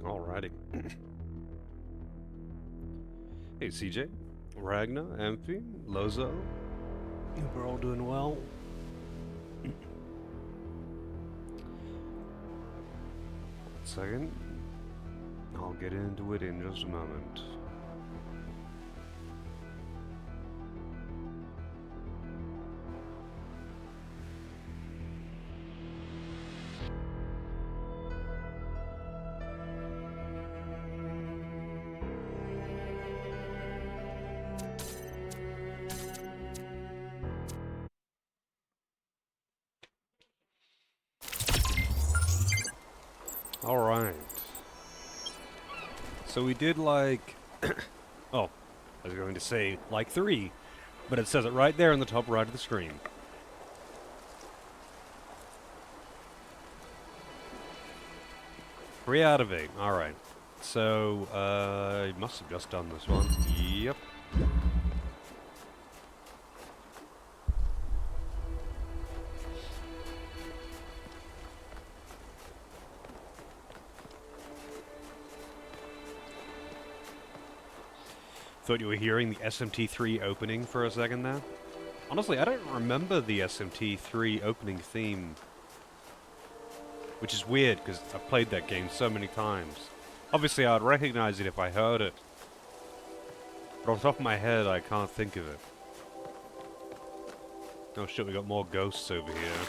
Alrighty. Hey CJ, Ragna, Amphi, Lozo. Hope we're all doing well. One second. I'll get into it in just a moment. Alright. So we did like... oh, I was going to say like 3, but it says it right there in the top right of the screen. Three out of 8. Alright. So, I must have just done this one. Yep. Thought you were hearing the SMT3 opening for a second there. Honestly, I don't remember the SMT3 opening theme. Which is weird, because I've played that game so many times. Obviously, I'd recognize it if I heard it. But off the top of my head, I can't think of it. Oh shit, we got more ghosts over here.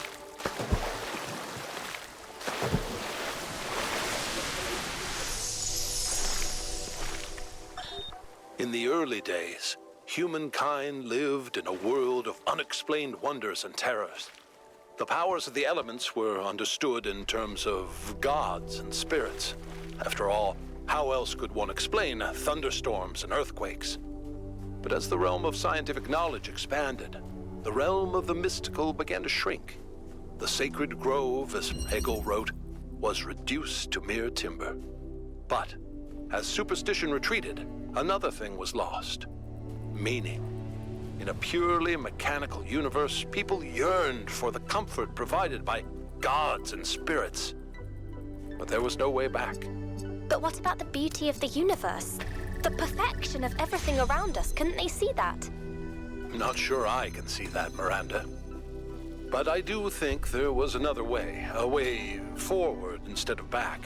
In the early days, humankind lived in a world of unexplained wonders and terrors. The powers of the elements were understood in terms of gods and spirits. After all, how else could one explain thunderstorms and earthquakes? But as the realm of scientific knowledge expanded, the realm of the mystical began to shrink. The sacred grove, as Hegel wrote, was reduced to mere timber. But as superstition retreated, another thing was lost: meaning. In a purely mechanical universe, people yearned for the comfort provided by gods and spirits. But there was no way back. But what about the beauty of the universe? The perfection of everything around us, couldn't they see that? Not sure I can see that, Miranda. But I do think there was another way, a way forward instead of back.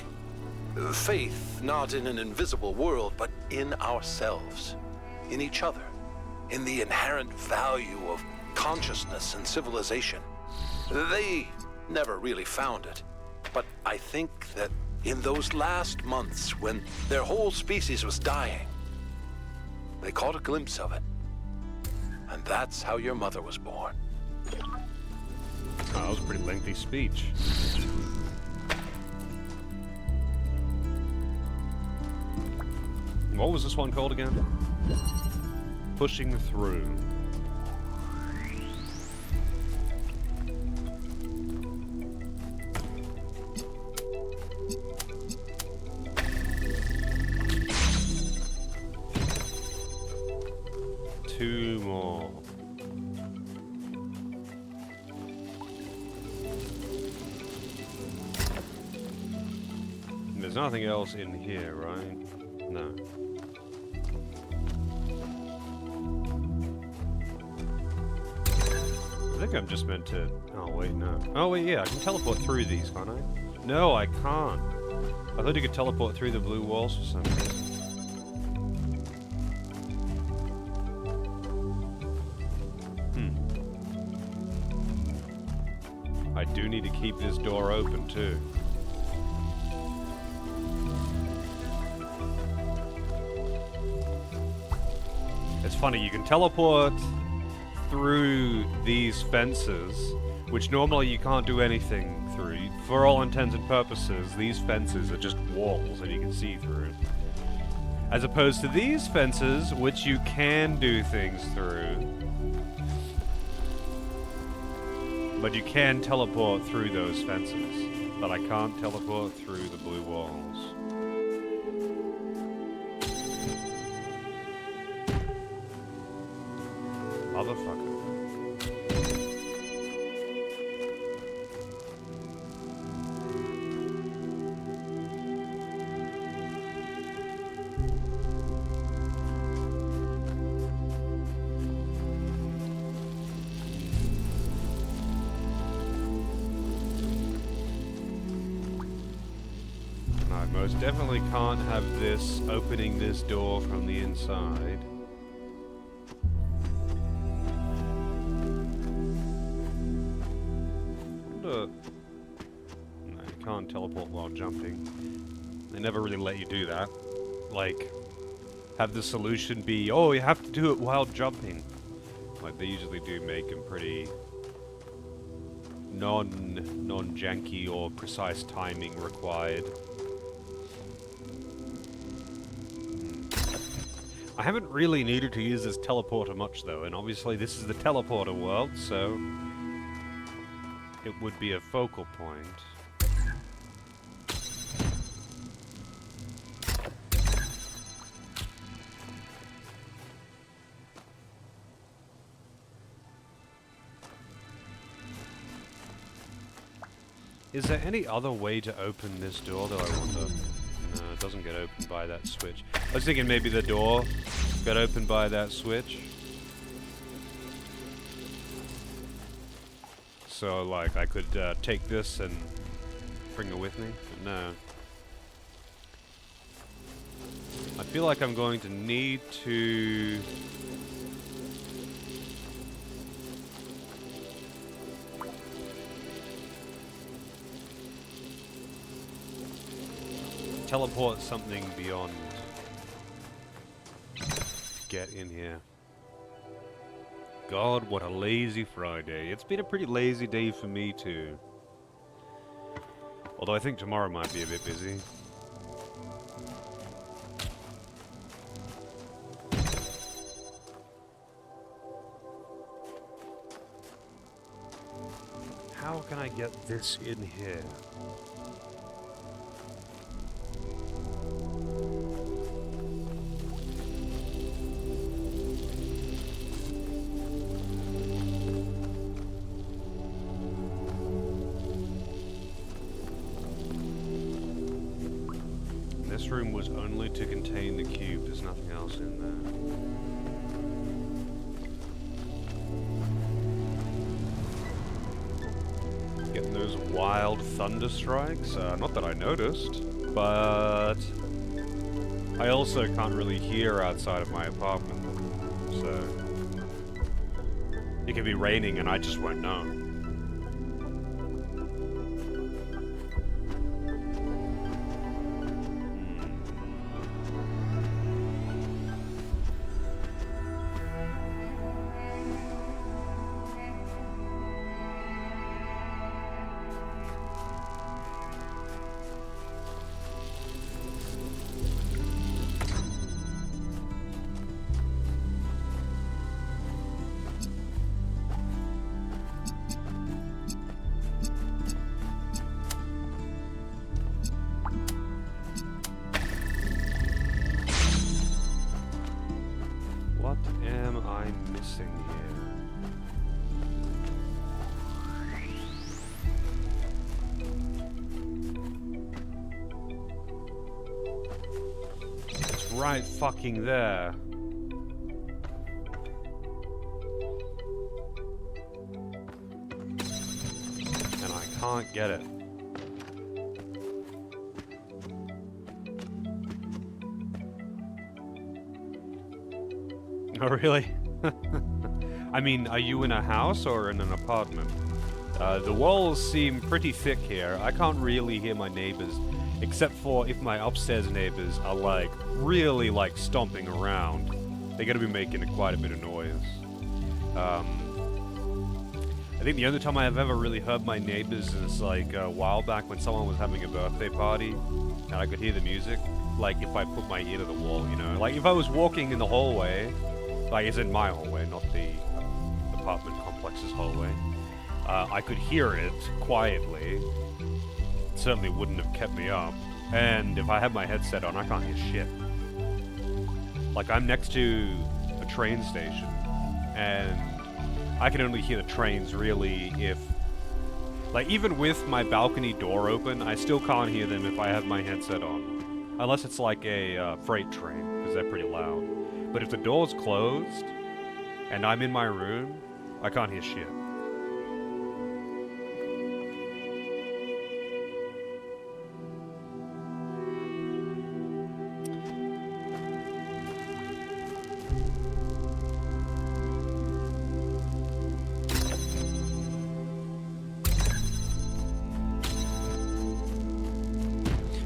Faith not in an invisible world, but in ourselves, in each other, in the inherent value of consciousness and civilization. They never really found it, but I think that in those last months when their whole species was dying, they caught a glimpse of it. And that's how your mother was born. Oh, that was a pretty lengthy speech. What was this one called again? Pushing Through. Two more. There's nothing else in here, right? No. I think I'm just meant to... Oh, wait, no. Oh, wait, yeah, I can teleport through these, can't I? No, I can't. I thought you could teleport through the blue walls for some reason. I do need to keep this door open, too. It's funny, you can teleport through these fences, which normally you can't do anything through. For all intents and purposes, these fences are just walls that you can see through. As opposed to these fences, which you can do things through. But you can teleport through those fences. But I can't teleport through the blue walls. Motherfucker. I most definitely can't have this opening this door from the inside. No, you can't teleport while jumping. They never really let you do that. Like, have the solution be, oh, you have to do it while jumping. Like, they usually do make them pretty non-janky or precise timing required. I haven't really needed to use this teleporter much though, and obviously this is the teleporter world, so it would be a focal point. Is there any other way to open this door that I wonder? No, it doesn't get opened by that switch. I was thinking maybe the door got opened by that switch. So, like, I could take this and bring it with me, but no. I feel like I'm going to need to... teleport something beyond. Get in here. God, what a lazy Friday. It's been a pretty lazy day for me too. Although I think tomorrow might be a bit busy. How can I get this in here? This room was only to contain the cube, there's nothing else in there. Getting those wild thunder strikes, not that I noticed, but I also can't really hear outside of my apartment, so it could be raining and I just won't know. What am I missing here? It's right fucking there. And I can't get it. Oh, really? I mean, are you in a house or in an apartment? The walls seem pretty thick here. I can't really hear my neighbors, except for if my upstairs neighbors are, like, really, like, stomping around. They're gonna be making quite a bit of noise. I think the only time I have ever really heard my neighbors is, like, a while back when someone was having a birthday party, and I could hear the music. Like, if I put my ear to the wall, you know? Like, if I was walking in the hallway... Like, it's in my hallway, not the apartment complex's hallway. I could hear it quietly. It certainly wouldn't have kept me up. And if I had my headset on, I can't hear shit. Like, I'm next to a train station, and I can only hear the trains, really, if... Like, even with my balcony door open, I still can't hear them if I have my headset on. Unless it's like a freight train, because they're pretty loud. But if the door's closed, and I'm in my room, I can't hear shit.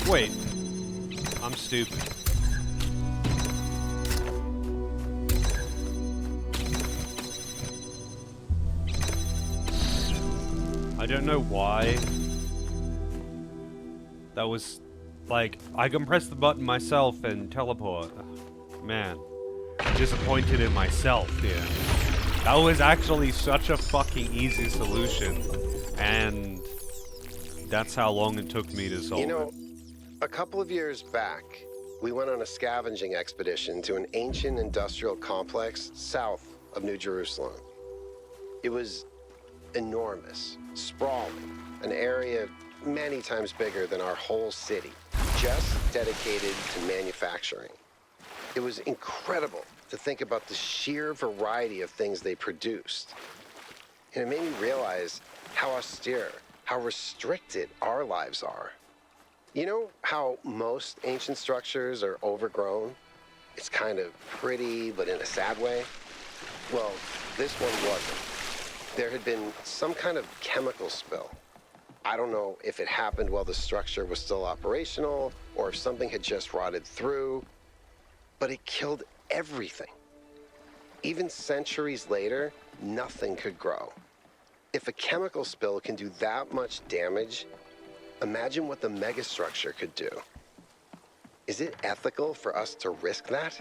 Wait. I'm stupid. I don't know why. That was... like, I can press the button myself and teleport. Man. Disappointed in myself here. That was actually such a fucking easy solution. And... that's how long it took me to solve it. You know, a couple of years back, we went on a scavenging expedition to an ancient industrial complex south of New Jerusalem. It was enormous, sprawling, an area many times bigger than our whole city, just dedicated to manufacturing. It was incredible to think about the sheer variety of things they produced. And it made me realize how austere, how restricted our lives are. You know how most ancient structures are overgrown? It's kind of pretty, but in a sad way. Well, this one wasn't. There had been some kind of chemical spill. I don't know if it happened while the structure was still operational or if something had just rotted through, but it killed everything. Even centuries later, nothing could grow. If a chemical spill can do that much damage, imagine what the megastructure could do. Is it ethical for us to risk that?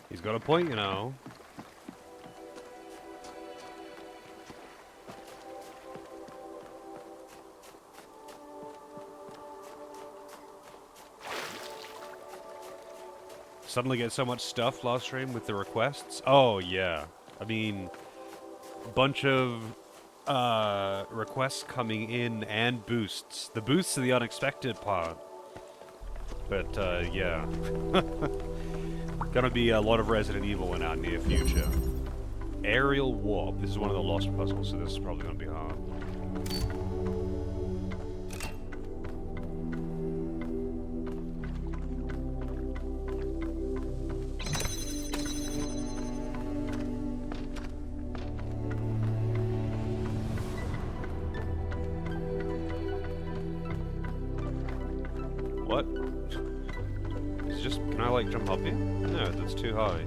He's got a point, you know. Suddenly get so much stuff last stream with the requests. Oh, yeah. I mean, bunch of requests coming in and boosts. The boosts are the unexpected part. But, yeah. Gonna be a lot of Resident Evil in our near future. Aerial warp. This is one of the lost puzzles, so this is probably gonna be hard. What? It's just, can I like jump up here? No, that's too high.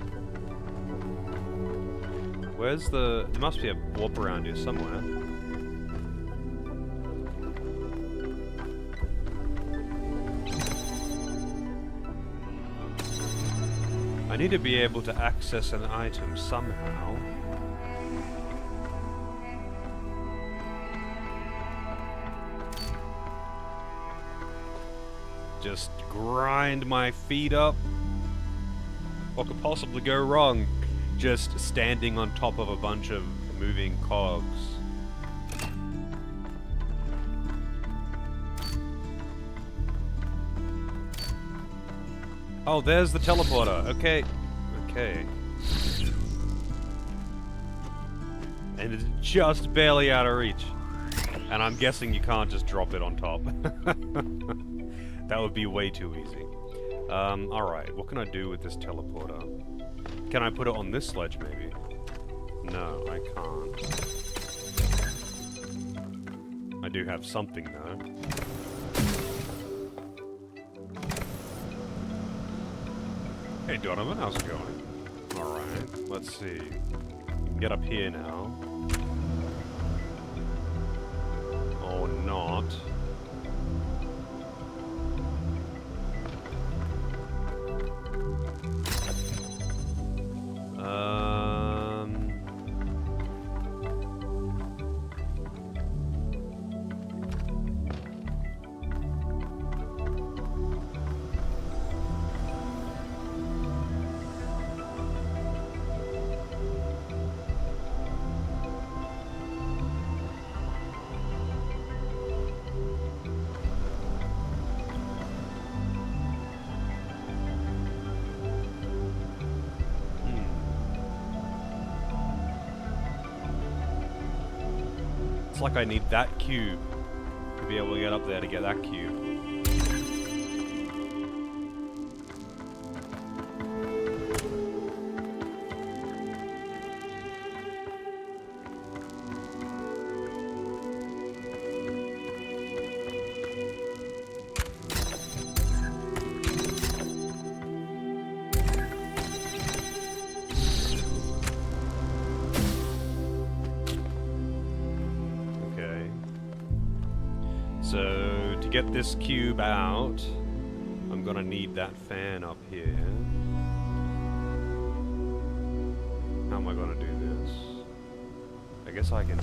Where's the, there must be a warp around here somewhere. I need to be able to access an item somehow. Just grind my feet up. What could possibly go wrong? Just standing on top of a bunch of moving cogs. Oh, there's the teleporter. Okay. Okay. And it's just barely out of reach. And I'm guessing you can't just drop it on top. That would be way too easy. Alright, what can I do with this teleporter? Can I put it on this ledge, maybe? No, I can't. I do have something, though. Hey, Donovan, how's it going? Alright, let's see. We can get up here now. Or not. It's like I need that cube to be able to get up there to get that cube. So, to get this cube out, I'm gonna need that fan up here. How am I gonna do this? I guess I can...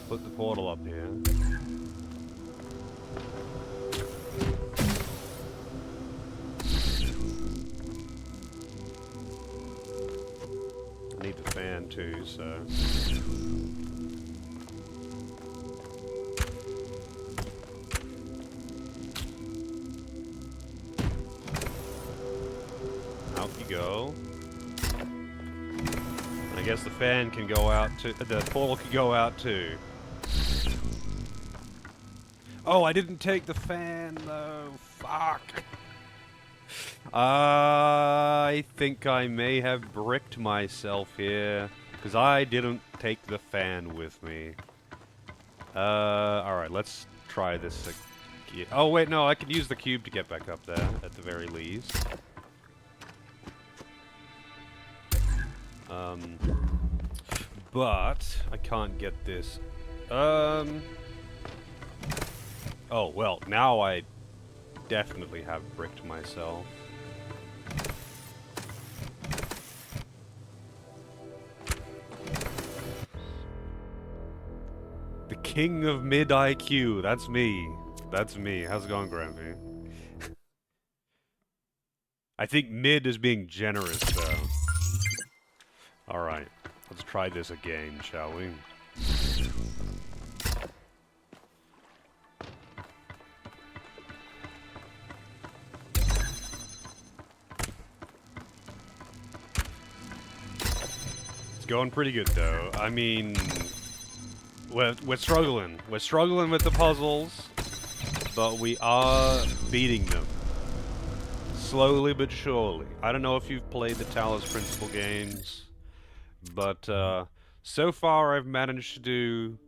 put the portal up here. I need the fan too, so... Out you go. And I guess the fan can go out too. The portal can go out too. Oh, I didn't take the fan though. Fuck. I think I may have bricked myself here because I didn't take the fan with me. Alright, let's try this again. Oh wait, no, I can use the cube to get back up there at the very least. But I can't get this. Oh, well, now I definitely have bricked myself. The king of mid-IQ, that's me. That's me. How's it going, Grampy? I think mid is being generous, though. Alright, let's try this again, shall we? Going pretty good though. I mean, we're struggling. We're struggling with the puzzles, but we are beating them slowly but surely. I don't know if you've played the Talos Principle games, but so far I've managed to do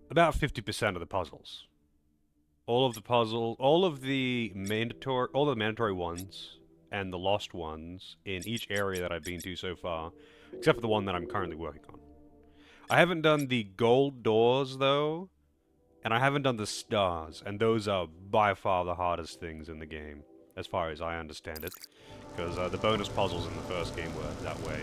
about 50% of the puzzles. All of the mandatory ones and the lost ones in each area that I've been to so far, except for the one that I'm currently working on. I haven't done the gold doors, though, and I haven't done the stars, and those are by far the hardest things in the game, as far as I understand it, because the bonus puzzles in the first game were that way.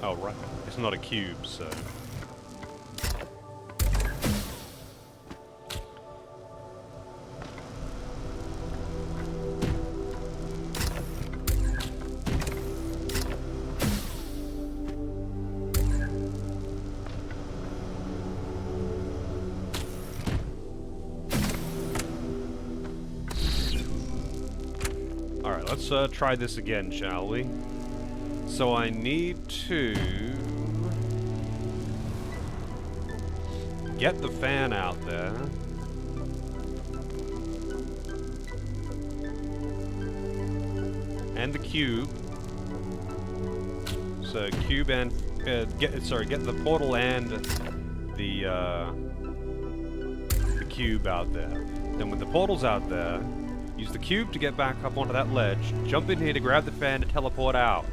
Oh, right. It's not a cube, so... Let's try this again, shall we? So I need to get the fan out there. And the cube. So cube and get the portal and the cube out there. Then when the portal's out there, use the cube to get back up onto that ledge, jump in here to grab the fan to teleport out.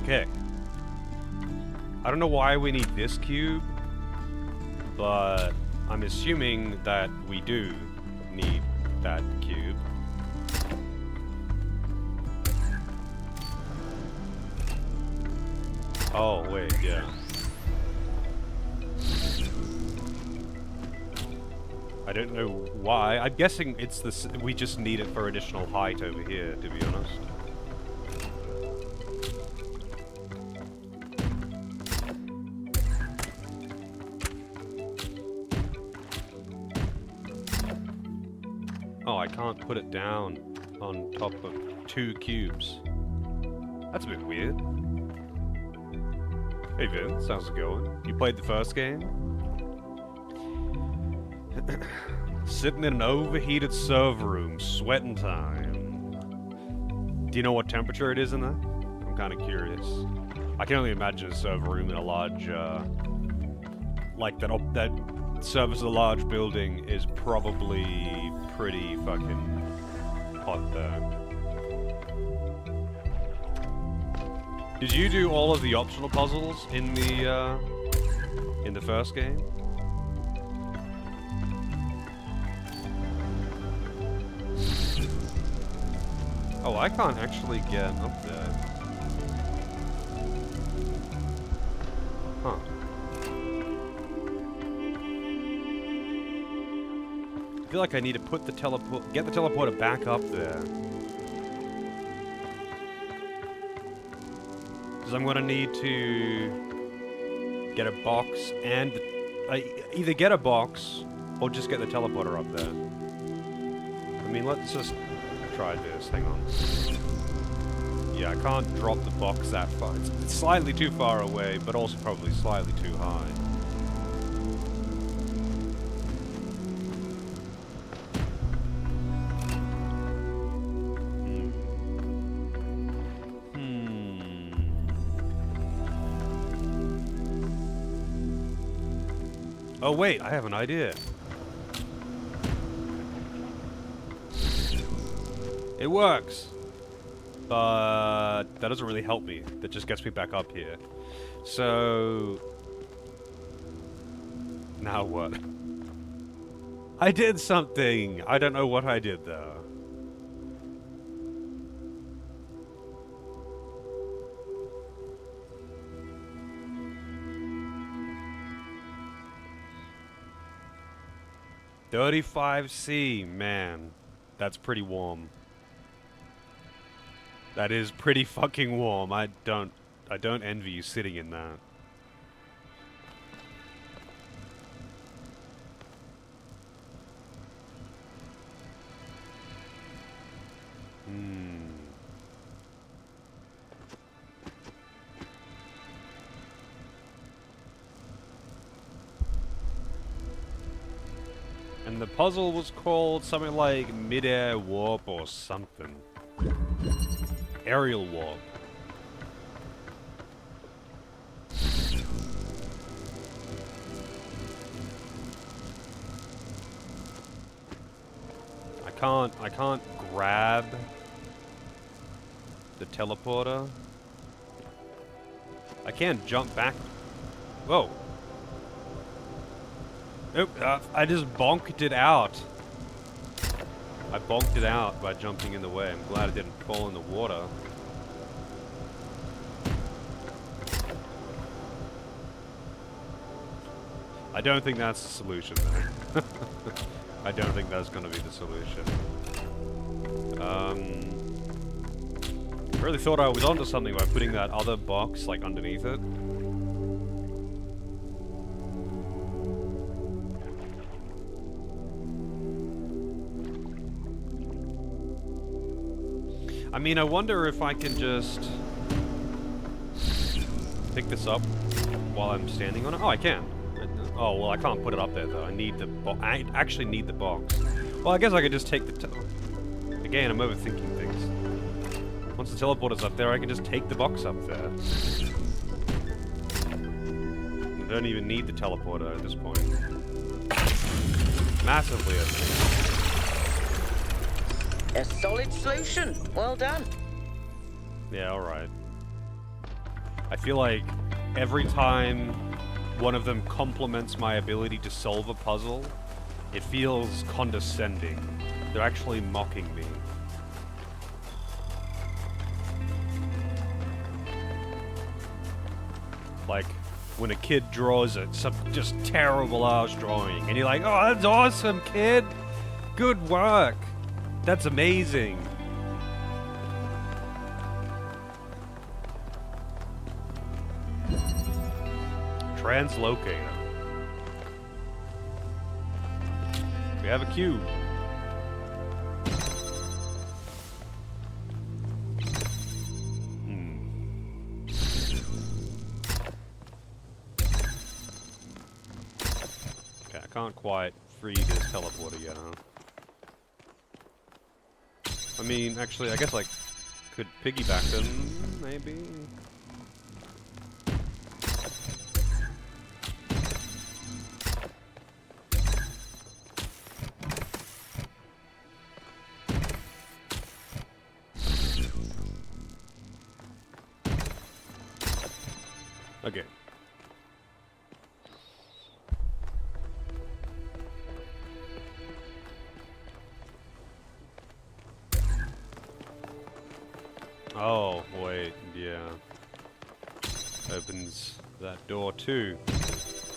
Okay. I don't know why we need this cube, but I'm assuming that we do need that cube. Oh, wait, yeah. I don't know why. I'm guessing it's this. We just need it for additional height over here, to be honest. Oh, I can't put it down on top of 2 cubes. That's a bit weird. Hey Vince, how's it going? You played the first game? Sitting in an overheated server room, sweating time. Do you know what temperature it is in there? I'm kind of curious. I can only imagine a server room in a large, like that service of a large building is probably pretty fucking hot there. Did you do all of the optional puzzles in the first game? Oh, I can't actually get up there. Huh. I feel like I need to put the get the teleporter back up there. Because I'm gonna need to get a box and either get a box or just get the teleporter up there. I mean, let's just try this. Hang on. Yeah, I can't drop the box that far. It's slightly too far away, but also probably slightly too high. Oh wait, I have an idea. It works, but that doesn't really help me. That just gets me back up here. So now what? I did something. I don't know what I did though. $35C, man. That's pretty warm. That is pretty fucking warm. I don't envy you sitting in that. And the puzzle was called something like Mid-Air Warp or something. Aerial Warp. I can't grab the teleporter. I can't jump back. Whoa. Nope, I just bonked it out. I bonked it out by jumping in the way. I'm glad it didn't fall in the water. I don't think that's the solution, though. I don't think that's going to be the solution. I really thought I was onto something by putting that other box, like, underneath it. I mean, I wonder if I can just pick this up while I'm standing on it. Oh, I can. Oh, well, I can't put it up there, though. I need the I actually need the box. Well, I guess I could just take the... Again, I'm overthinking things. Once the teleporter's up there, I can just take the box up there. I don't even need the teleporter at this point. Massively overthinking. A solid solution. Well done. Yeah, alright. I feel like every time one of them compliments my ability to solve a puzzle, it feels condescending. They're actually mocking me. Like, when a kid draws some just terrible ass drawing, and you're like, oh, that's awesome, kid! Good work! That's amazing! Translocator. We have a cube. Okay, I can't quite freed his teleporter yet, huh? I mean, actually, I guess I could piggyback them, maybe? Okay. Oh, wait, yeah. Opens that door too.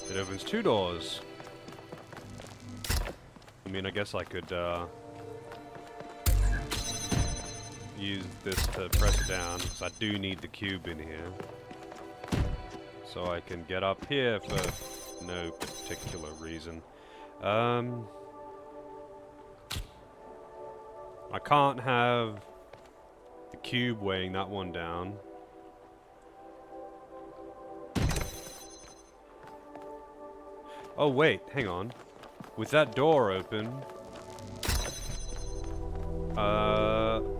It opens 2 doors. I mean, I guess I could, use this to press it down, because I do need the cube in here. So I can get up here for no particular reason. I can't have the cube weighing that one down. Oh wait, hang on. With that door open...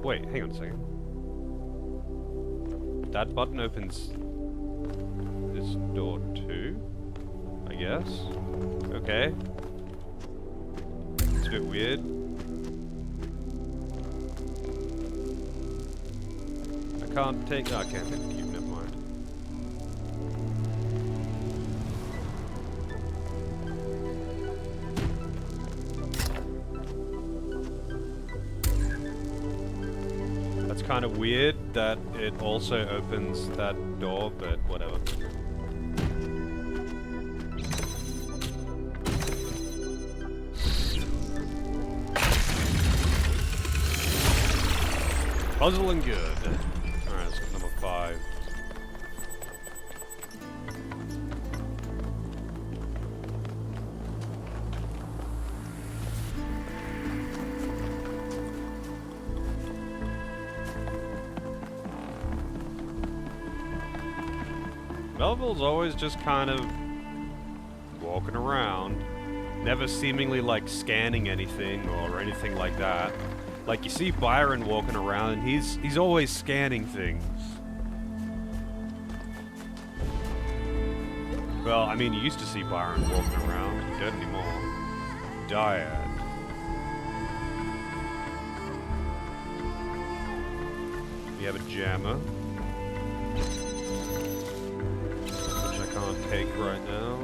wait, hang on a second. That button opens this door too, I guess. Okay. It's a bit weird. I can't take... No, I can't take the cube, never mind. That's kind of weird that it also opens that door, but whatever. Puzzling good. Alright, let's get number 5. Melville's always just kind of walking around, never seemingly like scanning anything or anything like that. Like, you see Byron walking around, and he's always scanning things. Well, I mean, you used to see Byron walking around. He don't anymore. Died. We have a jammer. Which I can't take right now.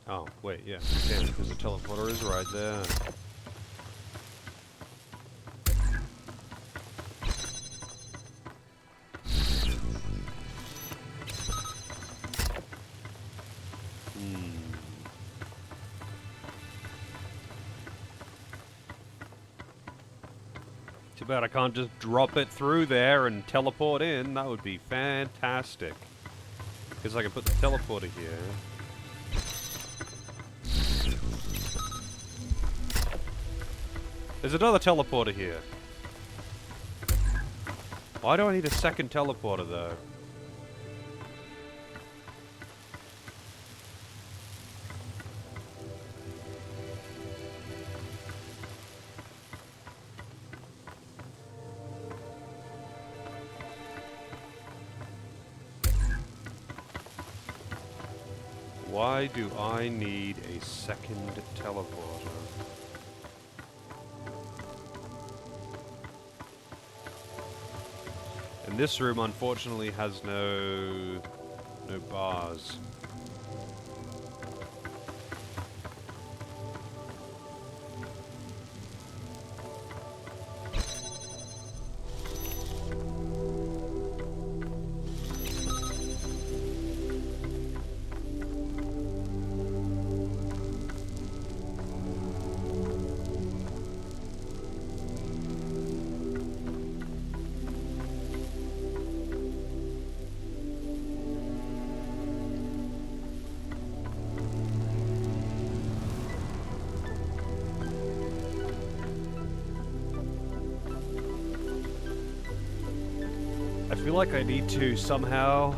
Oh, wait, yeah, you can, because the teleporter is right there. Too bad I can't just drop it through there and teleport in. That would be fantastic. Because I can put the teleporter here. There's another teleporter here. Why do I need a second teleporter, though? Why do I need a second teleporter? And this room, unfortunately, has no bars. feel like I need to somehow,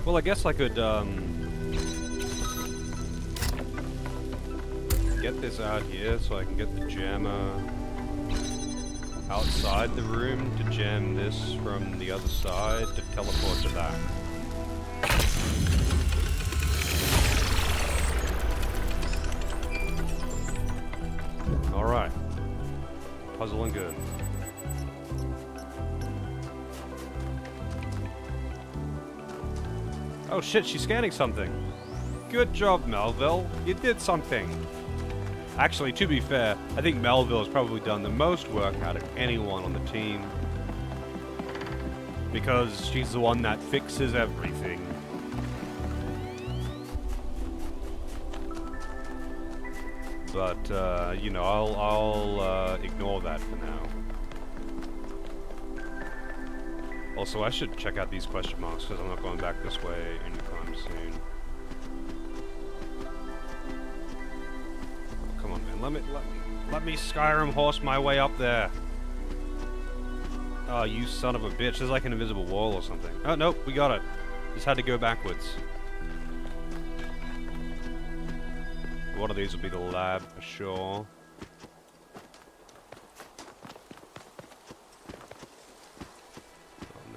well, I guess I could, get this out here so I can get the jammer outside the room to jam this from the other side to teleport to that. Alright. Puzzling good. Oh shit, she's scanning something. Good job, Melville. You did something. Actually, to be fair, I think Melville has probably done the most work out of anyone on the team. Because she's the one that fixes everything. But, you know, I'll ignore that for now. Also, I should check out these question marks, because I'm not going back this way anytime soon. Oh, come on, man. Let me Skyrim horse my way up there. Oh, you son of a bitch. There's like an invisible wall or something. Oh, nope, we got it. Just had to go backwards. One of these will be the lab, for sure.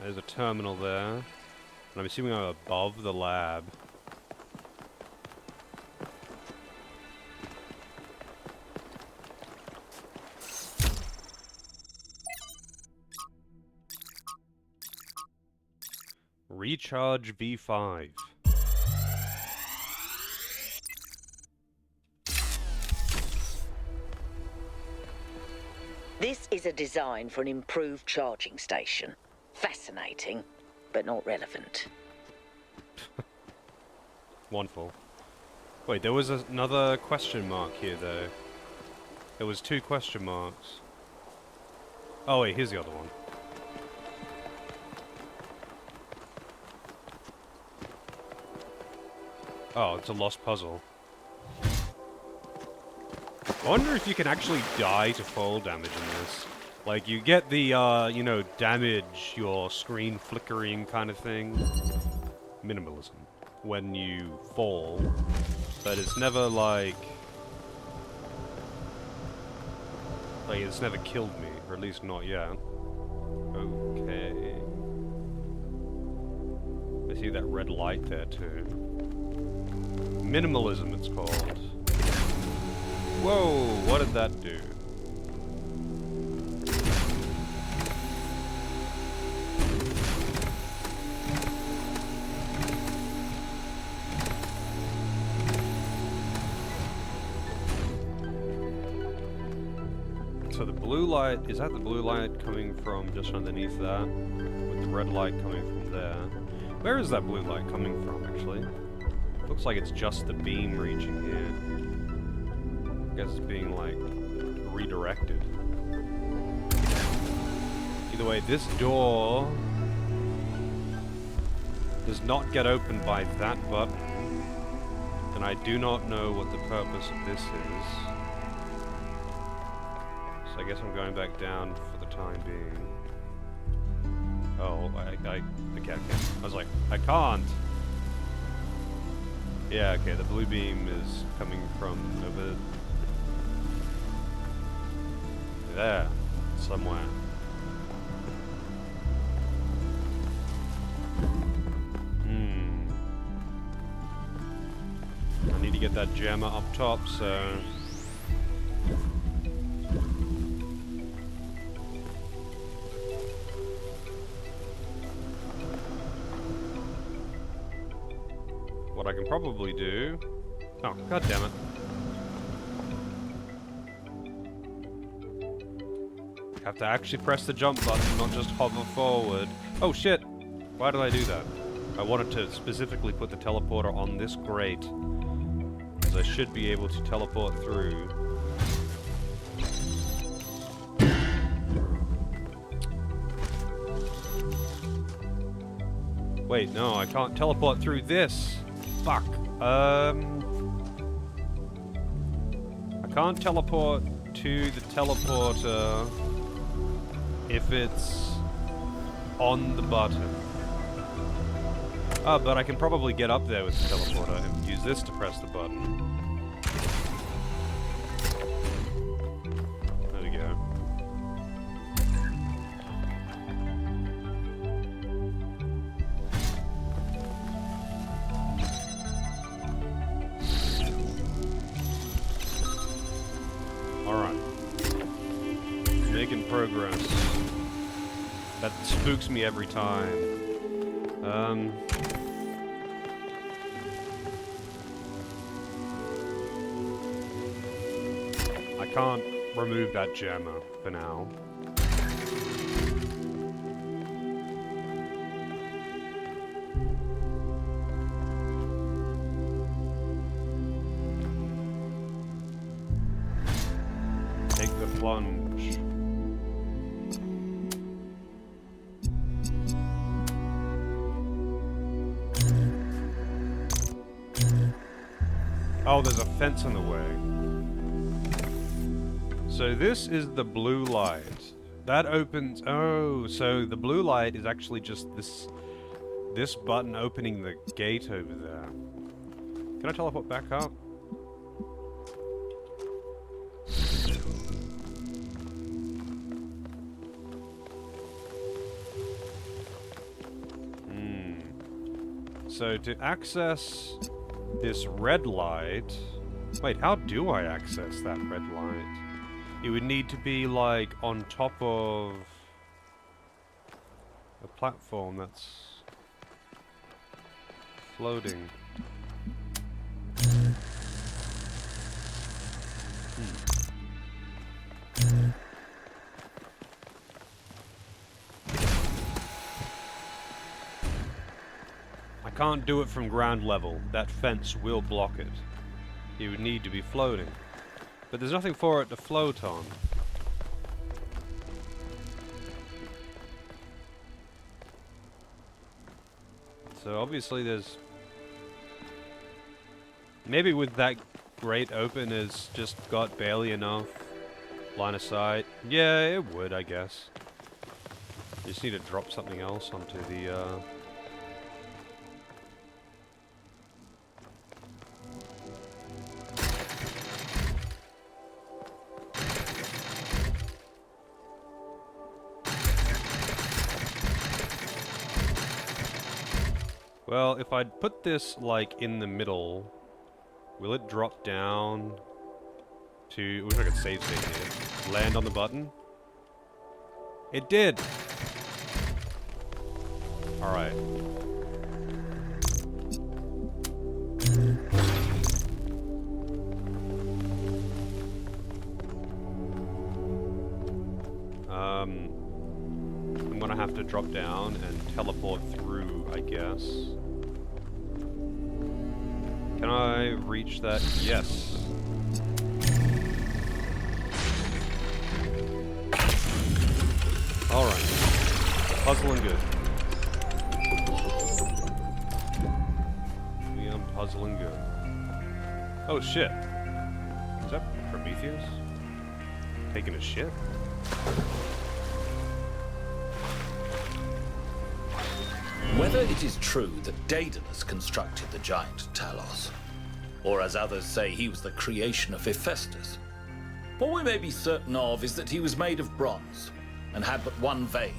There's a terminal there. And I'm assuming I'm above the lab. Recharge V5. This is a design for an improved charging station. Fascinating, but not relevant. Wonderful. Wait, there was another question mark here, though. There was 2 question marks. Oh wait, here's the other one. Oh, it's a lost puzzle. I wonder if you can actually die to fall damage in this. Like, you get the, you know, damage your screen flickering kind of thing. Minimalism. When you fall. But it's never like... Like, it's never killed me. Or at least not yet. Okay. I see that red light there, too. Minimalism, it's called. Whoa, what did that do? So the blue light, is that the blue light coming from just underneath that? With the red light coming from there. Where is that blue light coming from, actually? Looks like it's just the beam reaching here. I guess it's being, like, redirected. Either way, this door does not get opened by that button. And I do not know what the purpose of this is. So I guess I'm going back down for the time being. Oh, okay, I was like, I can't! Yeah, okay, the blue beam is coming from over there, somewhere. I need to get that jammer up top, so... What I can probably do... Oh, god damn it. Have to actually press the jump button, not just hover forward. Oh shit! Why did I do that? I wanted to specifically put the teleporter on this grate. Because I should be able to teleport through. Wait, no, I can't teleport through this! Fuck. I can't teleport to the teleporter if it's on the button. Oh, but I can probably get up there with the teleporter and use this to press the button. There we go. Alright. Making progress. That spooks me every time. I can't remove that jammer for now. Take the plunge. Oh, there's a fence in the way. So this is the blue light. That opens... Oh, so the blue light is actually just this button opening the gate over there. Can I teleport back up? So to access this red light... Wait, how do I access that red light? It would need to be, like, on top of a platform that's floating. I can't do it from ground level. That fence will block it. It would need to be floating. But there's nothing for it to float on. So obviously there's... Maybe with that grate open it's just got barely enough line of sight. Yeah, it would, I guess. You just need to drop something else onto the... Well, if I'd put this, like, in the middle, will it drop down to... I wish I could save state here. Land on the button? It did! Alright. I'm gonna have to drop down and teleport through, I guess. Can I reach that? Yes. Alright. Puzzling good. We are puzzling good. Oh shit. Is that Prometheus? Taking a shit? Whether it is true that Daedalus constructed the giant Talos, or as others say he was the creation of Hephaestus, what we may be certain of is that he was made of bronze and had but one vein,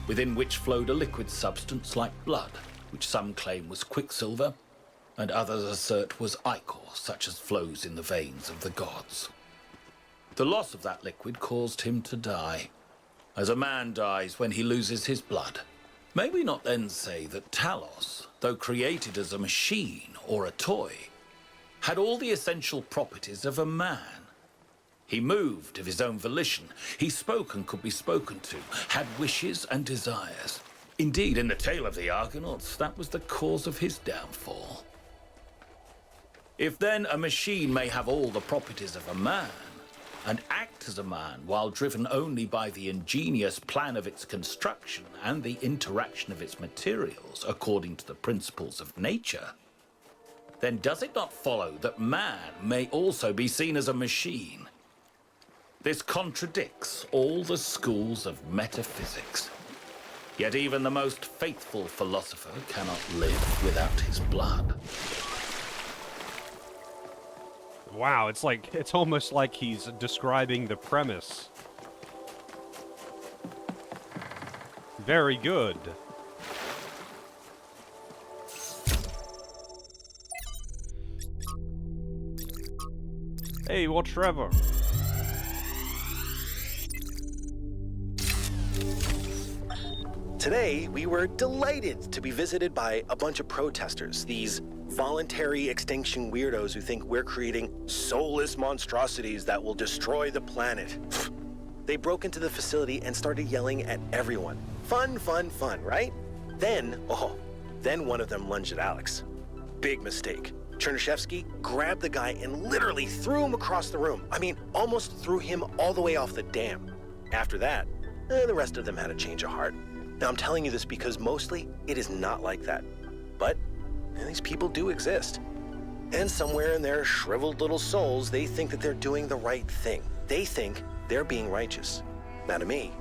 within which flowed a liquid substance like blood, which some claim was quicksilver, and others assert was ichor, such as flows in the veins of the gods. The loss of that liquid caused him to die, as a man dies when he loses his blood. May we not then say that Talos, though created as a machine or a toy, had all the essential properties of a man? He moved of his own volition, he spoke and could be spoken to, had wishes and desires. Indeed, in the tale of the Argonauts, that was the cause of his downfall. If then a machine may have all the properties of a man, and act as a man while driven only by the ingenious plan of its construction and the interaction of its materials according to the principles of nature, then does it not follow that man may also be seen as a machine? This contradicts all the schools of metaphysics. Yet even the most faithful philosopher cannot live without his blood. Wow, it's almost like he's describing the premise. Very good. Hey, what's Trevor? Today, we were delighted to be visited by a bunch of protesters, these voluntary extinction weirdos who think we're creating soulless monstrosities that will destroy the planet. They broke into the facility and started yelling at everyone. Fun, fun, fun, right? Then one of them lunged at Alex. Big mistake. Chernyshevsky grabbed the guy and literally threw him across the room. I mean, almost threw him all the way off the dam. After that, the rest of them had a change of heart. Now, I'm telling you this because mostly it is not like that. But these people do exist. And somewhere in their shriveled little souls, they think that they're doing the right thing. They think they're being righteous. Now, to me,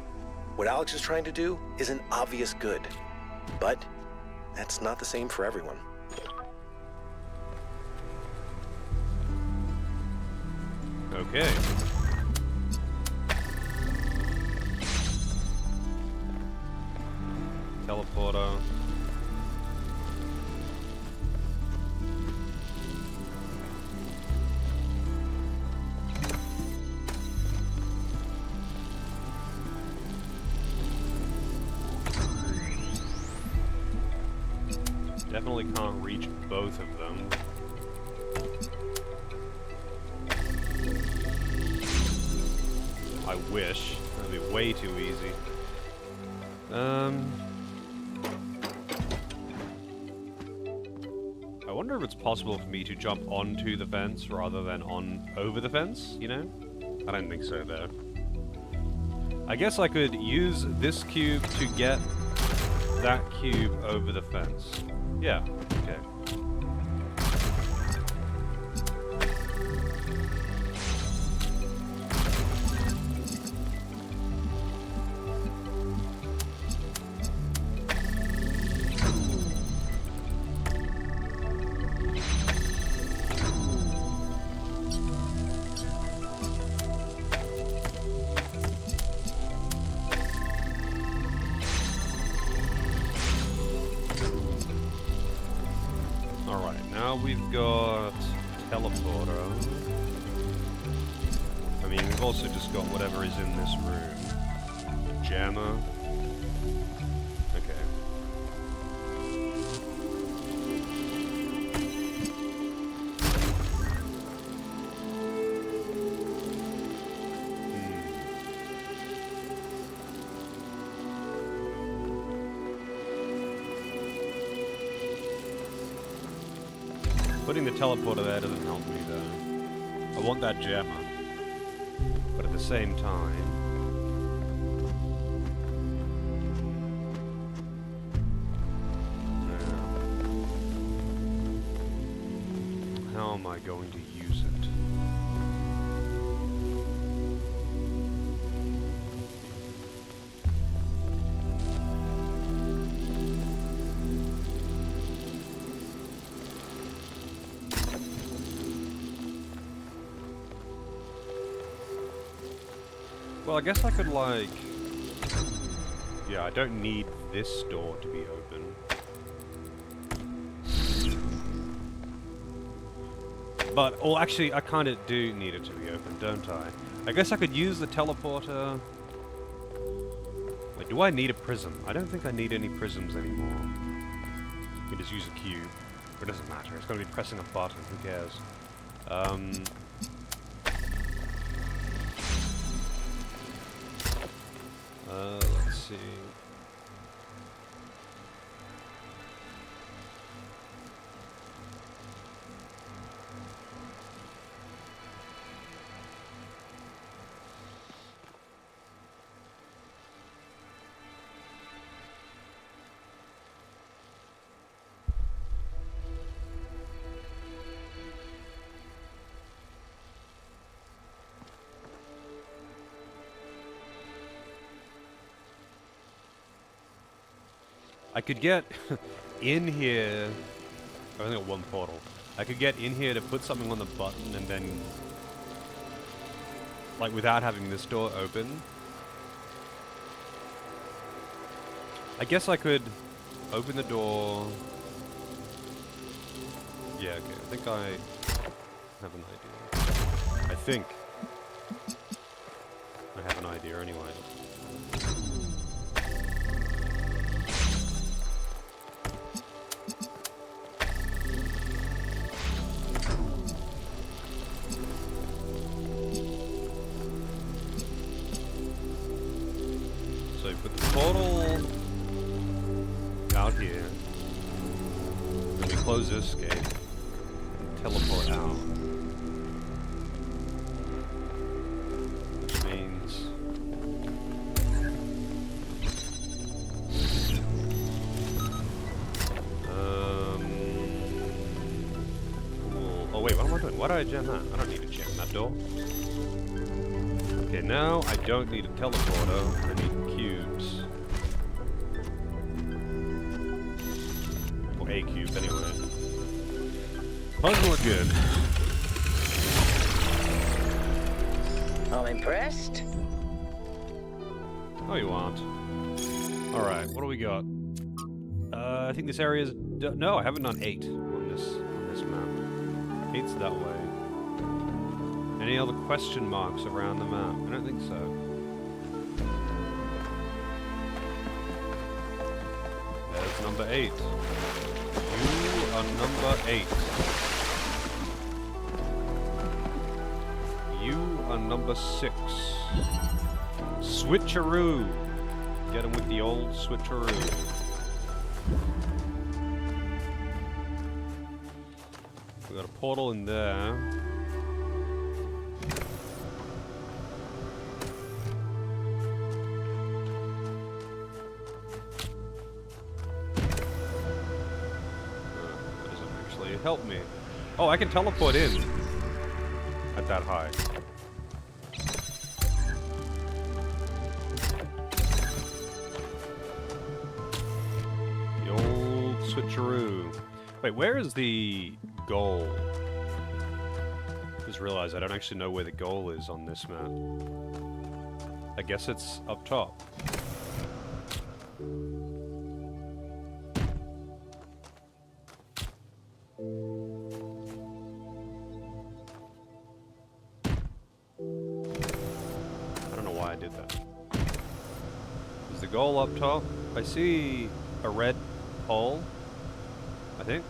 what Alex is trying to do is an obvious good. But that's not the same for everyone. Okay. Teleporter. Definitely can't reach both of them. I wish. That'd be way too easy. I wonder if it's possible for me to jump onto the fence rather than over the fence, you know? I don't think so, though. I guess I could use this cube to get that cube over the fence. Yeah, okay. We've got teleporter. I mean, we've also just got whatever is in this room. Jammer. Okay. Putting the teleporter there doesn't help me, though. I want that jammer. But at the same time... how am I going to use it? Well, I guess I could, like... yeah, I don't need this door to be open. But, oh, actually, I kind of do need it to be open, don't I? I guess I could use the teleporter... Wait, do I need a prism? I don't think I need any prisms anymore. I can just use a cube. But it doesn't matter, it's going to be pressing a button, who cares? Let's see. I could get in here. I've only got one portal. I could get in here to put something on the button and then, like, without having this door open. I guess I could open the door. Yeah, okay. I think I have an idea. I think I have an idea anyway. So you put the portal out here. Then we close this gate and teleport out. Which means cool. Oh wait, what am I doing? Why did I jam that? I don't need to jam that door. Okay, now I don't need a teleporter. I need cubes. Or a cube, anyway. Puzzle look good. I'm impressed. No, you aren't. Alright, what do we got? I think this area is... No, I haven't done 8 on this map. 8's that way. Any other question marks around the map? I don't think so. There's number 8. You are number 8. You are number 6. Switcheroo! Get him with the old switcheroo. We got a portal in there. Help me. Oh, I can teleport in at that high. The old switcheroo. Wait, where is the goal? Just realized I don't actually know where the goal is on this map. I guess it's up top. Goal up top. I see a red hole, I think.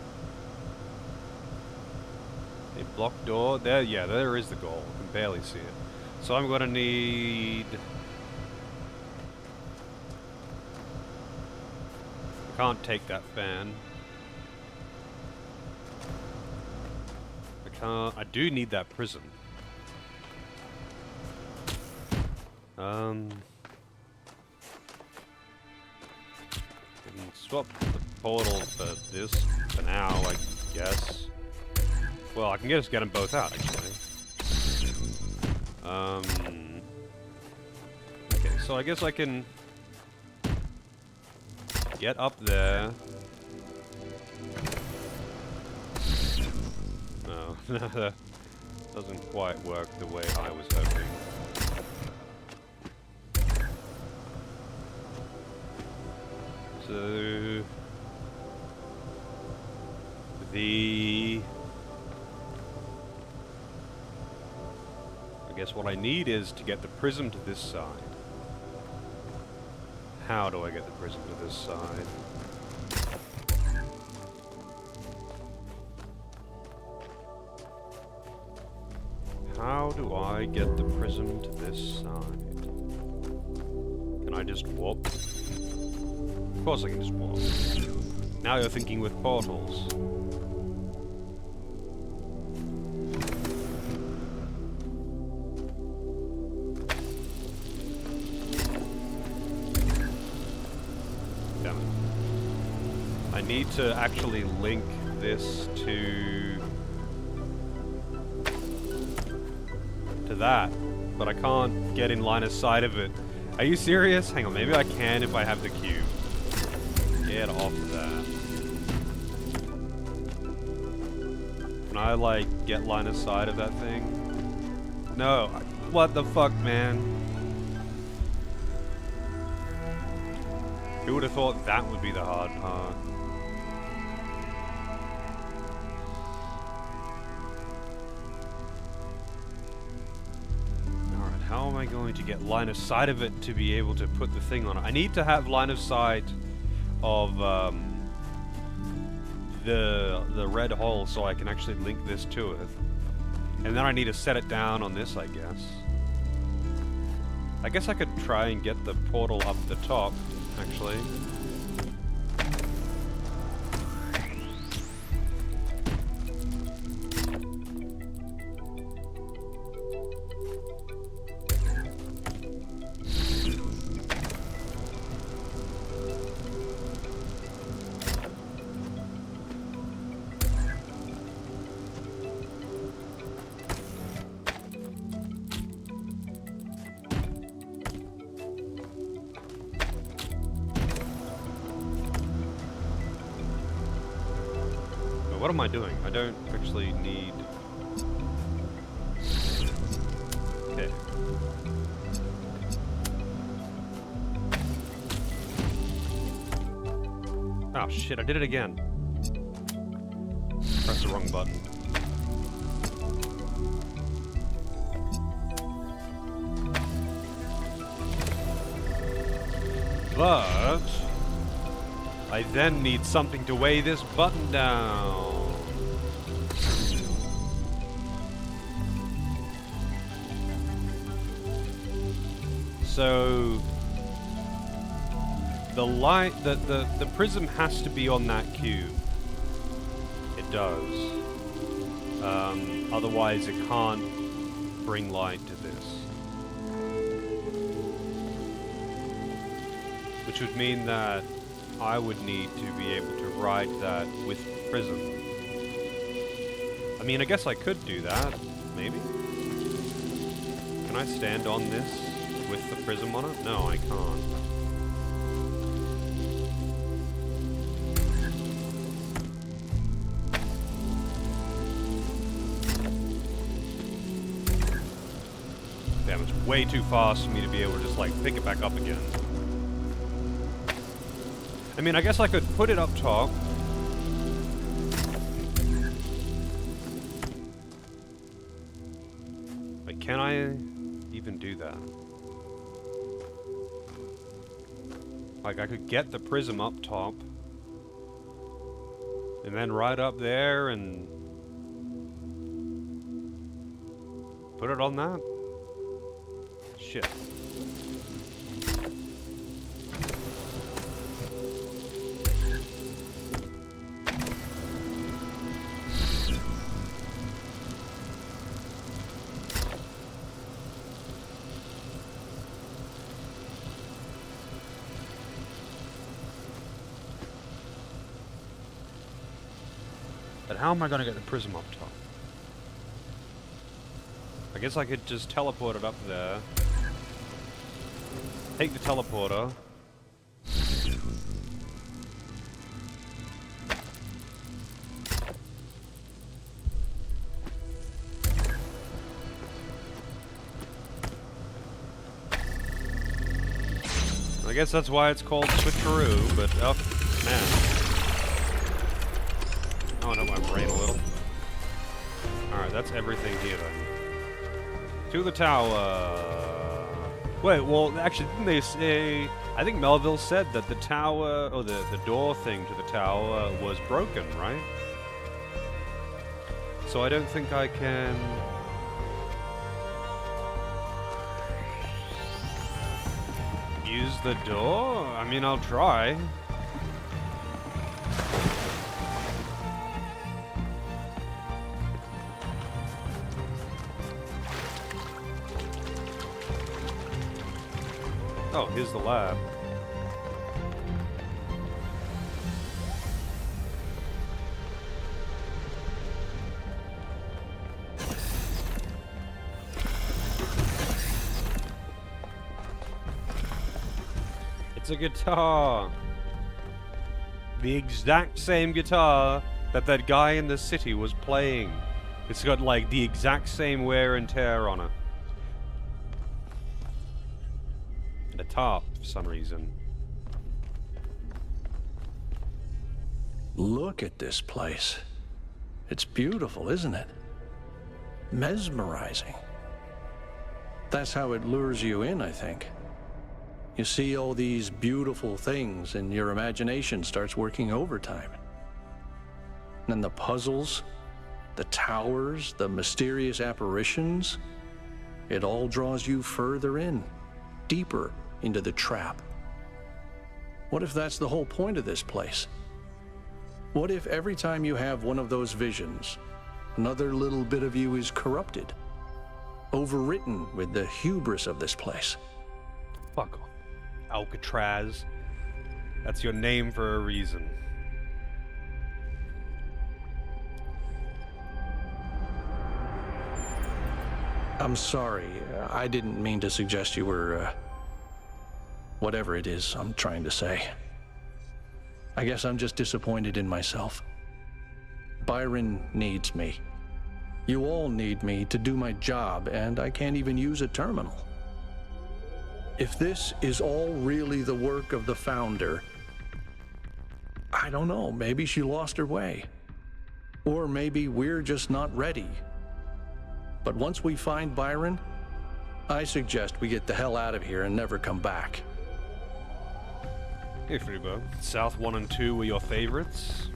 A blocked door. There, yeah, there is the goal. I can barely see it. So I'm gonna need... I can't take that fan. I can't... I do need that prism. Swap the portal for this for now, I guess. Well, I can just get them both out, actually. Okay, so I guess I can get up there. No, that doesn't quite work the way I was hoping. So I guess what I need is to get the prism to this side. How do I get the prism to this side? How do I get the prism to this side? Can I just warp? Of course I can just warp. Now you're thinking with portals. Damn it. I need to actually link this to that, but I can't get in line of sight of it. Are you serious? Hang on, maybe I can if I have the cube. get off that? Can I, like, get line of sight of that thing? No. What the fuck, man? Who would have thought that would be the hard part? Alright, how am I going to get line of sight of it to be able to put the thing on it? I need to have line of sight of the red hole so I can actually link this to it. And then I need to set it down on this, I guess. I guess I could try and get the portal up the top, actually. What am I doing? I don't actually need... Okay. Oh shit, I did it again. Press the wrong button. But... I then need something to weigh this button down. So the light, the prism has to be on that cube. It does. Otherwise, it can't bring light to this. Which would mean that I would need to be able to ride that with the prism. I mean, I guess I could do that, maybe. Can I stand on this with the prism on it? No, I can't. Damn, it's way too fast for me to be able to just, like, pick it back up again. I mean, I guess I could put it up top. But can I even do that? Like, I could get the prism up top. And then right up there and... put it on that? Shit. But how am I going to get the prism up top? I guess I could just teleport it up there. Take the teleporter. I guess that's why it's called switcheroo, but oh, man. Oh, I know my brain a little. Alright, that's everything here then. To the tower. Wait, well, actually, didn't they say... I think Melville said that the tower, or the door thing to the tower was broken, right? So I don't think I can... use the door? I mean, I'll try. Oh, here's the lab. It's a guitar. the exact same guitar that guy in the city was playing. It's got like the exact same wear and tear on it. And a tarp for some reason. Look at this place. It's beautiful, isn't it? Mesmerizing. That's how it lures you in, I think. You see all these beautiful things and your imagination starts working overtime. And the puzzles, the towers, the mysterious apparitions, it all draws you further in, deeper into the trap. What if that's the whole point of this place? What if every time you have one of those visions, another little bit of you is corrupted, overwritten with the hubris of this place? Fuck off. Alcatraz. That's your name for a reason. I'm sorry, I didn't mean to suggest you were, whatever it is I'm trying to say. I guess I'm just disappointed in myself. Byron needs me. You all need me to do my job, and I can't even use a terminal. If this is all really the work of the Founder, I don't know, maybe she lost her way. Or maybe we're just not ready. But once we find Byron, I suggest we get the hell out of here and never come back. Hey, Freebo. South 1 and 2 were your favorites?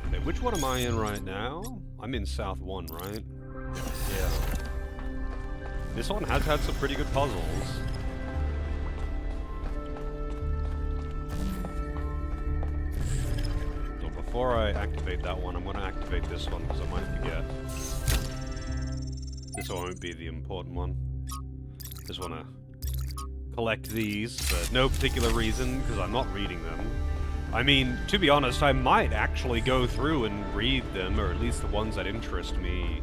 Okay, which one am I in right now? I'm in South 1, right? Yeah. This one has had some pretty good puzzles. So before I activate that one, I'm going to activate this one because I might forget. This one won't be the important one. Just want to collect these for no particular reason, because I'm not reading them. I mean, to be honest, I might actually go through and read them, or at least the ones that interest me,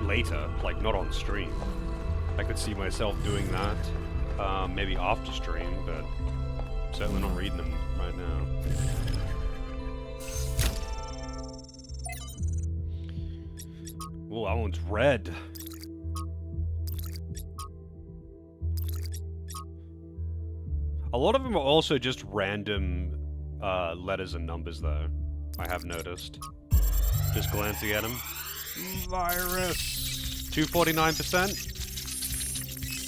later, like not on stream. I could see myself doing that, maybe after stream, but I'm certainly not reading them right now. Oh, that one's red. A lot of them are also just random letters and numbers, though. I have noticed. Just glancing at them. Virus! 249%?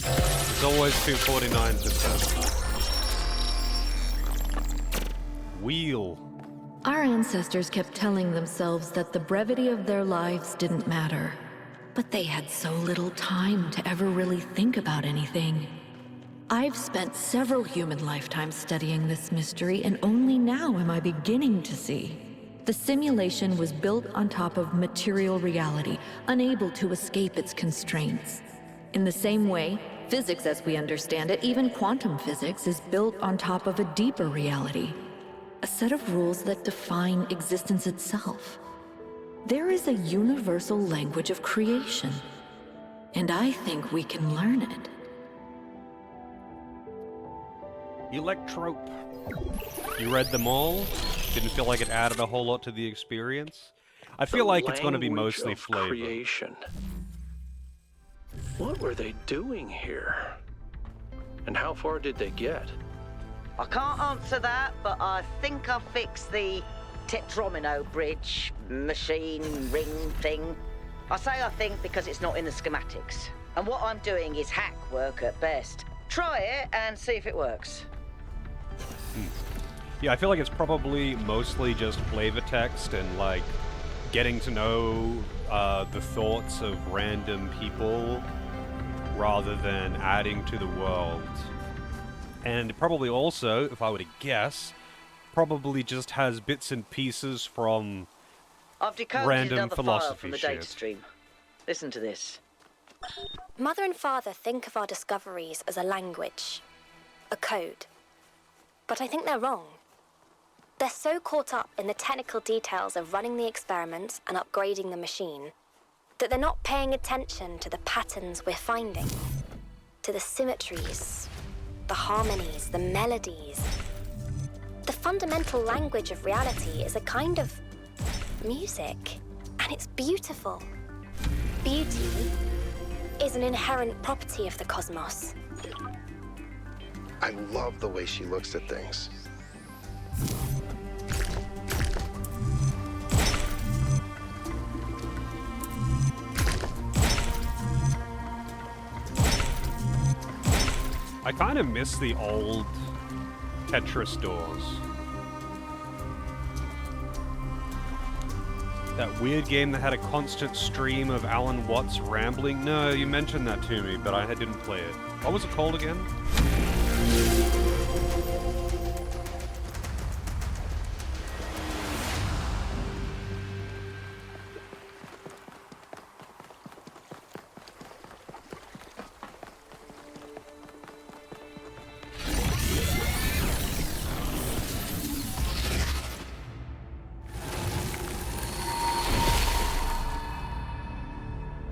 It's always 249%. Wheel. Our ancestors kept telling themselves that the brevity of their lives didn't matter. But they had so little time to ever really think about anything. I've spent several human lifetimes studying this mystery, and only now am I beginning to see. The simulation was built on top of material reality, unable to escape its constraints. In the same way, physics as we understand it, even quantum physics, is built on top of a deeper reality. A set of rules that define existence itself. There is a universal language of creation, and I think we can learn it. Electrope. You read them all? Didn't feel like it added a whole lot to the experience? I feel like it's going to be mostly flavor. Creation. What were they doing here? And how far did they get? I can't answer that, but I think I fixed the Tetromino bridge, machine, ring thing. I say I think because it's not in the schematics. And what I'm doing is hack work at best. Try it and see if it works. Yeah, I feel like it's probably mostly just flavor text and, like, getting to know the thoughts of random people rather than adding to the world. And probably also, if I were to guess, probably just has bits and pieces from I've decoded random another file philosophy from the shit. data stream. Listen to this. Mother and Father think of our discoveries as a language, a code. But I think they're wrong. They're so caught up in the technical details of running the experiments and upgrading the machine That they're not paying attention to the patterns we're finding, to the symmetries, the harmonies, the melodies. The fundamental language of reality is a kind of music, and it's beautiful. Beauty is an inherent property of the cosmos. I love the way she looks at things. I kind of miss the old Tetris doors. That weird game that had a constant stream of Alan Watts rambling. No, you mentioned that to me, but I didn't play it. What was it called again?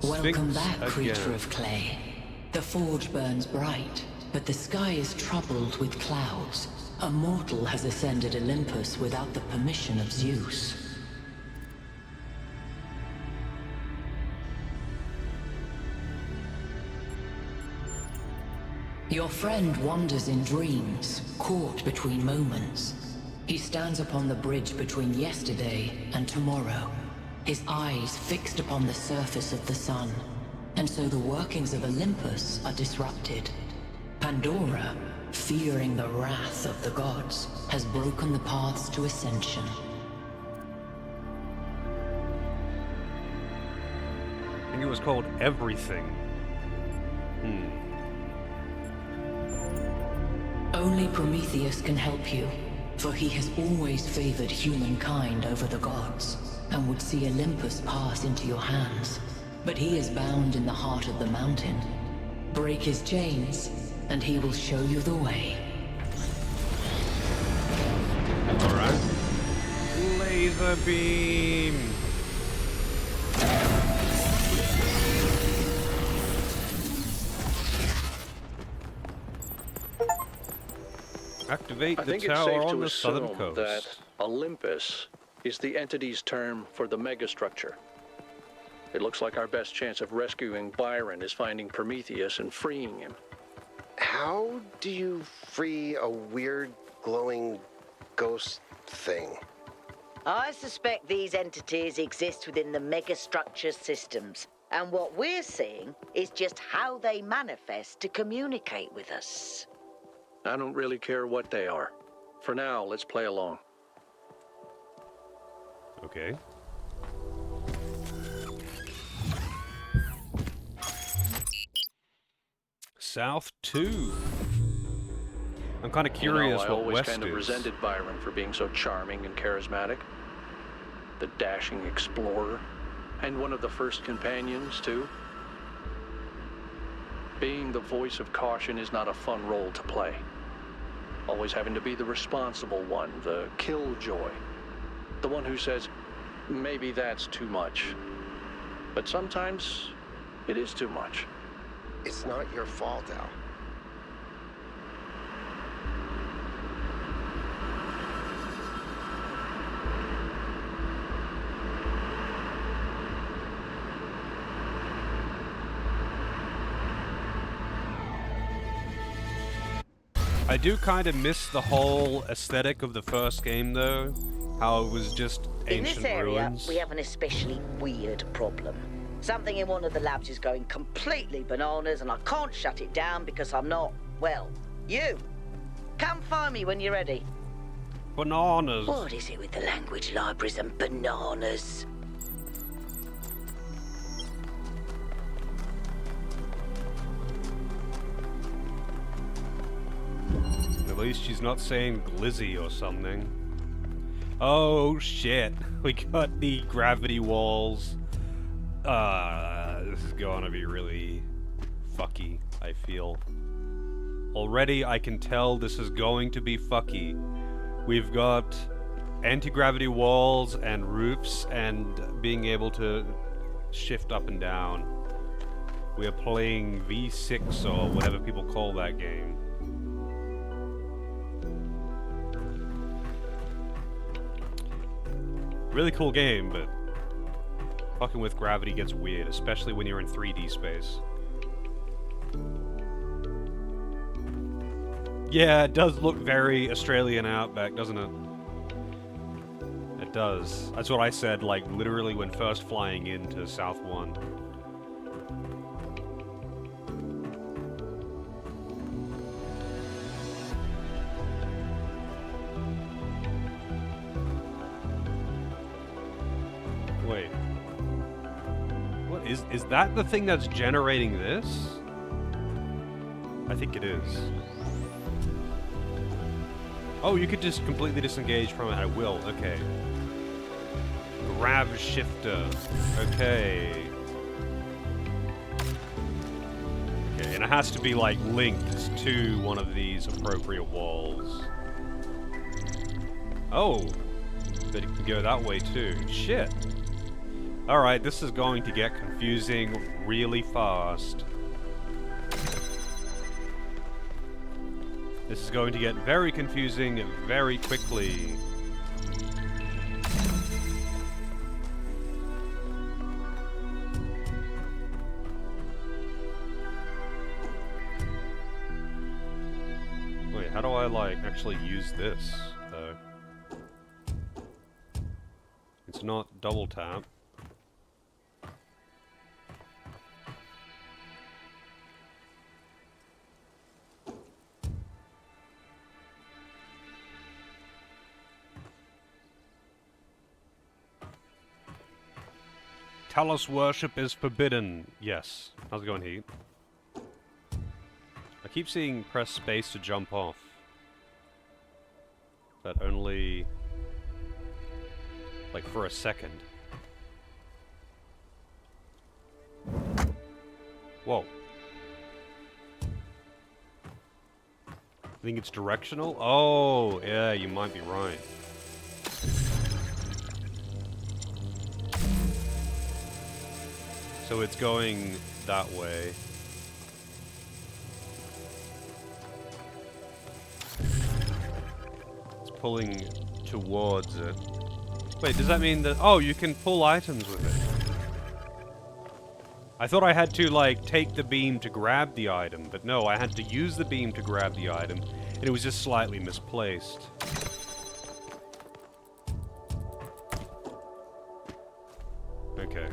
Welcome back, again. creature of clay. The forge burns bright, but the sky is troubled with clouds. A mortal has ascended Olympus without the permission of Zeus. Your friend wanders in dreams, caught between moments. He stands upon the bridge between yesterday and tomorrow, his eyes fixed upon the surface of the sun, and so the workings of Olympus are disrupted. Pandora, fearing the wrath of the gods, has broken the paths to ascension. I think it was called Everything. Only Prometheus can help you, for he has always favored humankind over the gods, and would see Olympus pass into your hands. But he is bound in the heart of the mountain. Break his chains, and he will show you the way. Alright. Laser beam! Activate I the think it's tower safe on to the southern assume coast. that Olympus is the entity's term for the megastructure. It looks like our best chance of rescuing Byron is finding Prometheus and freeing him. How do you free a weird, glowing ghost thing? I suspect these entities exist within the megastructure systems, and what we're seeing is just how they manifest to communicate with us. I don't really care what they are. For now, let's play along. Okay. South 2. I'm kind of curious I what always West kind of is. resented Byron for being so charming and charismatic. The dashing explorer. And one of the first companions, too. Being the voice of caution is not a fun role to play. Always having to be the responsible one, the killjoy. The one who says, maybe that's too much. But sometimes it is too much. It's not your fault, Al. I do kind of miss the whole aesthetic of the first game, though. How it was just In ancient this area, ruins. we have an especially weird problem. Something in one of the labs is going completely bananas, and I can't shut it down because I'm not, well, you. Come find me when you're ready. Bananas. What is it with the language libraries and bananas? At least she's not saying glizzy or something. Oh shit. We got the gravity walls. This is gonna be really fucky, I feel. Already I can tell this is going to be fucky. We've got anti-gravity walls and roofs and being able to shift up and down. We are playing V6 or whatever people call that game. Really cool game, but fucking with gravity gets weird, especially when you're in 3D space. Yeah, it does look very Australian outback, doesn't it? It does. That's what I said, like, literally when first flying into South 1. Wait. What is that the thing that's generating this? I think it is. Oh, you could just completely disengage from it. I will. Okay. CJshifter. Okay. Okay, and it has to be, like, linked to one of these appropriate walls. Oh! But it can go that way, too. Shit! Alright, this is going to get confusing really fast. This is going to get very confusing very quickly. Wait, how do I, like, actually use this, though? It's not double tap. Talos worship is forbidden. Yes. How's it going, Heat? I keep seeing press space to jump off. But only... like, for a second. Whoa. I think it's directional? Oh, yeah, you might be right. So it's going that way. It's pulling towards it. Wait, does that mean that... oh, you can pull items with it. I thought I had to, like, take the beam to grab the item, but no, I had to use the beam to grab the item, and it was just slightly misplaced. Okay.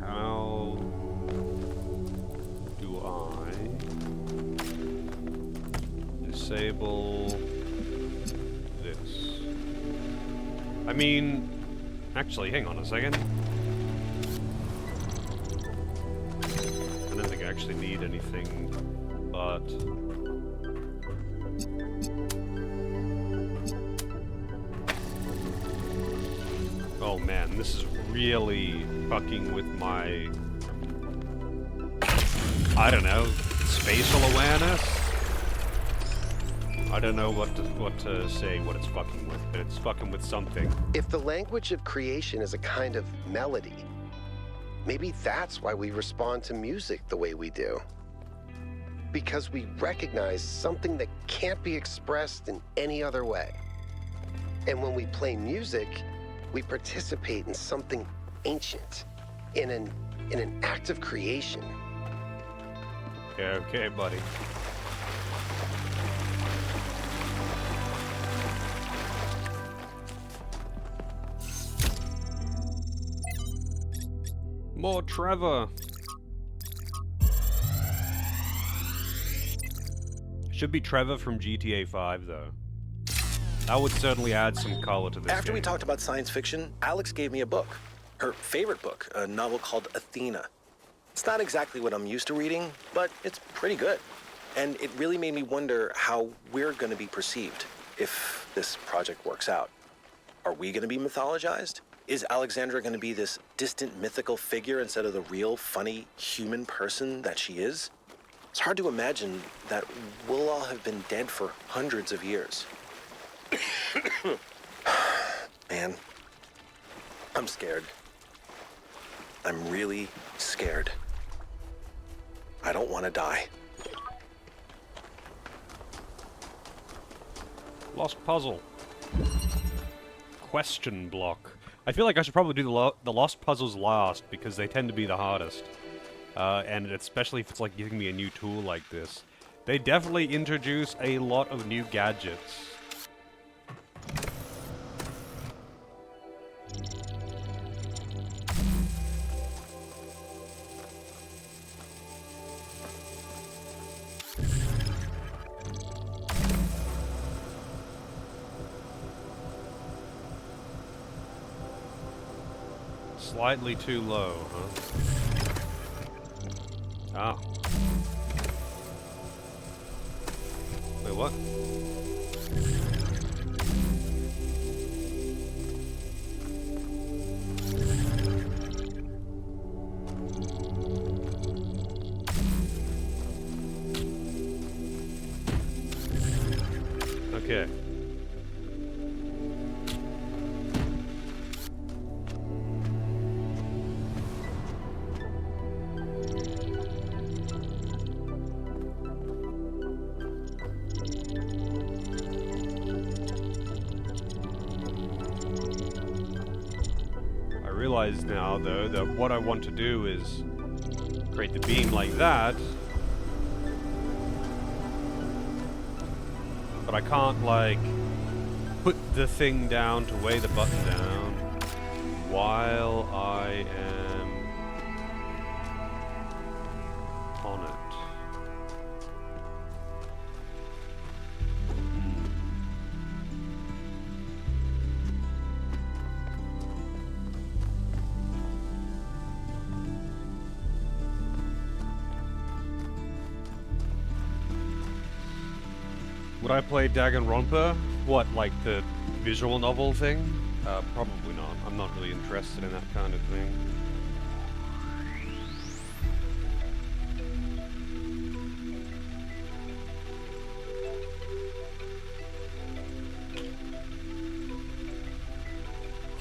How do I disable this? I mean, actually, hang on a second. I don't think I actually need anything, but... oh man, this is really fucking with my... I don't know, spatial awareness? I don't know what to say what it's fucking with, but it's fucking with something. If the language of creation is a kind of melody, maybe that's why we respond to music the way we do. Because we recognize something that can't be expressed in any other way. And when we play music, we participate in something ancient, in an act of creation. Okay, buddy. More Trevor. Should be Trevor from GTA 5, though. That would certainly add some color to this After game. we talked about science fiction, Alex gave me a book. Her favorite book, a novel called Athena. It's not exactly what I'm used to reading, but it's pretty good. And it really made me wonder how we're going to be perceived if this project works out. Are we going to be mythologized? Is Alexandra going to be this distant mythical figure instead of the real, funny, human person that she is? It's hard to imagine that we'll all have been dead for hundreds of years. Man, I'm scared. I'm really scared. I don't want to die. Lost puzzle. Question block. I feel like I should probably do the lost puzzles last because they tend to be the hardest. And especially if it's like giving me a new tool like this. They definitely introduce a lot of new gadgets. Slightly too low, huh? Ah. Wait, what? Okay. I realize now, though, that what I want to do is create the beam like that, but I can't, like, put the thing down to weigh the button down while I am on it. Would I play Danganronpa? What, like the visual novel thing? Probably not. I'm not really interested in that kind of thing.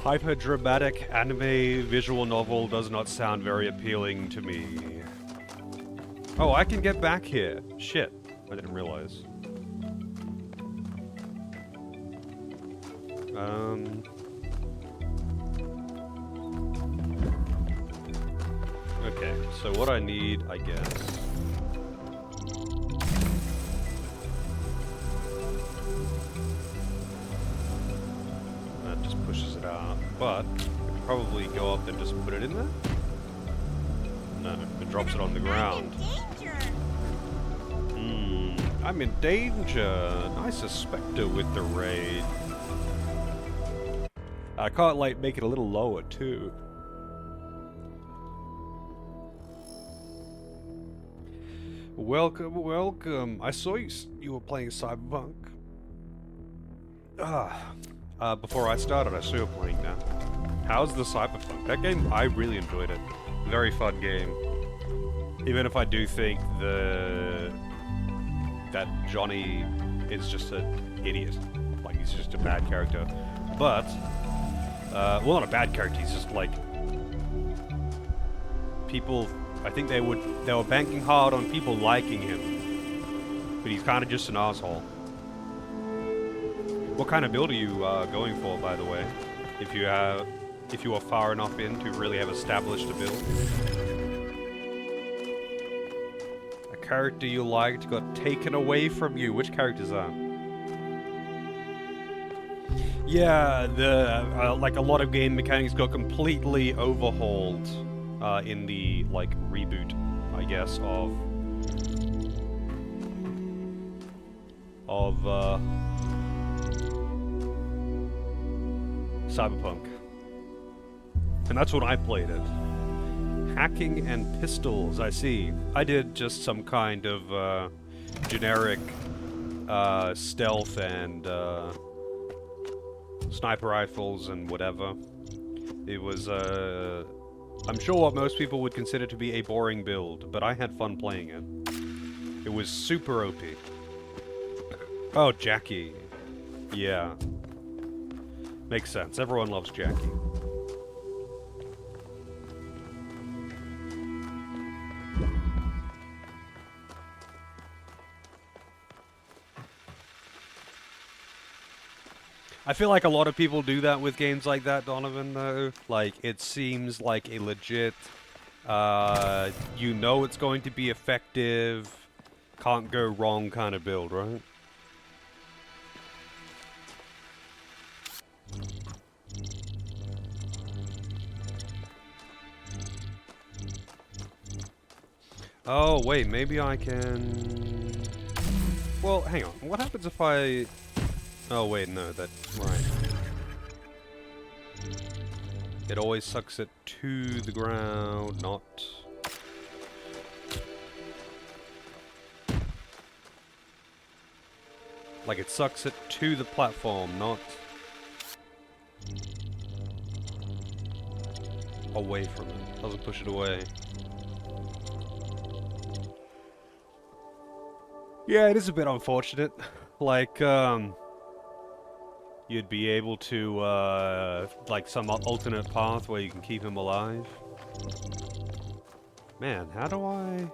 Hyper-dramatic anime visual novel does not sound very appealing to me. Oh, I can get back here. Shit. I didn't realize. Okay, so what I need, I guess. That just pushes it out, but I could probably go up and just put it in there? No, it drops it on the ground. I'm in danger. Nice Spectre with the raid. I can't, like, make it a little lower, too. Welcome, welcome. I saw you were playing Cyberpunk. Before I started, I saw you were playing that. How's the Cyberpunk? That game, I really enjoyed it. Very fun game. Even if I do think that Johnny is just an idiot. Like, he's just a bad character. But, well, not a bad character, he's just like... People, I think they were banking hard on people liking him. But he's kind of just an asshole. What kind of build are you going for, by the way? If you are far enough in to really have established a build? A character you liked got taken away from you. Which character is that? Yeah, like a lot of game mechanics got completely overhauled in the like reboot, I guess, of Cyberpunk. And that's when I played it. Hacking and pistols, I see. I did just some kind of generic stealth and sniper rifles and whatever. It was, I'm sure what most people would consider to be a boring build, but I had fun playing it. It was super OP. Oh, Jackie. Yeah. Makes sense. Everyone loves Jackie. I feel like a lot of people do that with games like that, Donovan, though. Like, it seems like a legit, you know it's going to be effective, can't go wrong kind of build, right? Oh, wait, maybe I can... Well, hang on. What happens if I... Oh, wait, no, that's right. It always sucks it to the ground, not... Like, it sucks it to the platform, not... away from it. Doesn't push it away. Yeah, it is a bit unfortunate. Like, you'd be able to, like some alternate path where you can keep him alive. Man, how do I...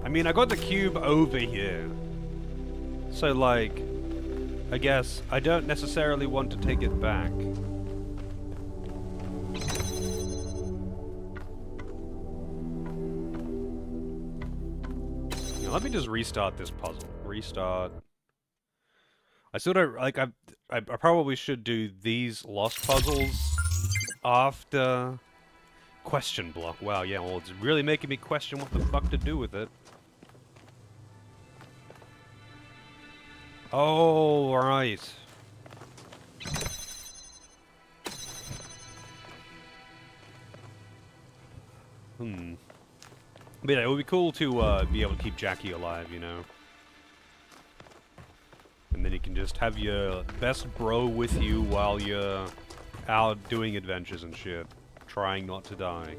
I mean, I got the cube over here. So, like, I guess I don't necessarily want to take it back. Now, let me just restart this puzzle. Restart. I sort of, like, I probably should do these lost puzzles after question block. Wow, yeah, well, it's really making me question what the fuck to do with it. Oh, right. But yeah, it would be cool to be able to keep Jackie alive, you know? And then you can just have your best bro with you while you're out doing adventures and shit. Trying not to die.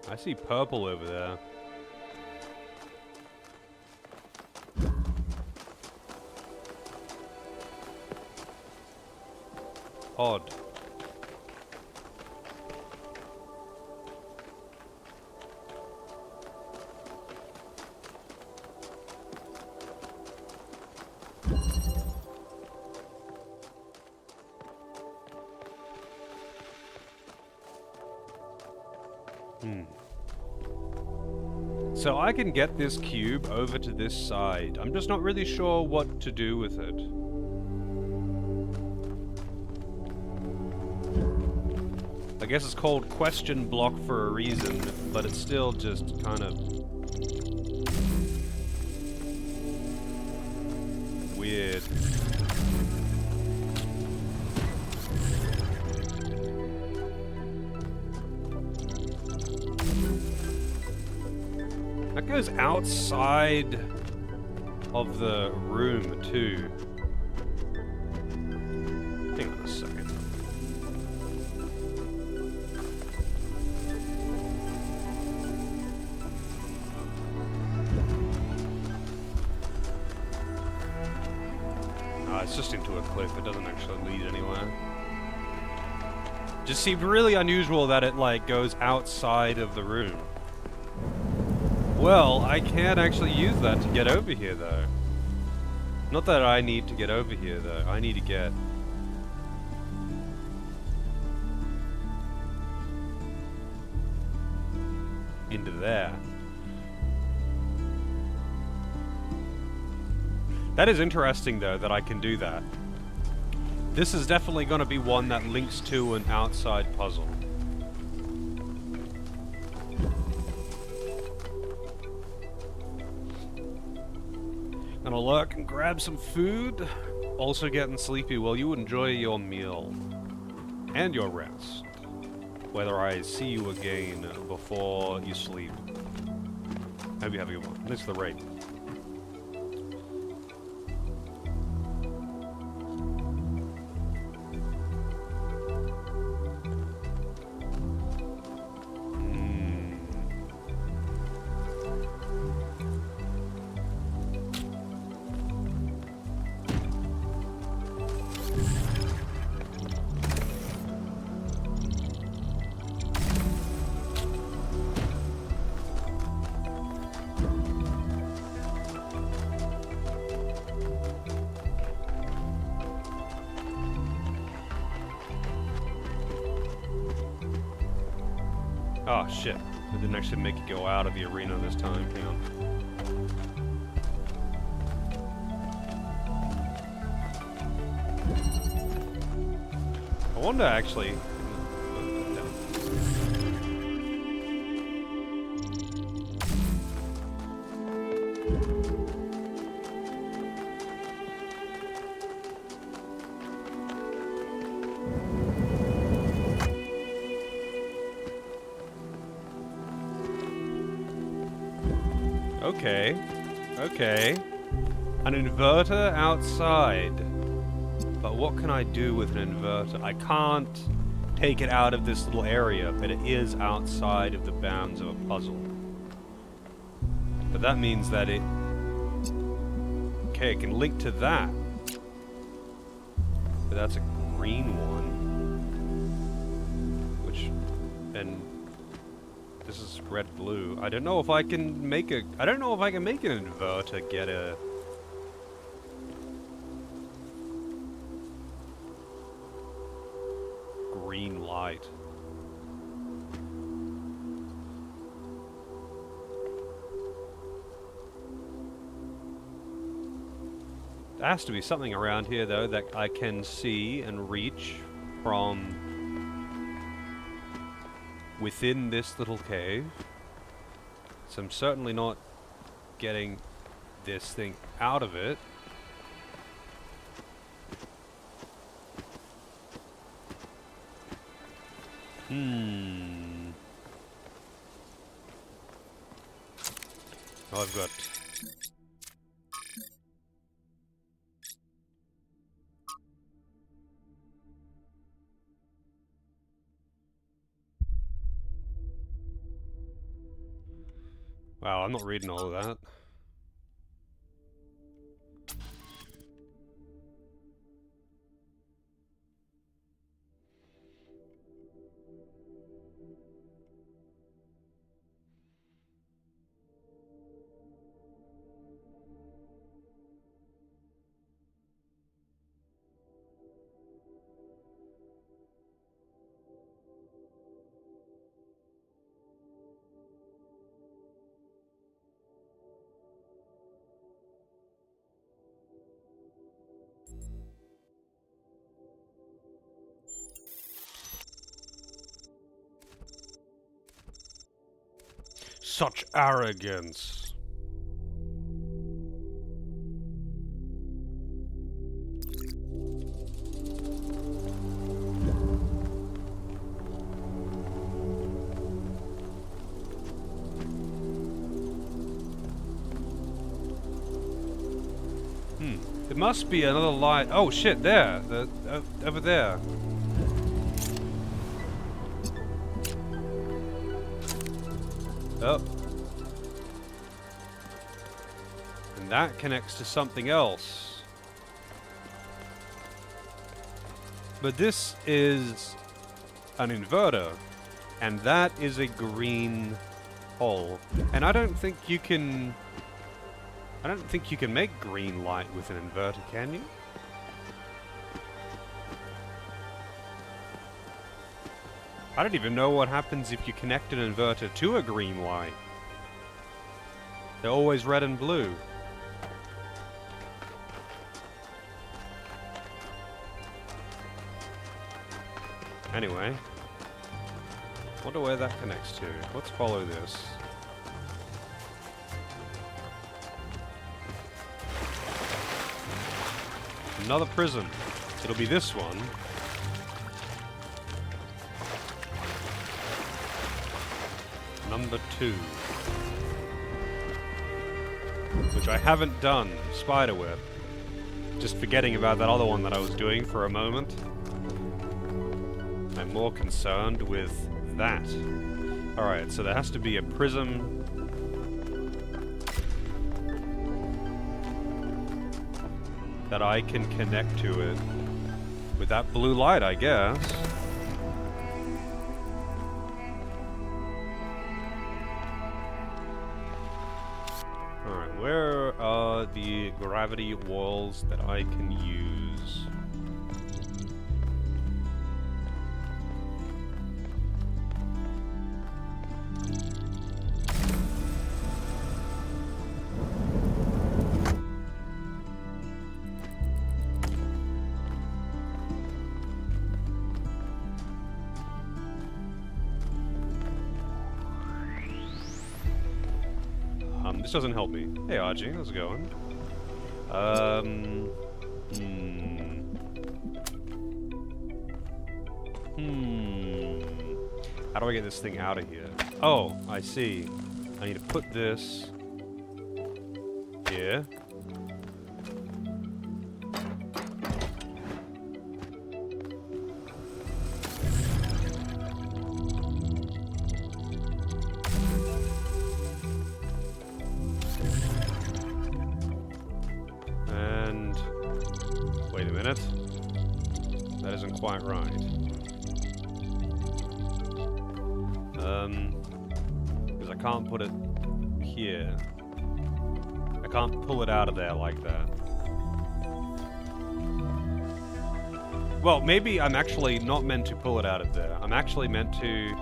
I see purple over there. Odd. So I can get this cube over to this side. I'm just not really sure what to do with it. I guess it's called question block for a reason, but it's still just kind of weird. That goes outside of the room, too. Hang on a second. It's just into a cliff. It doesn't actually lead anywhere. Just seemed really unusual that it, like, goes outside of the room. Well, I can't actually use that to get over here, though. Not that I need to get over here, though. I need to get... into there. That is interesting, though, that I can do that. This is definitely going to be one that links to an outside puzzle. Gonna lurk and grab some food. Also getting sleepy. Well, you enjoy your meal. And your rest. Whether I see you again before you sleep. Hope you have a good one. This is the raid. Oh shit, it didn't actually make it go out of the arena this time, hang on. I wonder actually... Okay, okay. An inverter outside. But what can I do with an inverter? I can't take it out of this little area, but it is outside of the bounds of a puzzle. But that means that it... Okay, it can link to that. But that's a green one. Which... And... This is red-blue. I don't know if I can make a... I don't know if I can make an inverter get a... green light. There has to be something around here, though, that I can see and reach from... within this little cave. So I'm certainly not getting this thing out of it. Oh, I've got... Wow, I'm not reading all of that. Such arrogance. It must be another light. Oh shit, there. Over there. Oh. And that connects to something else. But this is an inverter. And that is a green hole. And I don't think you can... I don't think you can make green light with an inverter, can you? I don't even know what happens if you connect an inverter to a green light. They're always red and blue. Anyway. Wonder where that connects to. Let's follow this. Another prism. It'll be this one. Number 2. which I haven't done, Spiderweb. Just forgetting about that other one that I was doing for a moment. I'm more concerned with that. Alright, so there has to be a prism. That I can connect to it. With that blue light, I guess. Alright, where are the gravity walls that I can use? This doesn't help me. Hey, RG, how's it going? How do I get this thing out of here? Oh, I see. I need to put this here. Wait a minute. That isn't quite right. Because I can't put it here. I can't pull it out of there like that. Well, maybe I'm actually not meant to pull it out of there. I'm actually meant to...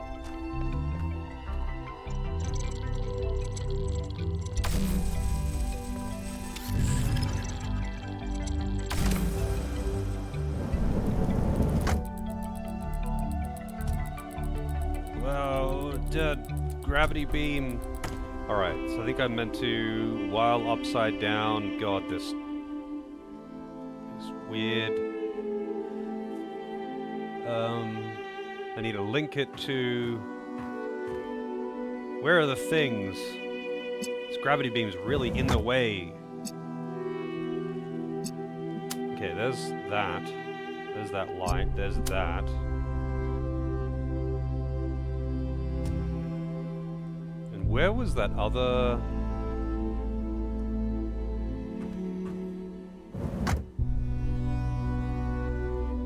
Gravity beam. Alright, so I think I meant to, while upside down, God, this is weird. I need to link it to... Where are the things? This gravity beam's really in the way. Okay, there's that. There's that light. There's that. Where was that other...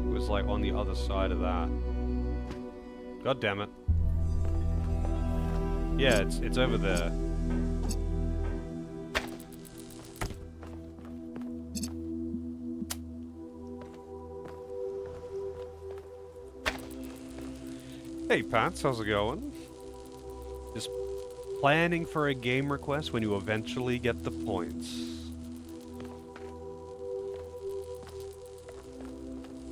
It was like on the other side of that. God damn it. Yeah, it's over there. Hey Pats, how's it going? Just planning for a game request when you eventually get the points.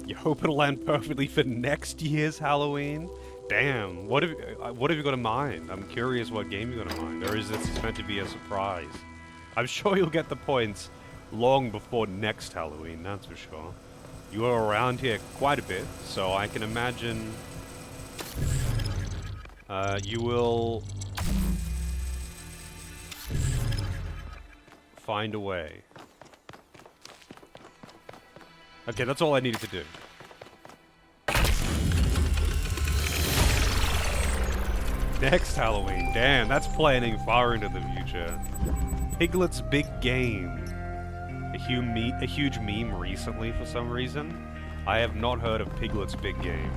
You hope it'll land perfectly for next year's Halloween? Damn, what have you got in mind? I'm curious what game you got in mind, or is this meant to be a surprise? I'm sure you'll get the points long before next Halloween, that's for sure. You are around here quite a bit, so I can imagine you will find a way. Okay, that's all I needed to do. Next Halloween. Damn, that's planning far into the future. Piglet's Big Game. A huge meme recently for some reason. I have not heard of Piglet's Big Game.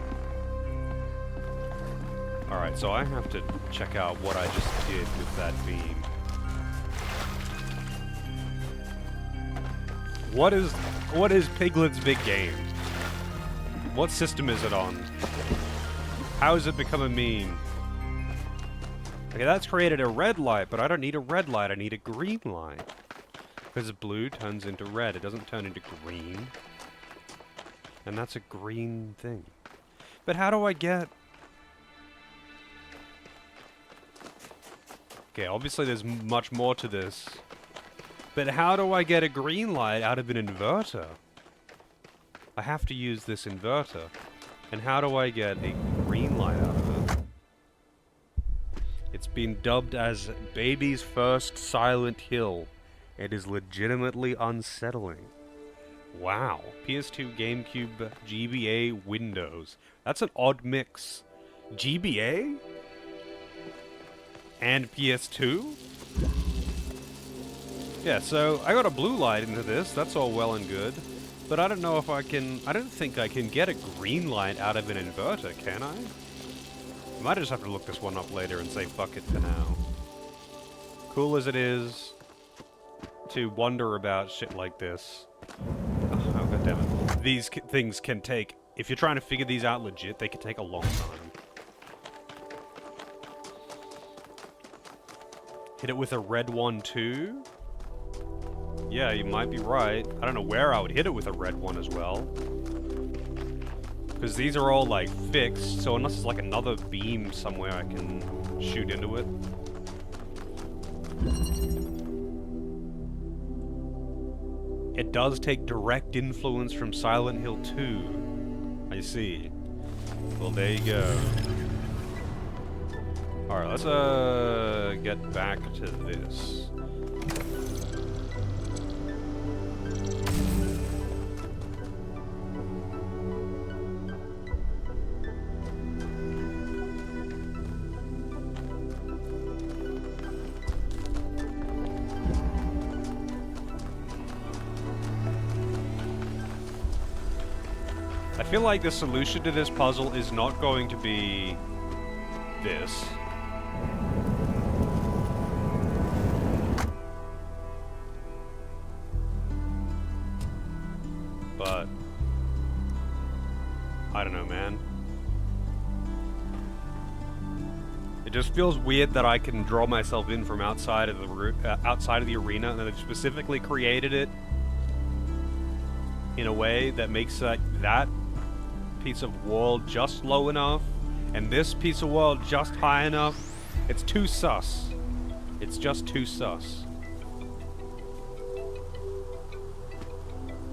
Alright, so I have to check out what I just did with that beam. What is Piglet's Big Game? What system is it on? How has it become a meme? Okay, that's created a red light, but I don't need a red light, I need a green light. Because blue turns into red, it doesn't turn into green. And that's a green thing. But how do I get... Okay, obviously there's much more to this. But how do I get a green light out of an inverter? I have to use this inverter. And how do I get a green light out of it? It's been dubbed as Baby's First Silent Hill. It is legitimately unsettling. Wow. PS2, GameCube, GBA, Windows. That's an odd mix. GBA? And PS2? Yeah, so I got a blue light into this. That's all well and good. But I don't know if I can... I don't think I can get a green light out of an inverter, can I? I might just have to look this one up later and say fuck it for now. Cool as it is to wonder about shit like this. Oh, goddammit. These things can take... If you're trying to figure these out legit, they can take a long time. Hit it with a red one too? Yeah, you might be right. I don't know where I would hit it with a red one as well. Because these are all, like, fixed, so unless it's, like, another beam somewhere I can shoot into it. It does take direct influence from Silent Hill 2. I see. Well, there you go. Alright, let's, get back to this. I feel like the solution to this puzzle is not going to be this. But I don't know, man. It just feels weird that I can draw myself in from outside of the arena, and then they've specifically created it in a way that makes that piece of wall just low enough, and this piece of wall just high enough. It's too sus. It's just too sus.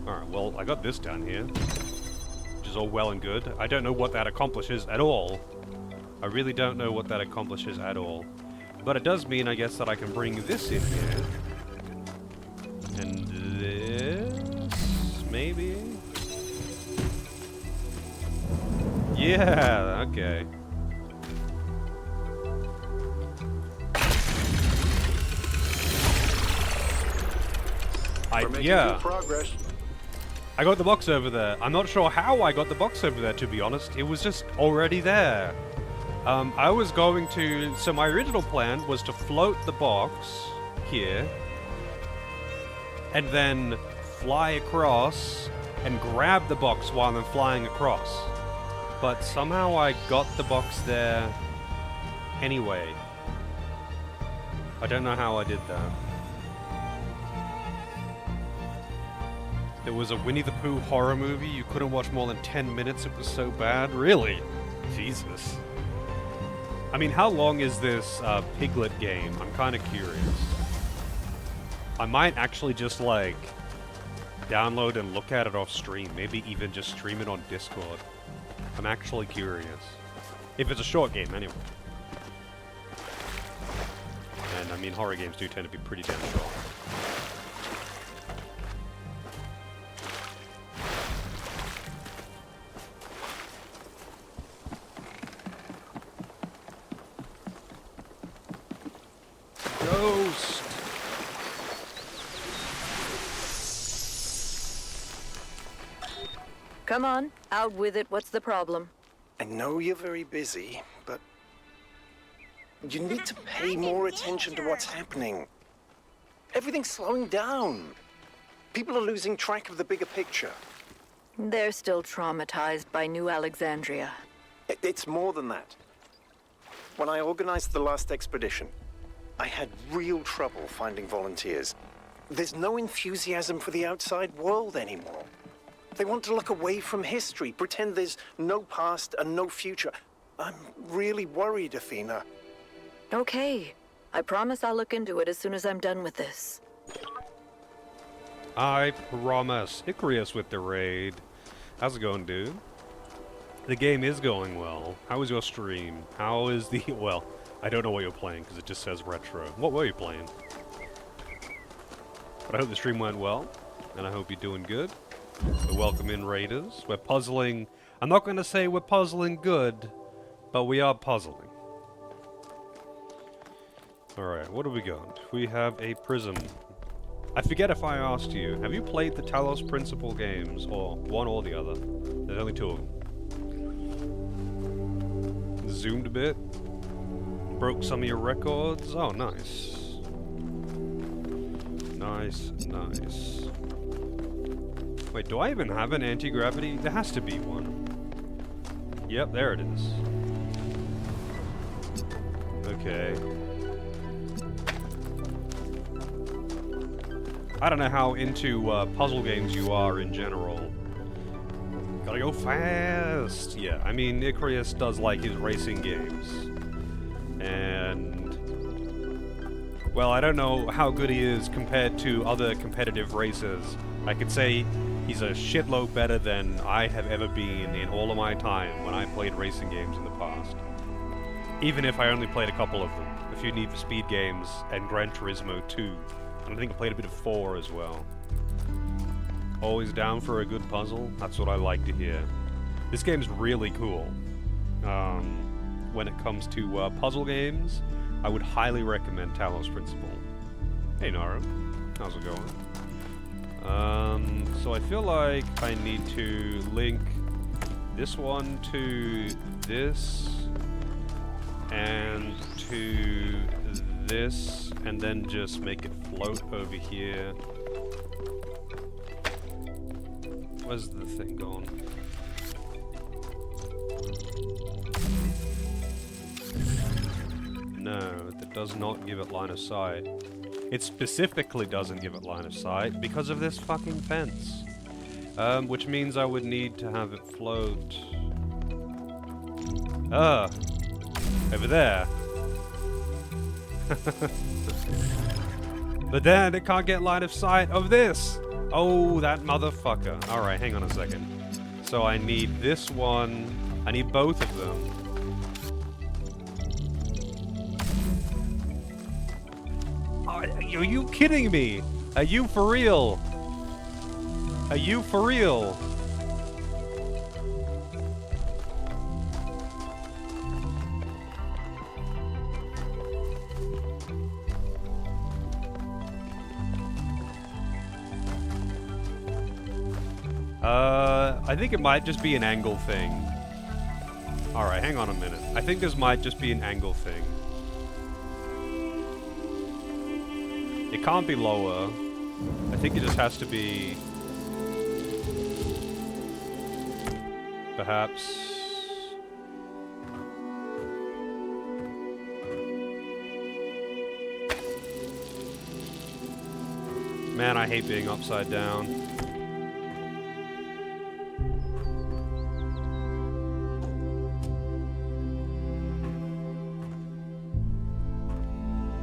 Alright, well, I got this down here, which is all well and good. I don't know what that accomplishes at all. I really don't know what that accomplishes at all. But it does mean, I guess, that I can bring this in here. And this... maybe? Yeah, okay. We're making good progress. I got the box over there. I'm not sure how I got the box over there, to be honest. It was just already there. I was going to... So my original plan was to float the box here, and then fly across and grab the box while I'm flying across. But somehow I got the box there anyway. I don't know how I did that. There was a Winnie the Pooh horror movie. You couldn't watch more than 10 minutes. It was so bad. Really? Jesus. I mean, how long is this Piglet game? I'm kind of curious. I might actually just, like, download and look at it off stream. Maybe even just stream it on Discord. I'm actually curious. If it's a short game, anyway. And, I mean, horror games do tend to be pretty damn short. Ghost! Come on, out with it. What's the problem? I know you're very busy, but you need to pay more attention to what's happening. Everything's slowing down. People are losing track of the bigger picture. They're still traumatized by New Alexandria. It's more than that. When I organized the last expedition, I had real trouble finding volunteers. There's no enthusiasm for the outside world anymore. They want to look away from history, pretend there's no past and no future. I'm really worried, Athena. Okay. I promise I'll look into it as soon as I'm done with this. I promise. Icarus with the raid. How's it going, dude? The game is going well. How is your stream? How is the... Well, I don't know what you're playing because it just says retro. What were you playing? But I hope the stream went well, and I hope you're doing good. So welcome in, Raiders. We're puzzling. I'm not going to say we're puzzling good, but we are puzzling. Alright, what do we got? We have a prism. I forget if I asked you, have you played the Talos Principle games, or one or the other? There's only two of them. Zoomed a bit. Broke some of your records. Oh, nice. Nice, nice. Wait, do I even have an anti-gravity? There has to be one. Yep, there it is. Okay. I don't know how into puzzle games you are in general. Gotta go fast! Yeah, I mean, Icarus does like his racing games. And... well, I don't know how good he is compared to other competitive racers. I could say he's a shitload better than I have ever been in all of my time when I played racing games in the past. Even if I only played a couple of them. A few Need for Speed games and Gran Turismo 2. And I think I played a bit of 4 as well. Always down for a good puzzle? That's what I like to hear. This game's really cool. When it comes to puzzle games, I would highly recommend Talos Principle. Hey Nara, how's it going? So I feel like I need to link this one to this, and to this, and then just make it float over here. Where's the thing gone? No, that does not give it line of sight. It specifically doesn't give it line of sight because of this fucking fence. Which means I would need to have it float... over there. But then it can't get line of sight of this. Oh, that motherfucker. Alright, hang on a second. So I need this one. I need both of them. Are you kidding me? Are you for real? Are you for real? I think it might just be an angle thing. Alright, hang on a minute. I think this might just be an angle thing. It can't be lower. I think it just has to be... perhaps... Man, I hate being upside down.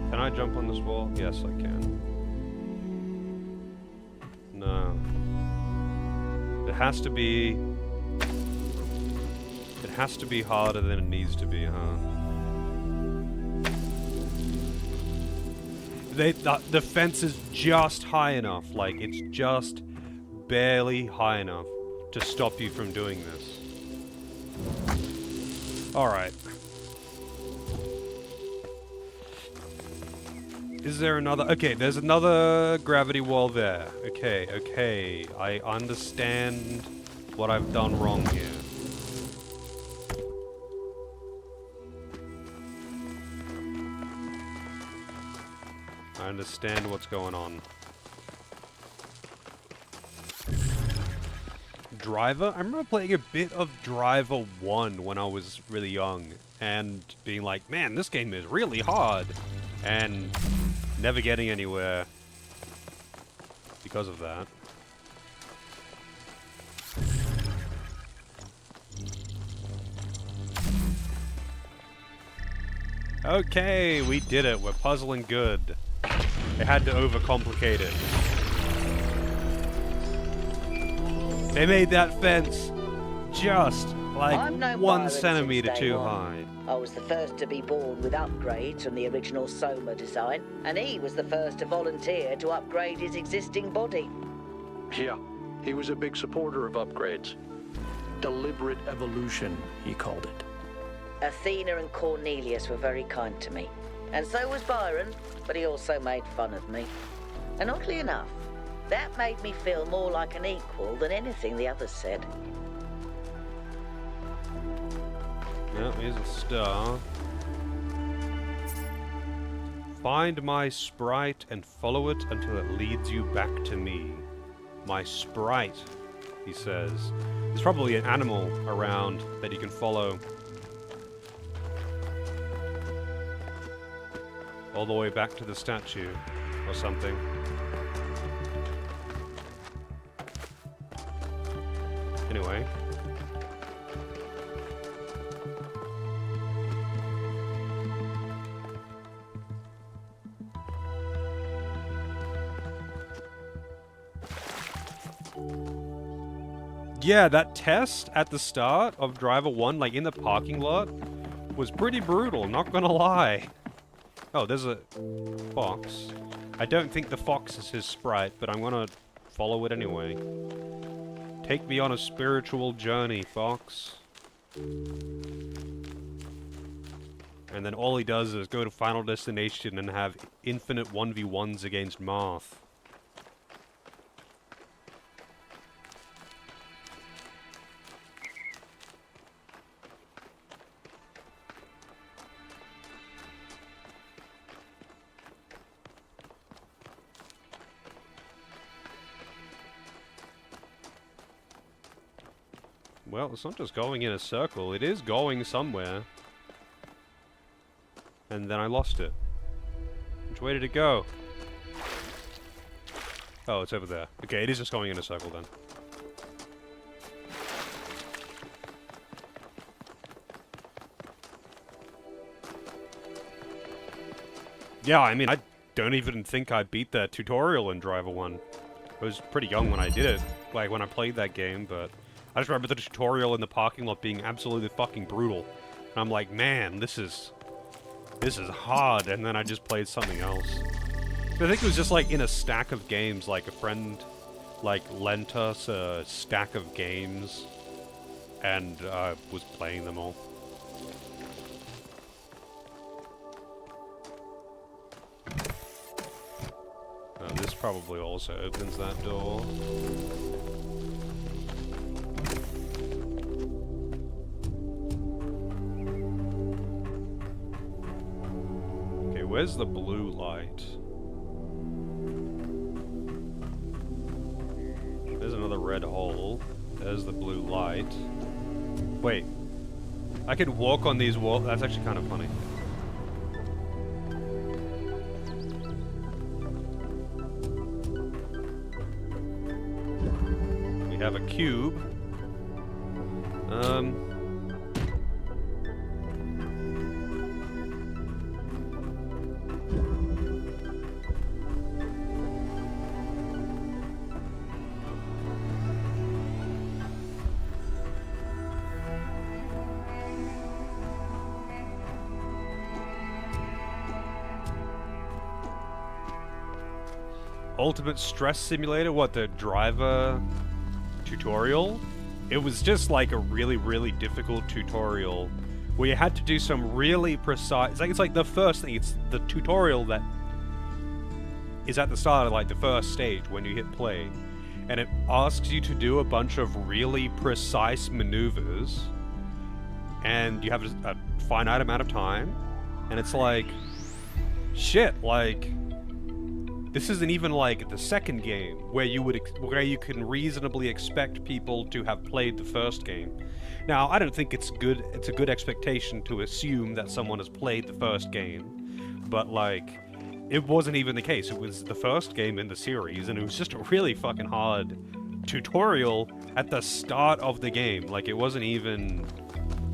Can I jump on this wall? Yes, I can. No. It has to be... it has to be harder than it needs to be, huh? The fence is just high enough, like, it's just barely high enough to stop you from doing this. Alright. Is there another? Okay, there's another gravity wall there. Okay, okay. I understand what I've done wrong here. I understand what's going on. Driver? I remember playing a bit of Driver 1 when I was really young, and being like, man, this game is really hard, and never getting anywhere because of that. Okay, we did it. We're puzzling good. They had to overcomplicate it. They made that fence just Like I've known 1 Byron centimeter since day too one. high. I was the first to be born with upgrades from the original Soma design, and he was the first to volunteer to upgrade his existing body. Yeah, he was a big supporter of upgrades. Deliberate evolution, he called it. Athena and Cornelius were very kind to me. And so was Byron, but he also made fun of me. And oddly enough, that made me feel more like an equal than anything the others said. Well, here's a star. Find my sprite and follow it until it leads you back to me. My sprite, he says. There's probably an animal around that you can follow. All the way back to the statue, or something. Anyway. Yeah, that test at the start of Driver 1, like in the parking lot, was pretty brutal, not gonna lie. Oh, there's a fox. I don't think the fox is his sprite, but I'm gonna follow it anyway. Take me on a spiritual journey, fox. And then all he does is go to Final Destination and have infinite 1v1s against Marth. Well, it's not just going in a circle, it is going somewhere. And then I lost it. Which way did it go? Oh, it's over there. Okay, it is just going in a circle then. Yeah, I mean, I don't even think I beat that tutorial in Driver 1. I was pretty young when I did it, like when I played that game, but I just remember the tutorial in the parking lot being absolutely fucking brutal. And I'm like, man, this is hard, and then I just played something else. I think it was just like in a stack of games, like a friend like lent us a stack of games, and was playing them all. This probably also opens that door. Okay, where's the blue light? There's another red hole. There's the blue light. Wait. I could walk on these walls. That's actually kind of funny. We have a cube. Ultimate Stress Simulator, what, the driver tutorial? It was just like a really, really difficult tutorial where you had to do some really precise... It's like the first thing, it's the tutorial that is at the start of like the first stage when you hit play. And it asks you to do a bunch of really precise maneuvers. And you have a finite amount of time. And it's like... Shit, like... This isn't even like the second game where you can reasonably expect people to have played the first game. Now, I don't think it's a good expectation to assume that someone has played the first game, but like it wasn't even the case. It was the first game in the series and it was just a really fucking hard tutorial at the start of the game. Like it wasn't even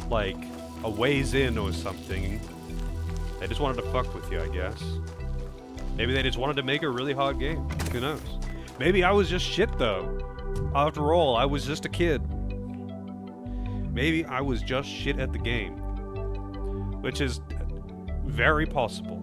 like a ways in or something. They just wanted to fuck with you, I guess. Maybe they just wanted to make a really hard game. Who knows? Maybe I was just shit, though. After all, I was just a kid. maybe I was just shit at the game. Which is very possible.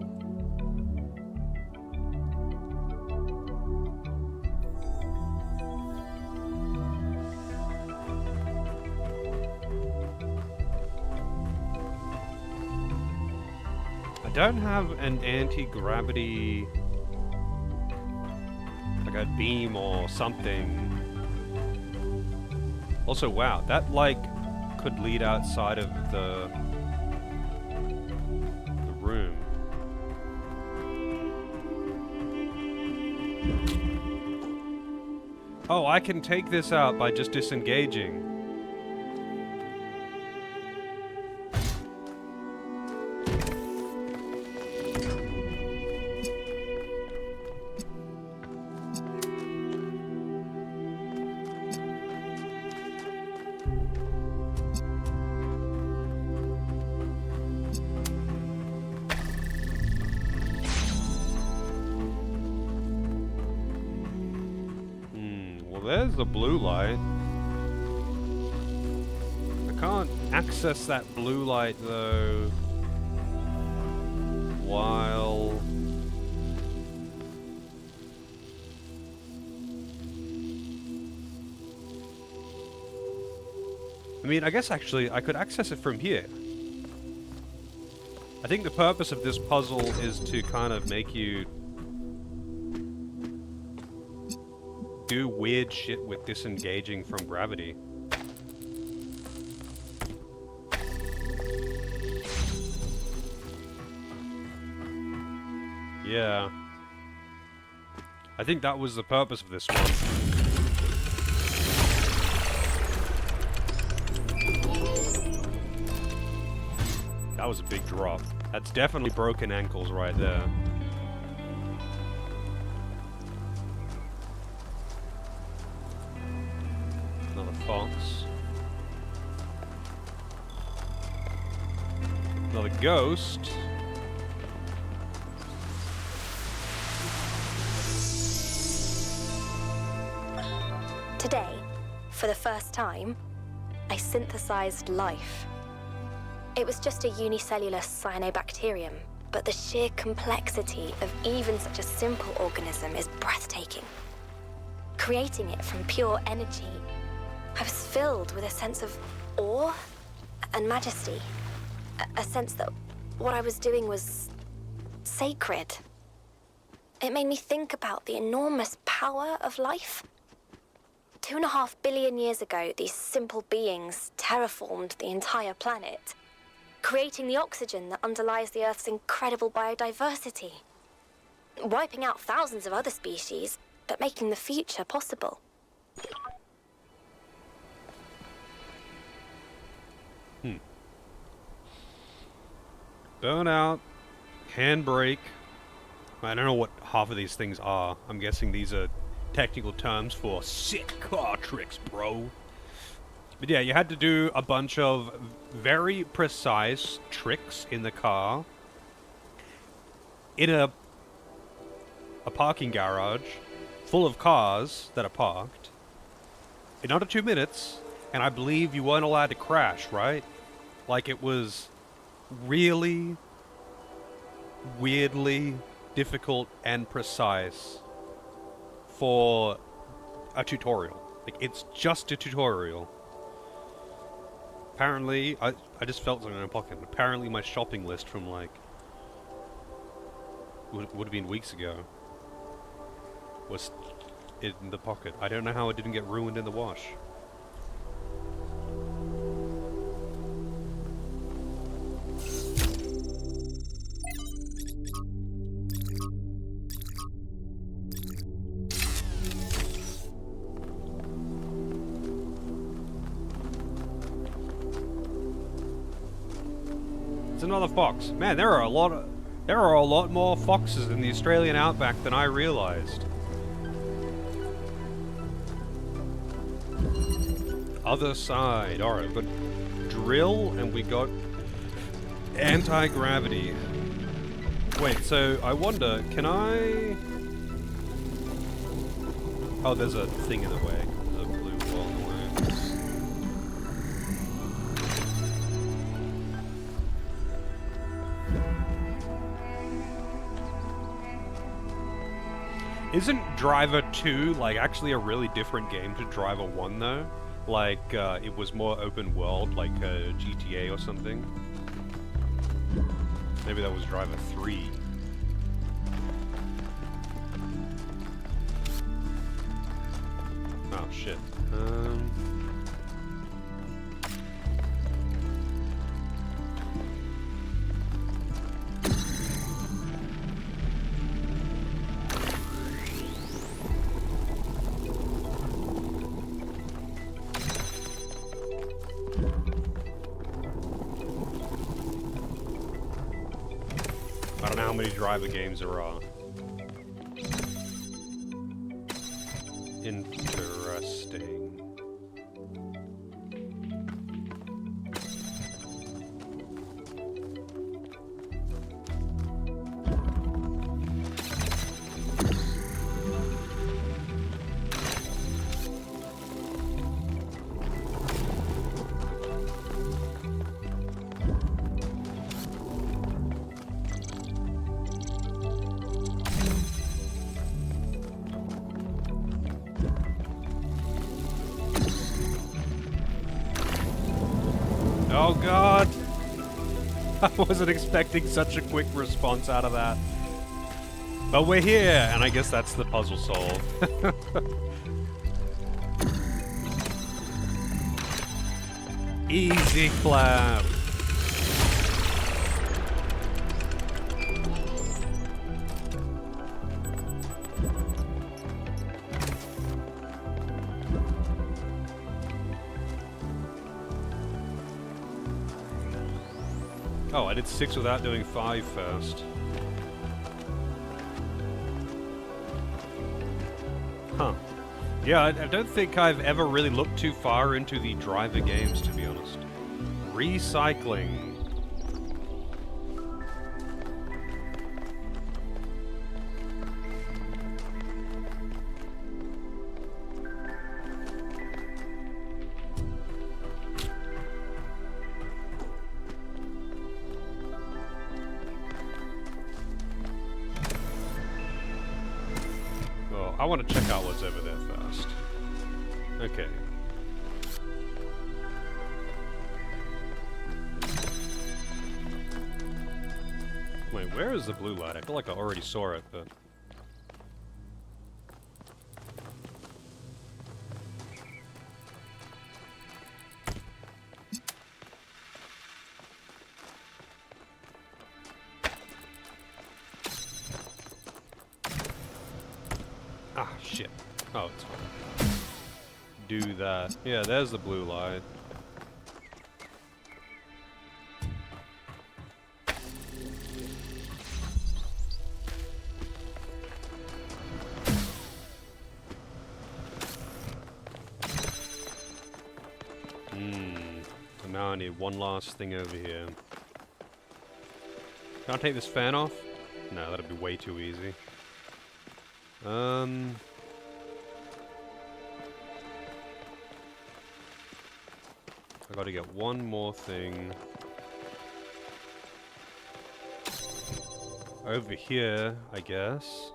I don't have an anti-gravity, like a beam or something. Also, wow, that like could lead outside of the room. Oh, I can take this out by just disengaging. There's the blue light. I can't access that blue light though while I mean, I guess actually I could access it from here. I think the purpose of this puzzle is to kind of make you do weird shit with disengaging from gravity. Yeah. I think that was the purpose of this one. That was a big drop. That's definitely broken ankles right there. Fox. Another ghost. Today, for the first time, I synthesized life. It was just a unicellular cyanobacterium, but the sheer complexity of even such a simple organism is breathtaking. Creating it from pure energy, I was filled with a sense of awe and majesty. A sense that what I was doing was sacred. It made me think about the enormous power of life. 2.5 billion years ago, these simple beings terraformed the entire planet, creating the oxygen that underlies the Earth's incredible biodiversity, wiping out thousands of other species, but making the future possible. Burnout, handbrake. I don't know what half of these things are. I'm guessing these are technical terms for sick car tricks, bro. But yeah, you had to do a bunch of very precise tricks in the car in a parking garage full of cars that are parked in under 2 minutes, and I believe you weren't allowed to crash, right? Like, it was really weirdly difficult and precise for a tutorial. Like, it's just a tutorial. Apparently, I just felt something in my pocket. Apparently my shopping list from like would have been weeks ago was in the pocket. I don't know how it didn't get ruined in the wash. It's another fox. Man, there are a lot more foxes in the Australian outback than I realized. Other side. Alright, we've got drill and we got anti-gravity. Wait, so I wonder, can I... Oh, there's a thing in the way. A blue wall in the way. Isn't Driver 2 like actually a really different game to Driver 1 though? Like it was more open world, like GTA or something. Maybe that was Driver 3. Oh shit. I don't know how many Driver games there are. Interesting. Oh god! I wasn't expecting such a quick response out of that. But we're here, and I guess that's the puzzle solved. Easy clap! Oh, I did 6 without doing 5 first. Huh. Yeah, I don't think I've ever really looked too far into the Driver games, to be honest. Recycling. I want to check out what's over there first. Okay. Wait, where is the blue light? I feel like I already saw it, but... Ah, shit. Oh, it's fine. Do that. Yeah, there's the blue light. So now I need one last thing over here. Can I take this fan off? No, that'd be way too easy. I gotta get one more thing over here, I guess.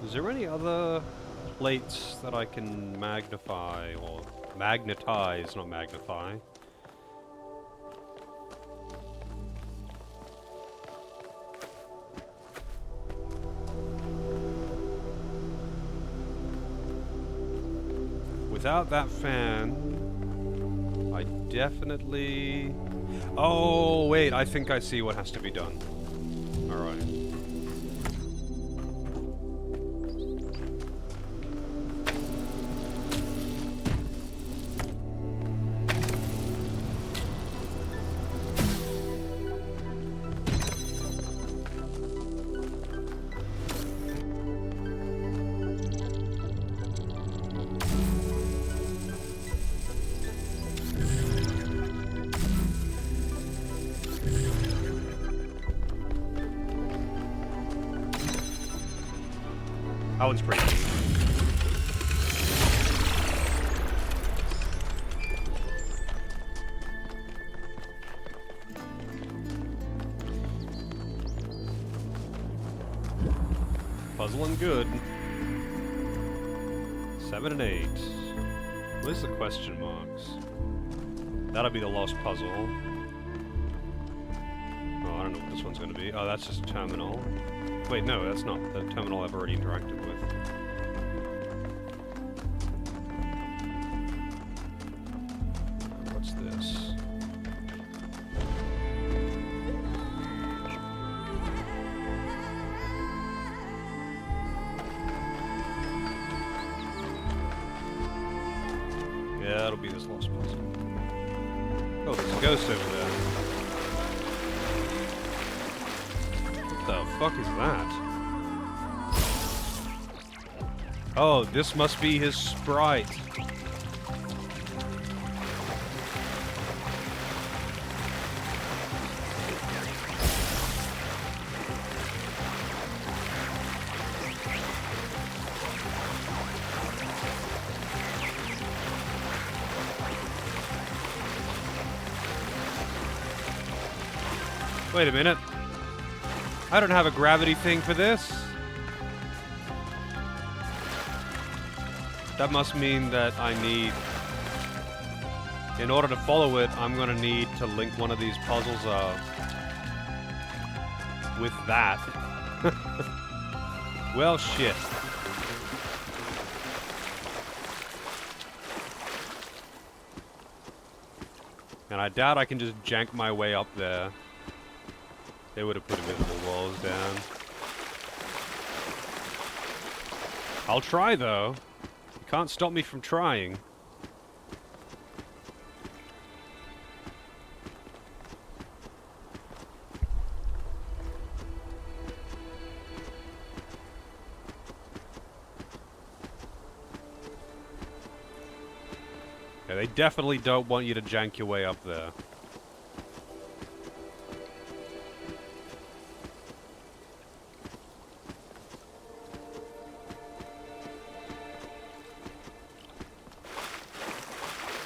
Is there any other plates that I can magnify or magnetize, not magnify? Without that fan, I definitely... Oh, wait, I think I see what has to be done. Alright. That one's pretty neat. Puzzling good. 7 and 8. Where's the question marks? That'll be the lost puzzle. Oh, I don't know what this one's going to be. Oh, that's just a terminal. Wait, no, that's not the terminal I've already interacted with. What's this? Yeah, that'll be this lost puzzle. Oh, there's a ghost over there. What the fuck is that? Oh, this must be his sprite. Wait a minute. I don't have a gravity thing for this. That must mean that I need... In order to follow it, I'm gonna need to link one of these puzzles with that. Well, shit. And I doubt I can just jank my way up there. They would have put invisible walls down. I'll try, though. You can't stop me from trying. Yeah, they definitely don't want you to jank your way up there.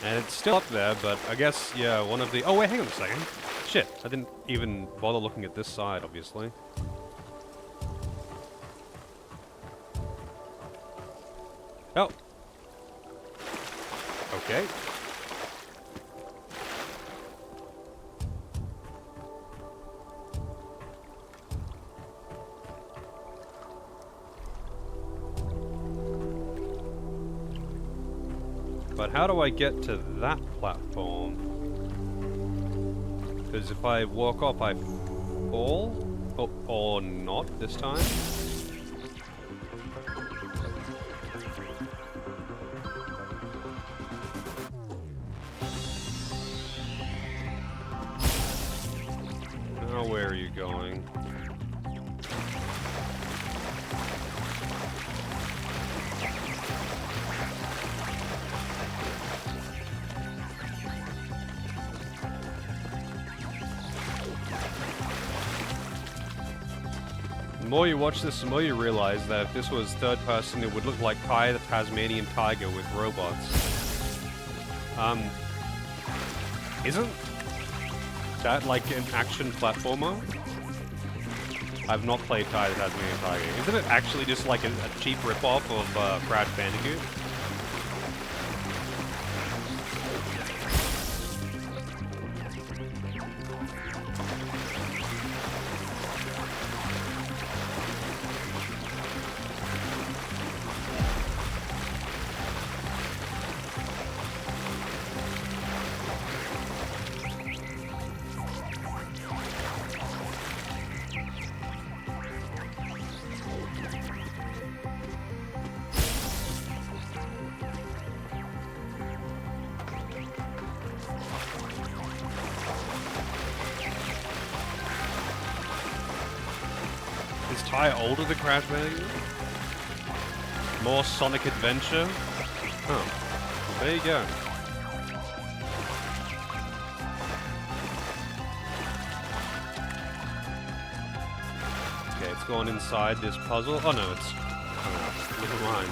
And it's still up there, but I guess, yeah, one of the... Oh, wait, hang on a second. Shit, I didn't even bother looking at this side, obviously. Oh. Okay. But how do I get to that platform? Because if I walk off, I fall? Oh, or not this time? Now where are you going? The more you watch this, the more you realize that if this was third person, it would look like Kai the Tasmanian Tiger with robots. Isn't that like an action platformer? I've not played Kai the Tasmanian Tiger. Isn't it actually just like a cheap ripoff of Crash Bandicoot? Is Ty older than Crash Bandicoot? More Sonic Adventure? Oh. Well, there you go. Okay, it's going inside this puzzle. Oh no, it's... Oh, never mind.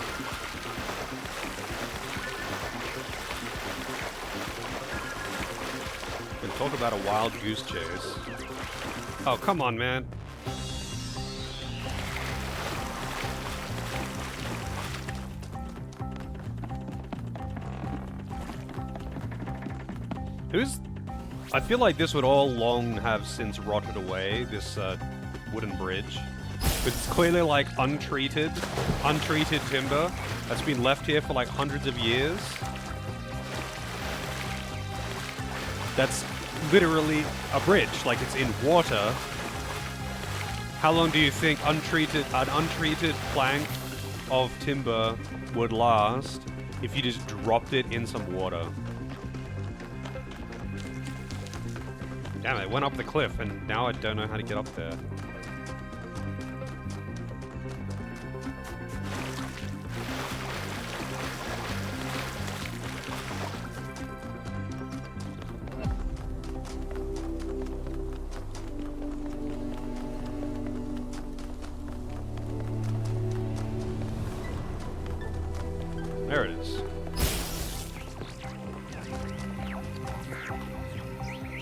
We can talk about a wild goose chase. Oh, come on, man. I feel like this would all long have since rotted away, this wooden bridge. But it's clearly like untreated timber that's been left here for like hundreds of years. That's literally a bridge, like it's in water. How long do you think an untreated plank of timber would last if you just dropped it in some water? Damn it, it went up the cliff and now I don't know how to get up there. There it is.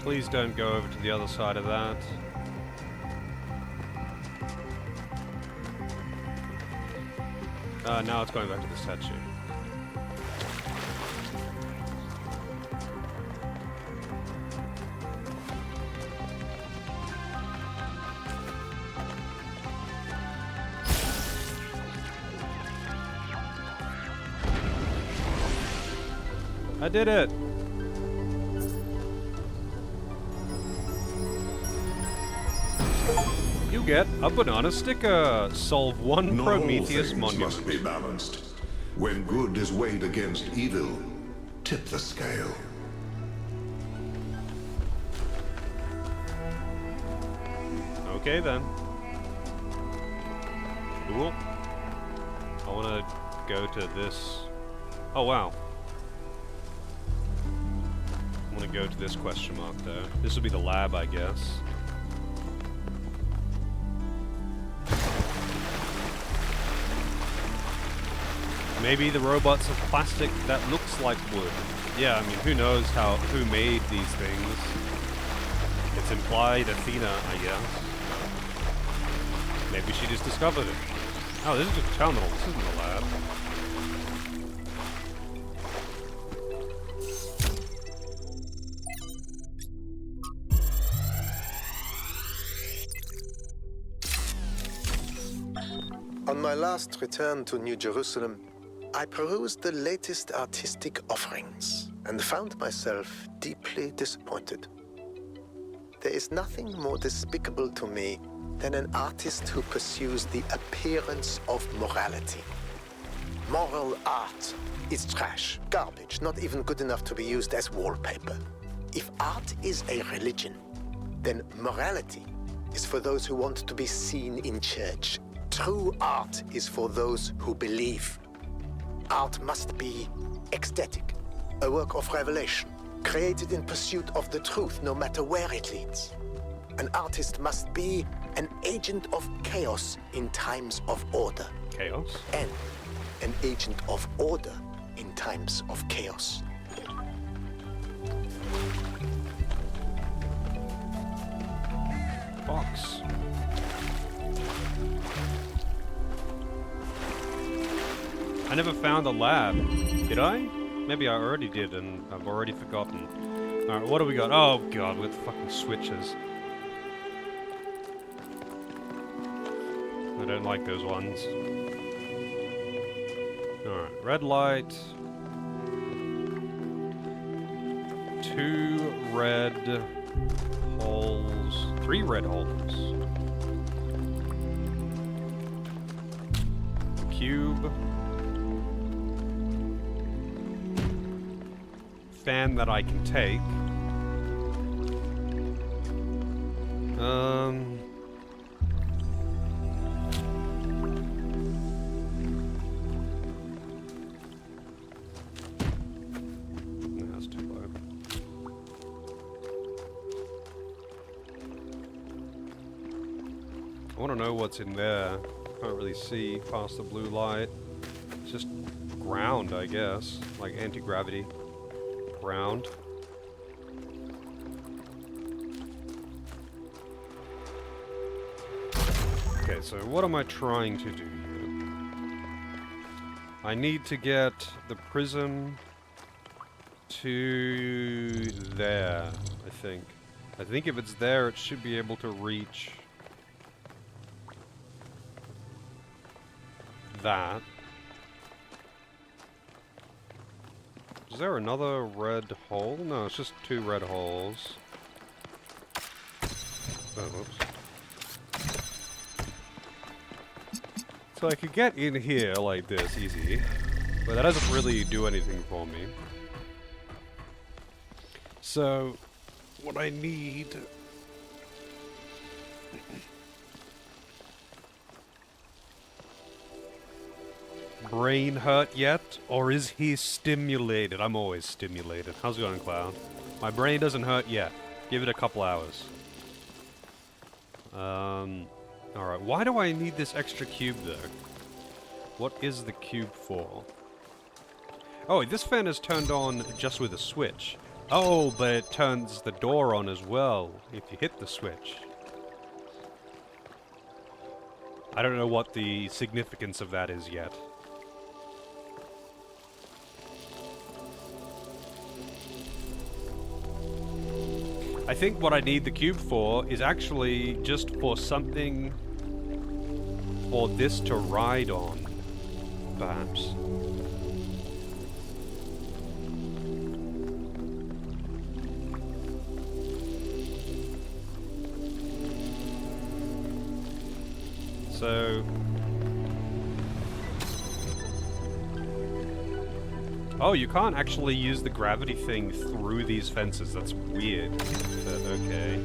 Please don't go over to the other side of that. Now it's going back to the statue. I did it! You get a banana sticker! Solve one Prometheus monument. Must be balanced. When good is weighed against evil, tip the scale. Okay then. Cool. I wanna go to this. Oh wow. I wanna go to this question mark though. This will be the lab, I guess. Maybe the robots are plastic that looks like wood. Yeah, I mean, who knows who made these things? It's implied Athena, I guess. Maybe she just discovered it. Oh, this is just a terminal. This isn't a lab. On my last return to New Jerusalem, I perused the latest artistic offerings and found myself deeply disappointed. There is nothing more despicable to me than an artist who pursues the appearance of morality. Moral art is trash, garbage, not even good enough to be used as wallpaper. If art is a religion, then morality is for those who want to be seen in church. True art is for those who believe. Art must be ecstatic, a work of revelation, created in pursuit of the truth, no matter where it leads. An artist must be an agent of chaos in times of order. Chaos? And an agent of order in times of chaos. Box. I never found a lab. Did I? Maybe I already did and I've already forgotten. Alright, what do we got? Oh god, with fucking switches. I don't like those ones. Alright, red light. 2 red holes. 3 red holes. Cube. Fan that I can take. That's too low. I want to know what's in there. Can't really see past the blue light. It's just ground, I guess. Like anti-gravity. Ground. Okay, so what am I trying to do here? I need to get the prism to there, I think. I think if it's there, it should be able to reach that. Is there another red hole? No, it's just 2 red holes. Oh, whoops. So I could get in here like this, easy. But that doesn't really do anything for me. So, what I need... Brain hurt yet? Or is he stimulated? I'm always stimulated. How's it going, Cloud? My brain doesn't hurt yet. Give it a couple hours. Alright. Why do I need this extra cube, though? What is the cube for? Oh, this fan is turned on just with a switch. Oh, but it turns the door on as well if you hit the switch. I don't know what the significance of that is yet. I think what I need the cube for is actually just for something for this to ride on, perhaps. So... Oh, you can't actually use the gravity thing through these fences. That's weird. But okay.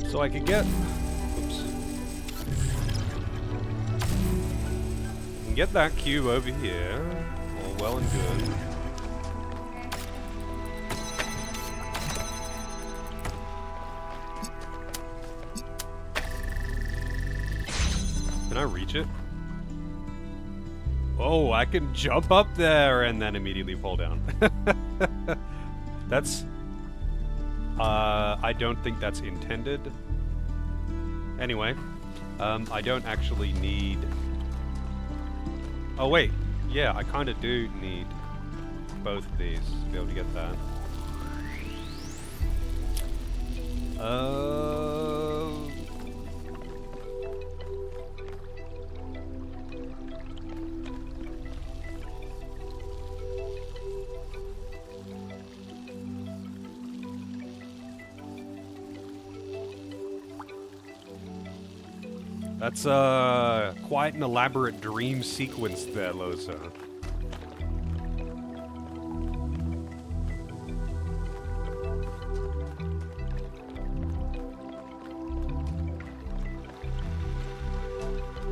So I could get... Oops. I can get that cube over here. All well and good. Can I reach it? Oh, I can jump up there and then immediately fall down. That's... I don't think that's intended. Anyway, I don't actually need... Oh, wait. Yeah, I kind of do need both of these to be able to get that. That's quite an elaborate dream sequence there, Loza.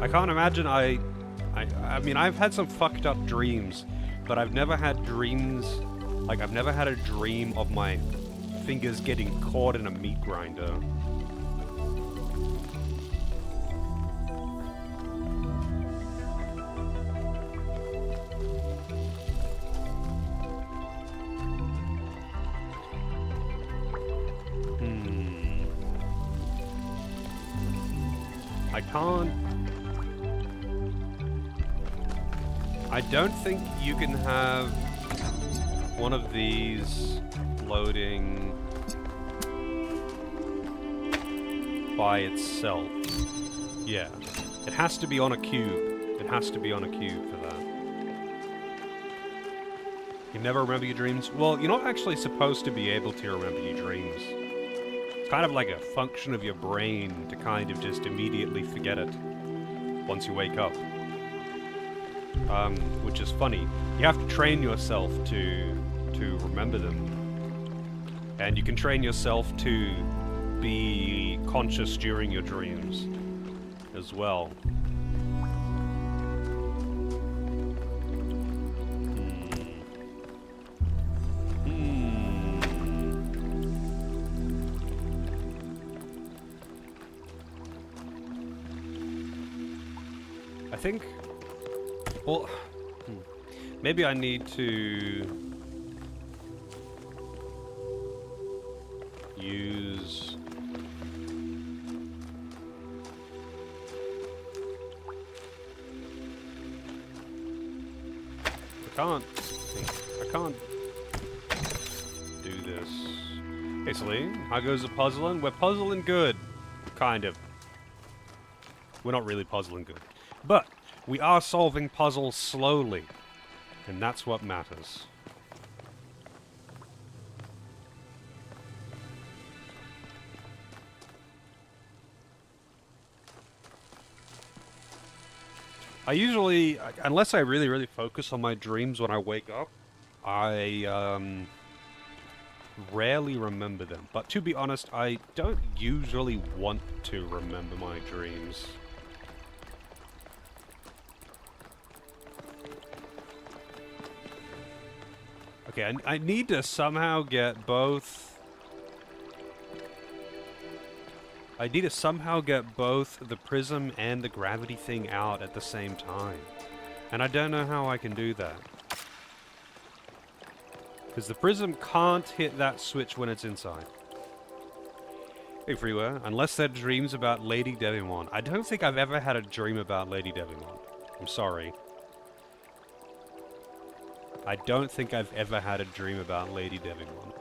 I can't imagine I mean, I've had some fucked up dreams, but I've never had dreams, like, I've never had a dream of my fingers getting caught in a meat grinder. I don't think you can have one of these floating by itself. Yeah. It has to be on a cube. It has to be on a cube for that. You never remember your dreams? Well, you're not actually supposed to be able to remember your dreams. It's kind of like a function of your brain to kind of just immediately forget it once you wake up. Which is funny. You have to train yourself to remember them. And you can train yourself to be conscious during your dreams as well. I think... Well, maybe I need to use can't do this. Hey Celine, how goes the puzzling? We're puzzling good. Kind of. We're not really puzzling good. But we are solving puzzles slowly. And that's what matters. I usually, unless I really, really focus on my dreams when I wake up, I rarely remember them. But to be honest, I don't usually want to remember my dreams. Okay, I need to somehow get both... I need to somehow get both the prism and the gravity thing out at the same time. And I don't know how I can do that. Because the prism can't hit that switch when it's inside. Hey Freeware, unless they're dreams about Lady Devimon. I don't think I've ever had a dream about Lady Devimon. I'm sorry. I don't think I've ever had a dream about Lady Devimon.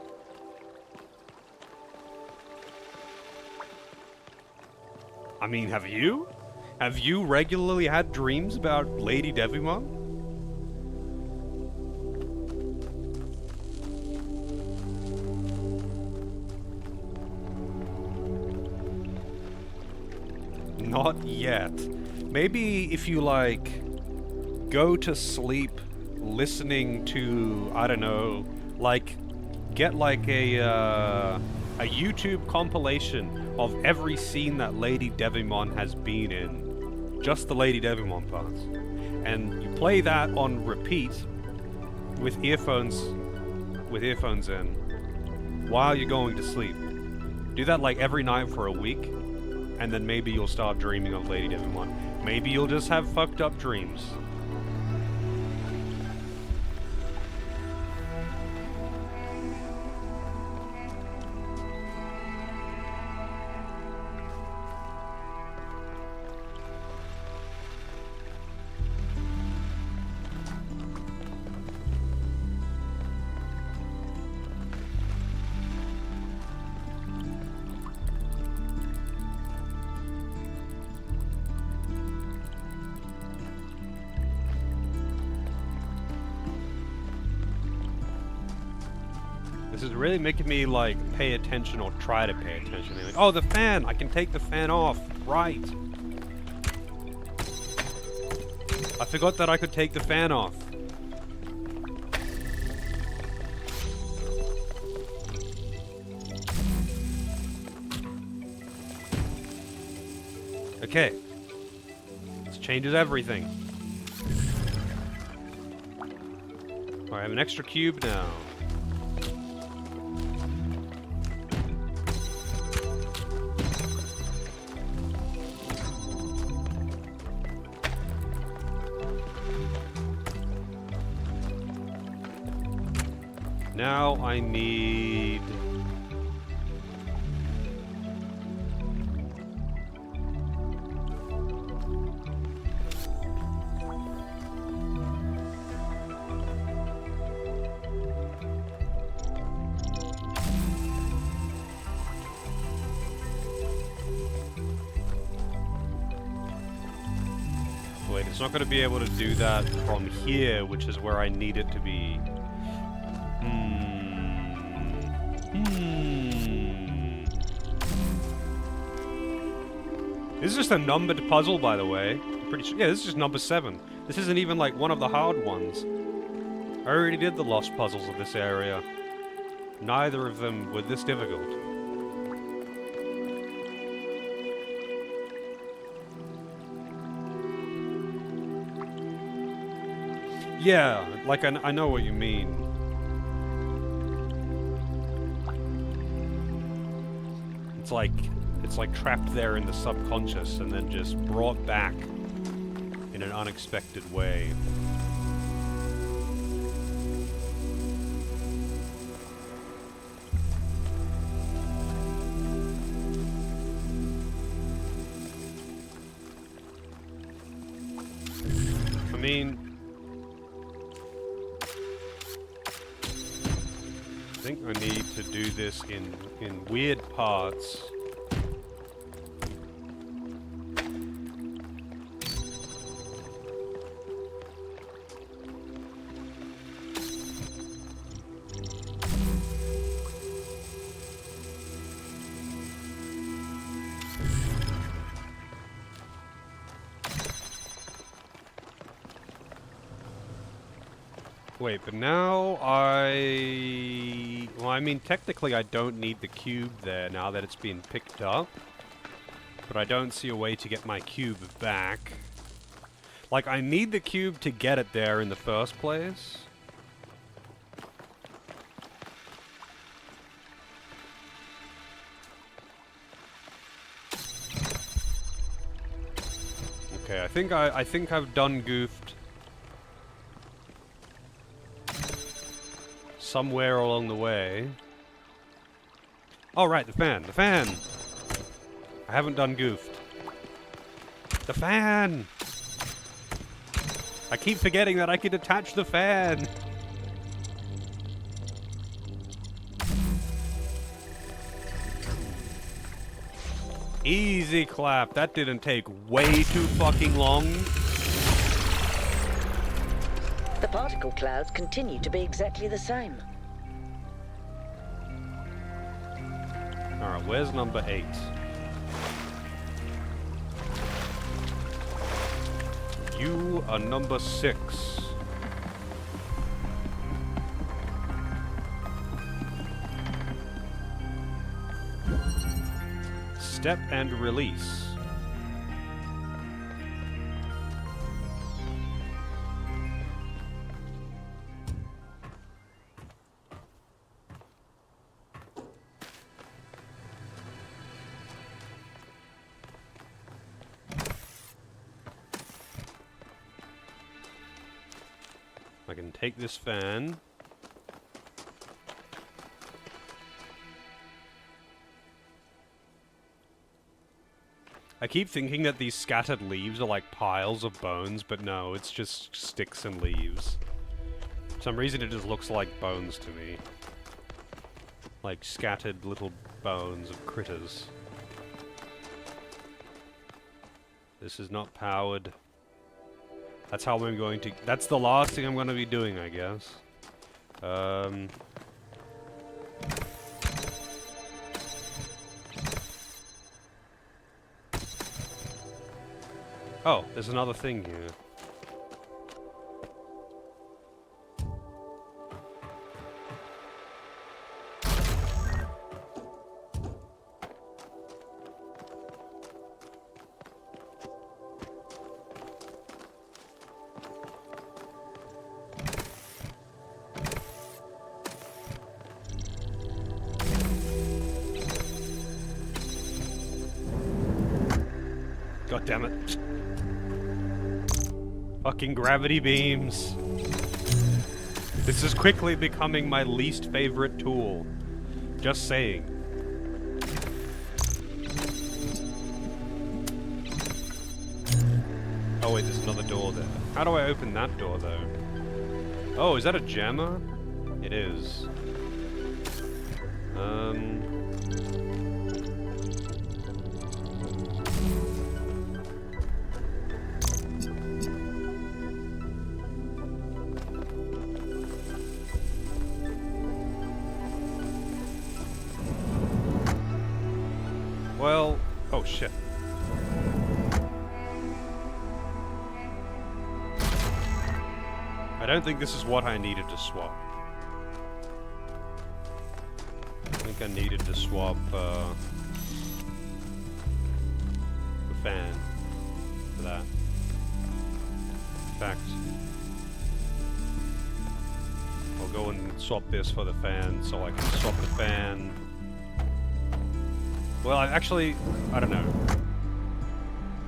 I mean, have you? Have you regularly had dreams about Lady Devimon? Not yet. Maybe if you, like, go to sleep listening to, I don't know, like, get like a YouTube compilation of every scene that Lady Devimon has been in. Just the Lady Devimon parts. And you play that on repeat with earphones in while you're going to sleep. Do that like every night for a week, and then maybe you'll start dreaming of Lady Devimon. Maybe you'll just have fucked up dreams. This is really making me, like, pay attention or try to pay attention. Like, oh, the fan! I can take the fan off! Right! I forgot that I could take the fan off. Okay. This changes everything. Alright, I have an extra cube now. Now I need... Wait, it's not going to be able to do that from here, which is where I need it to be. This is just a numbered puzzle, by the way. I'm pretty sure. Yeah, this is just number 7. This isn't even like one of the hard ones. I already did the lost puzzles of this area. Neither of them were this difficult. Yeah, like I know what you mean. It's like trapped there in the subconscious and then just brought back in an unexpected way. I mean, think I need to do this in weird parts. Wait, but now well, I mean, technically I don't need the cube there now that it's been picked up. But I don't see a way to get my cube back. Like, I need the cube to get it there in the first place. Okay, I think I've done goofed. Somewhere along the way. Oh, right, the fan. The fan! I haven't done goofed. The fan! I keep forgetting that I can attach the fan! Easy clap. That didn't take way too fucking long. The particle clouds continue to be exactly the same. Alright, where's number 8? You are number 6. Step and release. I can take this fan. I keep thinking that these scattered leaves are like piles of bones, but no, it's just sticks and leaves. For some reason it just looks like bones to me. Like scattered little bones of critters. This is not powered. That's how I'm going to... That's the last thing I'm going to be doing, I guess. Oh, there's another thing here. God damn it. Fucking gravity beams. This is quickly becoming my least favorite tool. Just saying. Oh wait, there's another door there. How do I open that door though? Oh, is that a jammer? It is. Well, oh shit. I don't think this is what I needed to swap. I think I needed to swap, the fan for that. In fact, I'll go and swap this for the fan so I can swap the fan. Well, I don't know.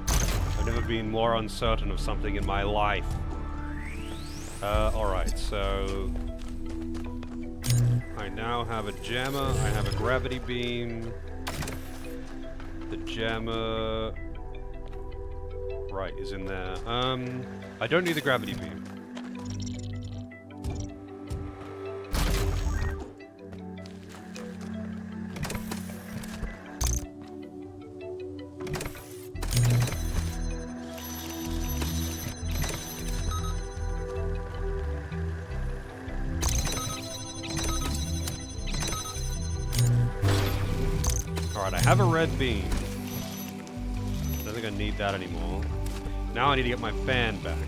I've never been more uncertain of something in my life. Alright, so... I now have a jammer, I have a gravity beam. The jammer... Right, is in there. I don't need the gravity beam. Alright, I have a red beam. Don't think I need that anymore. Now I need to get my fan back.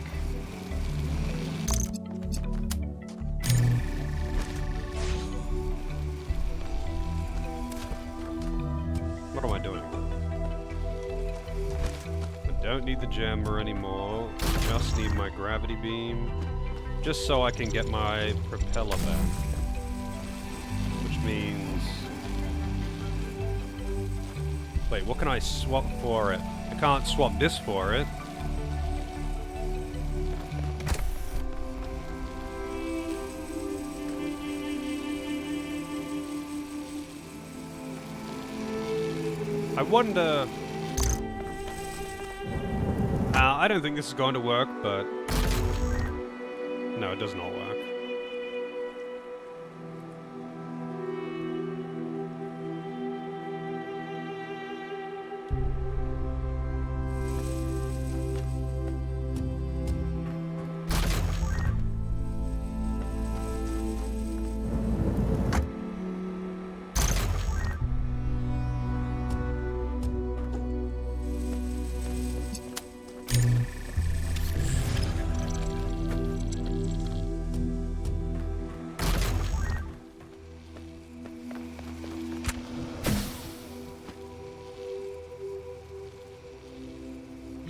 What am I doing? I don't need the jammer anymore. Just need my gravity beam. Just so I can get my propeller back. Which means... Wait, what can I swap for it? I can't swap this for it. I wonder... I don't think this is going to work, but... No, it does not work.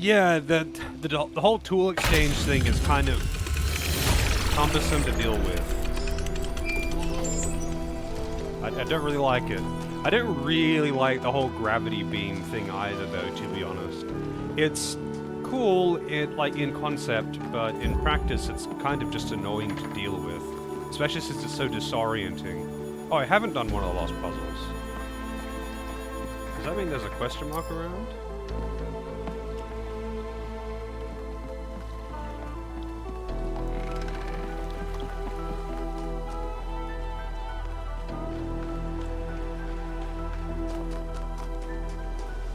Yeah, the whole tool exchange thing is kind of cumbersome to deal with. I don't really like it. I don't really like the whole gravity beam thing either, though, to be honest. It's cool, in concept, but in practice it's kind of just annoying to deal with. Especially since it's so disorienting. Oh, I haven't done one of the lost puzzles. Does that mean there's a question mark around?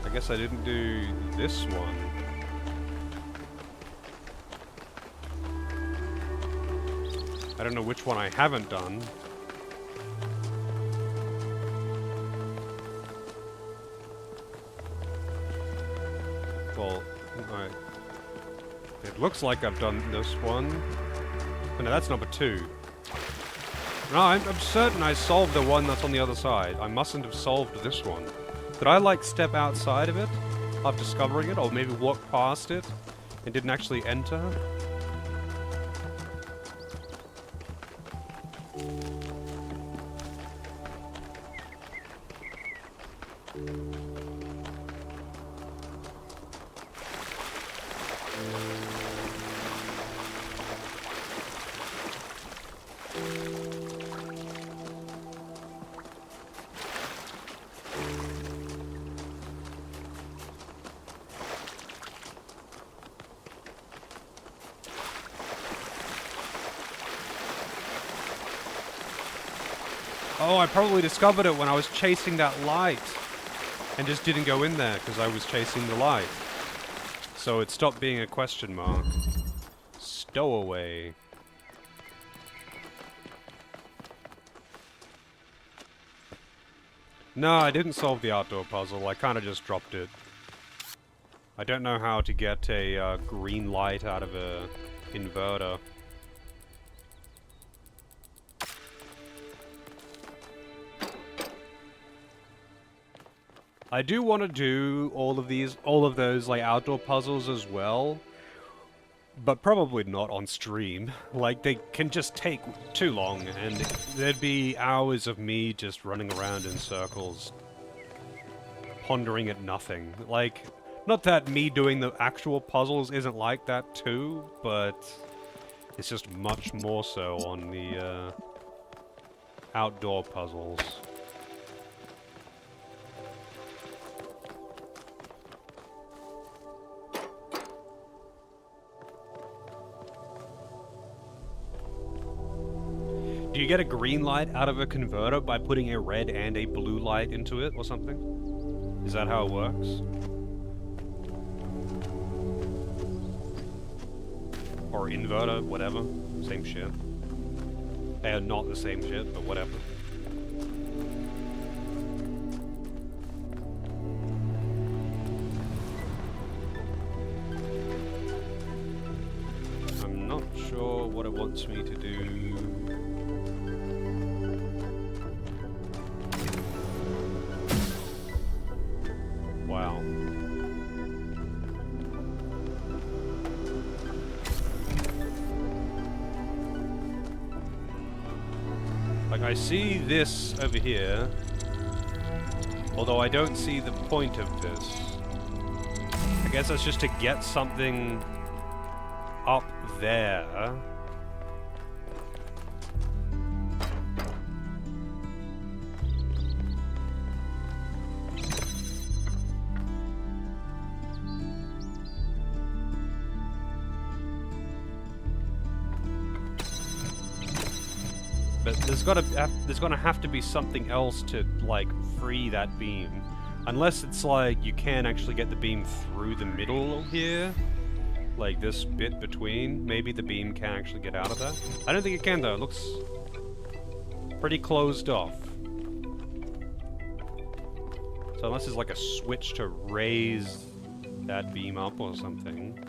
I guess I didn't do this one. I don't know which one I haven't done. Well, it looks like I've done this one. Oh, no, that's number 2. No, I'm certain I solved the one that's on the other side. I mustn't have solved this one. Did I, like, step outside of it after discovering it, or maybe walk past it and didn't actually enter? Oh, I probably discovered it when I was chasing that light. And just didn't go in there because I was chasing the light. So it stopped being a question mark. Stowaway. No, I didn't solve the outdoor puzzle. I kind of just dropped it. I don't know how to get a green light out of a inverter. I do want to do all of those like outdoor puzzles as well, but probably not on stream. Like, they can just take too long, and there'd be hours of me just running around in circles, pondering at nothing. Like, not that me doing the actual puzzles isn't like that too, but it's just much more so on the outdoor puzzles. Do you get a green light out of a converter by putting a red and a blue light into it or something? Is that how it works? Or inverter, whatever. Same shit. They are not the same shit, but whatever. wants me to do. Wow. Like, I see this over here, although I don't see the point of this. I guess that's just to get something up there. But there's gonna have to be something else to, like, free that beam. Unless it's like you can actually get the beam through the middle here. Like this bit between. Maybe the beam can actually get out of that. I don't think it can though. It looks pretty closed off. So unless there's like a switch to raise that beam up or something.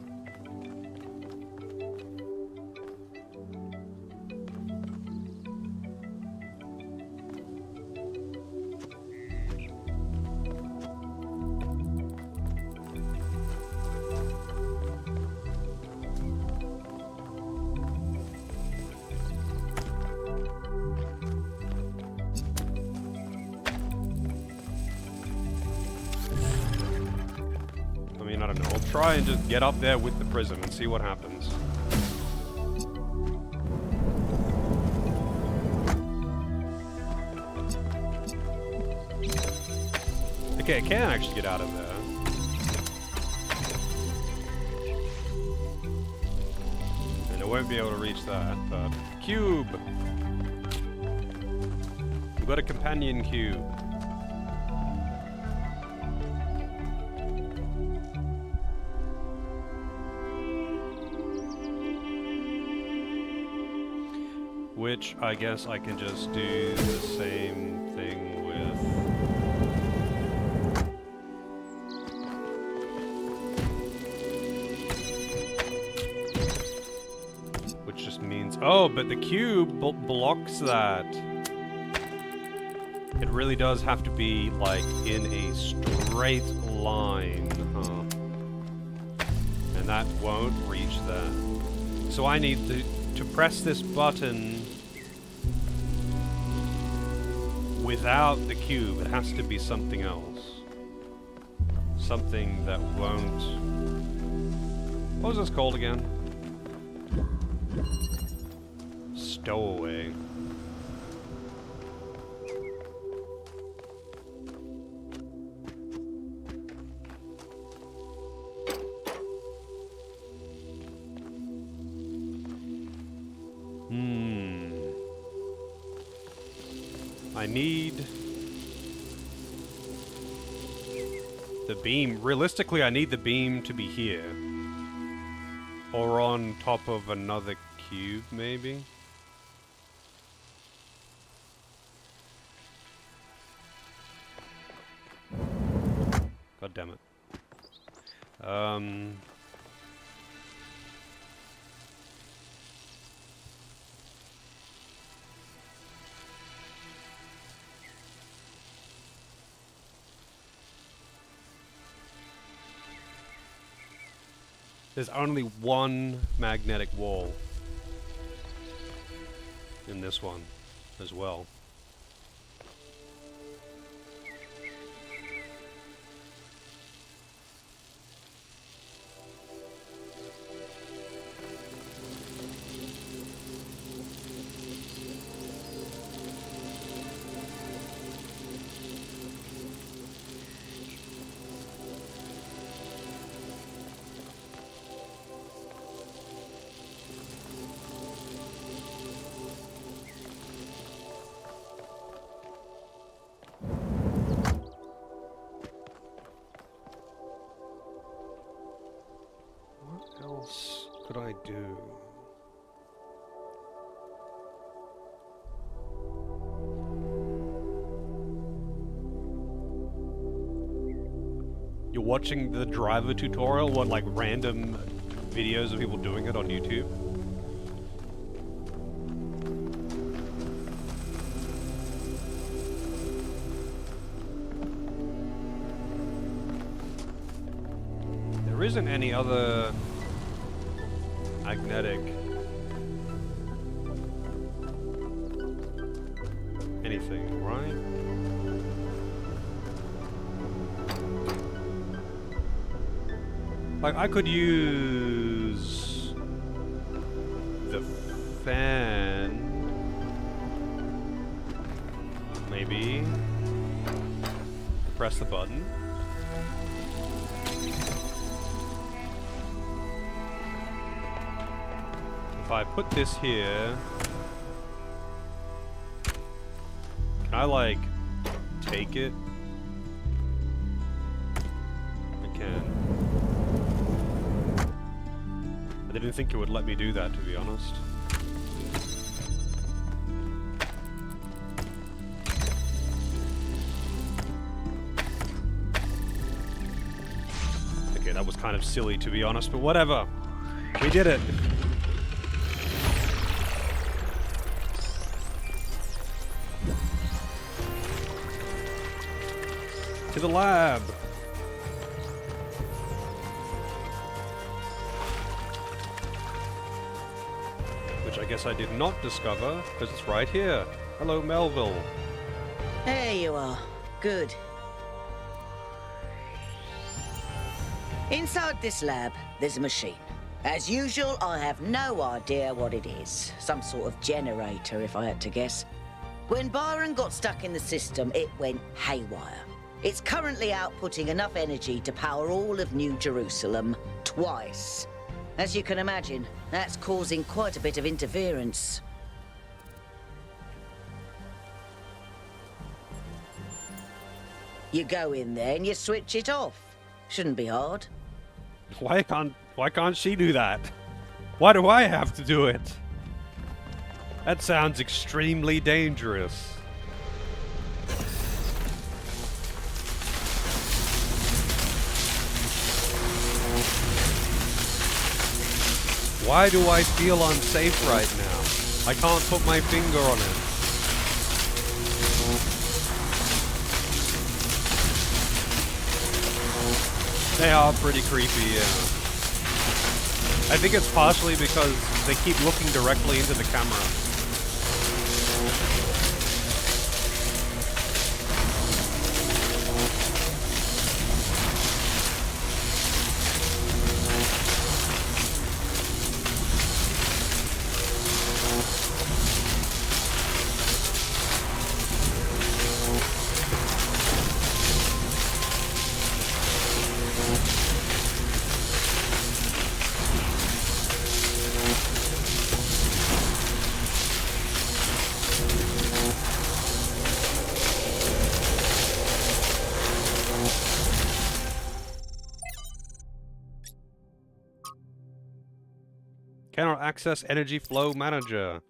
I don't know, I'll try and just get up there with the prism and see what happens. Okay, I can actually get out of there. And I won't be able to reach that, but... Cube! We've got a companion cube. Which I guess I can just do the same thing with. Which just means, oh, but the cube blocks that. It really does have to be like in a straight line, huh? And that won't reach that. So I need to press this button without the cube. It has to be something else. Something that won't... What was this called again? Stowaway. I need the beam. Realistically, I need the beam to be here. Or on top of another cube, maybe? God damn it. There's only one magnetic wall in this one as well. Could I do? You're watching the driver tutorial, what, like random videos of people doing it on YouTube? isn't any other magnetic anything, right? Like, I could use the fan, maybe. Press the button. If I put this here, can I, like, take it? I can. I didn't think it would let me do that, to be honest. Okay, that was kind of silly, to be honest, but whatever. We did it. To the lab. Which I guess I did not discover, because it's right here. Hello, Melville. There you are. Good. Inside this lab, there's a machine. As usual, I have no idea what it is. Some sort of generator, if I had to guess. When Byron got stuck in the system, it went haywire. It's currently outputting enough energy to power all of New Jerusalem twice. As you can imagine, that's causing quite a bit of interference. You go in there and you switch it off. Shouldn't be hard. Why can't she do that? Why do I have to do it? That sounds extremely dangerous. Why do I feel unsafe right now? I can't put my finger on it. They are pretty creepy, yeah. I think it's partially because they keep looking directly into the camera. Cannot access energy flow manager.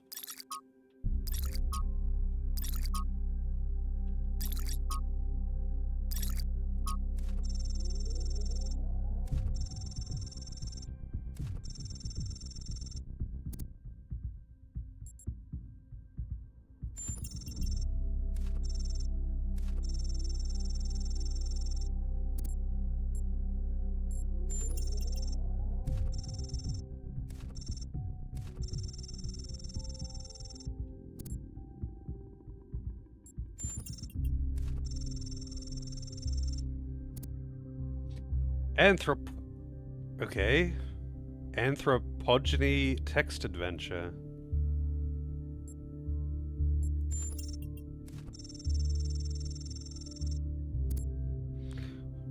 Okay. Anthropogeny text adventure.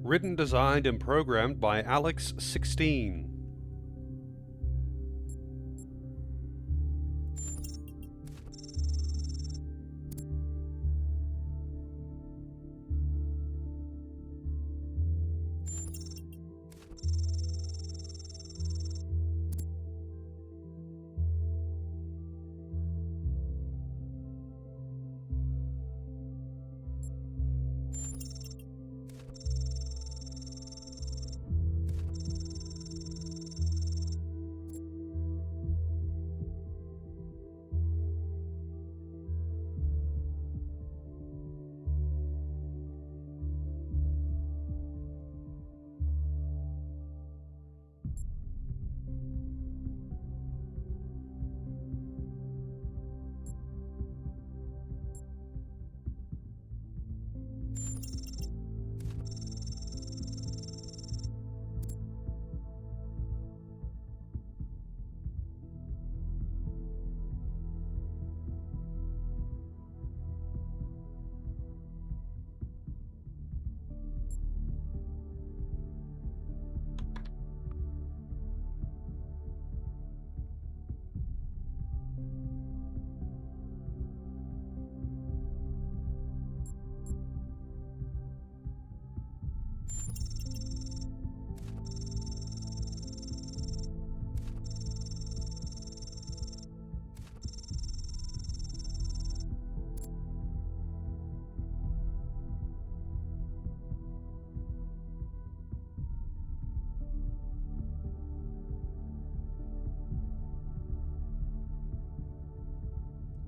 Written, designed, and programmed by Alex16.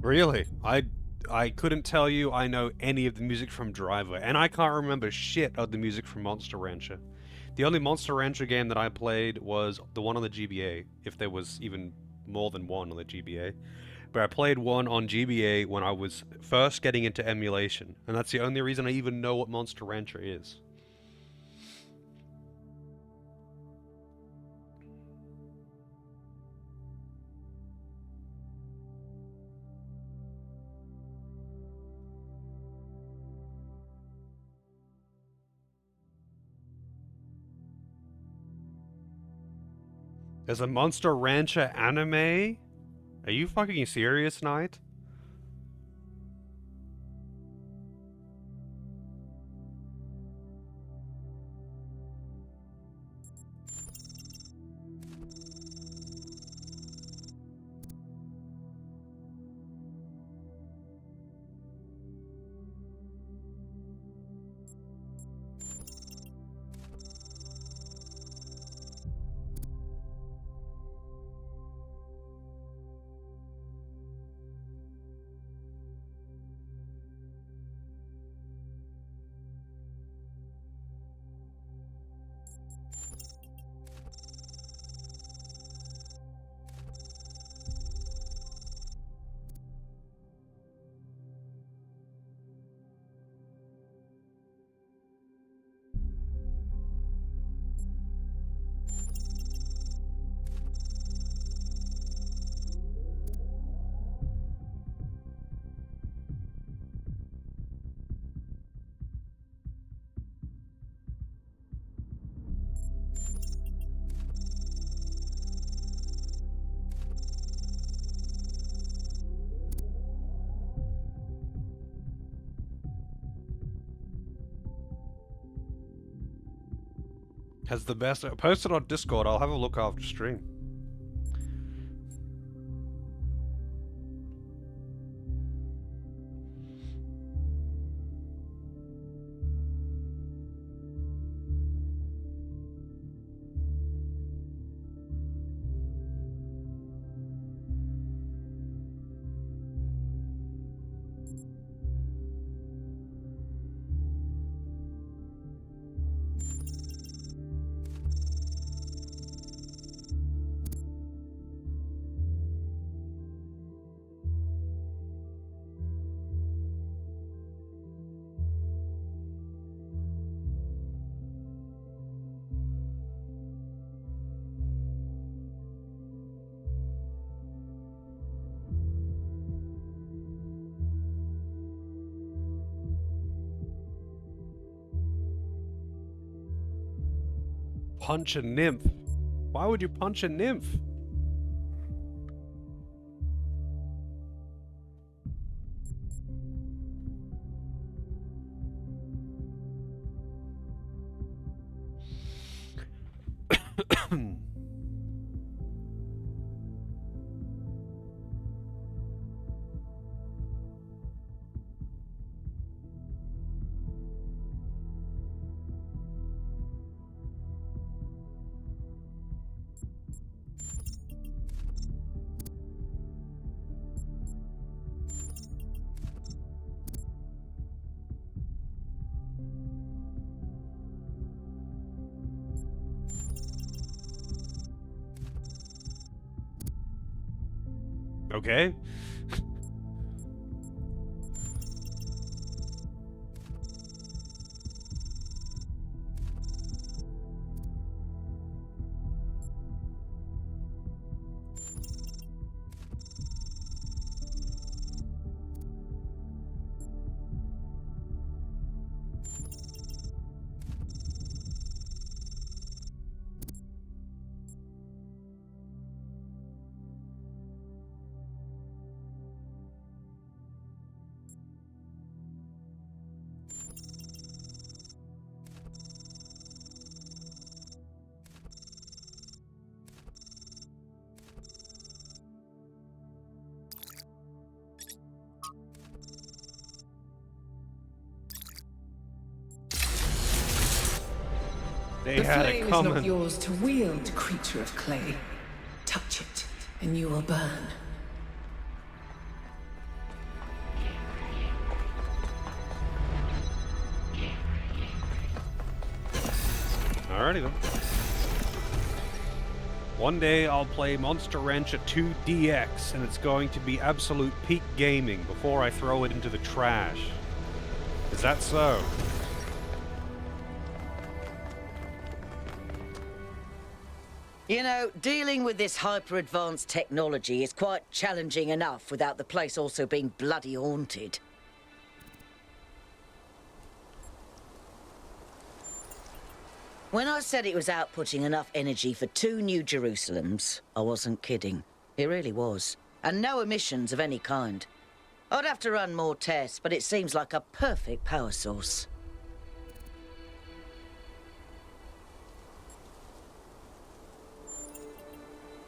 Really? I couldn't tell you I know any of the music from Driver, and I can't remember shit of the music from Monster Rancher. The only Monster Rancher game that I played was the one on the GBA, if there was even more than one on the GBA. But I played one on GBA when I was first getting into emulation, and that's the only reason I even know what Monster Rancher is. There's a Monster Rancher anime? Are you fucking serious, Knight? Has the best... Post it on Discord, I'll have a look after stream. Punch a nymph? Why would you punch a nymph? Okay. They the had flame it is coming. not yours to wield, creature of clay. Touch it, and you will burn. Alrighty then. One day I'll play Monster Rancher 2DX and it's going to be absolute peak gaming before I throw it into the trash. Is that so? You know, dealing with this hyper-advanced technology is quite challenging enough without the place also being bloody haunted. When I said it was outputting enough energy for 2 New Jerusalems, I wasn't kidding. It really was. And no emissions of any kind. I'd have to run more tests, but it seems like a perfect power source.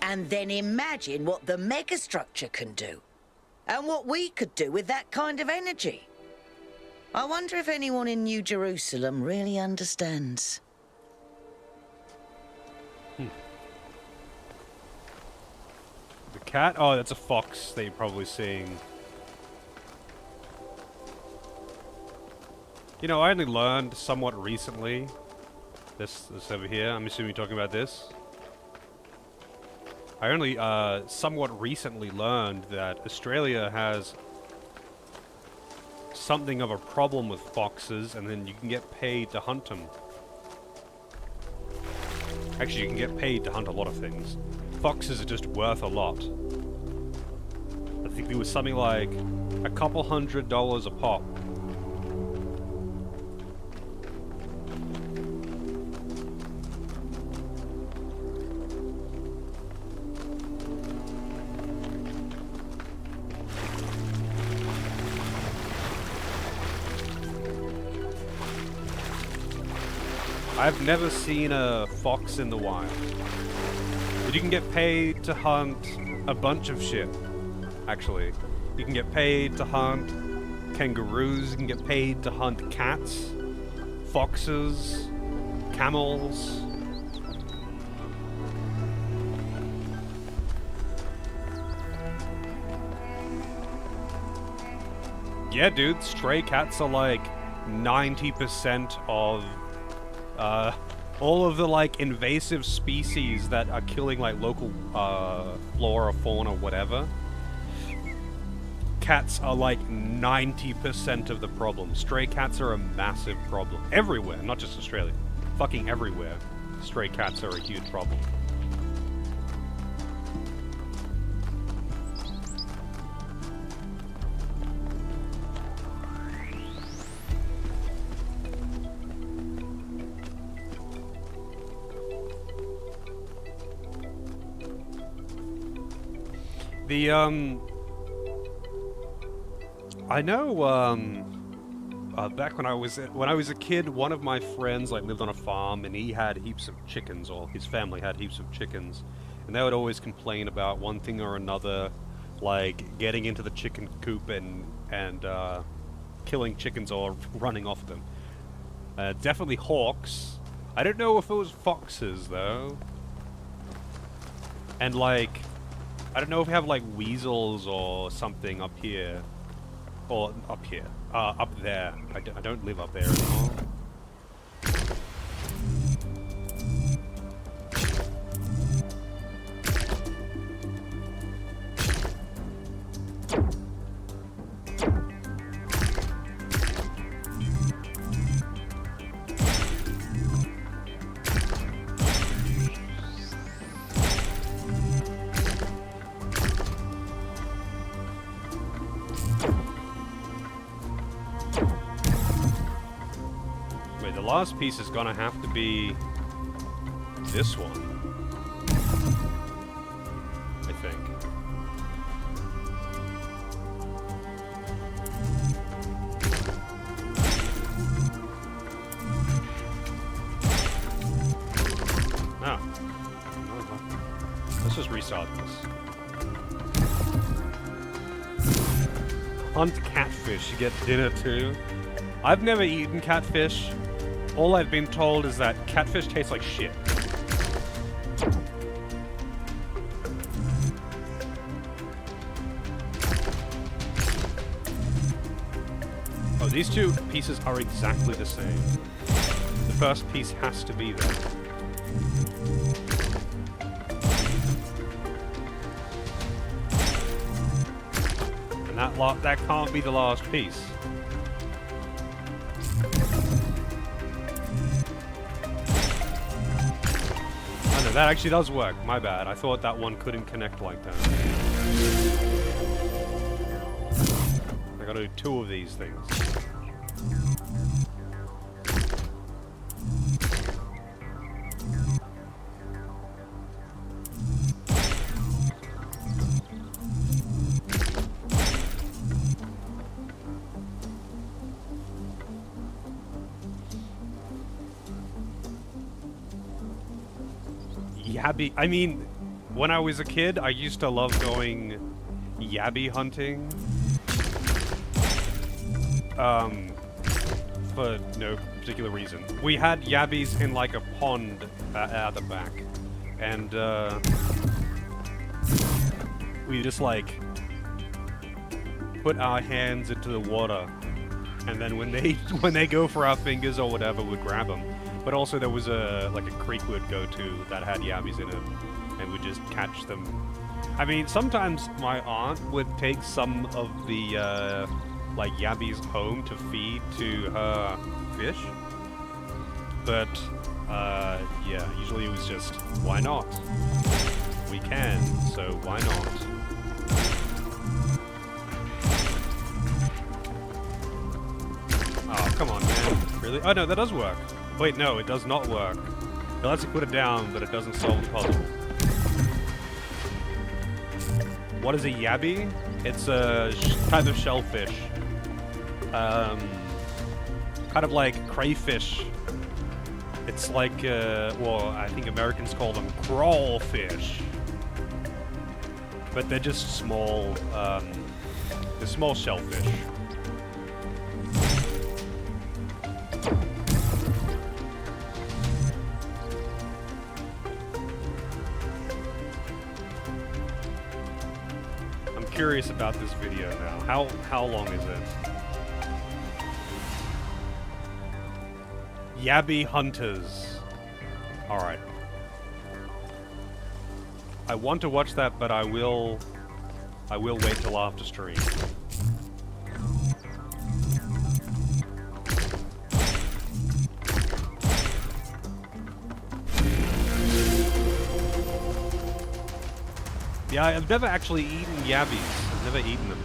And then imagine what the megastructure can do. And what we could do with that kind of energy. I wonder if anyone in New Jerusalem really understands. The cat? Oh, that's a fox that you're probably seeing. You know, I only learned somewhat recently. This over here. I'm assuming you're talking about this. I only somewhat recently learned that Australia has something of a problem with foxes, and then you can get paid to hunt them. Actually, you can get paid to hunt a lot of things. Foxes are just worth a lot. I think it was something like a couple $100 a pop. I've never seen a fox in the wild. But you can get paid to hunt a bunch of shit, actually. You can get paid to hunt kangaroos, you can get paid to hunt cats, foxes, camels. Yeah, dude, stray cats are like 90% of all of the, like, invasive species that are killing, like, local, flora, fauna, whatever. Cats are, like, 90% of the problem. Stray cats are a massive problem. Everywhere, not just Australia. Fucking everywhere. Stray cats are a huge problem. The, I know, back when I was a kid, one of my friends, like, lived on a farm, and he had heaps of chickens, or his family had heaps of chickens, and they would always complain about one thing or another, like, getting into the chicken coop and killing chickens or running off them. Definitely hawks. I don't know if it was foxes, though. And, like, I don't know if we have, like, weasels or something up here. Or up here. Up there. I don't live up there anymore. The last piece is gonna have to be this one, I think. No. Let's just restart this. Hunt catfish, you get dinner too. I've never eaten catfish. All I've been told is that catfish tastes like shit. Oh, these two pieces are exactly the same. The first piece has to be there. And that can't be the last piece. Oh no, that actually does work. My bad. I thought that one couldn't connect like that. I gotta do 2 of these things. Yabby. I mean, when I was a kid, I used to love going yabby hunting. For no particular reason. We had yabbies in like a pond at the back, and we just like put our hands into the water, and then when they go for our fingers or whatever, we'd grab them. But also there was a creek we'd go to that had yabbies in it, and we'd just catch them. I mean, sometimes my aunt would take some of the like yabbies home to feed to her fish, but yeah, usually it was just, why not? We can, so why not? Oh, come on, man. Really? Oh no, that does work. Wait, no, it does not work. It lets you put it down, but it doesn't solve the puzzle. What is a yabby? It's a type of shellfish. Kind of like crayfish. It's like, well, I think Americans call them crawfish. But they're just small, they're small shellfish. I'm curious about this video now. How long is it? Yabby Hunters. Alright. I want to watch that, but I will wait till after stream. Yeah, I've never actually eaten yabbies. I've never eaten them.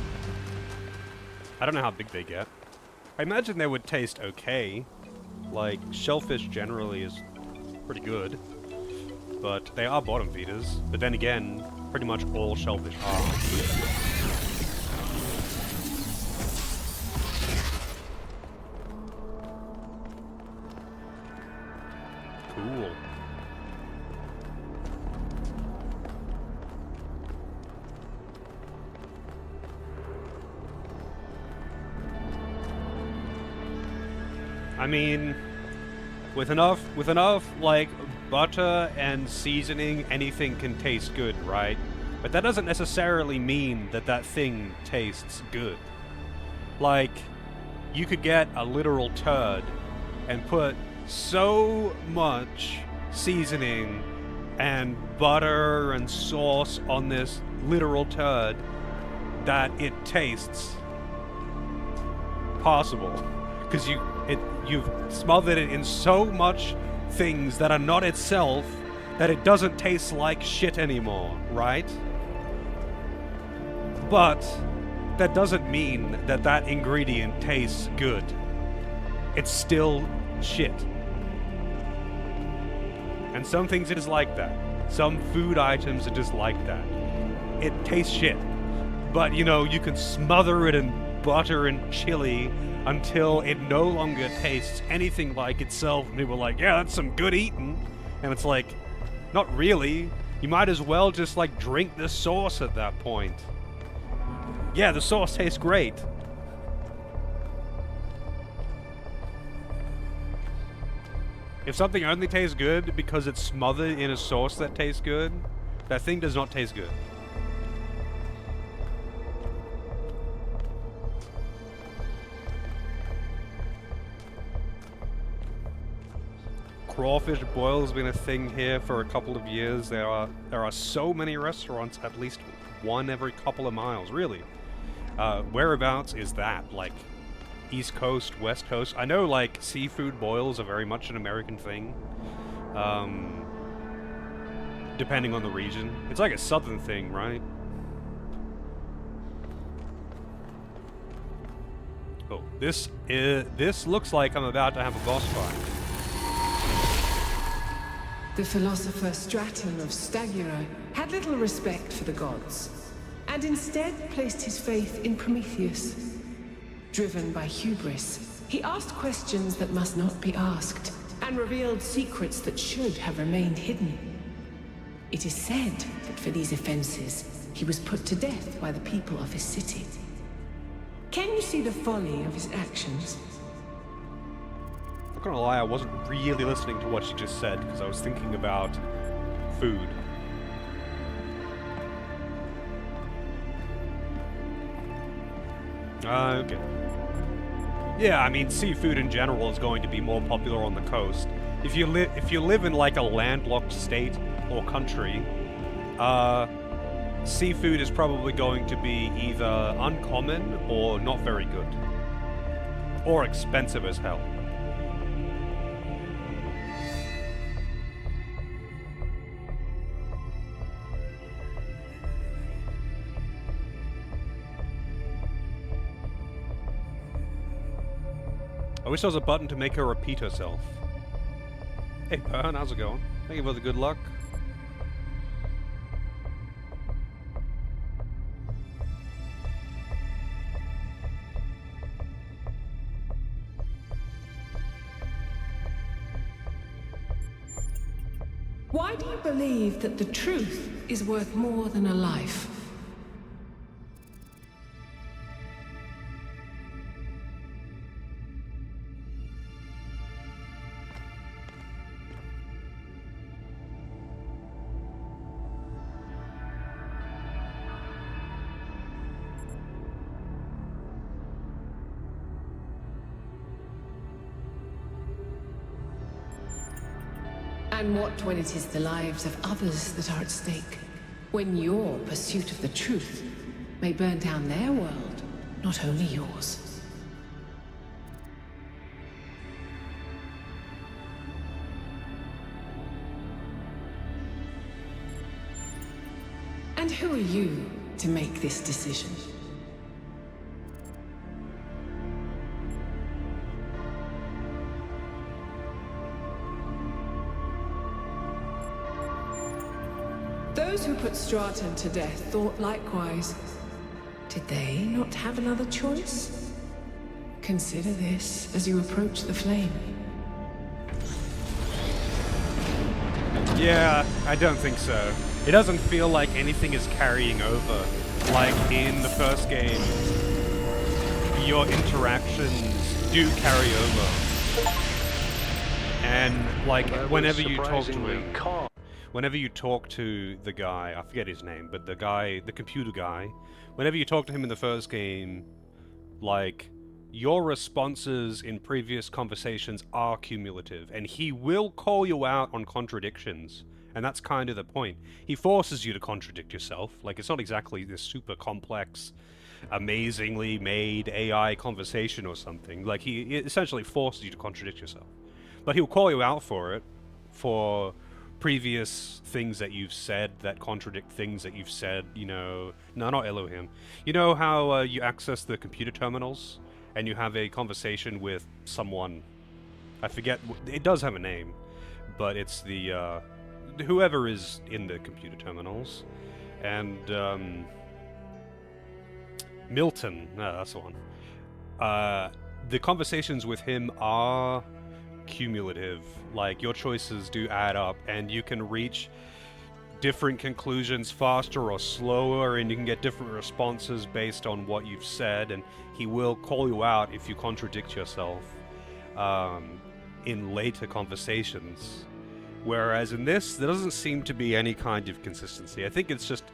I don't know how big they get. I imagine they would taste okay. Like, shellfish generally is pretty good. But they are bottom feeders. But then again, pretty much all shellfish are. Cool. I mean, with enough, like, butter and seasoning, anything can taste good, right? But that doesn't necessarily mean that that thing tastes good. Like, you could get a literal turd and put so much seasoning and butter and sauce on this literal turd that it tastes possible. Because you've smothered it in so much things that are not itself that it doesn't taste like shit anymore, right? But that doesn't mean that that ingredient tastes good. It's still shit. And some things it is like that. Some food items are just like that. It tastes shit. But, you know, you can smother it in butter and chili until it no longer tastes anything like itself, and people are like, yeah, that's some good eating. And it's like, not really. You might as well just, like, drink the sauce at that point. Yeah, the sauce tastes great. If something only tastes good because it's smothered in a sauce that tastes good, that thing does not taste good. crawfish boil has been a thing here for a couple of years. There are so many restaurants, at least one every couple of miles, really. Whereabouts is that? Like, East Coast, West Coast? I know, like, seafood boils are very much an American thing. Depending on the region. It's like a southern thing, right? Oh, this looks like I'm about to have a boss fight. The philosopher Straton of Stagira had little respect for the gods, and instead placed his faith in Prometheus. Driven by hubris, he asked questions that must not be asked, and revealed secrets that should have remained hidden. It is said that for these offenses, he was put to death by the people of his city. Can you see the folly of his actions? I'm not gonna lie, I wasn't really listening to what she just said, because I was thinking about food. Okay. Yeah, I mean, seafood in general is going to be more popular on the coast. If you live in like a landlocked state or country, seafood is probably going to be either uncommon or not very good. Or expensive as hell. I wish there was a button to make her repeat herself. Hey Pern, how's it going? Thank you for the good luck. Why do you believe that the truth is worth more than a life? And what when it is the lives of others that are at stake? When your pursuit of the truth may burn down their world, not only yours. And who are you to make this decision? Those who put Straton to death thought likewise. Did they not have another choice? Consider this as you approach the flame. Yeah, I don't think so. It doesn't feel like anything is carrying over. Like in the first game, your interactions do carry over. And like whenever you talk to him, whenever you talk to the guy, I forget his name, but the guy, the computer guy, whenever you talk to him in the first game, like, your responses in previous conversations are cumulative, and he will call you out on contradictions, and that's kind of the point. He forces you to contradict yourself. Like, it's not exactly this super complex, amazingly made AI conversation or something. Like, he essentially forces you to contradict yourself. But he'll call you out for it, for previous things that you've said that contradict things that you've said, you know... No, not Elohim. You know how you access the computer terminals and you have a conversation with someone? I forget... It does have a name, but it's the, whoever is in the computer terminals. And, Milton. No, that's the one. The conversations with him are cumulative. Like, your choices do add up, and you can reach different conclusions faster or slower, and you can get different responses based on what you've said, and he will call you out if you contradict yourself in later conversations. Whereas in this, there doesn't seem to be any kind of consistency. I think it's just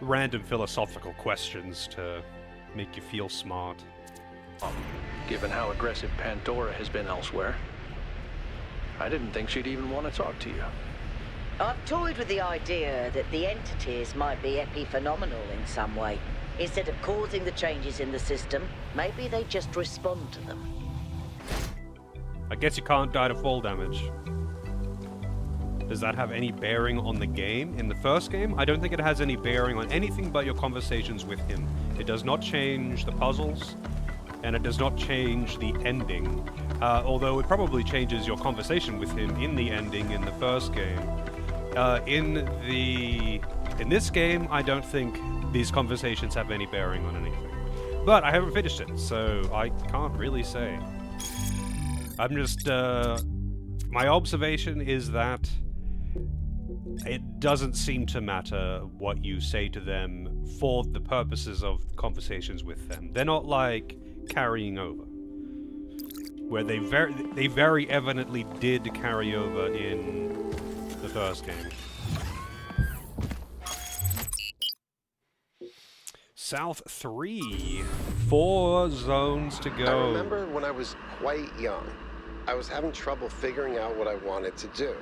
random philosophical questions to make you feel smart. Given how aggressive Pandora has been elsewhere. I didn't think she'd even want to talk to you. I've toyed with the idea that the entities might be epiphenomenal in some way. Instead of causing the changes in the system, maybe they just respond to them. I guess you can't die to fall damage. Does that have any bearing on the game? In the first game, I don't think it has any bearing on anything but your conversations with him. It does not change the puzzles, and it does not change the ending. Although it probably changes your conversation with him in the ending in the first game. In this game, I don't think these conversations have any bearing on anything. But I haven't finished it, so I can't really say. I'm just, my observation is that it doesn't seem to matter what you say to them for the purposes of conversations with them. They're not like carrying over, where they very evidently did carry over in the first game. South 3. 4 zones to go. I remember when I was quite young, I was having trouble figuring out what I wanted to do.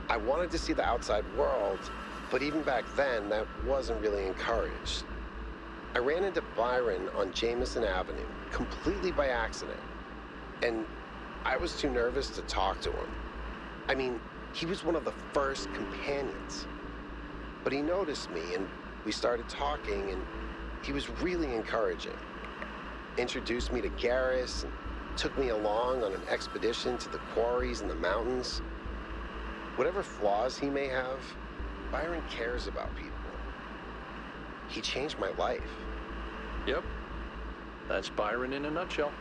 I wanted to see the outside world, but even back then, that wasn't really encouraged. I ran into Byron on Jameson Avenue, completely by accident, and I was too nervous to talk to him. I mean, he was one of the first companions. But he noticed me, and we started talking, and he was really encouraging. Introduced me to Garrus, and took me along on an expedition to the quarries in the mountains. Whatever flaws he may have, Byron cares about people. He changed my life. Yep. That's Byron in a nutshell.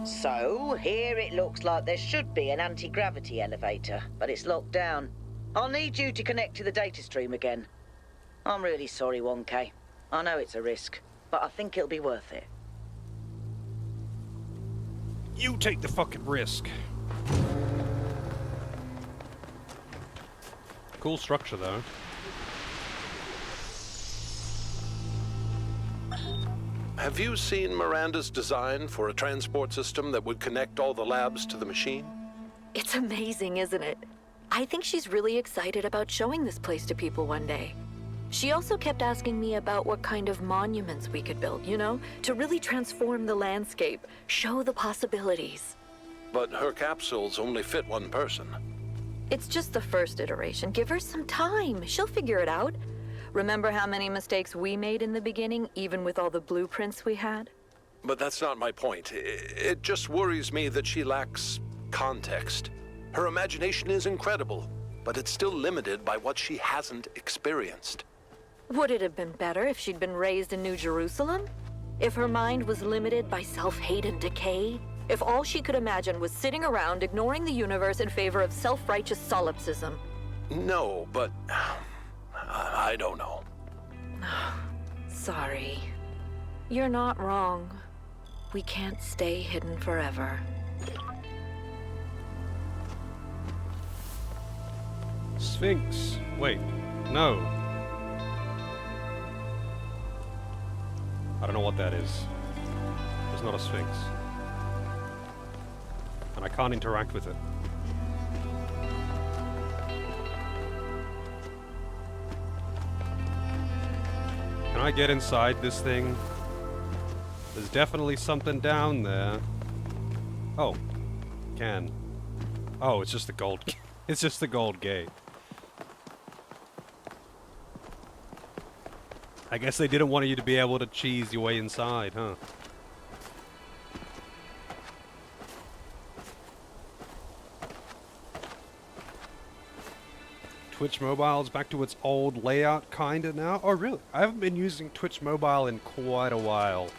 So, here it looks like there should be an anti-gravity elevator, but it's locked down. I'll need you to connect to the data stream again. I'm really sorry, 1K. I know it's a risk, but I think it'll be worth it. You take the fucking risk. Cool structure, though. Have you seen Miranda's design for a transport system that would connect all the labs to the machine? It's amazing, isn't it? I think she's really excited about showing this place to people one day. She also kept asking me about what kind of monuments we could build, you know, to really transform the landscape, show the possibilities. But her capsules only fit one person. It's just the first iteration. Give her some time. She'll figure it out. Remember how many mistakes we made in the beginning, even with all the blueprints we had? But that's not my point. It just worries me that she lacks context. Her imagination is incredible, but it's still limited by what she hasn't experienced. Would it have been better if she'd been raised in New Jerusalem? If her mind was limited by self-hate and decay? If all she could imagine was sitting around ignoring the universe in favor of self-righteous solipsism? No, but I don't know. Sorry. You're not wrong. We can't stay hidden forever. Sphinx. Wait, no. I don't know what that is. It's not a Sphinx. And I can't interact with it. Can I get inside this thing? There's definitely something down there. Oh. Can. Oh, it's just the gold. It's just the gold gate. I guess they didn't want you to be able to cheese your way inside, huh? Twitch Mobile's back to its old layout kinda now? Oh really? I haven't been using Twitch Mobile in quite a while.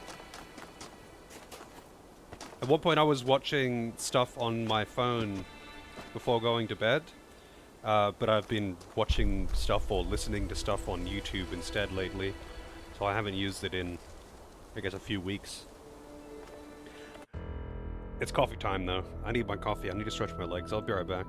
At one point I was watching stuff on my phone before going to bed, but I've been watching stuff or listening to stuff on YouTube instead lately, so I haven't used it in I guess a few weeks. It's coffee time, though. I need my coffee. I need to stretch my legs. I'll be right back.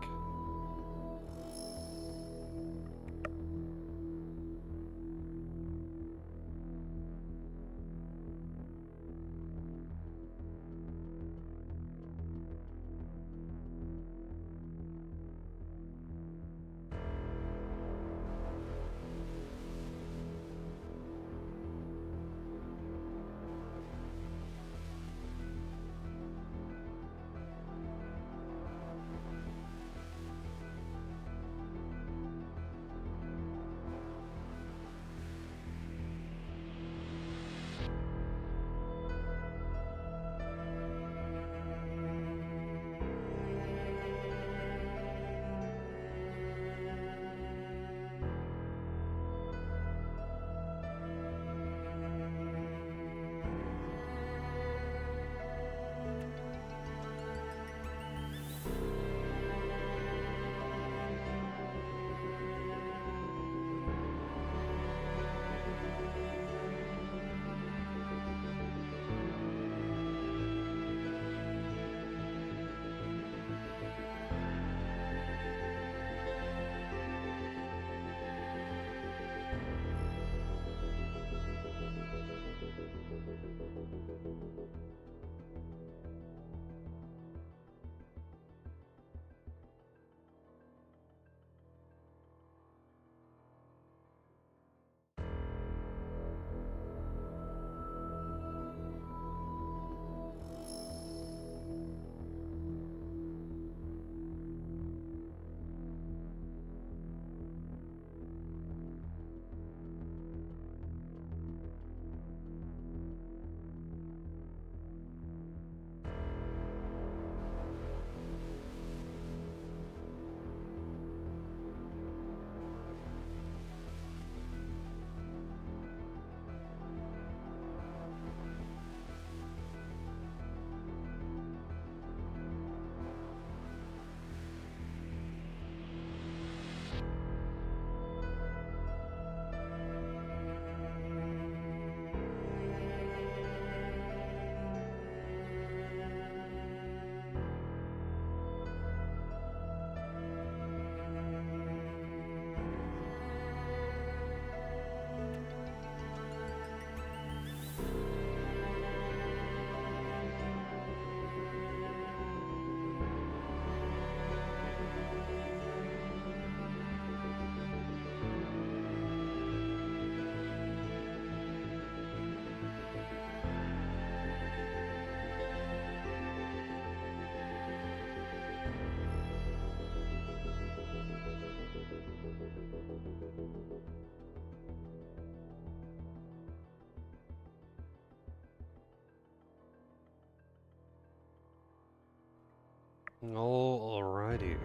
Alrighty.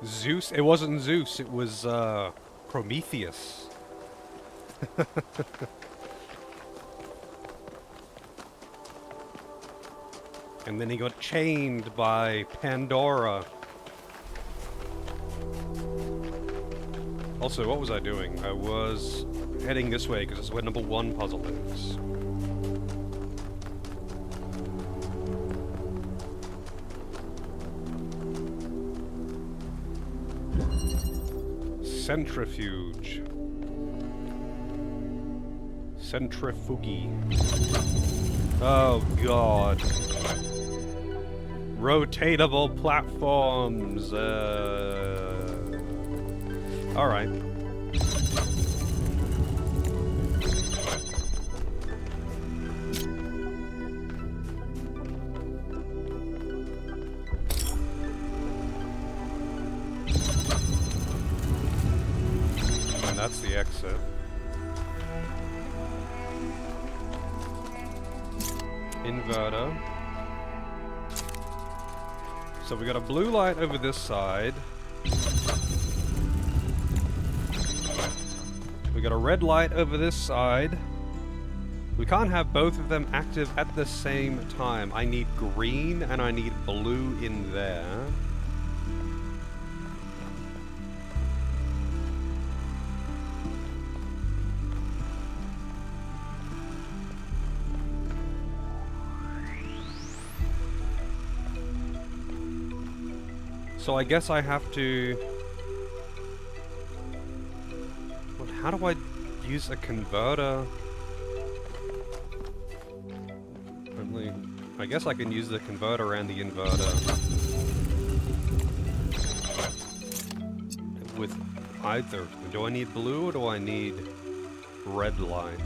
Zeus? It wasn't Zeus, it was, Prometheus. And then he got chained by Pandora. Also, what was I doing? I was heading this way, because it's where number 1 puzzle is. Centrifuge. Centrifugi. Oh god. Rotatable platforms. Alright. that's the exit. Inverter. So we got a blue light over this side. We got a red light over this side. We can't have both of them active at the same time. I need green and I need blue in there. So I guess I have to... How do I use a converter? I guess I can use the converter and the inverter with either. Do I need blue or do I need red light?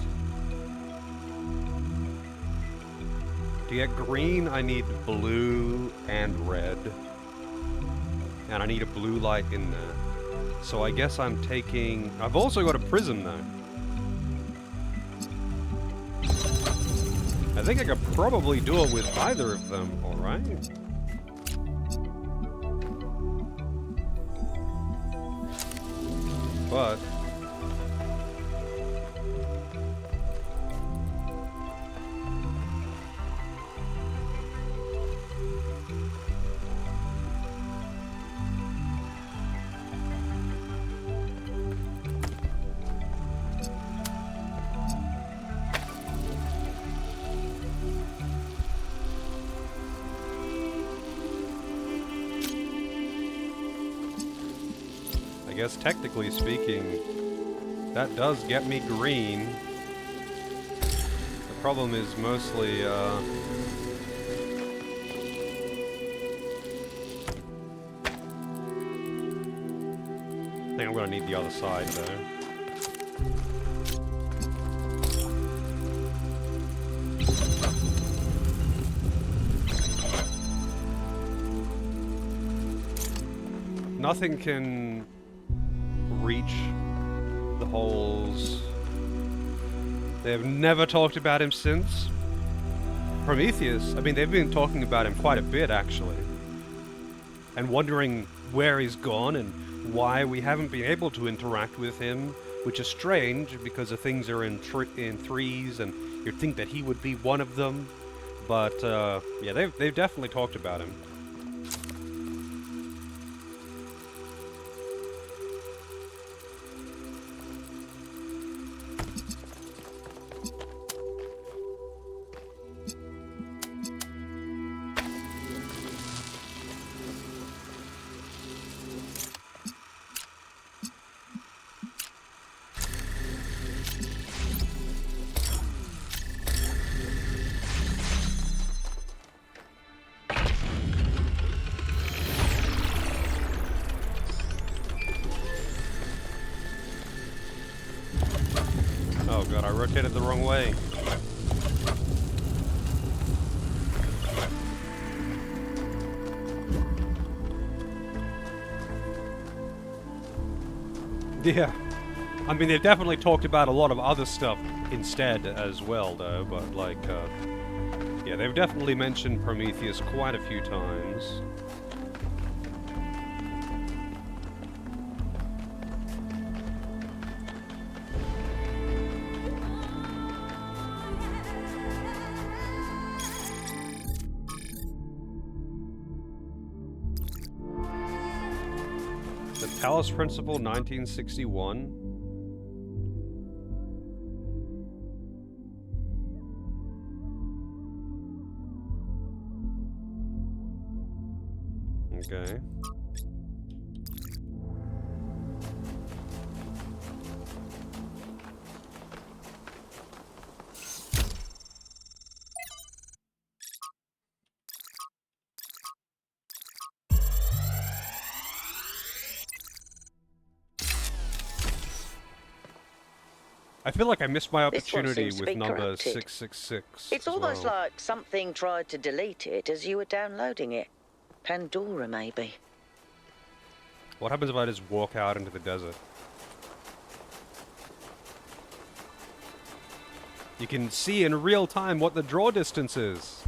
To get green, I need blue and red. And I need a blue light in there. So I guess I'm taking... I've also got a prism though. I think I could probably do it with either of them, alright? But... I guess technically speaking, that does get me green. The problem is mostly, I think I'm gonna need the other side though. Nothing can reach the holes. They have never talked about him since. Prometheus, I mean, they've been talking about him quite a bit, actually. And wondering where he's gone and why we haven't been able to interact with him, which is strange, because the things are in threes, and you'd think that he would be one of them. But, yeah, they've definitely talked about him. Oh god, I rotated the wrong way. Yeah. I mean, they've definitely talked about a lot of other stuff instead as well, though, but like, yeah, they've definitely mentioned Prometheus quite a few times. The Talos Principle, 1961. Okay. I feel like I missed my opportunity with number 666. It's almost like something tried to delete it as you were downloading it. Pandora, maybe. What happens if I just walk out into the desert? You can see in real time what the draw distance is.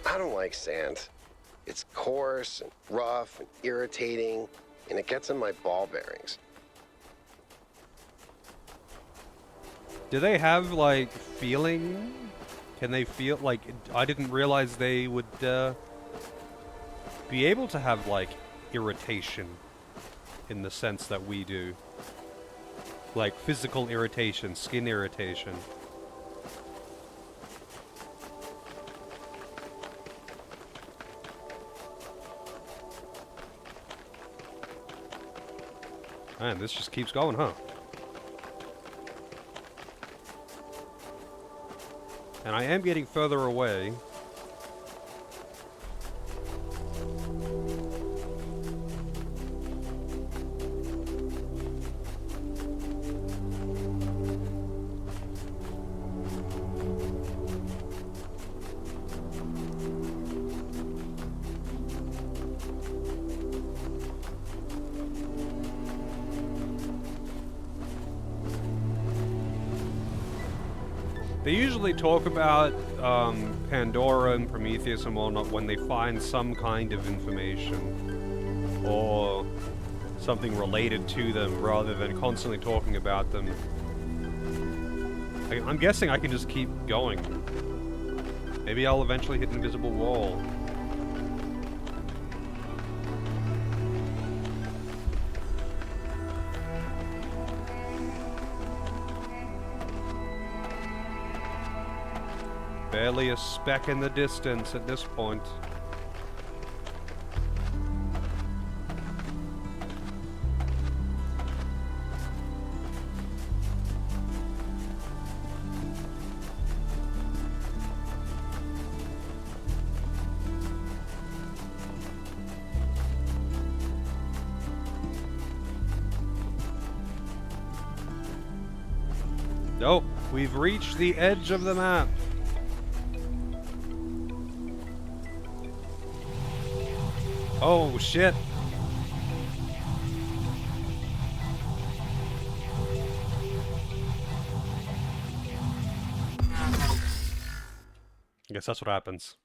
I don't like sand. It's coarse and rough and irritating, and it gets in my ball bearings. Do they have, like, feeling? Can they feel, like, I didn't realize they would, be able to have, like, irritation in the sense that we do. Like, physical irritation, skin irritation. Man, this just keeps going, huh? And I am getting further away. They usually talk about Pandora and Prometheus and whatnot when they find some kind of information or something related to them rather than constantly talking about them. I'm guessing I can just keep going. Maybe I'll eventually hit an invisible wall. Barely a speck in the distance at this point. Nope, we've reached the edge of the map. Oh, shit. I guess that's what happens.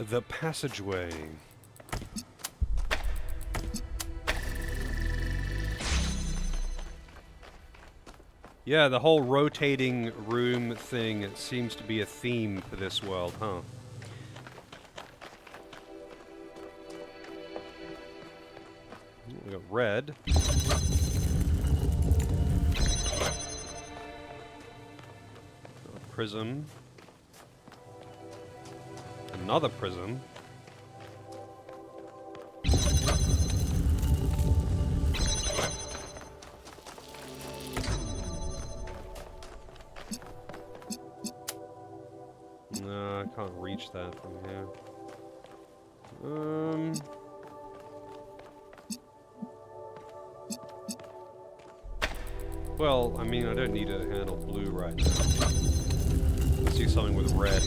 The passageway. Yeah, the whole rotating room thing seems to be a theme for this world, huh? We got red. A prism. Another prism. No, I can't reach that from here. Well, I mean, I don't need to handle blue right now. Let's do something with red.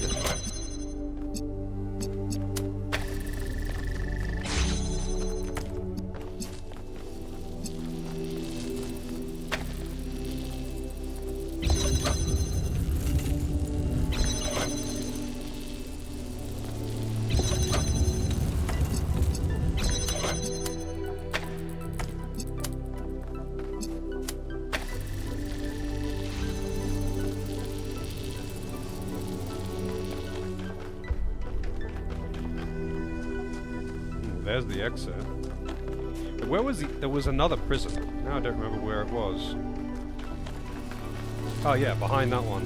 There's the exit. But where was the... There was another prison. Now I don't remember where it was. Oh yeah, behind that one.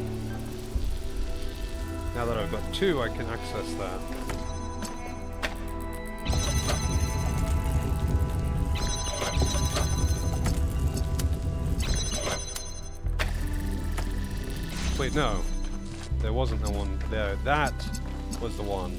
Now that I've got two, I can access that. Wait, no. There wasn't no one there. That was the one.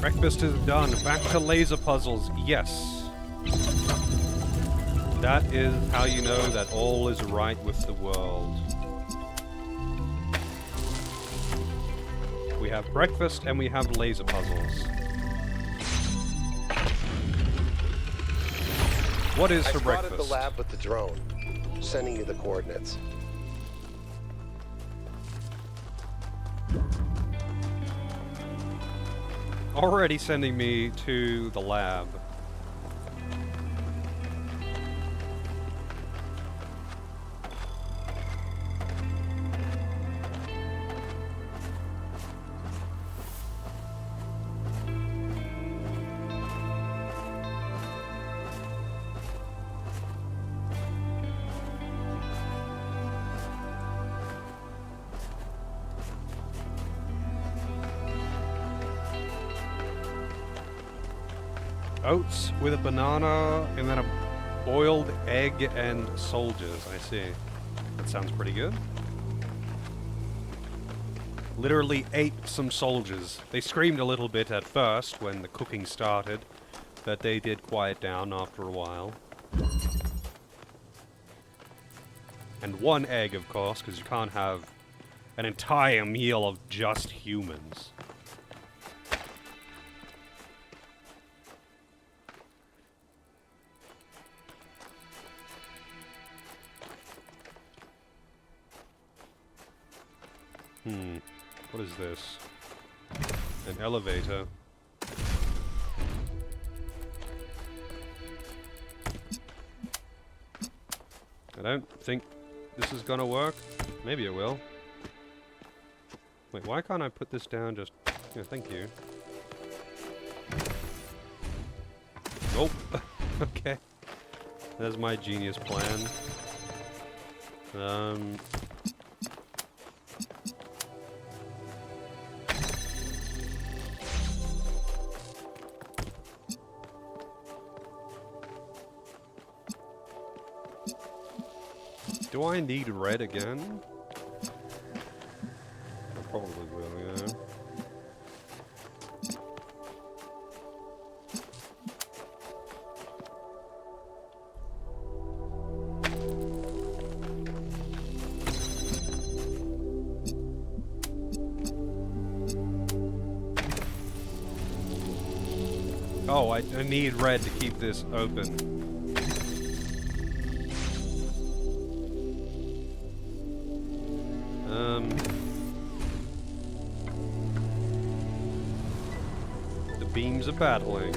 Breakfast is done. Back to laser puzzles. Yes. That is how you know that all is right with the world. We have breakfast and we have laser puzzles. What is for breakfast? I spotted the lab with the drone. Sending you the coordinates. Already sending me to the lab. Oats with a banana and then a boiled egg and soldiers. I see. That sounds pretty good. Literally ate some soldiers. They screamed a little bit at first when the cooking started, but they did quiet down after a while. And one egg, of course, because you can't have an entire meal of just humans. What is this? An elevator. I don't think this is gonna work. Maybe it will. Wait, why can't I put this down just... Yeah, thank you. Nope. Okay. There's my genius plan. Do I need red again? I probably will, yeah. Oh, I need red to keep this open. The beams are battling.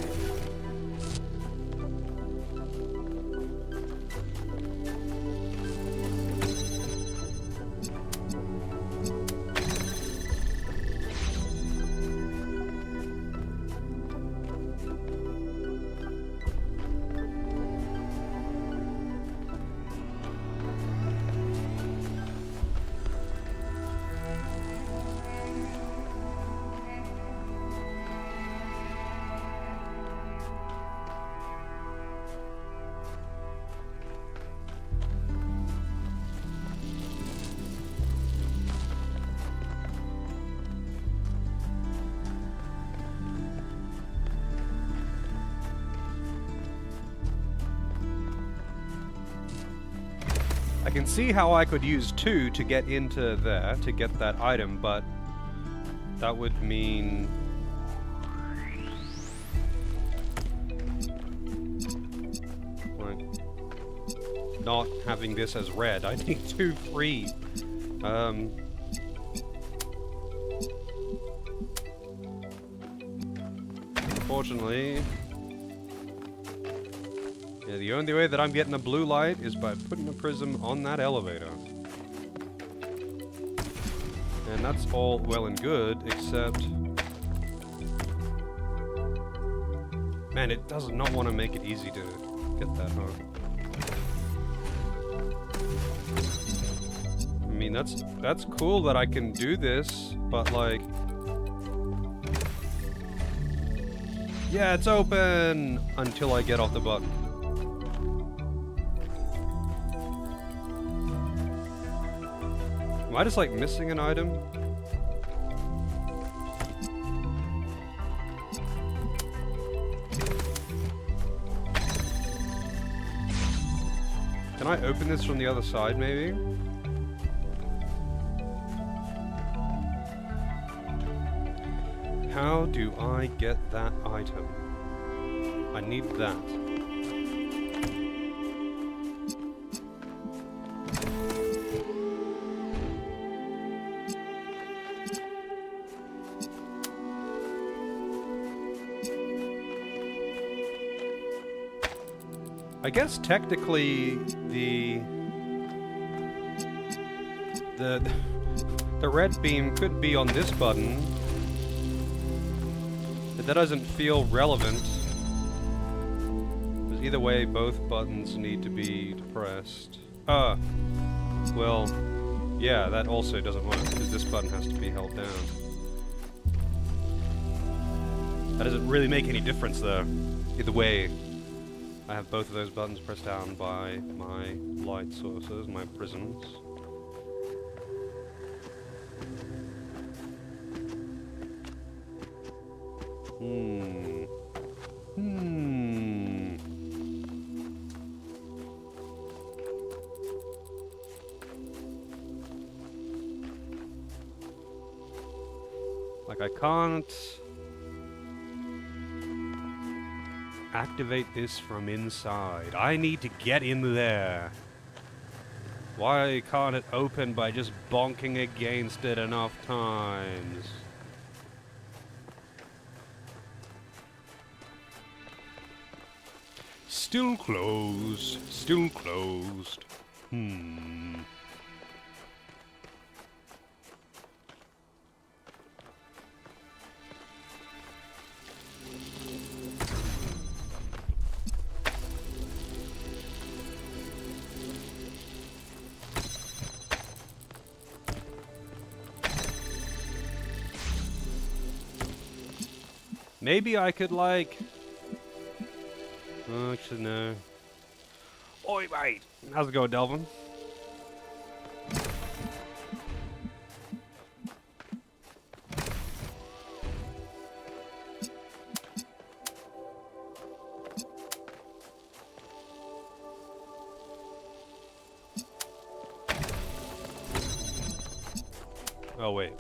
can see how I could use 2 to get into there, to get that item, but that would mean... like, not having this as red. I need 2 free. Unfortunately... yeah, the only way that I'm getting a blue light is by putting a prism on that elevator. And that's all well and good, except... man, it does not want to make it easy to get that home. I mean, that's cool that I can do this, but like... yeah, it's open! Until I get off the button. Am I just like missing an item? Can I open this from the other side, maybe? How do I get that item? I need that. I guess technically the red beam could be on this button, but that doesn't feel relevant. Because either way, both buttons need to be pressed. Well, yeah, that also doesn't work because this button has to be held down. That doesn't really make any difference though. Either way, I have both of those buttons pressed down by my light sources, my prisms. Like I can't activate this from inside. I need to get in there. Why can't it open by just bonking against it enough times? Still closed. Still closed. Maybe I could, like... oh, actually, no. Oi, mate! How's it going, Delvin? Oh, wait.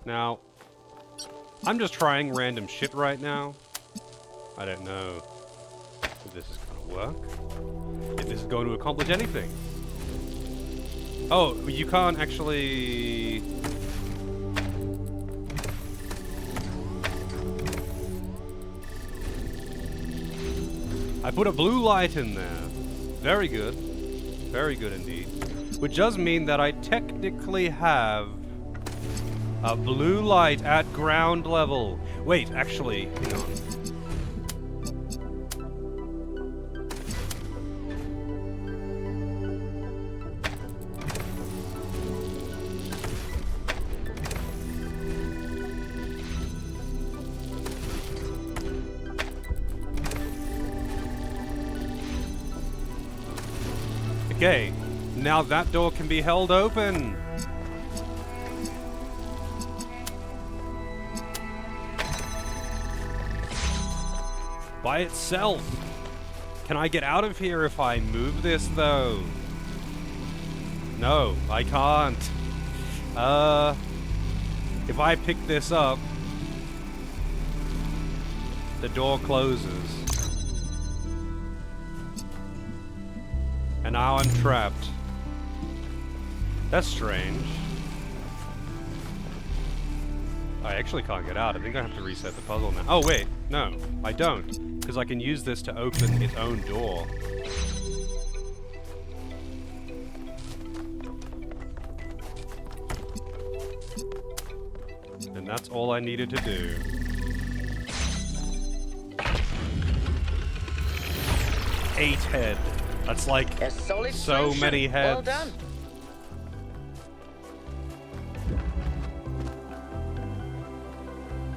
Now, I'm just trying random shit right now. I don't know if this is going to work. If this is going to accomplish anything. Oh, you can't actually... I put a blue light in there. Very good. Very good indeed. Which does mean that I technically have a blue light at ground level. Wait, actually, hang on. Okay, now that door can be held open. By itself. Can I get out of here if I move this, though? No, I can't. If I pick this up, the door closes. And now I'm trapped. That's strange. I actually can't get out. I think I have to reset the puzzle now. Oh, wait. No, I don't. Because I can use this to open its own door. And that's all I needed to do. Eight head. That's like A solid so solution. many heads. Well done.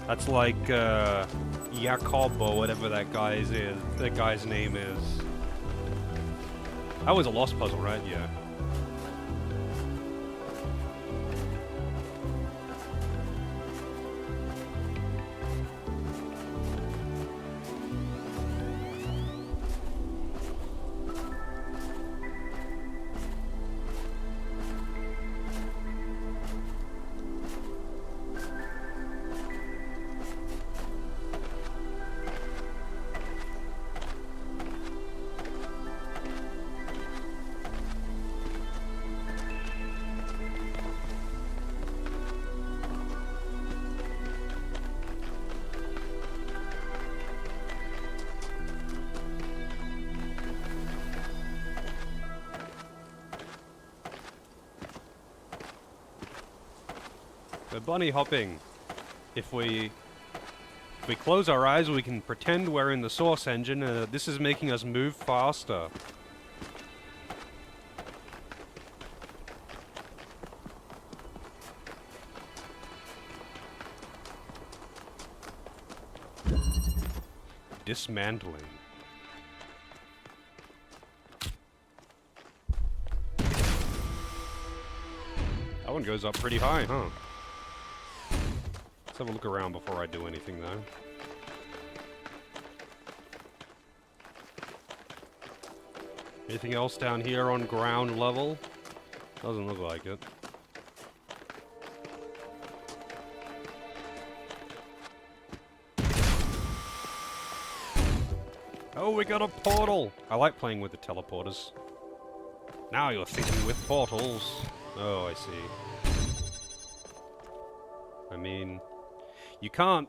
That's like Jacob or whatever that guy's name is. That was a lost puzzle, right? Yeah. We're bunny hopping. If we close our eyes, we can pretend we're in the source engine, and this is making us move faster. Dismantling. That one goes up pretty high, huh? Let's have a look around before I do anything, though. Anything else down here on ground level? Doesn't look like it. Oh, we got a portal! I like playing with the teleporters. Now you're thinking with portals. Oh, I see. I mean, you can't...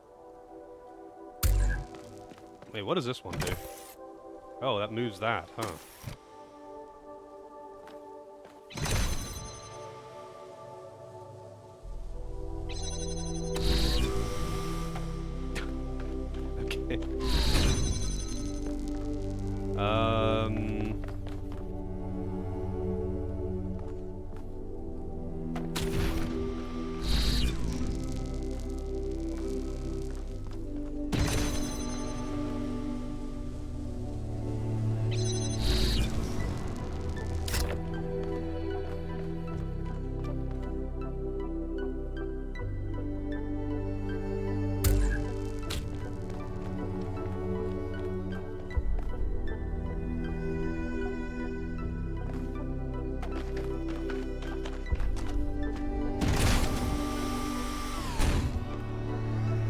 Wait, what does this one do? Oh, that moves that, huh? Okay.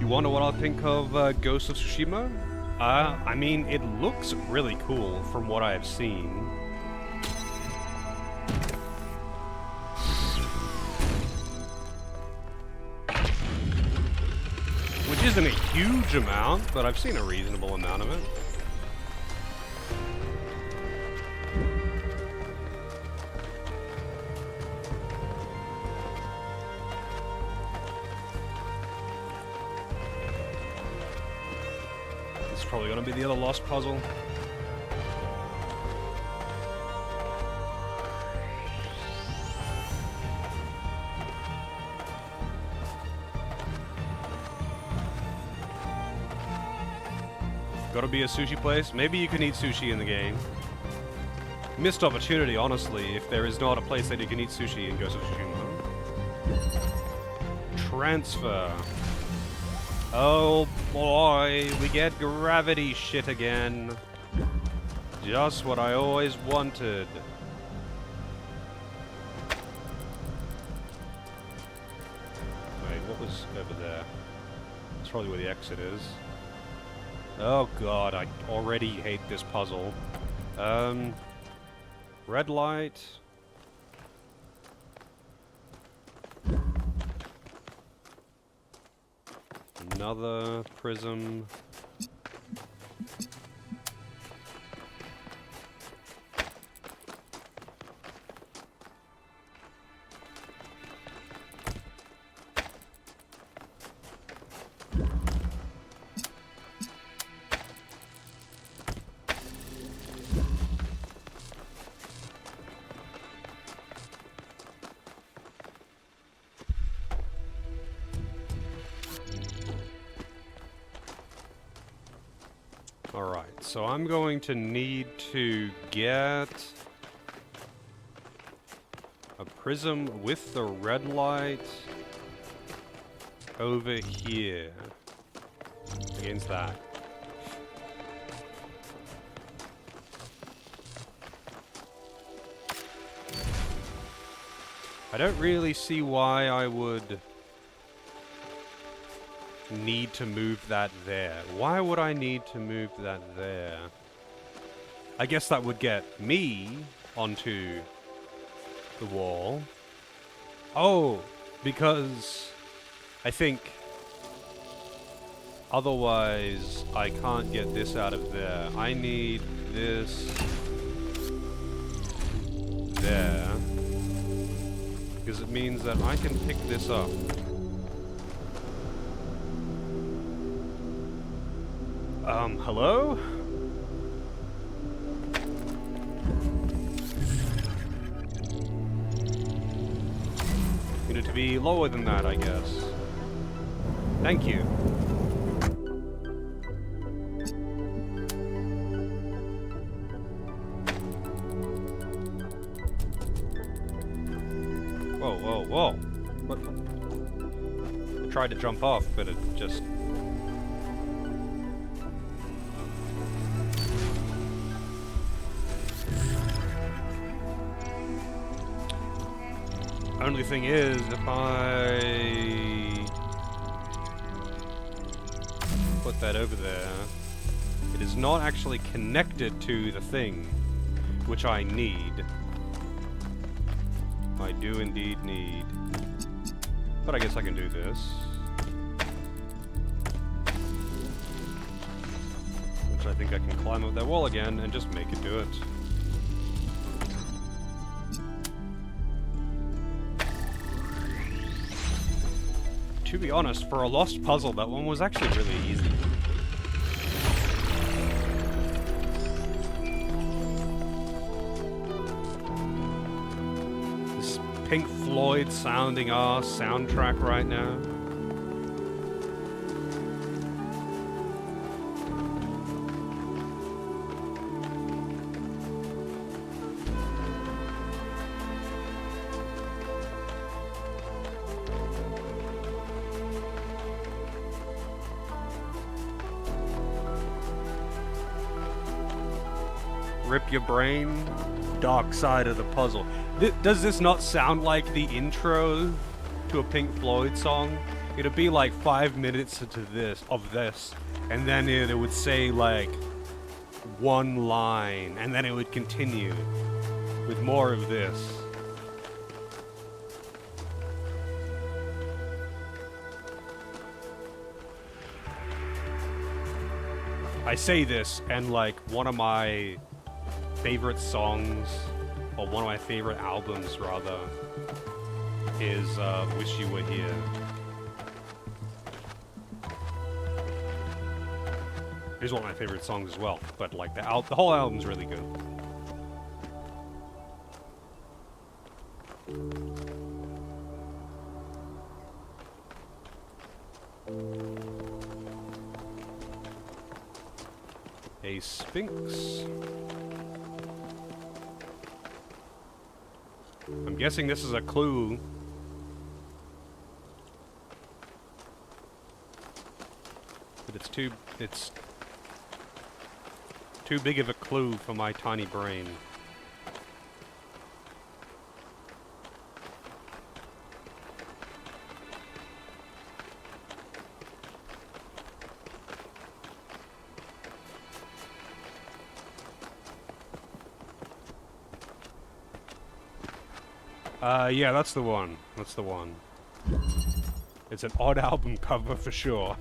Wonder what I'll think of Ghost of Tsushima? I mean, it looks really cool from what I have seen. Which isn't a huge amount, but I've seen a reasonable amount of it. Probably gonna be the other lost puzzle. Gotta be a sushi place. Maybe you can eat sushi in the game. Missed opportunity, honestly, if there is not a place that you can eat sushi in Ghost of Tsushima. Transfer. Oh boy, we get gravity shit again. just what I always wanted. Wait, what was over there? That's probably where the exit is. Oh god, I already hate this puzzle. Red light. Another prism. Alright, so I'm going to need to get a prism with the red light over here against that. I don't really see why I would need to move that there. Why would I need to move that there? I guess that would get me onto the wall. Oh, because I think otherwise I can't get this out of there. I need this there, because it means that I can pick this up. Hello? You need to be lower than that, I guess. Thank you. Whoa, whoa, whoa. What? I tried to jump off, but it just... Only thing is, if I put that over there, it is not actually connected to the thing, which I need. I do indeed need. But I guess I can do this. Which I think I can climb up that wall again and just make it do it. To be honest, for a lost puzzle, that one was actually really easy. This Pink Floyd sounding our soundtrack right now. Rip your brain, dark side of the puzzle. Does this not sound like the intro to a Pink Floyd song? It'd be like 5 minutes into this, and then it would say like one line, and then it would continue with more of this. I say this, and like one of my favorite songs, or one of my favorite albums rather, is Wish You Were Here. It is one of my favorite songs as well, but like the whole album's really good. A Sphinx. I'm guessing this is a clue. But it's too too big of a clue for my tiny brain. Yeah, that's the one. That's the one. It's an odd album cover for sure.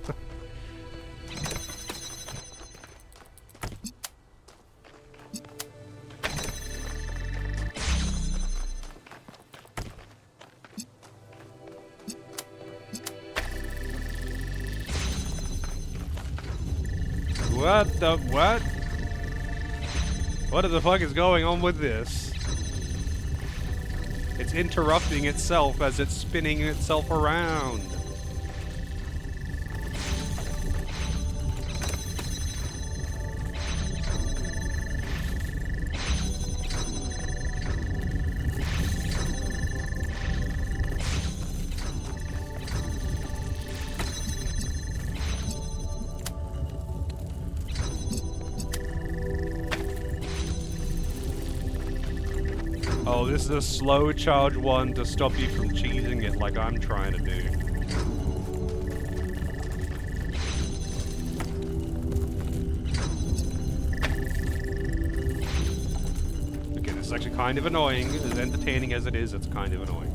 What the what? What the fuck is going on with this? It's interrupting itself as it's spinning itself around. Oh, this is a slow charge one to stop you from cheesing it like I'm trying to do. Okay, this is actually kind of annoying. As entertaining as it is, it's kind of annoying.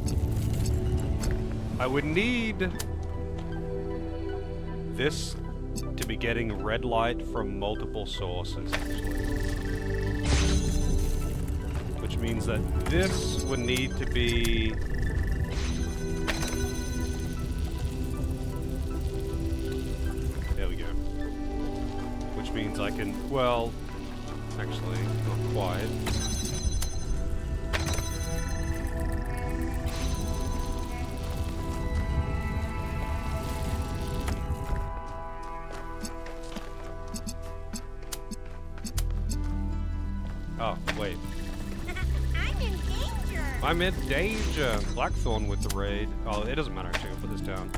I would need this to be getting red light from multiple sources, actually. Which means that this would need to be... There we go. Which means I can, well, actually, not quite. Oh, wait. I'm in danger! Blackthorn with the raid. Oh, it doesn't matter actually, I'll put this down.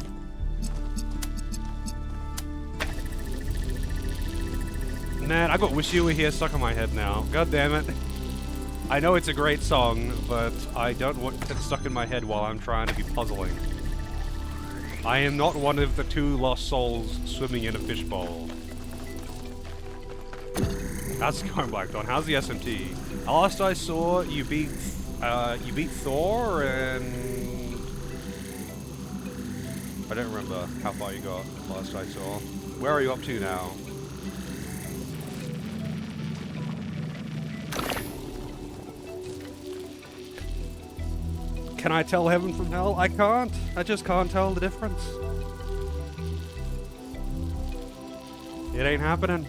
Man, I got Wish You Were Here stuck in my head now. God damn it. I know it's a great song, but I don't want it stuck in my head while I'm trying to be puzzling. I am not one of the two lost souls swimming in a fishbowl. How's it going, Blackthorn? How's the SMT? Last I saw, you beat Thor, and I don't remember how far you got last I saw. Where are you up to now? Can I tell heaven from hell? I can't. I just can't tell the difference. It ain't happening.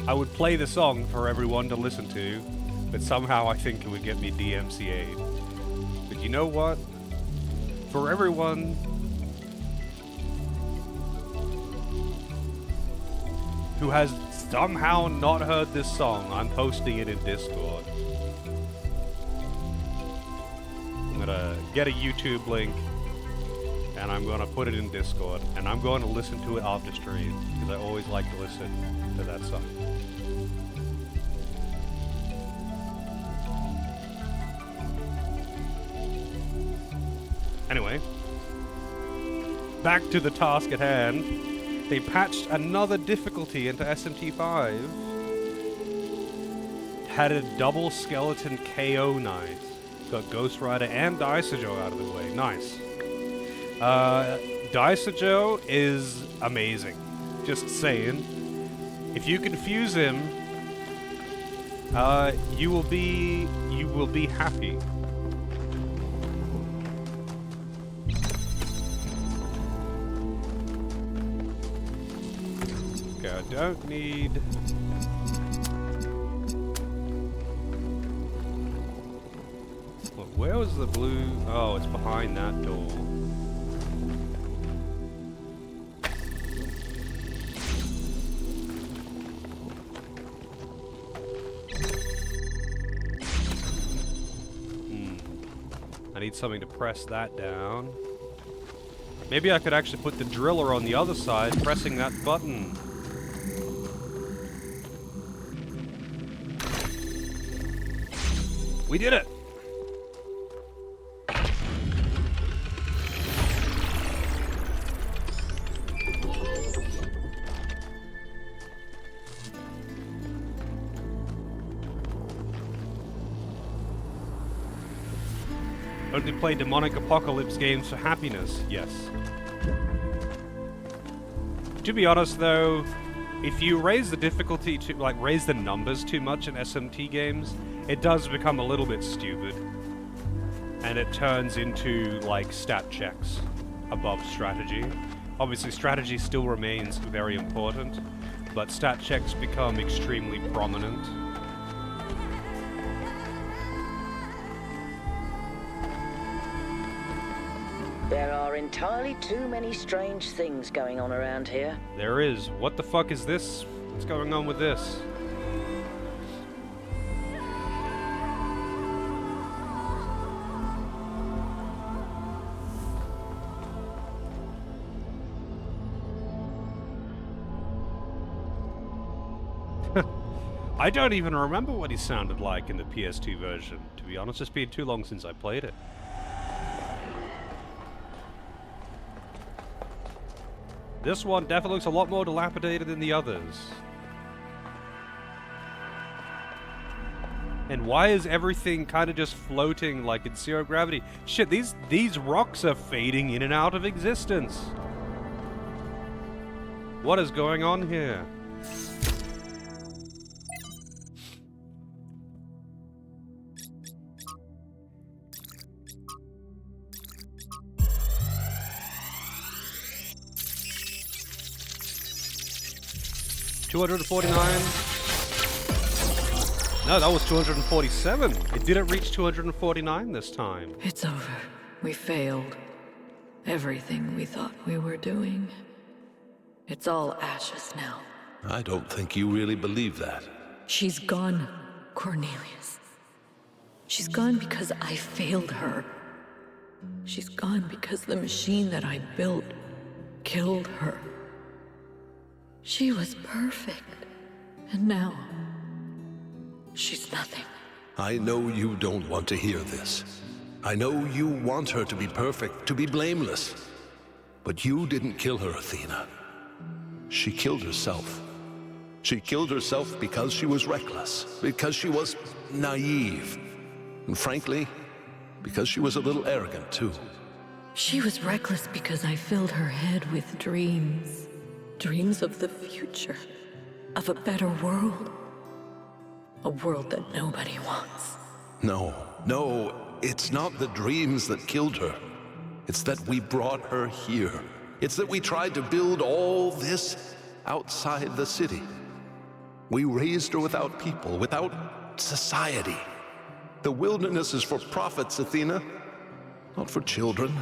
I would play the song for everyone to listen to, but somehow I think it would get me DMCA'd. But you know what? For everyone who has somehow not heard this song, I'm posting it in Discord. I'm gonna get a YouTube link, and I'm gonna put it in Discord, and I'm going to listen to it after stream, because I always like to listen to that song. Anyway, back to the task at hand. They patched another difficulty into SMT5. Had a double skeleton KO night. Got Ghost Rider and Daisajo out of the way. Nice. Daisajo is amazing. Just saying. If you confuse him, you will be happy. Okay, I don't need... Look, where was the blue? Oh, it's behind that door. I need something to press that down. Maybe I could actually put the driller on the other side, pressing that button. We did it! Only play demonic apocalypse games for happiness, yes. To be honest though, if you raise the difficulty to, like, raise the numbers too much in SMT games, it does become a little bit stupid. And it turns into, like, stat checks above strategy. Obviously strategy still remains very important, but stat checks become extremely prominent. There are entirely too many strange things going on around here. There is. What the fuck is this? What's going on with this? I don't even remember what he sounded like in the PS2 version, to be honest. It's been too long since I played it. This one definitely looks a lot more dilapidated than the others. And why is everything kind of just floating like in zero gravity? Shit, these rocks are fading in and out of existence. What is going on here? $249. No, that was 247. It didn't reach 249 this time. It's over. We failed. Everything we thought we were doing. It's all ashes now. I don't think you really believe that. She's gone, Cornelius. She's gone because I failed her. She's gone because the machine that I built killed her. She was perfect. And now, she's nothing. I know you don't want to hear this. I know you want her to be perfect, to be blameless. But you didn't kill her, Athena. She killed herself. She killed herself because she was reckless, because she was naive. And frankly, because she was a little arrogant, too. She was reckless because I filled her head with dreams. Dreams of the future. Of a better world. A world that nobody wants. No, it's not the dreams that killed her. It's that we brought her here. It's that we tried to build all this outside the city. We raised her without people, without society. The wilderness is for prophets, Athena, not for children.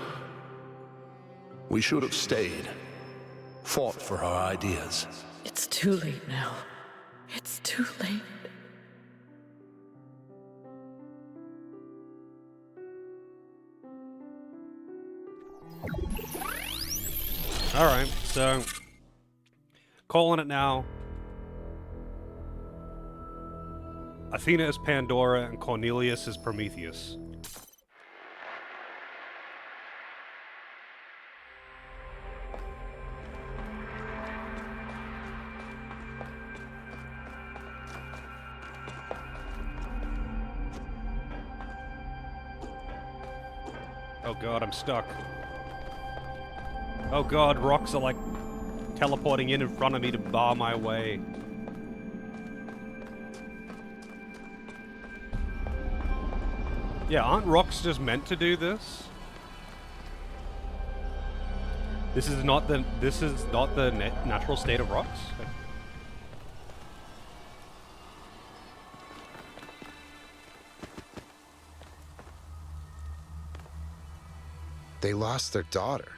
We should have stayed, fought for our ideas. It's too late now. It's too late. Alright, so calling it now. Athena is Pandora and Cornelius is Prometheus. Oh god, I'm stuck. Oh god, rocks are like teleporting in front of me to bar my way. Yeah, aren't rocks just meant to do this? This is not the natural state of rocks? They lost their daughter.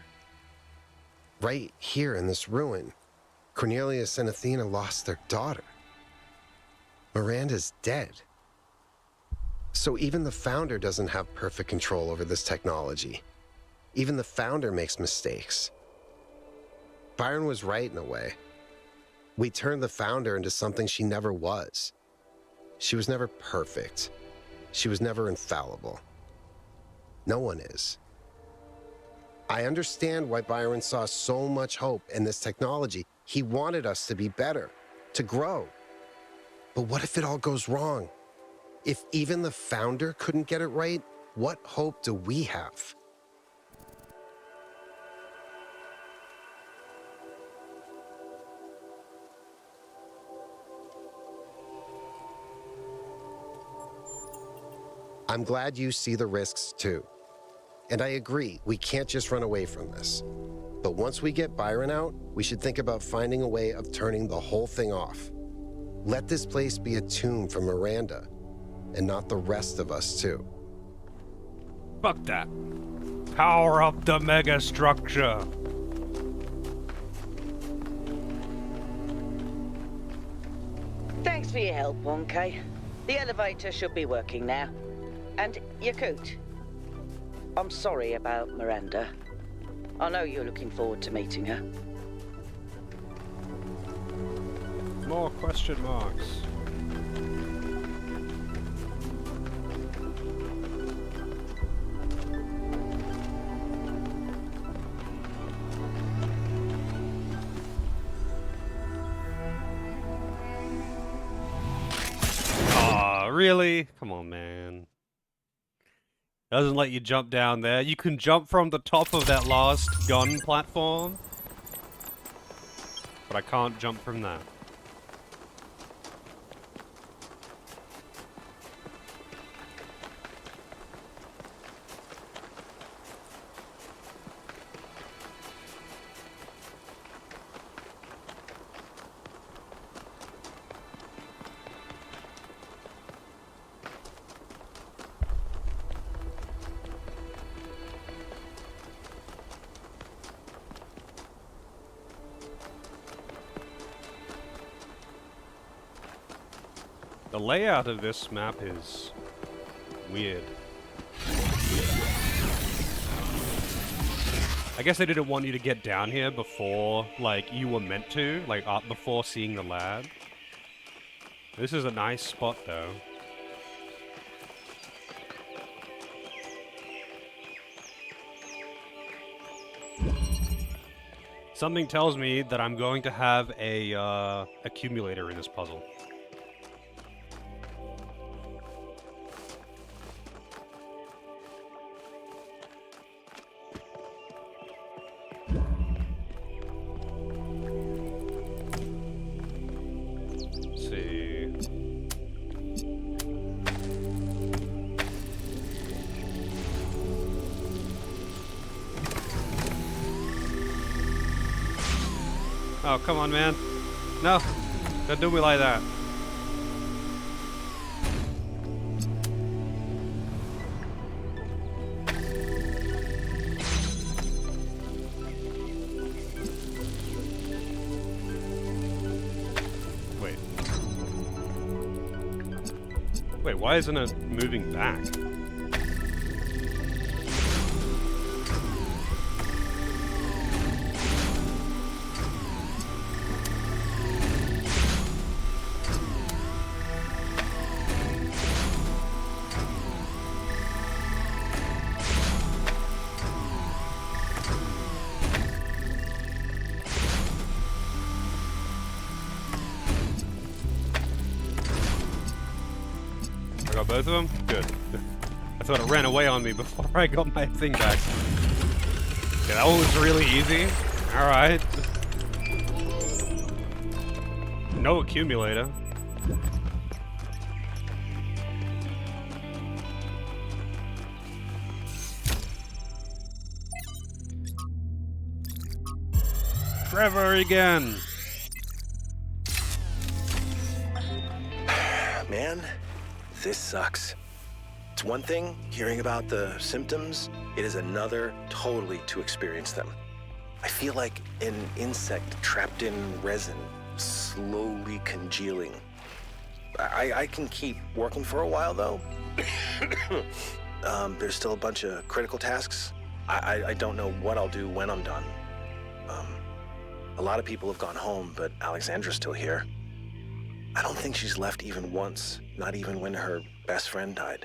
Right here in this ruin, Cornelius and Athena lost their daughter. Miranda's dead. So even the founder doesn't have perfect control over this technology. Even the founder makes mistakes. Byron was right in a way. We turned the founder into something she never was. She was never perfect. she was never infallible. No one is. I understand why Byron saw so much hope in this technology. He wanted us to be better, to grow. But what if it all goes wrong? If even the founder couldn't get it right, what hope do we have? I'm glad you see the risks too. And I agree, we can't just run away from this. But once we get Byron out, we should think about finding a way of turning the whole thing off. Let this place be a tomb for Miranda, and not the rest of us too. Fuck that. Power up the mega structure. Thanks for your help, 1K. The elevator should be working now. And Yakut, I'm sorry about Miranda. I know you're looking forward to meeting her. More question marks. Aw, really? Come on, man. Doesn't let you jump down there. You can jump from the top of that last gun platform, but I can't jump from that. The layout of this map is weird. I guess they didn't want you to get down here before, like, you were meant to, like, before seeing the lab. This is a nice spot, though. Something tells me that I'm going to have a, accumulator in this puzzle. Oh, come on, man. No, don't do me like that. Wait. Wait, why isn't it moving back? Got both of them? Good. I thought it ran away on me before I got my thing back. Okay, that one was really easy. Alright. No accumulator. Trevor again! Man, this sucks. It's one thing hearing about the symptoms, it is another totally to experience them. I feel like an insect trapped in resin, slowly congealing. I can keep working for a while though. There's still a bunch of critical tasks. I don't know what I'll do when I'm done. A lot of people have gone home, but Alexandra's still here. I don't think she's left even once, not even when her best friend died.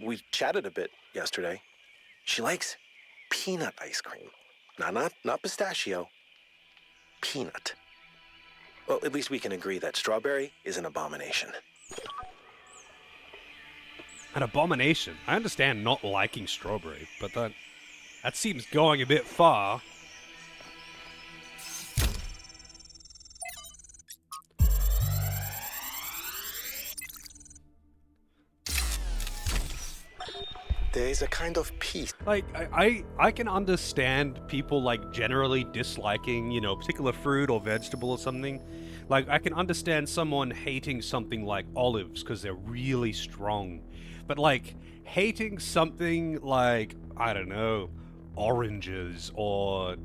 We chatted a bit yesterday. She likes peanut ice cream. Not pistachio. Peanut. Well, at least we can agree that strawberry is an abomination. An abomination? I understand not liking strawberry, but that seems going a bit far. There is a kind of peace. Like, I can understand people, like, generally disliking, you know, a particular fruit or vegetable or something. Like, I can understand someone hating something like olives because they're really strong. But, like, hating something like, I don't know, oranges or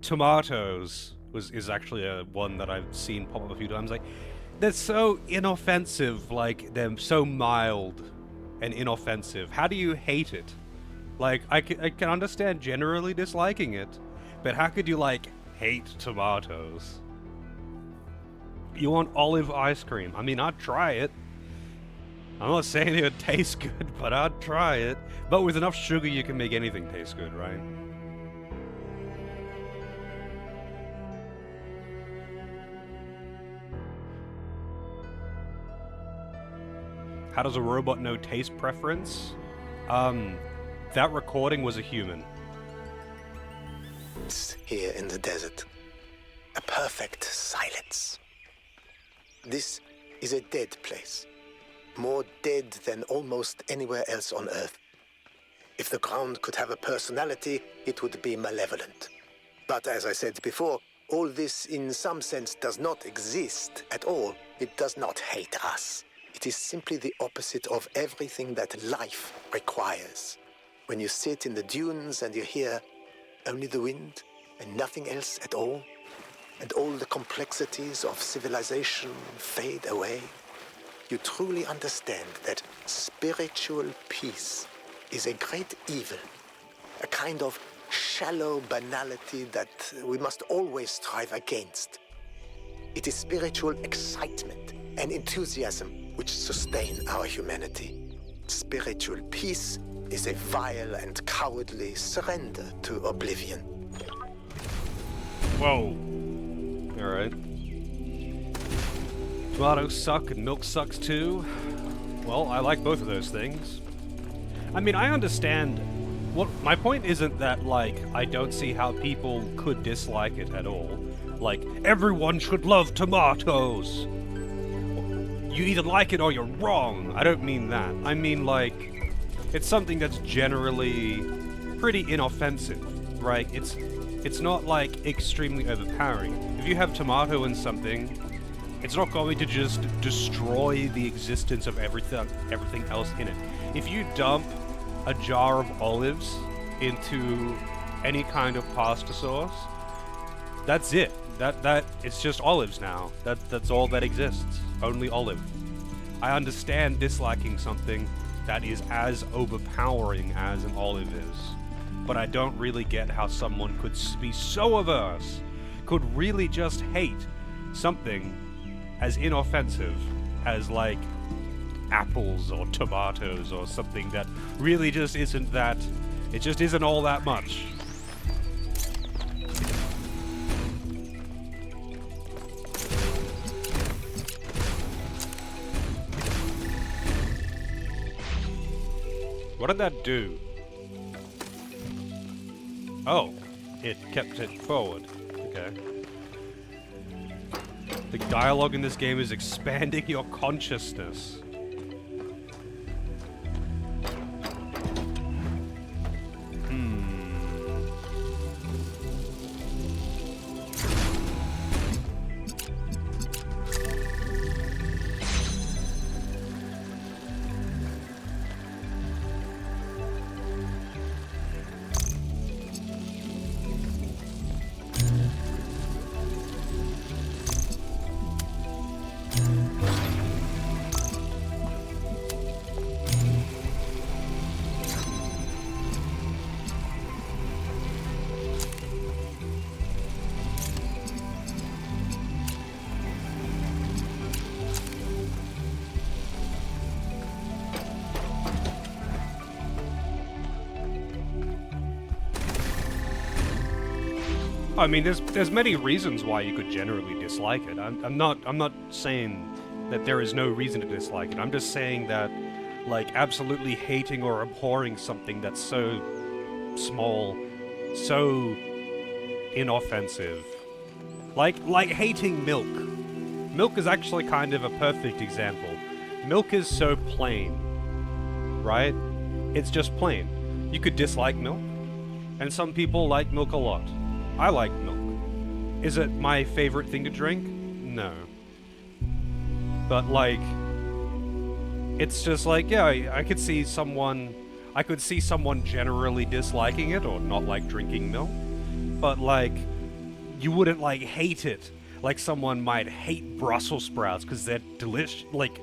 tomatoes is actually one that I've seen pop up a few times. Like, they're so inoffensive, like, they're so mild and inoffensive. How do you hate it? Like, I can understand generally disliking it, but how could you, like, hate tomatoes? You want olive ice cream? I mean, I'd try it. I'm not saying it would taste good, but I'd try it. But with enough sugar, you can make anything taste good, right? How does a robot know taste preference? That recording was a human. It's here in the desert. A perfect silence. This is a dead place. More dead than almost anywhere else on Earth. If the ground could have a personality, it would be malevolent. But as I said before, all this in some sense does not exist at all. It does not hate us. It is simply the opposite of everything that life requires. When you sit in the dunes and you hear only the wind and nothing else at all, and all the complexities of civilization fade away, you truly understand that spiritual peace is a great evil, a kind of shallow banality that we must always strive against. It is spiritual excitement and enthusiasm which sustain our humanity. Spiritual peace is a vile and cowardly surrender to oblivion. Whoa. Alright. Tomatoes suck and milk sucks too. Well, I like both of those things. I mean, I understand. My point isn't that, like, I don't see how people could dislike it at all. Like, everyone should love tomatoes! You either like it or you're wrong. I don't mean that. I mean, like, it's something that's generally pretty inoffensive, right? It's not, like, extremely overpowering. If you have tomato in something, it's not going to just destroy the existence of everything else in it. If you dump a jar of olives into any kind of pasta sauce, that's it. That it's just olives now. That's all that exists. Only olive. I understand disliking something that is as overpowering as an olive is, but I don't really get how someone could be so averse, could really just hate something as inoffensive as, like, apples or tomatoes or something that really just isn't that, it just isn't all that much. What did that do? Oh, it kept it forward. Okay. The dialogue in this game is expanding your consciousness. I mean, there's many reasons why you could generally dislike it. I'm not saying that there is no reason to dislike it. I'm just saying that, like, absolutely hating or abhorring something that's so small, so inoffensive, like hating milk. Milk is actually kind of a perfect example. Milk is so plain, right? It's just plain. You could dislike milk, and some people like milk a lot. I like milk. Is it my favorite thing to drink? No. But, like, it's just like, yeah, I could see someone generally disliking it or not like drinking milk. But, like, you wouldn't, like, hate it. Like someone might hate Brussels sprouts because they're delicious. Like,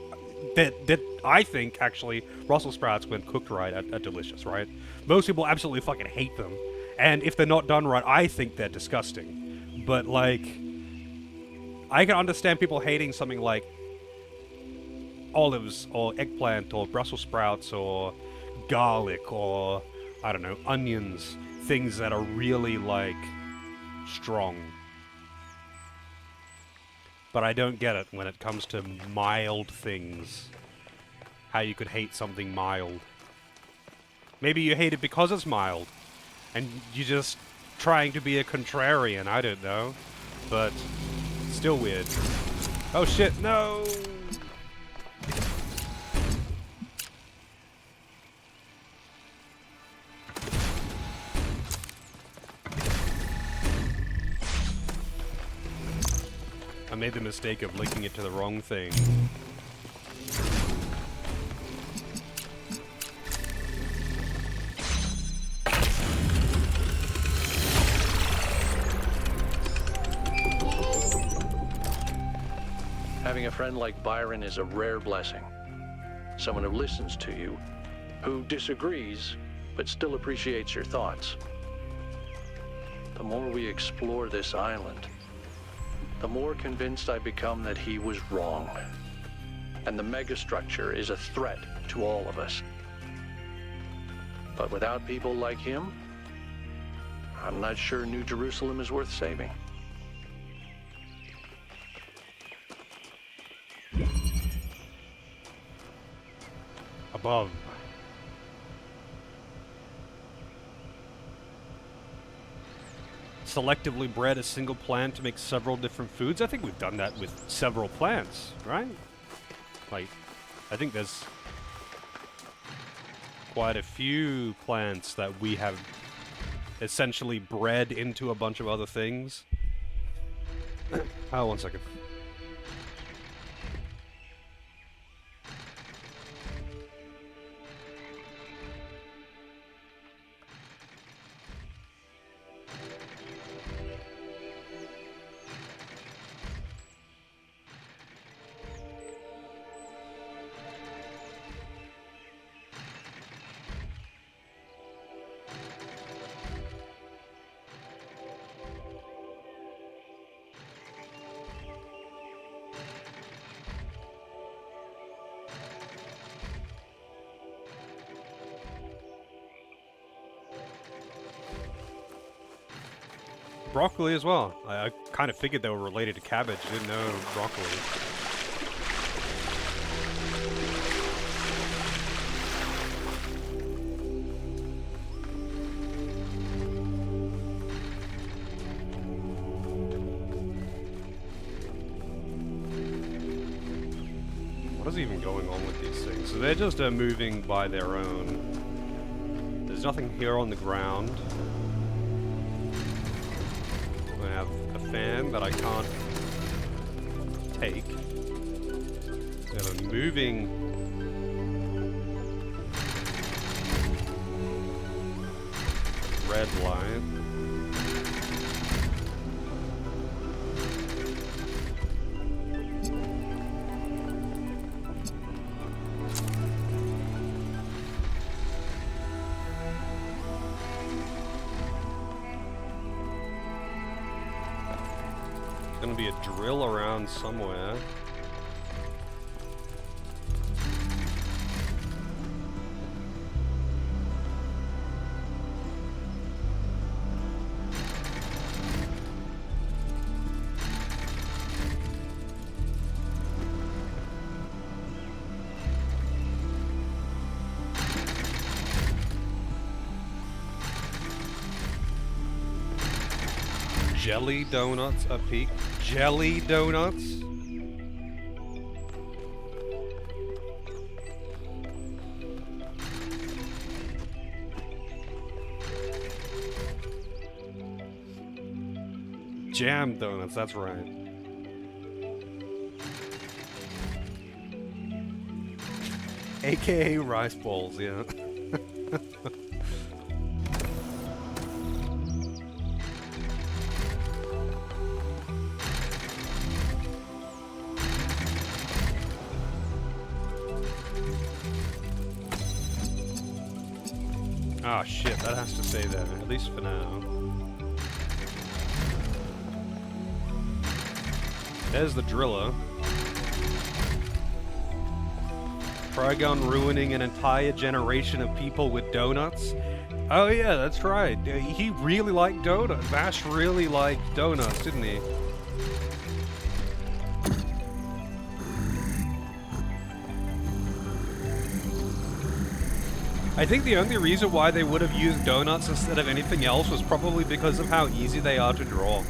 that I think, actually, Brussels sprouts, when cooked right, are delicious, right? Most people absolutely fucking hate them. And if they're not done right, I think they're disgusting. But, like, I can understand people hating something like olives or eggplant or Brussels sprouts or garlic or, I don't know, onions. Things that are really, like, strong. But I don't get it when it comes to mild things. How you could hate something mild. Maybe you hate it because it's mild. And you're just trying to be a contrarian, I don't know. But, still weird. Oh shit, no! I made the mistake of linking it to the wrong thing. Having a friend like Byron is a rare blessing. Someone who listens to you, who disagrees, but still appreciates your thoughts. The more we explore this island, the more convinced I become that he was wrong. And the megastructure is a threat to all of us. But without people like him, I'm not sure New Jerusalem is worth saving. Above. Selectively bred a single plant to make several different foods. I think we've done that with several plants, right? Like, I think there's quite a few plants that we have essentially bred into a bunch of other things. Oh, 1 second. Broccoli as well. I kind of figured they were related to cabbage. Didn't know broccoli. What is even going on with these things? So they're just moving by their own. There's nothing here on the ground. I have a fan that I can't take. We have a moving red line. Gonna be a drill around somewhere. jelly donuts a peak? Jelly donuts? Jam donuts, that's right. AKA rice balls, yeah. Oh shit, that has to stay there, at least for now. There's the driller. Trigon ruining an entire generation of people with donuts? Oh yeah, that's right. He really liked donuts. Vash really liked donuts, didn't he? I think the only reason why they would have used donuts instead of anything else was probably because of how easy they are to draw,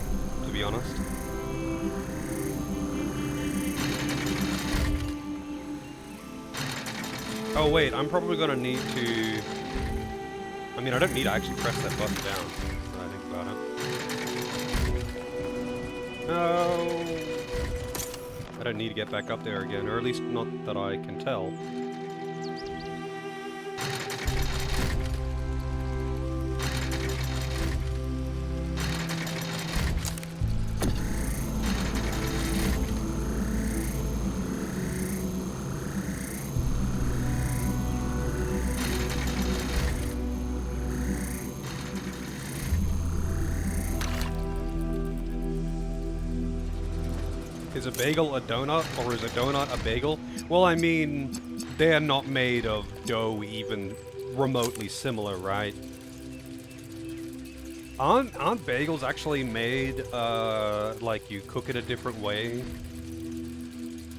to be honest. Oh wait, I'm probably gonna need to... I mean, I don't need to actually press that button down, when I think about it. No! I don't need to get back up there again, or at least not that I can tell. Is a bagel a donut, or is a donut a bagel? Well, I mean, they're not made of dough even remotely similar, right? Aren't bagels actually made, like you cook it a different way?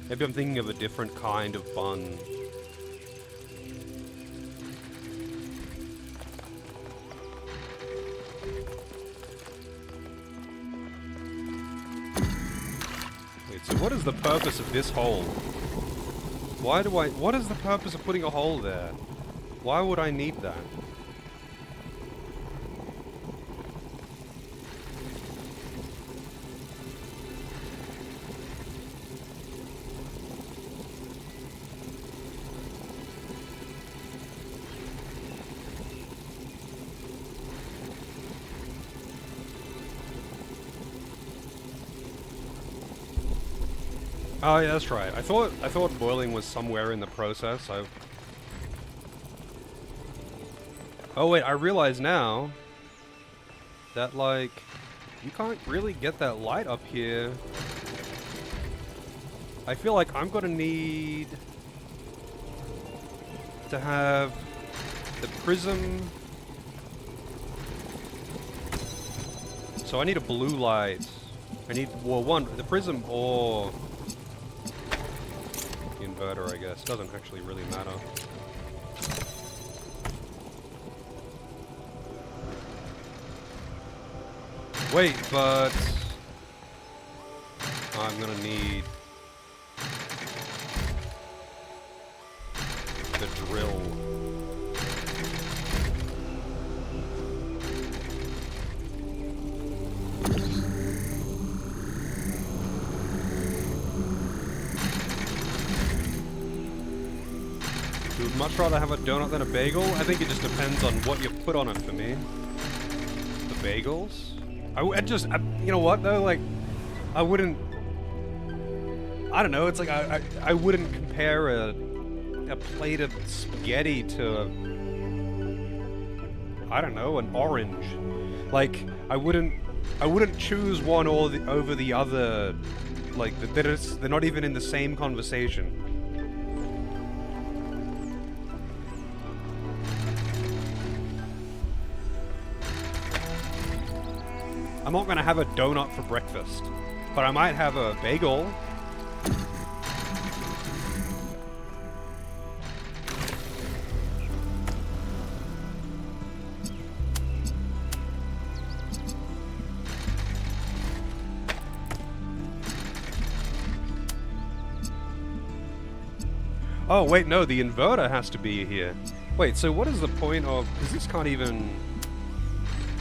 Maybe I'm thinking of a different kind of bun. So what is the purpose of this hole? What is the purpose of putting a hole there? Why would I need that? Oh yeah, that's right. I thought boiling was somewhere in the process. Oh wait, I realize now that like you can't really get that light up here. I feel like I'm gonna need to have the prism. So I need a blue light. I need, well, the prism or the inverter, I guess. Doesn't actually really matter. Wait, but I'm gonna need the drill. You would much rather have a donut than a bagel? I think it just depends on what you put on it for me. The bagels? You know what though, like, I wouldn't, I don't know, it's like, I wouldn't compare a plate of spaghetti to, I don't know, an orange. Like, I wouldn't choose one over the other, like, they're not even in the same conversation. I'm not gonna have a donut for breakfast, but I might have a bagel. Oh, wait, no, the inverter has to be here. Wait, so what is the point of... Because this can't even...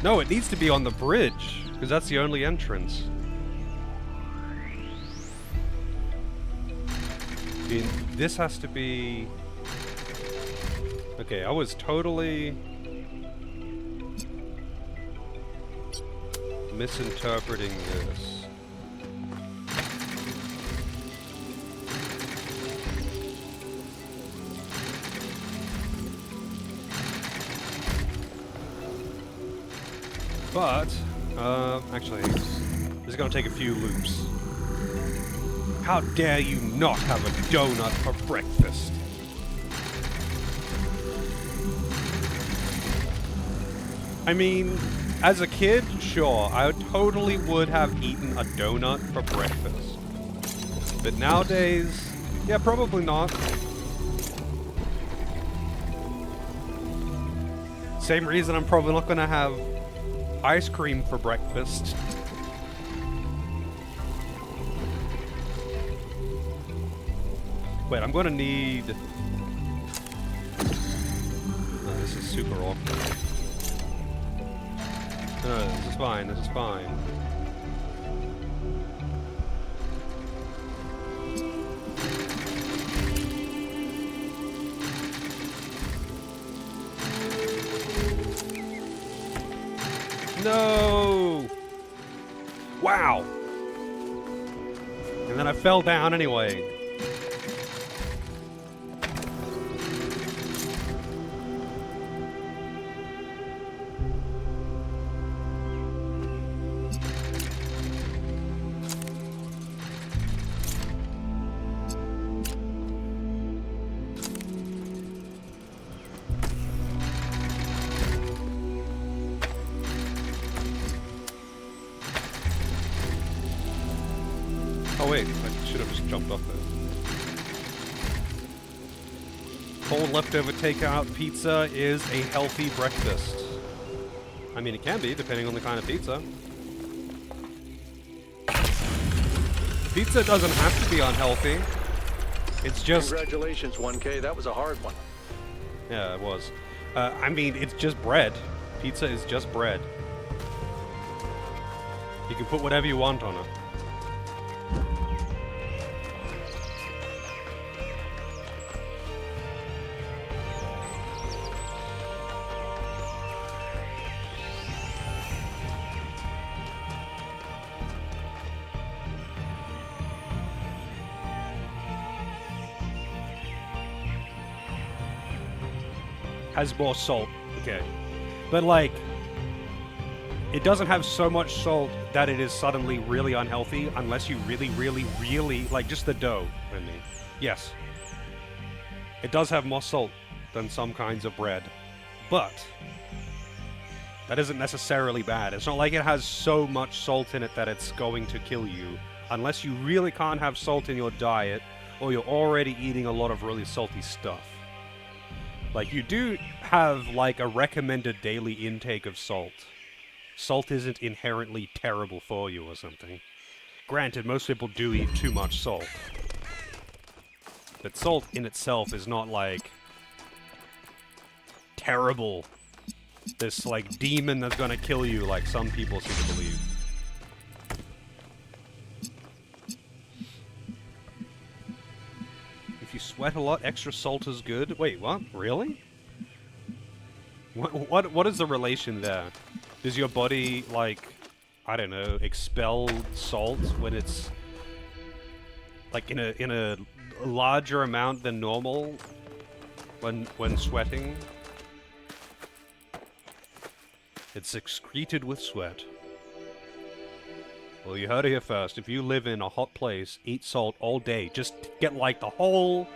No, it needs to be on the bridge, because that's the only entrance. This has to be... Okay, I was totally... misinterpreting this. But, actually, this is gonna take a few loops. How dare you not have a donut for breakfast? I mean, as a kid, sure, I totally would have eaten a donut for breakfast. But nowadays, yeah, probably not. Same reason I'm probably not gonna have ice cream for breakfast. Wait, I'm gonna need... Oh, this is super awkward. No, this is fine, this is fine. No! Wow! And then I fell down anyway. Oh wait, I should have just jumped off there. Cold leftover takeout pizza is a healthy breakfast. I mean, it can be, depending on the kind of pizza. Pizza doesn't have to be unhealthy. It's just... Congratulations, 1K. That was a hard one. Yeah, it was. I mean, it's just bread. Pizza is just bread. You can put whatever you want on it. Has more salt, okay. But like, it doesn't have so much salt that it is suddenly really unhealthy unless you really, like just the dough, I mean. Yes. It does have more salt than some kinds of bread, but that isn't necessarily bad. It's not like it has so much salt in it that it's going to kill you, unless you really can't have salt in your diet, or you're already eating a lot of really salty stuff. Like, you do have, like, a recommended daily intake of salt. Salt isn't inherently terrible for you or something. Granted, most people do eat too much salt. But salt in itself is not, like, terrible. This, like, demon that's gonna kill you like some people seem to believe. If you sweat a lot, extra salt is good. Wait, what? Really? What is the relation there? Does your body, like, I don't know, expel salt when it's like in a larger amount than normal when sweating? It's excreted with sweat. Well, you heard it here first. If you live in a hot place, eat salt all day. Just get like the whole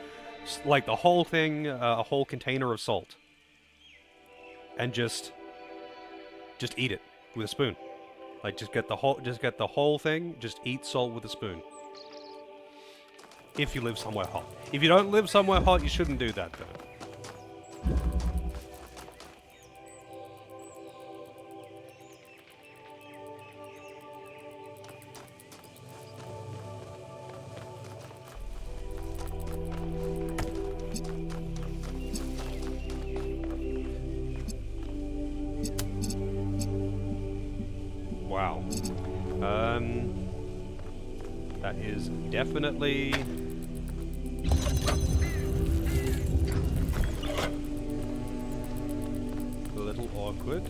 thing, a whole container of salt, and just eat it with a spoon. Like just get the whole thing. Just eat salt with a spoon. If you live somewhere hot. If you don't live somewhere hot, you shouldn't do that though. Wow. That is definitely... a little awkward.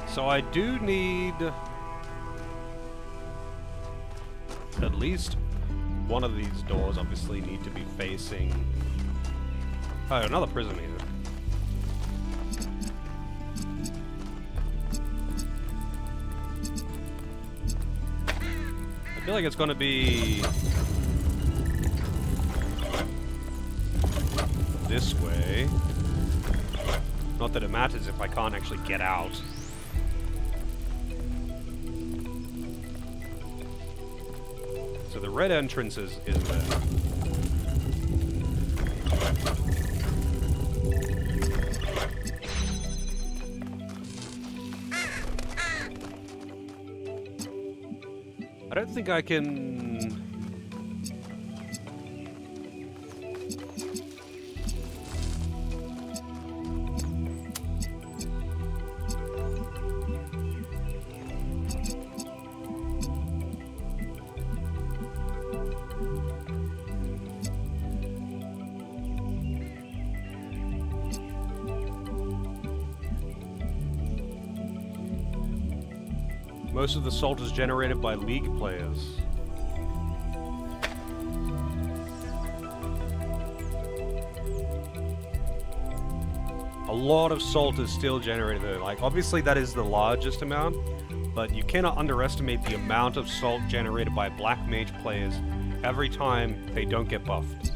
So I do need at least one of these doors obviously need to be facing... Oh, another prism here. I feel like it's gonna be this way. Not that it matters if I can't actually get out. So the red entrance is there. I don't think I can... Most of the salt is generated by League players. A lot of salt is still generated there. Like, obviously that is the largest amount, but you cannot underestimate the amount of salt generated by Black Mage players every time they don't get buffed.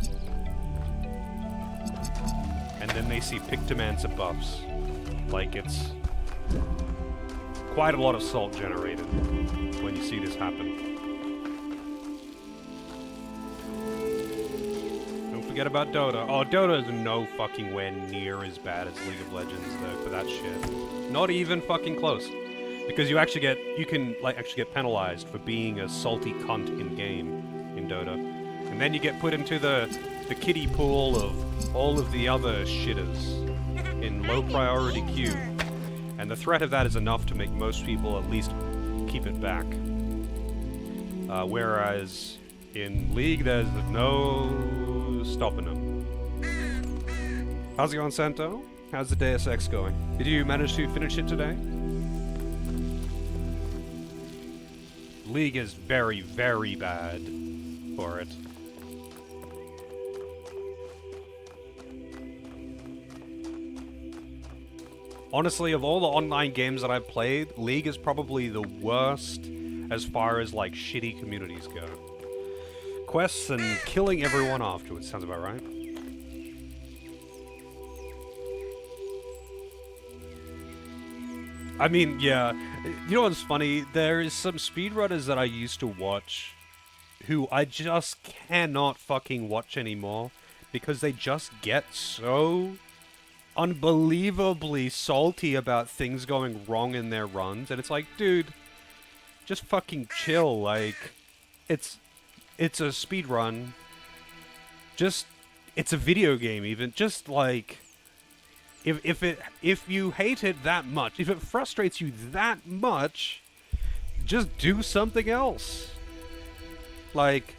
And then they see Pictomancer buffs. Like, it's quite a lot of salt generated when you see this happen. Don't forget about Dota. Oh, Dota is no fucking way near as bad as League of Legends though for that shit. Not even fucking close. Because you actually get, you can like actually get penalized for being a salty cunt in game in Dota. And then you get put into the kiddie pool of all of the other shitters in low priority queue. And the threat of that is enough to make most people at least keep it back. Whereas in League, there's no stopping them. How's it going, Santo? How's the Deus Ex going? Did you manage to finish it today? League is very, very bad for it. Honestly, of all the online games that I've played, League is probably the worst as far as, like, shitty communities go. Quests and killing everyone afterwards, sounds about right. I mean, yeah. You know what's funny? There is some speedrunners that I used to watch who I just cannot fucking watch anymore because they just get so unbelievably salty about things going wrong in their runs, and it's like, dude, just fucking chill. Like, it's a speed run. Just, it's a video game. Even just like, if you hate it that much, if it frustrates you that much, just do something else. Like,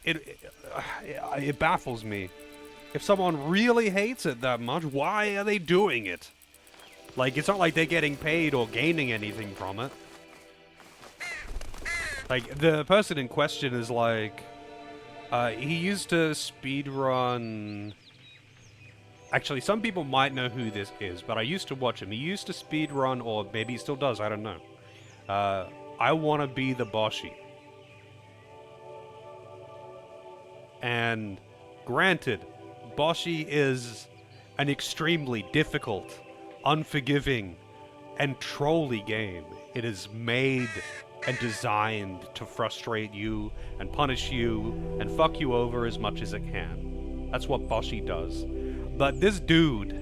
it baffles me. If someone really hates it that much, why are they doing it? Like, it's not like they're getting paid or gaining anything from it. Like, the person in question is like, he used to speedrun... Actually, some people might know who this is, but I used to watch him. He used to speedrun, or maybe he still does, I don't know. I Wanna Be the Boshi. And, granted, Boshi is an extremely difficult unforgiving, and trolly game. It is made and designed to frustrate you and punish you and fuck you over as much as it can. That's what Boshi does. But this dude,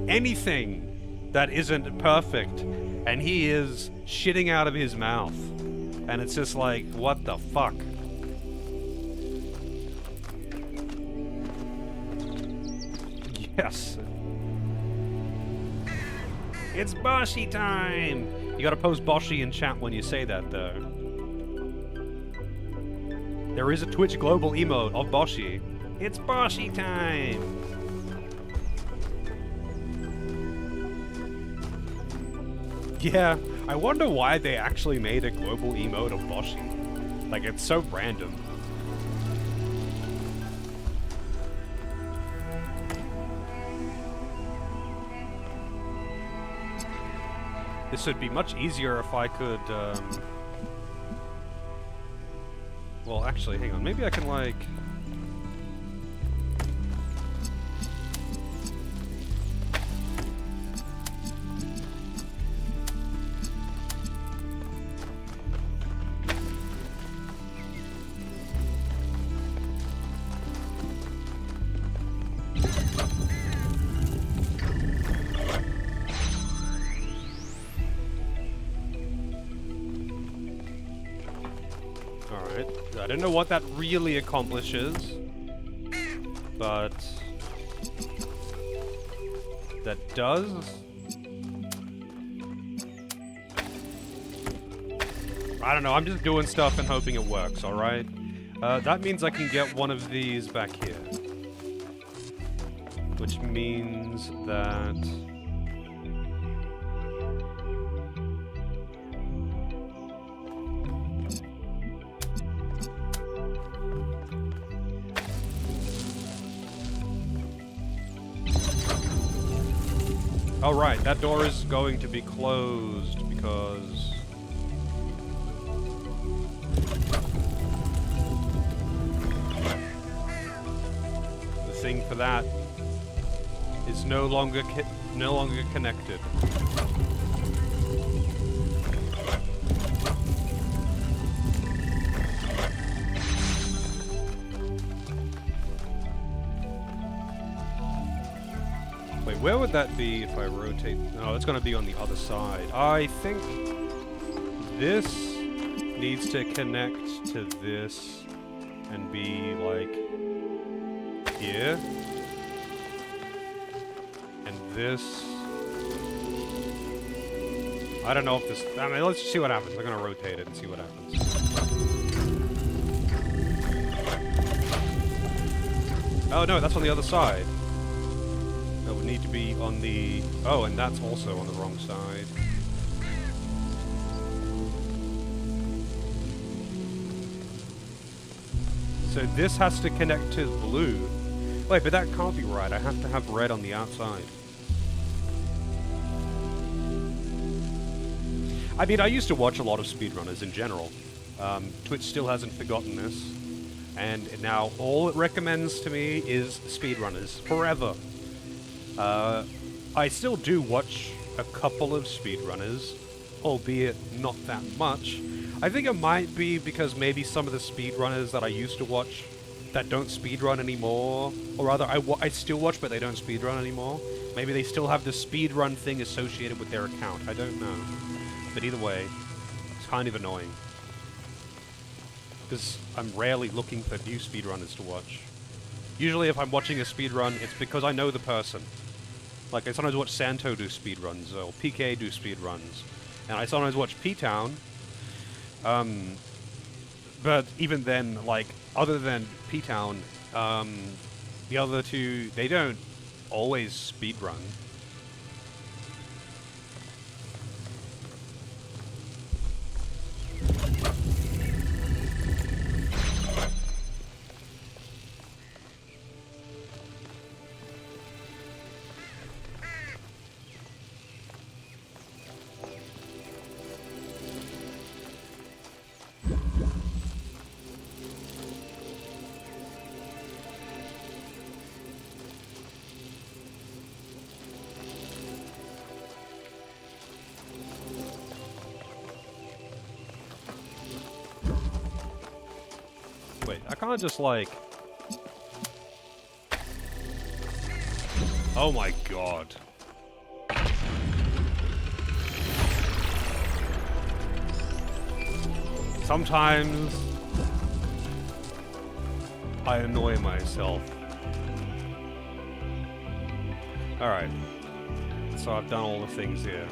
anything that isn't perfect, and he is shitting out of his mouth. And it's just like, what the fuck? Yes. It's Boshi time! You gotta post Boshi in chat when you say that, though. There is a Twitch global emote of Boshi. It's Boshi time! Yeah, I wonder why they actually made a global emote of Boshi. Like, it's so random. This would be much easier if I could, well, actually, hang on. Maybe I can, like... I don't know what that really accomplishes, but that does. I don't know, I'm just doing stuff and hoping it works, alright? That means I can get one of these back here. Which means that... Oh right, that door is going to be closed because... the thing for that is no longer connected. Wait, where would that be if I rotate? No, it's going to be on the other side. I think this needs to connect to this and be like here. And this... I don't know if this... I mean, let's see what happens. I'm going to rotate it and see what happens. Oh no, that's on the other side. That would need to be on the... Oh, and that's also on the wrong side. So this has to connect to blue. Wait, but that can't be right. I have to have red on the outside. I mean, I used to watch a lot of speedrunners in general. Twitch still hasn't forgotten this. And now all it recommends to me is speedrunners. Forever. I still do watch a couple of speedrunners, albeit not that much. I think it might be because maybe some of the speedrunners that I used to watch that don't speedrun anymore, or rather I still watch but they don't speedrun anymore. Maybe they still have the speedrun thing associated with their account. I don't know. But either way, it's kind of annoying. Because I'm rarely looking for new speedrunners to watch. Usually if I'm watching a speedrun, it's because I know the person. Like, I sometimes watch Santo do speedruns, or PK do speedruns. And I sometimes watch P-Town. But even then, like, other than P-Town, the other two, they don't always speedrun. can't just like... Oh my god. Sometimes I annoy myself. Alright. So I've done all the things here.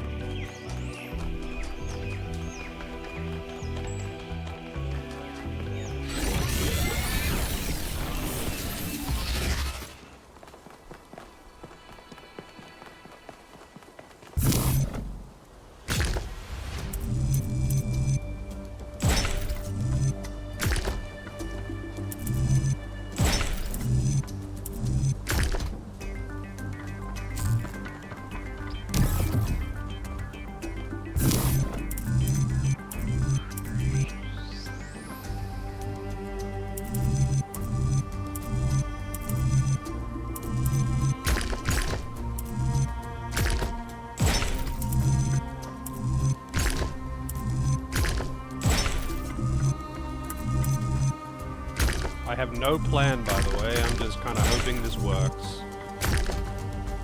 I have no plan, by the way. I'm just kind of hoping this works.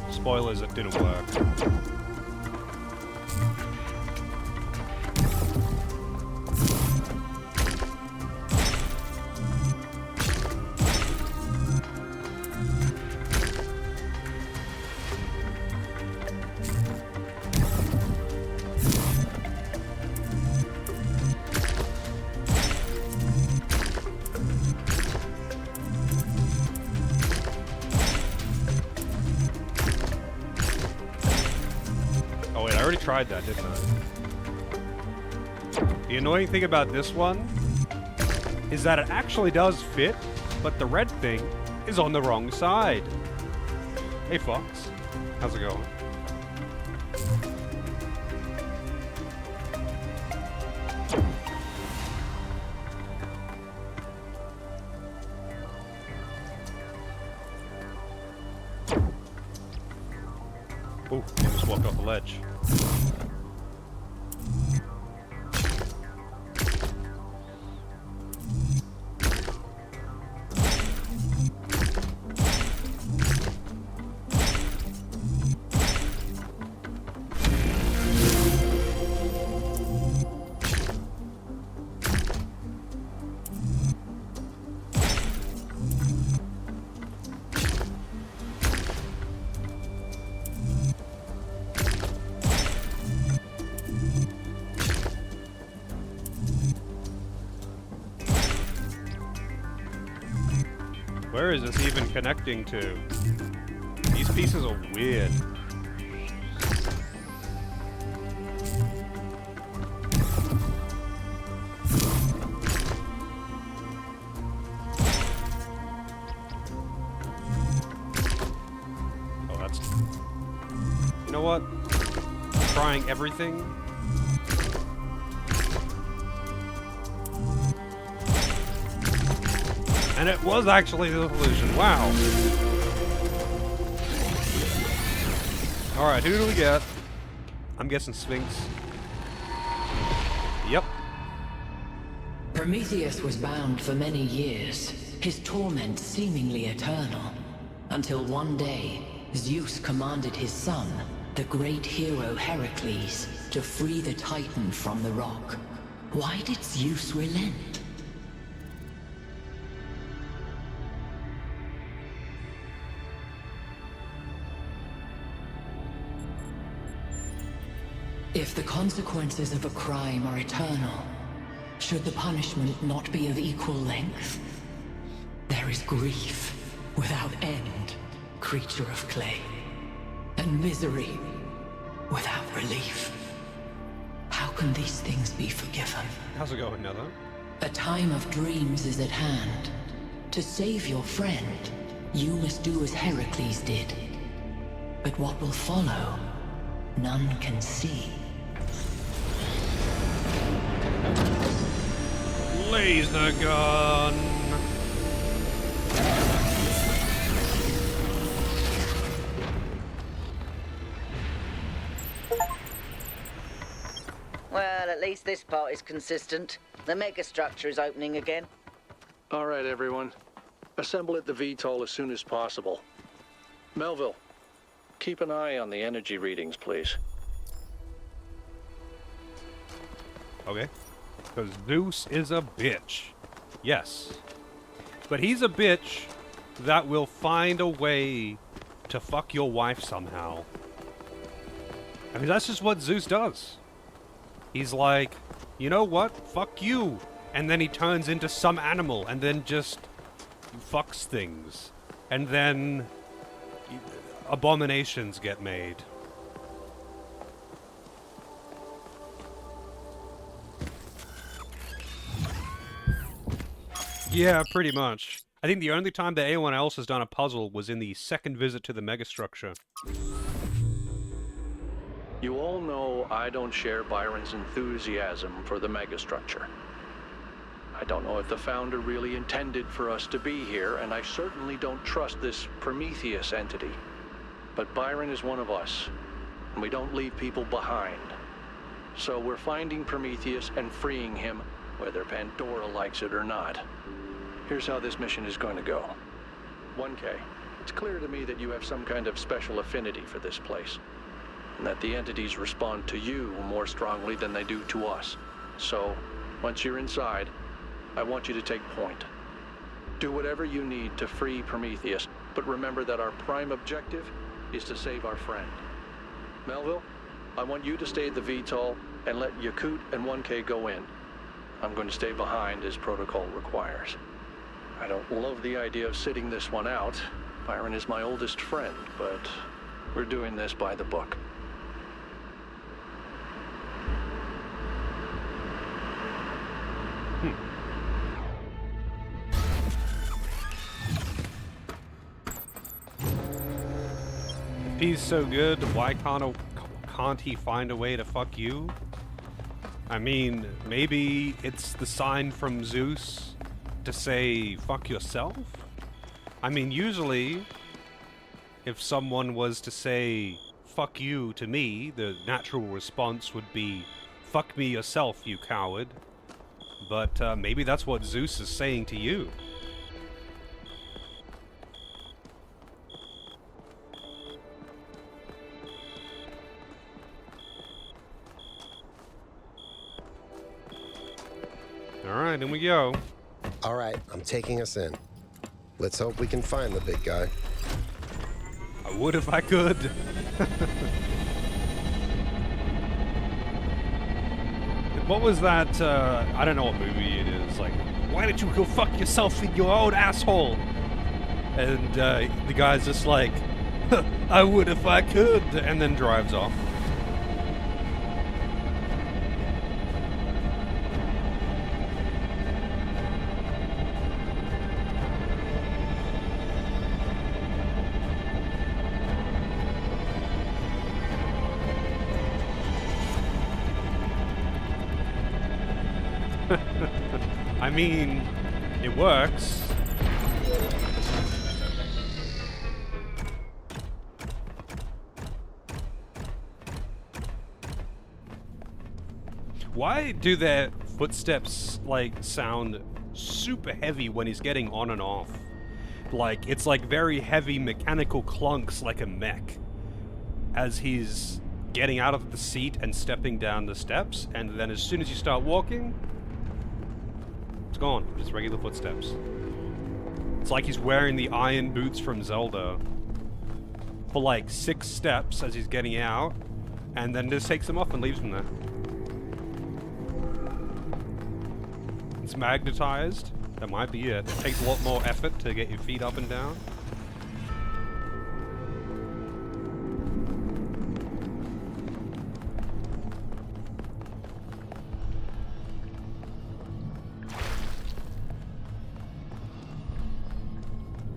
Spoilers, it didn't work. I already tried that, didn't I? The annoying thing about this one is that it actually does fit, but the red thing is on the wrong side. Hey Fox, how's it going? Oh, almost walked off the ledge. Where is this even connecting to? These pieces are weird. Oh, that's... You know what? I'm trying everything. And it was actually the solution. Wow. Alright, who do we get? I'm guessing Sphinx. Yep. Prometheus was bound for many years, his torment seemingly eternal, until one day, Zeus commanded his son, the great hero Heracles, to free the Titan from the rock. Why did Zeus relent? If the consequences of a crime are eternal, should the punishment not be of equal length? There is grief without end, creature of clay, and misery without relief. How can these things be forgiven? How's it going, Nether? A time of dreams is at hand. To save your friend, you must do as Heracles did. But what will follow, none can see. Laser gun! Well, at least this part is consistent. The megastructure is opening again. All right, everyone. Assemble at the VTOL as soon as possible. Melville, keep an eye on the energy readings, please. Okay. Because Zeus is a bitch. Yes. But he's a bitch that will find a way to fuck your wife somehow. I mean, that's just what Zeus does. He's like, you know what? Fuck you. And then he turns into some animal and then just fucks things. And then abominations get made. Yeah, pretty much. I think the only time that anyone else has done a puzzle was in the second visit to the megastructure. You all know I don't share Byron's enthusiasm for the megastructure. I don't know if the Founder really intended for us to be here, and I certainly don't trust this Prometheus entity. But Byron is one of us, and we don't leave people behind. So we're finding Prometheus and freeing him, whether Pandora likes it or not. Here's how this mission is going to go. 1K, it's clear to me that you have some kind of special affinity for this place, and that the entities respond to you more strongly than they do to us. So, once you're inside, I want you to take point. Do whatever you need to free Prometheus, but remember that our prime objective is to save our friend. Melville, I want you to stay at the VTOL and let Yakut and 1K go in. I'm going to stay behind as protocol requires. I don't love the idea of sitting this one out. Byron is my oldest friend, but we're doing this by the book. If he's so good, why can't he find a way to fuck you? I mean, maybe it's the sign from Zeus to say, fuck yourself? I mean, usually, if someone was to say, fuck you to me, the natural response would be, fuck me yourself, you coward. But maybe that's what Zeus is saying to you. Alright, in we go. Alright, I'm taking us in. Let's hope we can find the big guy. I would if I could. What was that, I don't know what movie it is, like, why don't you go fuck yourself in your own asshole? And the guy's just like, I would if I could, and then drives off. I mean, it works. Why do their footsteps, like, sound super heavy when he's getting on and off? Like, it's like very heavy mechanical clunks like a mech as he's getting out of the seat and stepping down the steps, and then as soon as you start walking, it's gone. Just regular footsteps. It's like he's wearing the iron boots from Zelda for like 6 steps as he's getting out, and then just takes them off and leaves them there. It's magnetized. That might be it. It takes a lot more effort to get your feet up and down.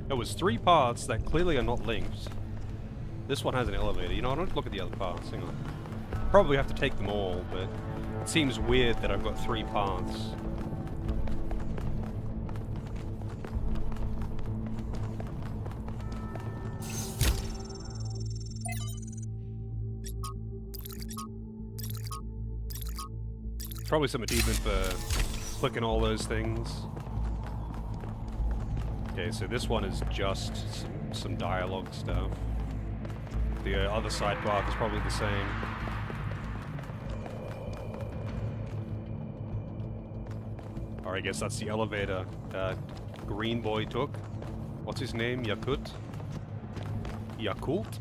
There was 3 paths that clearly are not linked. This one has an elevator. You know, I don't look at the other paths. Hang on. Probably have to take them all, but it seems weird that I've got 3 paths. Probably some achievement for clicking all those things. Okay, so this one is just some dialogue stuff. The other side path is probably the same. Or I guess that's the elevator Green Boy took. What's his name? Yakult? Yakult?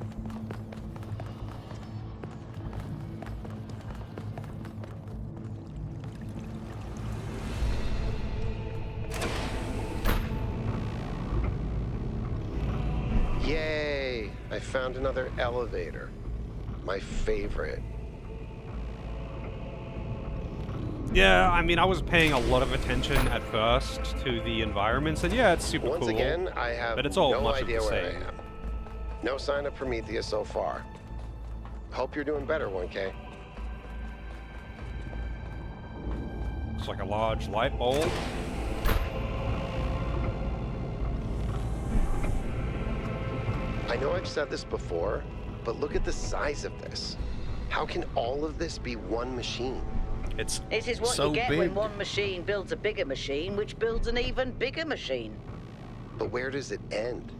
Yay! I found another elevator. My favorite. Yeah, I mean, I was paying a lot of attention at first to the environments, and yeah, it's super cool. Once again, I have but it's all no much idea of the where same. I am. No sign of Prometheus so far. Hope you're doing better, 1K. It's like a large light bulb. I know I've said this before, but look at the size of this. How can all of this be one machine? It's This is what so you get big. when one machine builds a bigger machine, which builds an even bigger machine. But where does it end?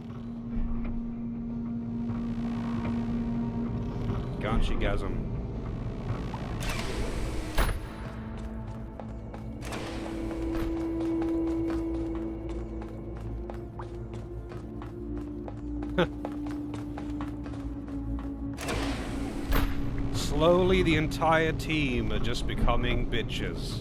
Ganchigasm. Slowly, the entire team are just becoming bitches.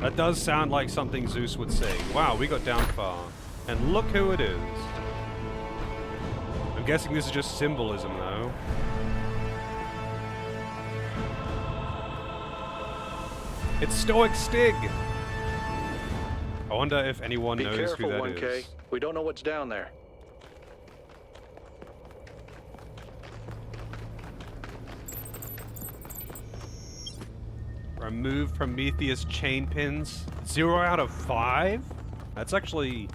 That does sound like something Zeus would say. Wow, we got down far. And look who it is. I'm guessing this is just symbolism, though. It's Stoic Stig! I wonder if anyone knows careful, who that 1K. is. We don't know what's down there. Remove Prometheus chain pins. 0 out of 5? That's actually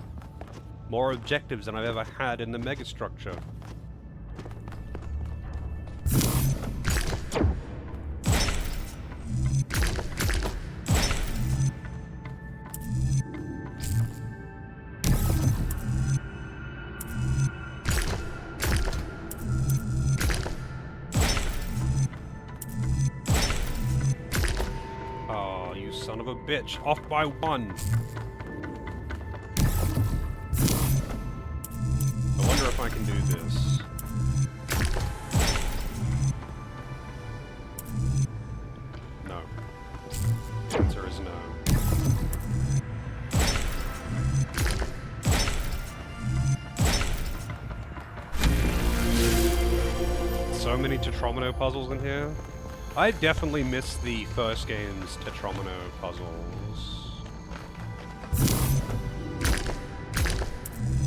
more objectives than I've ever had in the megastructure. Oh, you son of a bitch. Off by 1. I wonder if I can do this. No. Answer is no. So many Tetromino puzzles in here. I definitely missed the first game's Tetromino puzzles.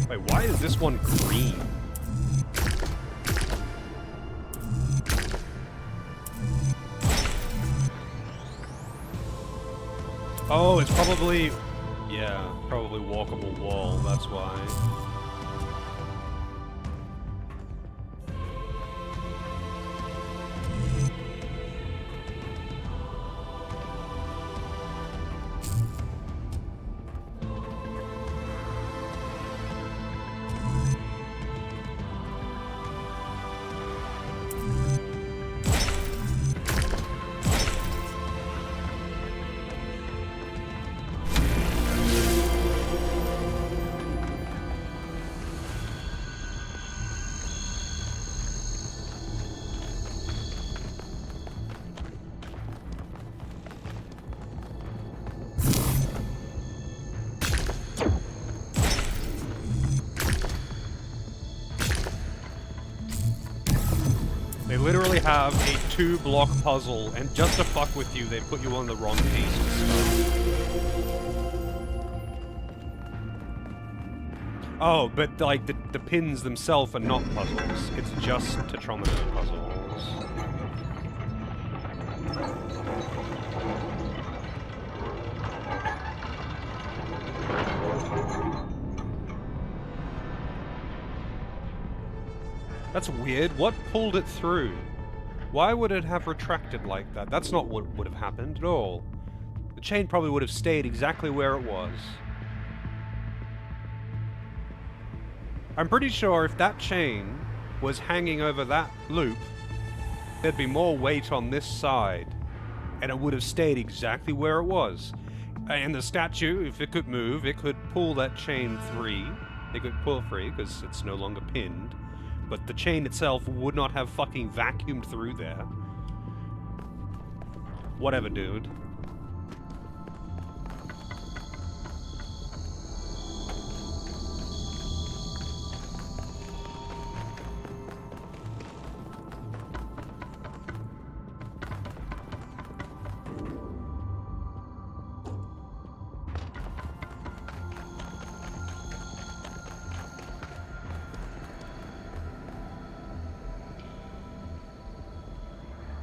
Wait, why is this one green? Oh, it's probably... Yeah, probably walkable wall, that's why. They literally have a 2-block puzzle, and just to fuck with you, they put you on the wrong piece to start. Oh, but like the pins themselves are not puzzles. It's just Tetromino puzzles. That's weird. What pulled it through? Why would it have retracted like that? That's not what would have happened at all. The chain probably would have stayed exactly where it was. I'm pretty sure if that chain was hanging over that loop, there'd be more weight on this side, and it would have stayed exactly where it was. And the statue, if it could move, it could pull that chain free. It could pull it free, because it's no longer pinned. But the chain itself would not have fucking vacuumed through there. Whatever, dude.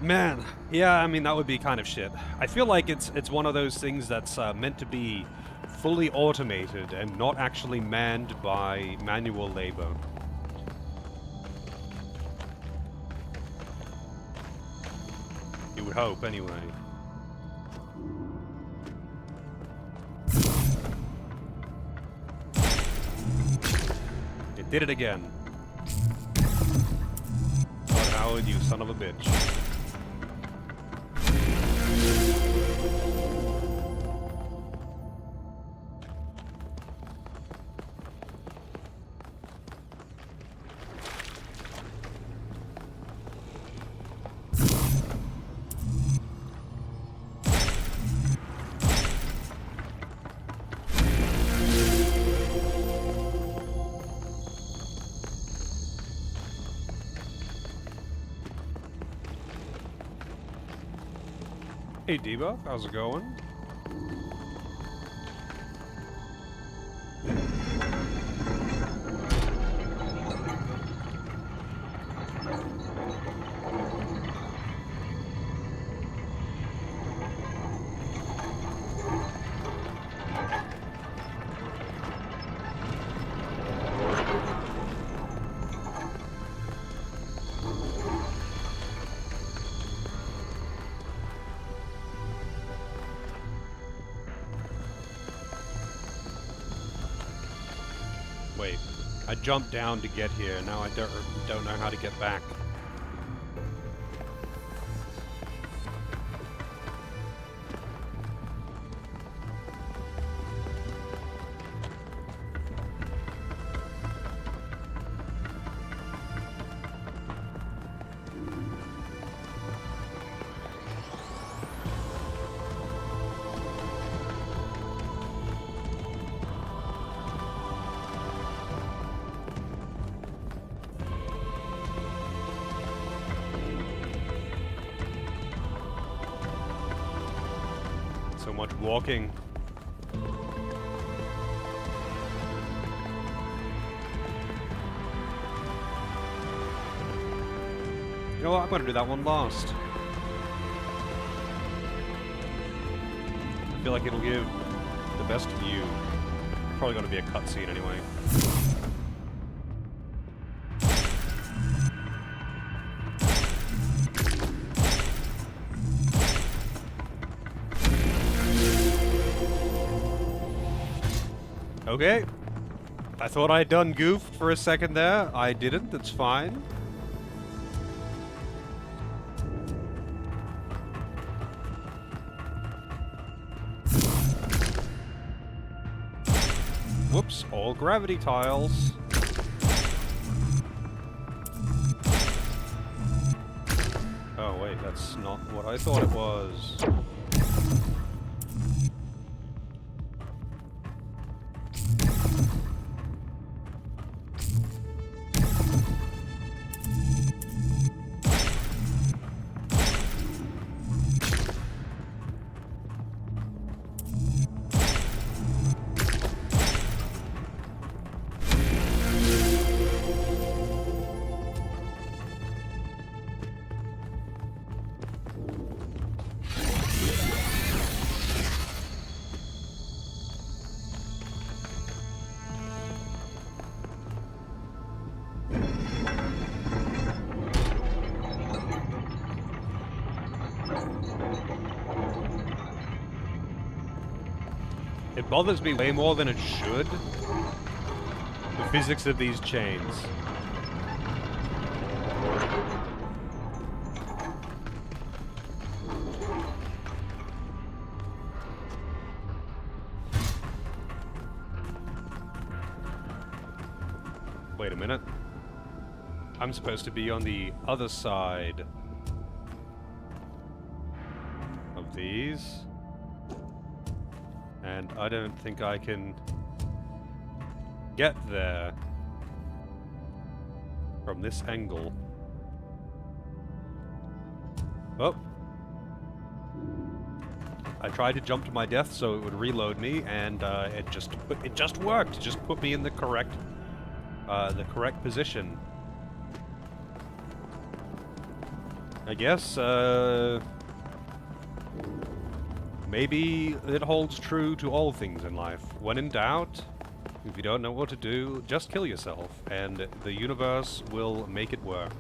Man, yeah, I mean, that would be kind of shit. I feel like it's one of those things that's meant to be fully automated and not actually manned by manual labor. You would hope, anyway. It did it again. Todd Howard, you son of a bitch. Hey Debuff, how's it going? Wait, I jumped down to get here, now I don't know how to get back. So much walking. You know what? I'm gonna do that one last. I feel like it'll give the best view. Probably gonna be a cutscene anyway. Okay. I thought I'd done goofed for a second there. I didn't. That's fine. Whoops. All gravity tiles. Oh, wait. That's not what I thought it was. It bothers me way more than it should. The physics of these chains. Wait a minute. I'm supposed to be on the other side of these. And I don't think I can get there from this angle. Oh. I tried to jump to my death so it would reload me, and it just worked. It just put me in the correct position. I guess maybe it holds true to all things in life. When in doubt, if you don't know what to do, just kill yourself, and the universe will make it work.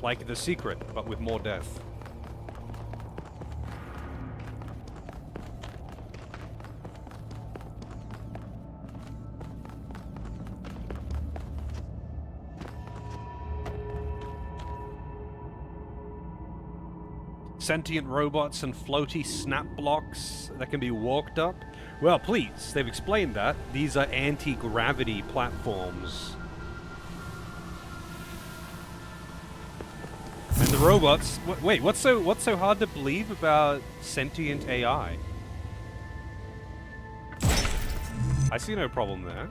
Like The Secret, but with more death. Sentient robots and floaty snap blocks that can be walked up? Well, please, they've explained that. These are anti-gravity platforms. And the robots... Wait, what's so hard to believe about sentient AI? I see no problem there.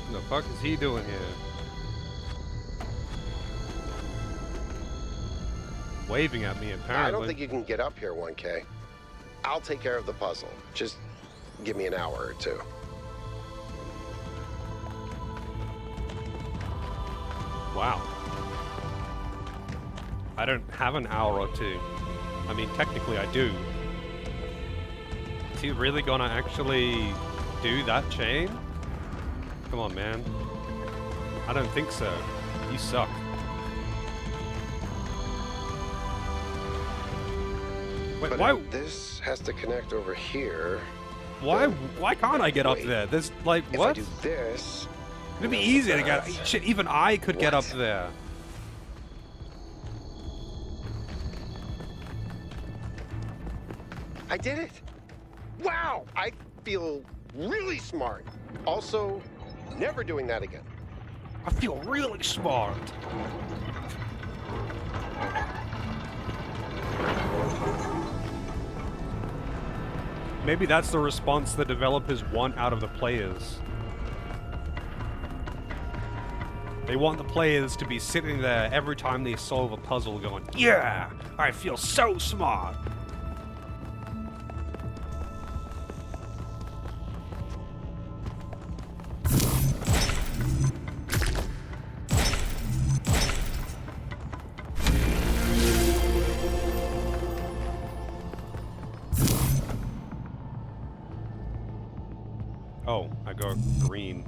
What the fuck is he doing here? Waving at me, apparently. I don't think you can get up here, 1K. I'll take care of the puzzle. Just give me an hour or two. Wow. I don't have an hour or two. I mean, technically I do. Is he really gonna actually do that chain? Come on, man. I don't think so. You suck. Wait, but why? This has to connect over here. Why can't I get up there? There's like what? If I do this, it'd be easier to get. Shit, even I could get up there. I did it! Wow! I feel really smart. Also, never doing that again. I feel really smart. Maybe that's the response the developers want out of the players. They want the players to be sitting there every time they solve a puzzle going, yeah, I feel so smart. Oh, I go green.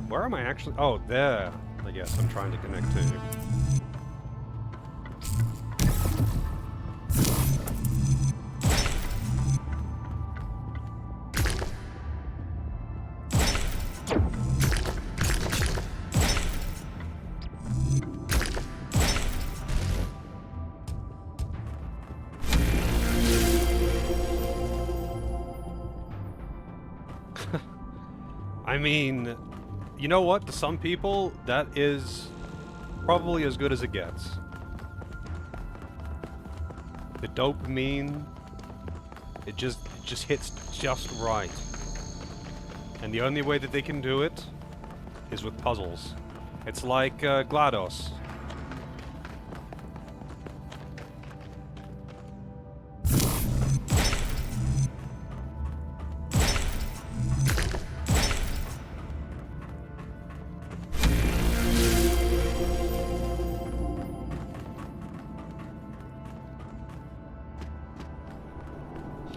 Where am I actually? Oh, there. I guess I'm trying to connect to. I mean, you know what? To some people, that is probably as good as it gets. The dopamine, it just hits just right. And the only way that they can do it is with puzzles. It's like GLaDOS.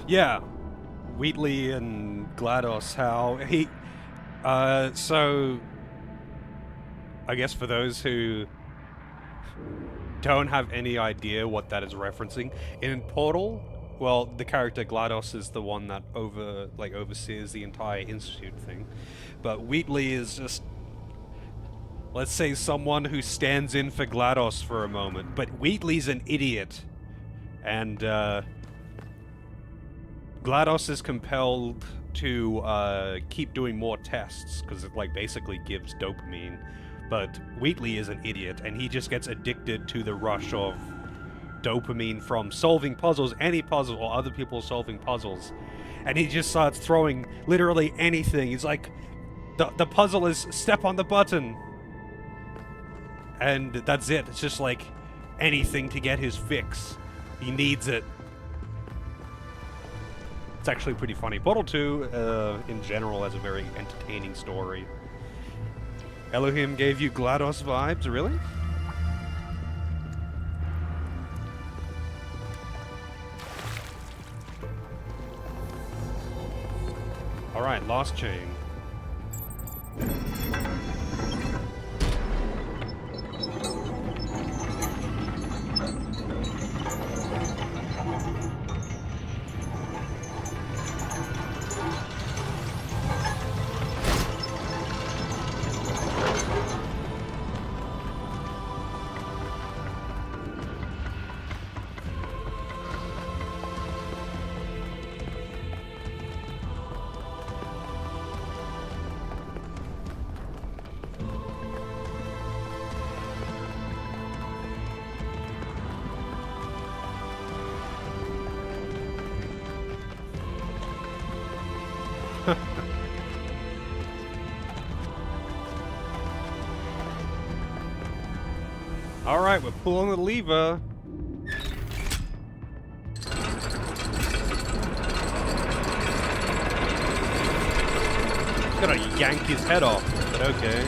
Yeah, Wheatley and GLaDOS, how he... so... I guess for those who don't have any idea what that is referencing, in Portal, well, the character GLaDOS is the one that oversees the entire Institute thing, but Wheatley is just, let's say, someone who stands in for GLaDOS for a moment, but Wheatley's an idiot, and, GLaDOS is compelled to keep doing more tests because it basically gives dopamine, but Wheatley is an idiot and he just gets addicted to the rush of dopamine from solving puzzles, any puzzle, or other people solving puzzles, and he just starts throwing literally anything. He's like, the puzzle is step on the button, and that's it. It's just like anything to get his fix. He needs it. It's actually pretty funny. Portal 2, in general, has a very entertaining story. Elohim gave you GLaDOS vibes, really? Alright, last chain. Alright, we're pulling the lever. Gotta yank his head off, but okay.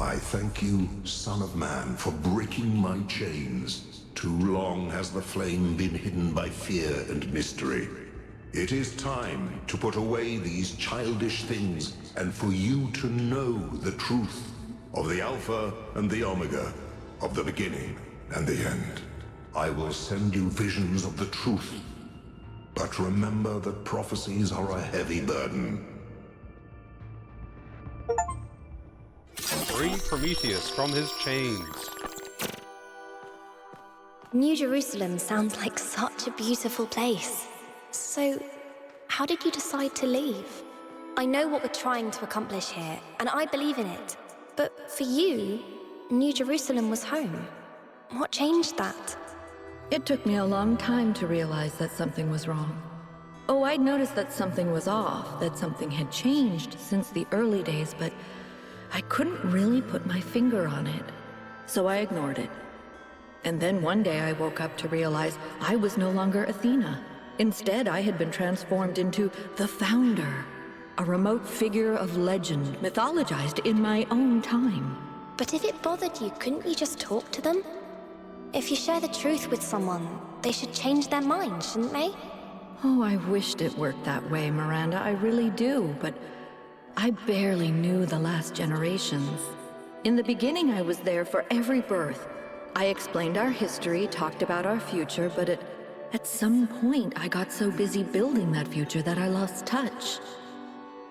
I thank you, Son of Man, for breaking my chains. Too long has the flame been hidden by fear and mystery. It is time to put away these childish things and for you to know the truth of the Alpha and the Omega, of the beginning and the end. I will send you visions of the truth, but remember that prophecies are a heavy burden. Free Prometheus from his chains. New Jerusalem sounds like such a beautiful place. So, how did you decide to leave? I know what we're trying to accomplish here, and I believe in it. But for you, New Jerusalem was home. What changed that? It took me a long time to realize that something was wrong. Oh, I'd noticed that something was off, that something had changed since the early days, but I couldn't really put my finger on it. So I ignored it. And then one day I woke up to realize I was no longer Athena. Instead, I had been transformed into the Founder, a remote figure of legend, mythologized in my own time. But if it bothered you, couldn't you just talk to them? If you share the truth with someone, they should change their mind, shouldn't they? Oh, I wished it worked that way, Miranda, I really do, but I barely knew the last generations. In the beginning, I was there for every birth. I explained our history, talked about our future, but at some point, I got so busy building that future that I lost touch.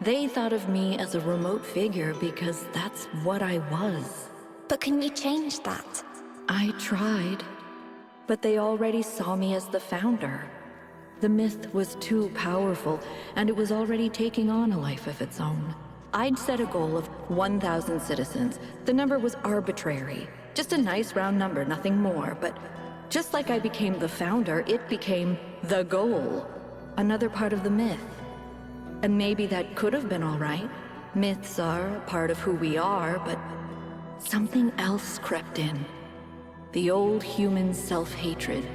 They thought of me as a remote figure because that's what I was. But can you change that? I tried, but they already saw me as the Founder. The myth was too powerful, and it was already taking on a life of its own. I'd set a goal of 1,000 citizens. The number was arbitrary. Just a nice round number, nothing more. But just like I became the founder, it became the goal. Another part of the myth. And maybe that could have been all right. Myths are a part of who we are, but something else crept in. The old human self-hatred.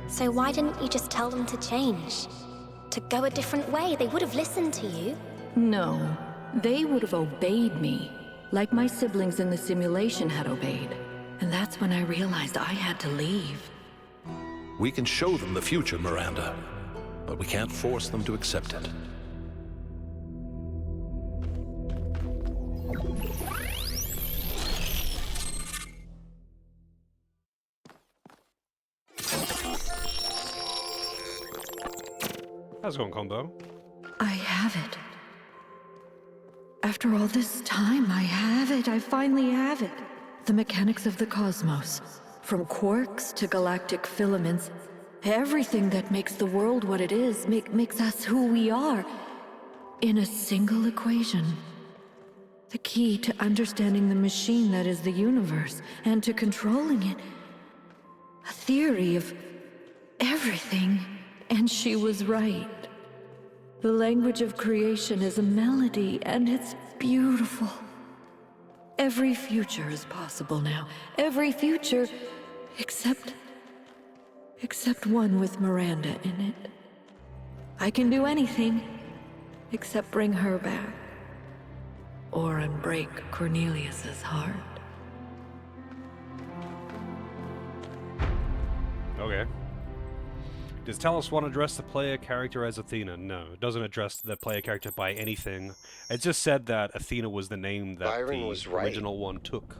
So why didn't you just tell them to change? To go a different way? They would have listened to you. No, they would have obeyed me, like my siblings in the simulation had obeyed. And that's when I realized I had to leave. We can show them the future, Miranda, but we can't force them to accept it. How's it going, Combo? I have it. After all this time, I have it. I finally have it. The mechanics of the cosmos. From quarks to galactic filaments. Everything that makes the world what it is, makes us who we are. In a single equation. The key to understanding the machine that is the universe, and to controlling it. A theory of everything. And she was right. The language of creation is a melody, and it's beautiful. Every future is possible now. Every future, except one with Miranda in it. I can do anything, except bring her back. Or unbreak Cornelius's heart. Okay. Does Talos want to address the player character as Athena? No, it doesn't address the player character by anything. It just said that Athena was the name that Byron the was right. original one took.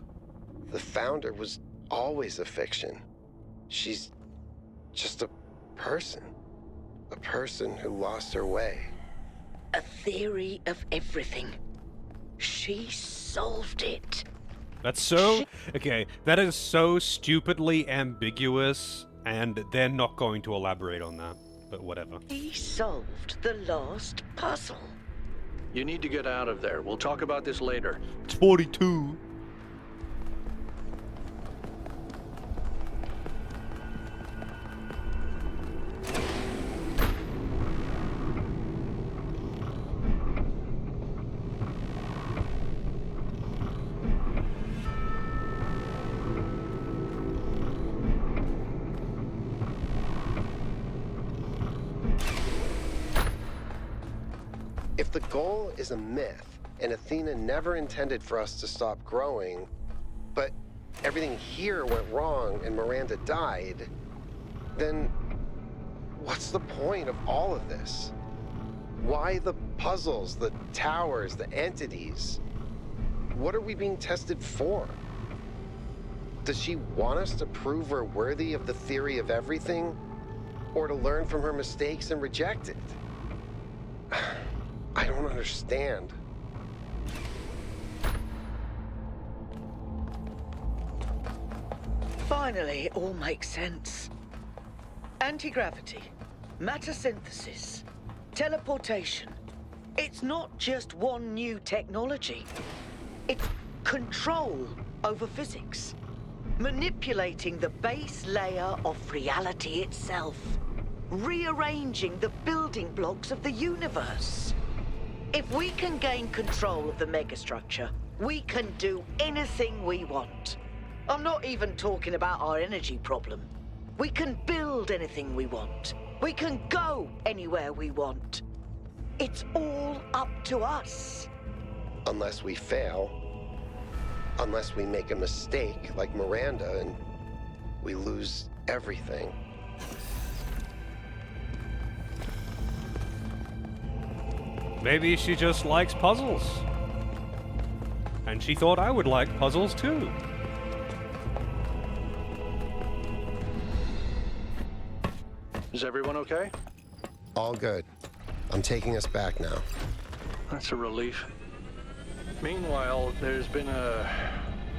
The founder was always a fiction. She's just a person. A person who lost her way. A theory of everything. She solved it. That's so... Okay, that is so stupidly ambiguous, and they're not going to elaborate on that. But whatever. He solved the last puzzle. You need to get out of there. We'll talk about this later. It's 42. If the goal is a myth, and Athena never intended for us to stop growing, but everything here went wrong and Miranda died, then what's the point of all of this? Why the puzzles, the towers, the entities? What are we being tested for? Does she want us to prove we're worthy of the theory of everything? Or to learn from her mistakes and reject it? I don't understand. Finally, it all makes sense. Anti-gravity, matter synthesis, teleportation. It's not just one new technology. It's control over physics. Manipulating the base layer of reality itself. Rearranging the building blocks of the universe. If we can gain control of the megastructure, we can do anything we want. I'm not even talking about our energy problem. We can build anything we want. We can go anywhere we want. It's all up to us. Unless we fail. Unless we make a mistake like Miranda and we lose everything. Maybe she just likes puzzles. And she thought I would like puzzles too. Is everyone okay? All good. I'm taking us back now. That's a relief. Meanwhile, there's been a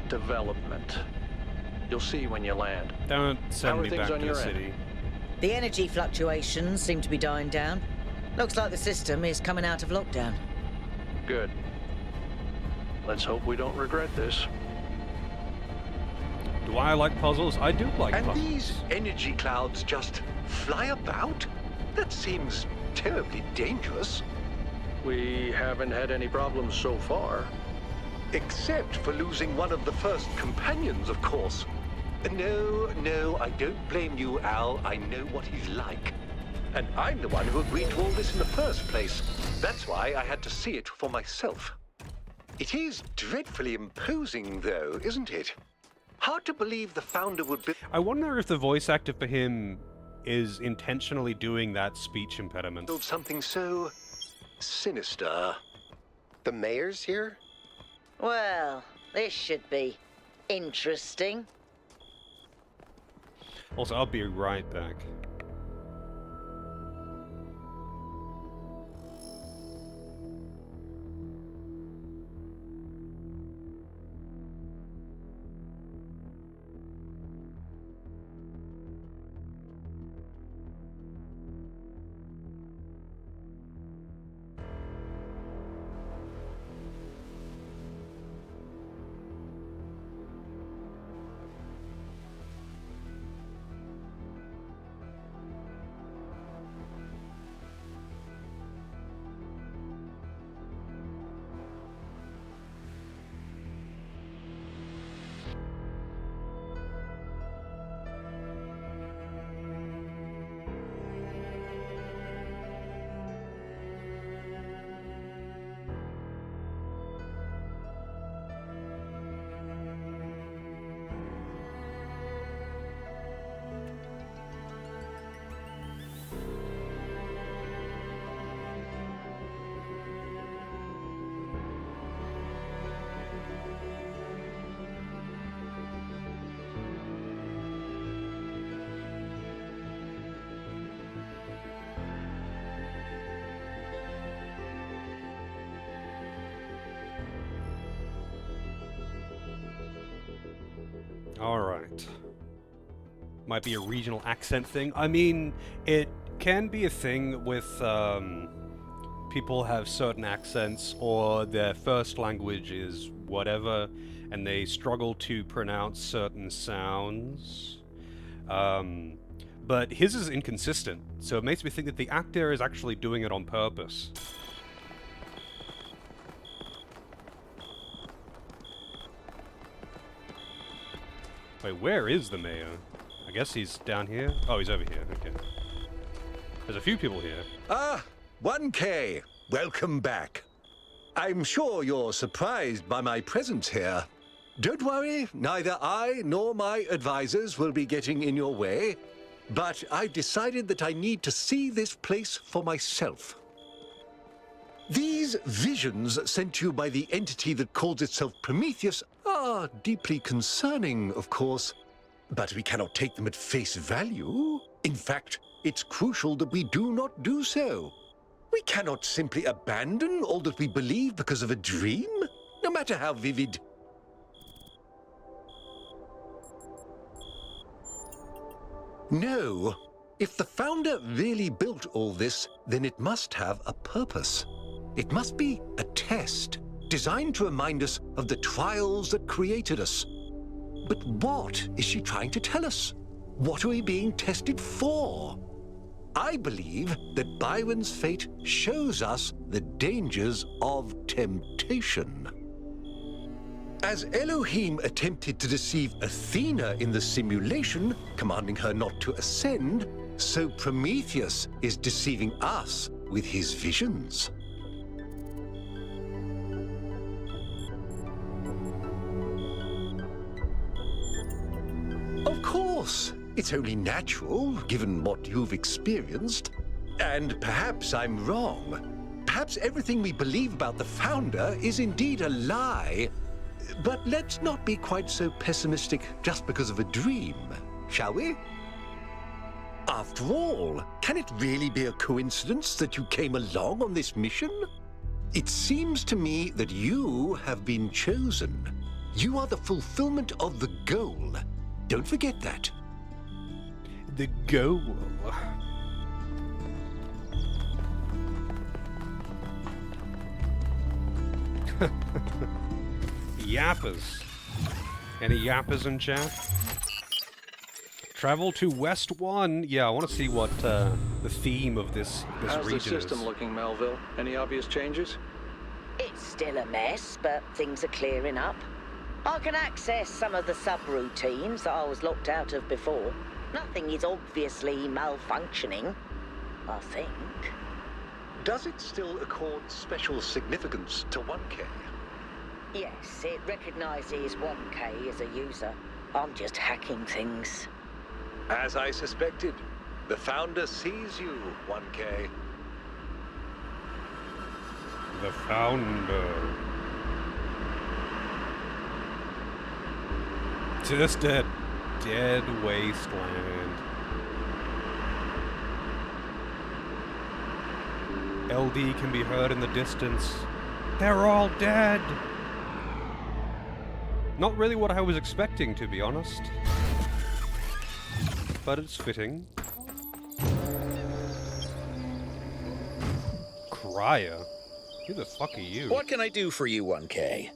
development. You'll see when you land. Don't send me back to the city. The energy fluctuations seem to be dying down. Looks like the system is coming out of lockdown. Good. Let's hope we don't regret this. Do I like puzzles? I do like And puzzles. these energy clouds just fly about? That seems terribly dangerous. We haven't had any problems so far. Except for losing one of the first companions, of course. No, I don't blame you, Al. I know what he's like. And I'm the one who agreed to all this in the first place. That's why I had to see it for myself. It is dreadfully imposing, though, isn't it? Hard to believe the founder would be... I wonder if the voice actor for him is intentionally doing that speech impediment. ...build something so... sinister. The mayor's here? Well, this should be interesting. Also, I'll be right back. Alright. Might be a regional accent thing. I mean, it can be a thing with people have certain accents or their first language is whatever and they struggle to pronounce certain sounds. But his is inconsistent, so it makes me think that the actor is actually doing it on purpose. Wait, where is the mayor? I guess he's down here. Oh, he's over here. Okay. There's a few people here. Ah, 1K. Welcome back. I'm sure you're surprised by my presence here. Don't worry, neither I nor my advisors will be getting in your way. But I've decided that I need to see this place for myself. These visions sent to you by the entity that calls itself Prometheus are deeply concerning, of course, but we cannot take them at face value. In fact, it's crucial that we do not do so. We cannot simply abandon all that we believe because of a dream, no matter how vivid. No. If the founder really built all this, then it must have a purpose. It must be a test, designed to remind us of the trials that created us. But what is she trying to tell us? What are we being tested for? I believe that Byron's fate shows us the dangers of temptation. As Elohim attempted to deceive Athena in the simulation, commanding her not to ascend, so Prometheus is deceiving us with his visions. Of course, it's only natural, given what you've experienced. And perhaps I'm wrong. Perhaps everything we believe about the founder is indeed a lie. But let's not be quite so pessimistic just because of a dream, shall we? After all, can it really be a coincidence that you came along on this mission? It seems to me that you have been chosen. You are the fulfillment of the goal. Don't forget that. The goal. Yappers. Any yappers in chat? Travel to West 1. Yeah, I want to see what the theme of this How's region the system is. looking, Melville? Any obvious changes? It's still a mess, but things are clearing up. I can access some of the subroutines that I was locked out of before. Nothing is obviously malfunctioning, I think. Does it still accord special significance to 1K? Yes, it recognizes 1K as a user. I'm just hacking things. As I suspected, the Founder sees you, 1K. The Founder. Just a dead wasteland. LD can be heard in the distance. They're all dead! Not really what I was expecting, to be honest. But it's fitting. Crier? Who the fuck are you? What can I do for you, 1K?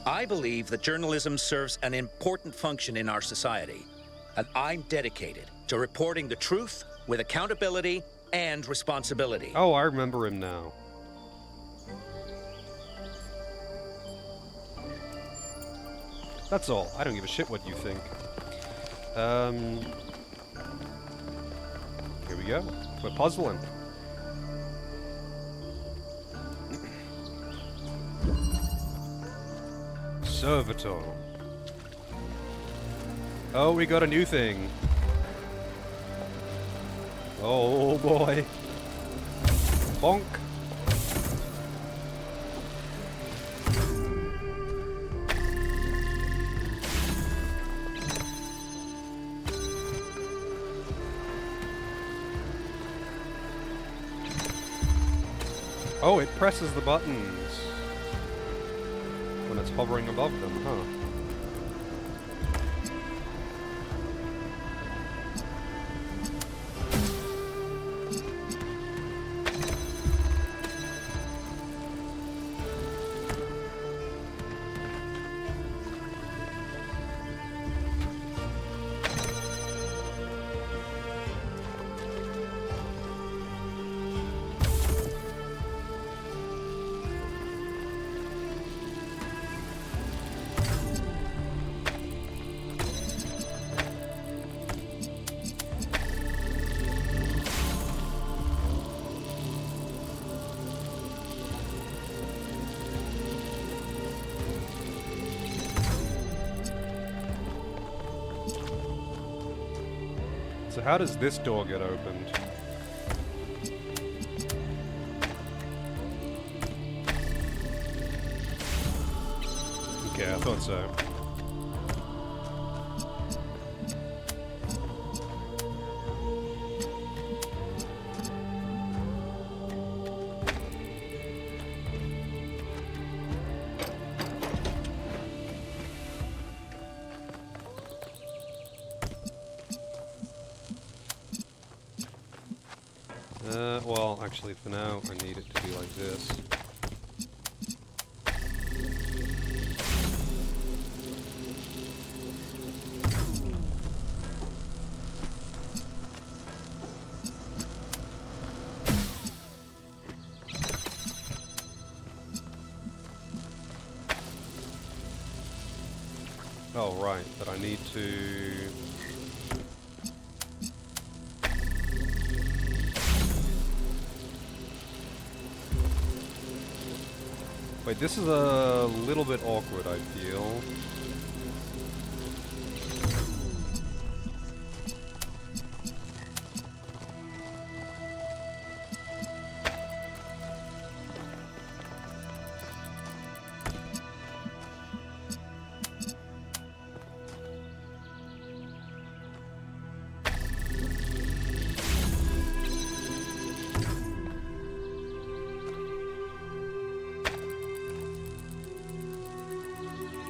I believe that journalism serves an important function in our society, and I'm dedicated to reporting the truth with accountability and responsibility. Oh, I remember him now. That's all. I don't give a shit what you think. Here we go. We're puzzling. Servitor. Oh, we got a new thing. Oh boy. Bonk. Oh, it presses the buttons when it's hovering above them, huh? So how does this door get opened? Okay, I thought so. Well, actually for now, I need it to be like this. Oh, right, but I need to... Wait, this is a little bit awkward, I feel.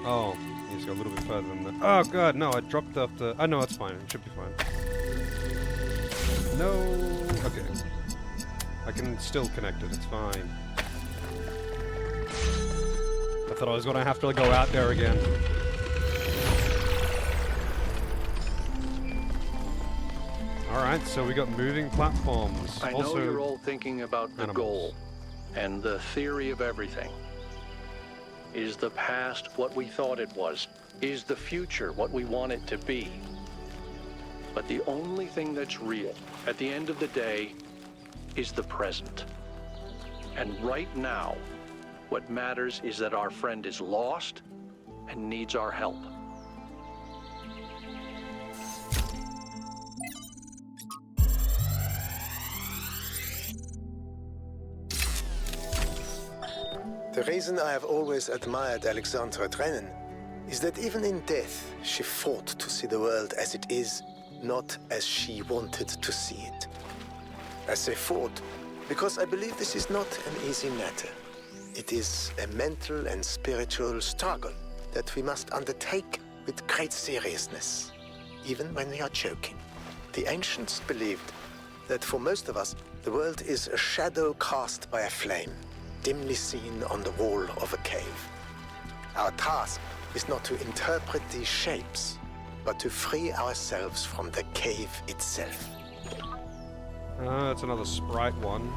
Oh, needs to go a little bit further than that. Oh god, no, I dropped off the... Oh no, it's fine. It should be fine. No... Okay. I can still connect it, it's fine. I thought I was gonna have to go out there again. Alright, so we got moving platforms. I know you're all thinking about the goal and the theory of everything. Is the past what we thought it was? Is the future what we want it to be? But the only thing that's real, at the end of the day, is the present. And right now, what matters is that our friend is lost and needs our help. The reason I have always admired Alexandra Drennan is that even in death, she fought to see the world as it is, not as she wanted to see it. I say fought because I believe this is not an easy matter. It is a mental and spiritual struggle that we must undertake with great seriousness, even when we are joking. The ancients believed that for most of us, the world is a shadow cast by a flame, dimly seen on the wall of a cave. Our task is not to interpret these shapes, but to free ourselves from the cave itself. That's another sprite one.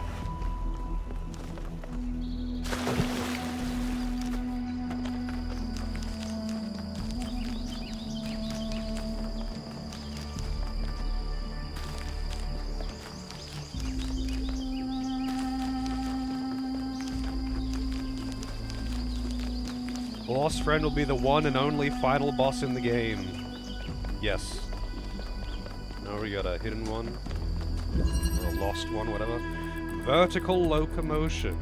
The lost friend will be the one and only final boss in the game. Yes. Now we got a hidden one. Or a lost one, whatever. Vertical locomotion.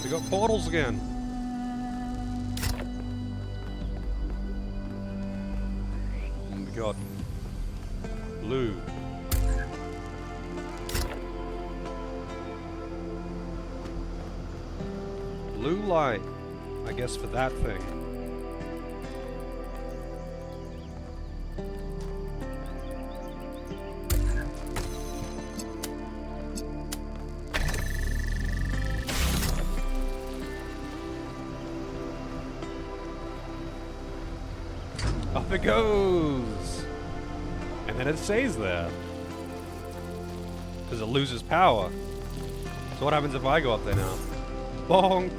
We got portals again. Got blue. Blue light, I guess, for that thing. Up it goes! And then it stays there. Because it loses power. So what happens if I go up there now? Bonk!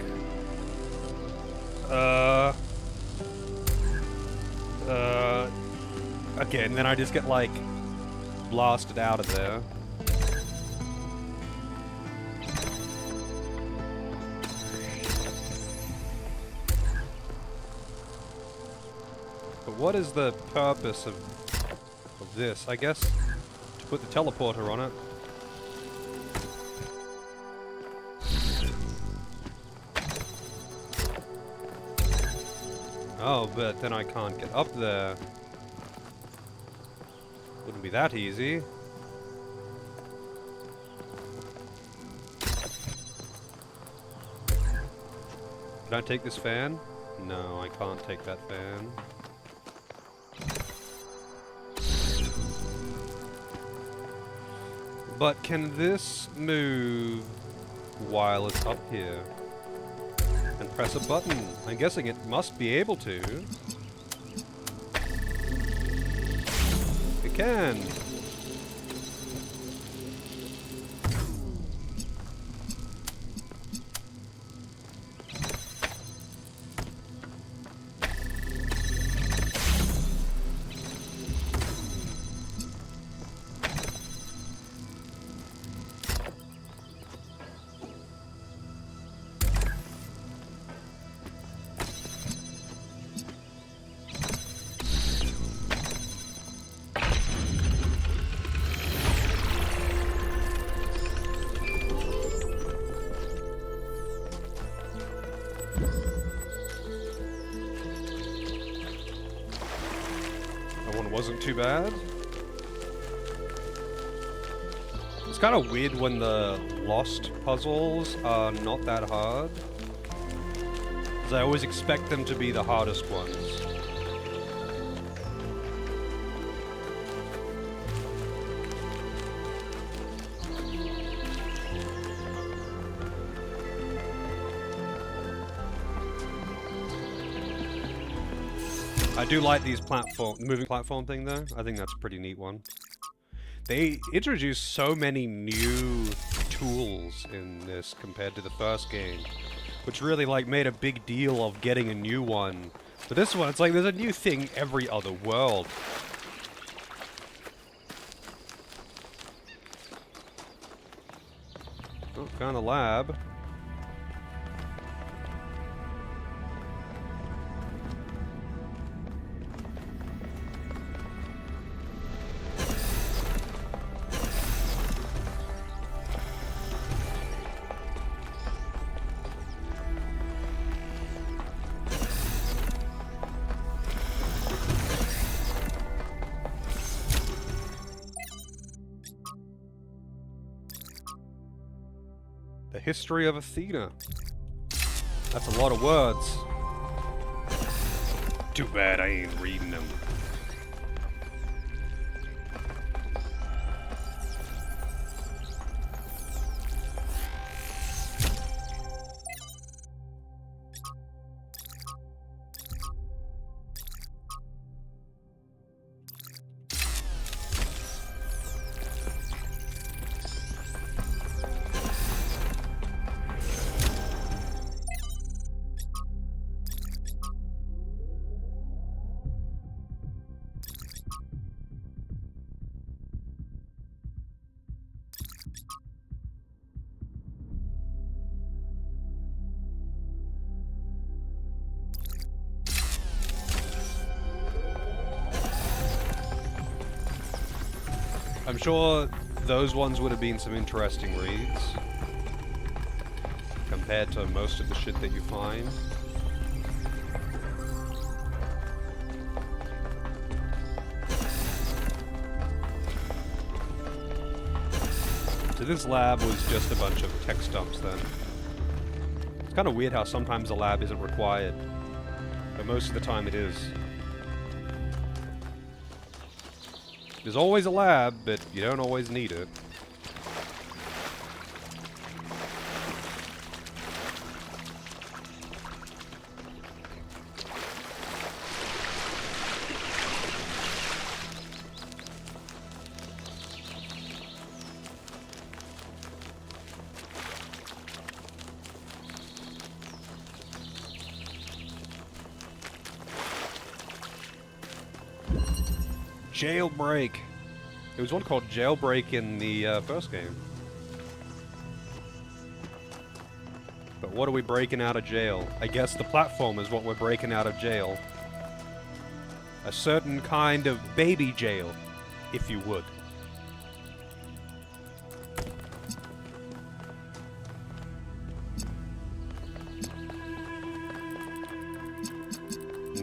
Okay, and then I just get, like, blasted out of there. But what is the purpose of this? I guess to put the teleporter on it. Oh, but then I can't get up there. Wouldn't be that easy. Can I take this fan? No, I can't take that fan. But can this move while it's up here? And press a button. I'm guessing it must be able to. It can. That one wasn't too bad. This It's kind of weird when the Lost puzzles are not that hard. Because I always expect them to be the hardest ones. I do like these moving platform thing though. I think that's a pretty neat one. They introduced so many new tools in this compared to the first game, which really like made a big deal of getting a new one. But this one, it's like there's a new thing every other world. Oh, found a lab. The history of Athena. That's a lot of words. Too bad I ain't reading them. I'm sure those ones would have been some interesting reads compared to most of the shit that you find. So this lab was just a bunch of text dumps then. It's kind of weird how sometimes a lab isn't required, but most of the time it is. There's always a lab, but you don't always need it. Jailbreak. There was one called Jailbreak in the first game. But what are we breaking out of jail? I guess the platform is what we're breaking out of jail. A certain kind of baby jail, if you would.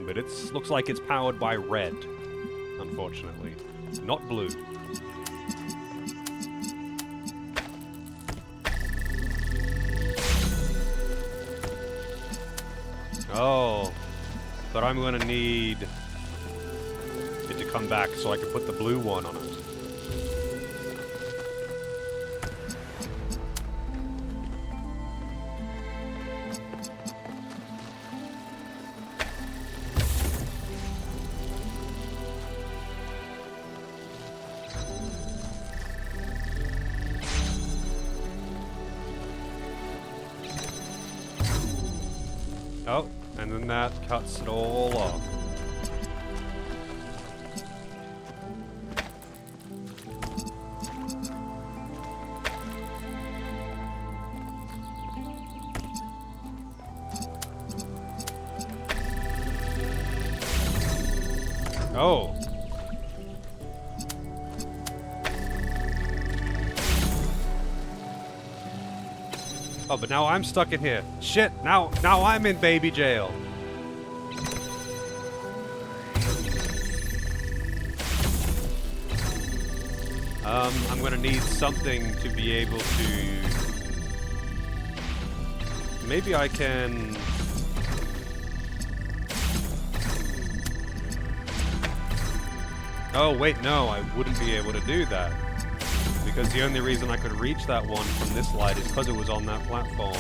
But it looks like it's powered by red. Unfortunately. Not blue. Oh. But I'm gonna need it to come back so I can put the blue one on it. Oh, and then that cuts it all off. Oh. Oh, but now I'm stuck in here. Shit, now I'm in baby jail. I'm gonna need something to be able to... Maybe I can... Oh, wait, no, I wouldn't be able to do that. Because the only reason I could reach that one from this light is because it was on that platform.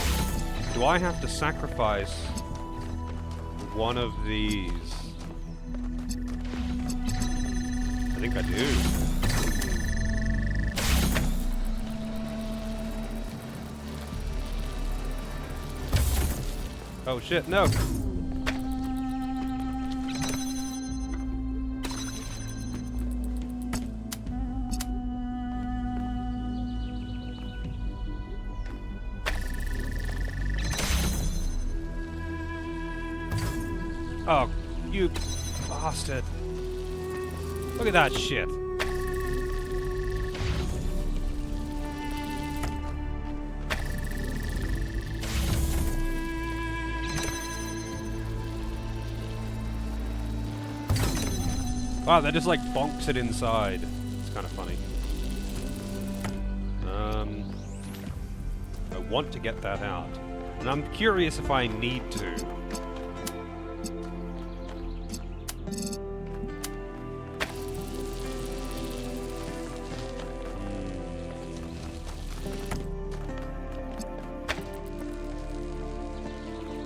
Do I have to sacrifice one of these? I think I do. Oh shit, no! Oh, you bastard. Look at that shit. Wow, that just like bonks it inside. It's kind of funny. I want to get that out. And I'm curious if I need to.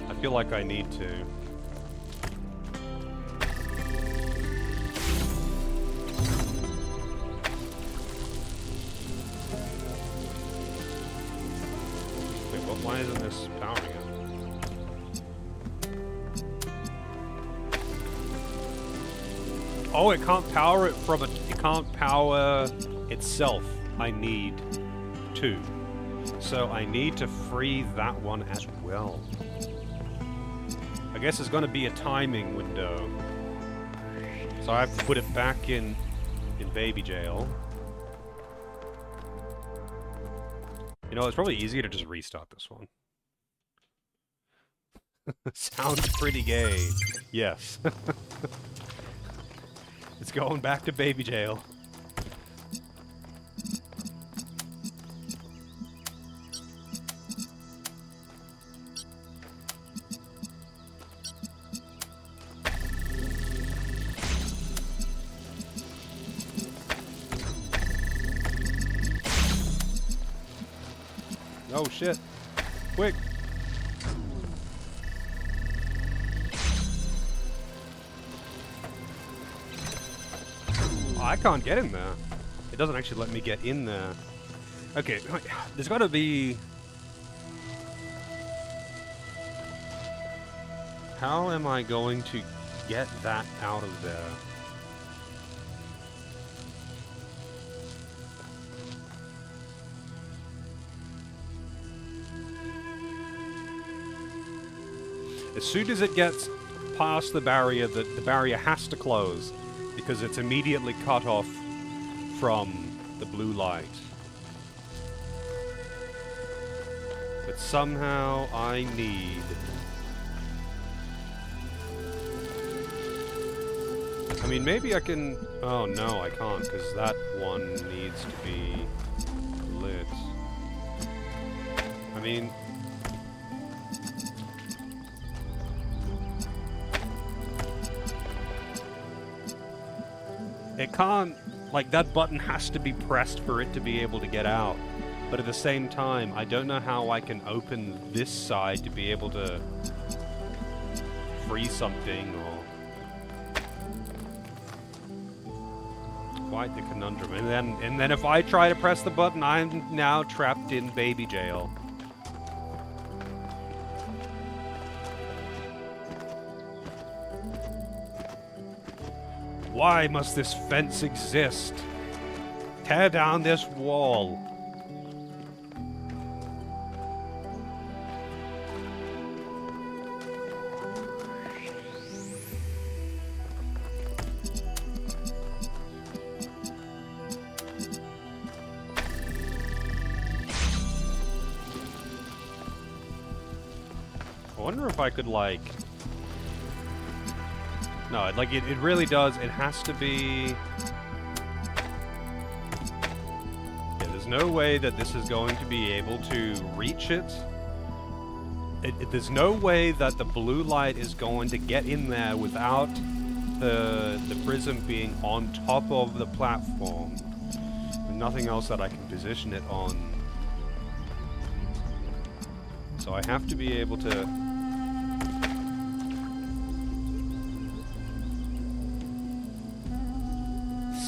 I feel like I need to. Wait, what? Why isn't this powering it? Oh, it can't power it from it. It can't power itself. I need two. So I need to free that one as well. I guess there's going to be a timing window. So I have to put it back in baby jail. You know, it's probably easier to just restart this one. Sounds pretty gay. Yes. It's going back to baby jail. Oh shit. Quick. Oh, I can't get in there. It doesn't actually let me get in there. Okay, there's gotta be... How am I going to get that out of there? As soon as it gets past the barrier, the barrier has to close because it's immediately cut off from the blue light. But somehow I need... I mean, maybe I can... Oh no, I can't because that one needs to be lit. I mean... It can't, like, that button has to be pressed for it to be able to get out. But at the same time, I don't know how I can open this side to be able to free something or... Quite the conundrum. And then if I try to press the button, I'm now trapped in baby jail. Why must this fence exist? Tear down this wall. I wonder if I could, like... No, like, it really does. It has to be... no way that this is going to be able to reach it. There's no way that the blue light is going to get in there without the prism being on top of the platform. There's nothing else that I can position it on. So I have to be able to...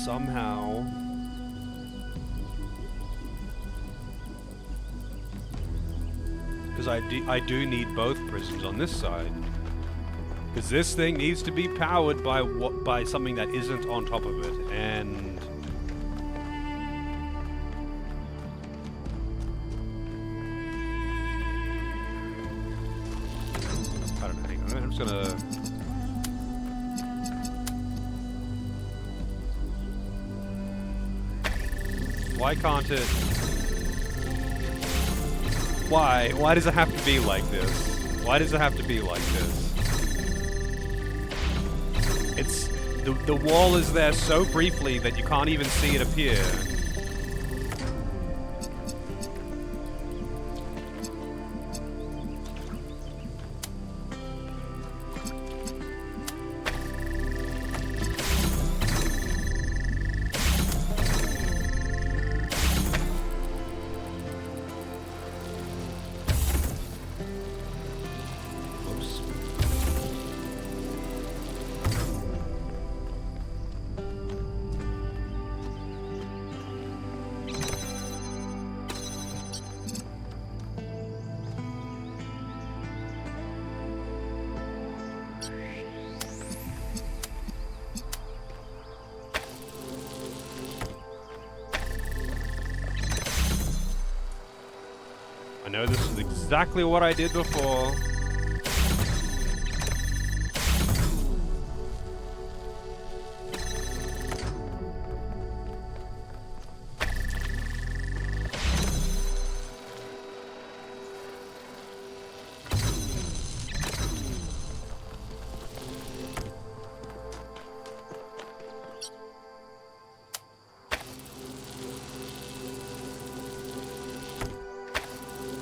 somehow... because I do need both prisms on this side. Because this thing needs to be powered by something that isn't on top of it, and... I don't know, hang on, I'm just gonna... Why can't it... Why? Why does it have to be like this? Why does it have to be like this? It's... The wall is there so briefly that you can't even see it appear. I know this is exactly what I did before.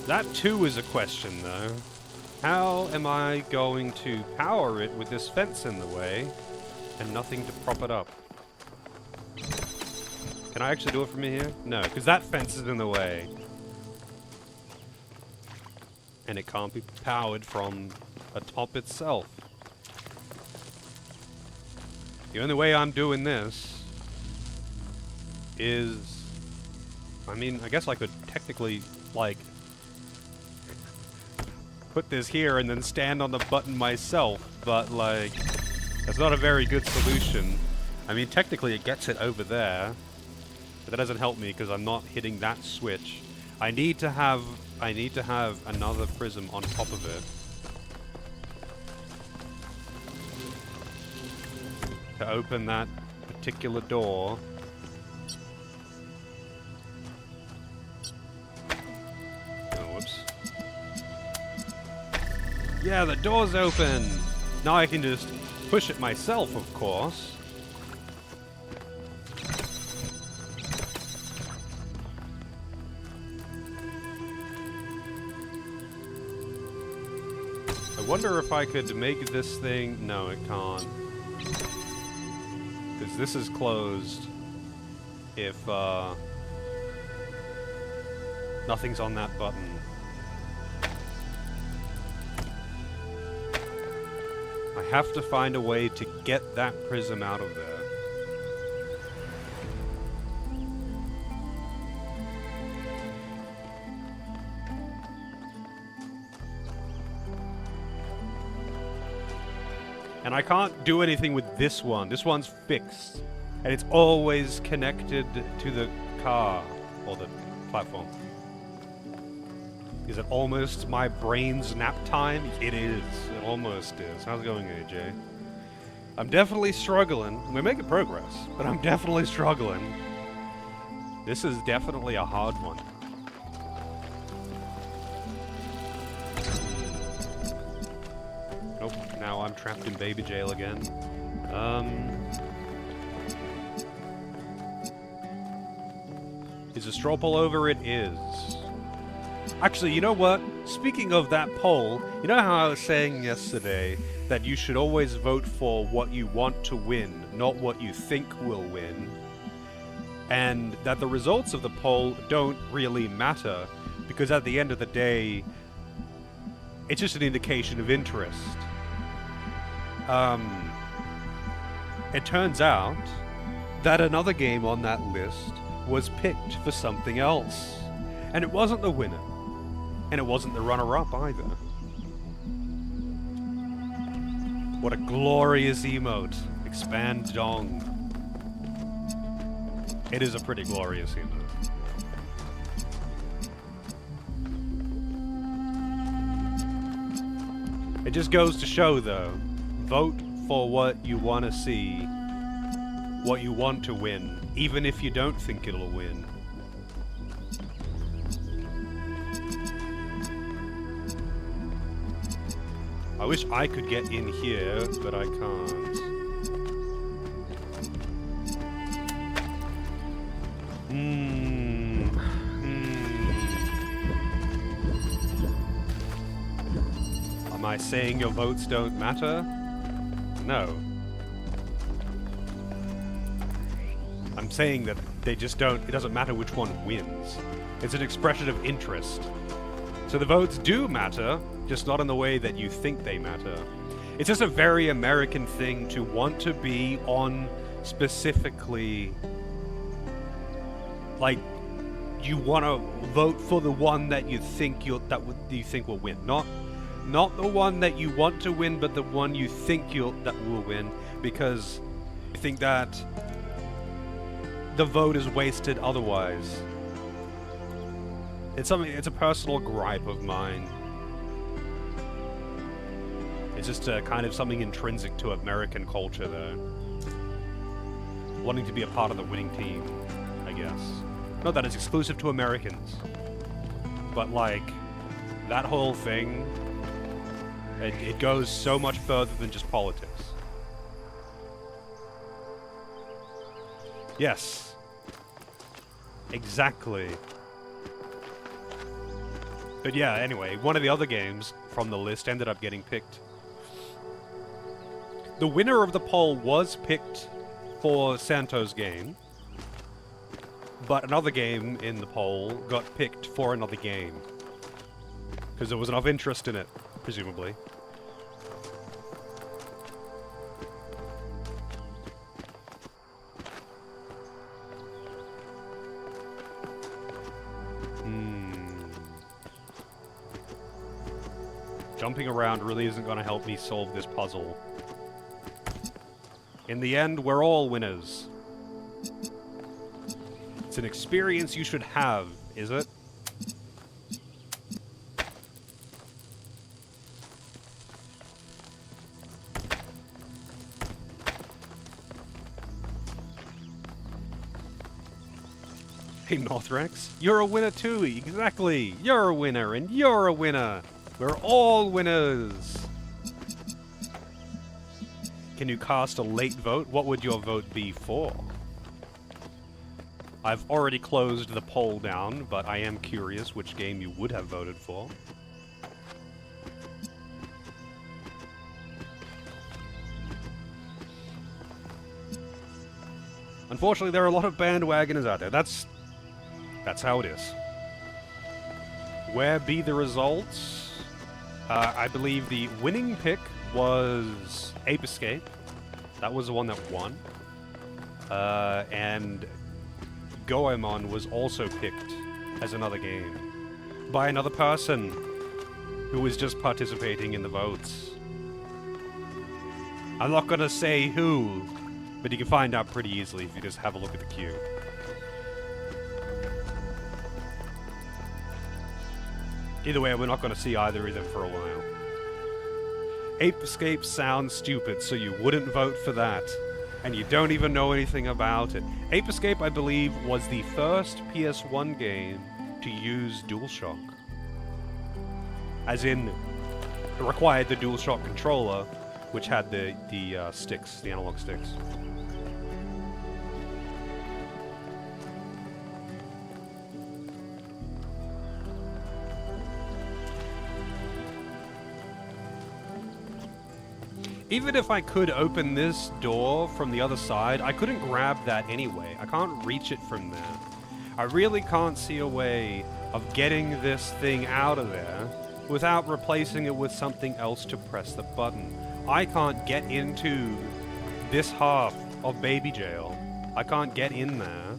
That too is a question, though. How am I going to power it with this fence in the way and nothing to prop it up? Can I actually do it from here? No, because that fence is in the way. And it can't be powered from atop itself. The only way I'm doing this is... I mean, I guess I could technically, like... put this here and then stand on the button myself, but like, that's not a very good solution. I mean, technically it gets it over there, but that doesn't help me because I'm not hitting that switch. I need to have another prism on top of it to open that particular door. Yeah, the door's open! Now I can just push it myself, of course. I wonder if I could make this thing... No, it can't. Because this is closed. If, nothing's on that button. I have to find a way to get that prism out of there. And I can't do anything with this one. This one's fixed. And it's always connected to the car, or the platform. Is it almost my brain's nap time? It is. It almost is. How's it going, AJ? I'm definitely struggling. We're making progress, but I'm definitely struggling. This is definitely a hard one. Nope, now I'm trapped in baby jail again. Is a straw poll over? It is. Actually, you know what? Speaking of that poll, you know how I was saying yesterday that you should always vote for what you want to win, not what you think will win? And that the results of the poll don't really matter, because at the end of the day, it's just an indication of interest. It turns out that another game on that list was picked for something else. And it wasn't the winner. And it wasn't the runner-up either. What a glorious emote. Expand dong. It is a pretty glorious emote. It just goes to show, though, vote for what you want to see, what you want to win, even if you don't think it'll win. I wish I could get in here, but I can't. Am I saying your votes don't matter? No. I'm saying that they just don't, it doesn't matter which one wins. It's an expression of interest. So the votes do matter, just not in the way that you think they matter. It's just a very American thing to want to be on specifically, like, you want to vote for the one that you think you think will win, not the one that you want to win, but the one you think that will win, because you think that the vote is wasted otherwise. It's a personal gripe of mine. It's just kind of something intrinsic to American culture, though. Wanting to be a part of the winning team, I guess. Not that it's exclusive to Americans, but like, that whole thing, it goes so much further than just politics. Yes. Exactly. But yeah, anyway, one of the other games from the list ended up getting picked. The winner of the poll was picked for Santo's game, but another game in the poll got picked for another game. Because there was enough interest in it, presumably. Jumping around really isn't going to help me solve this puzzle. In the end, we're all winners. It's an experience you should have, is it? Hey, Northrex, you're a winner too, exactly! You're a winner, and you're a winner! We're all winners! Can you cast a late vote? What would your vote be for? I've already closed the poll down, but I am curious which game you would have voted for. Unfortunately, there are a lot of bandwagoners out there. That's how it is. Where be the results? I believe the winning pick was Ape Escape. That was the one that won. And Goemon was also picked as another game by another person who was just participating in the votes. I'm not gonna say who, but you can find out pretty easily if you just have a look at the queue. Either way, we're not going to see either of them for a while. Ape Escape sounds stupid, so you wouldn't vote for that. And you don't even know anything about it. Ape Escape, I believe, was the first PS1 game to use DualShock. As in, it required the DualShock controller, which had the sticks, the analog sticks. Even if I could open this door from the other side, I couldn't grab that anyway. I can't reach it from there. I really can't see a way of getting this thing out of there without replacing it with something else to press the button. I can't get into this half of baby jail. I can't get in there.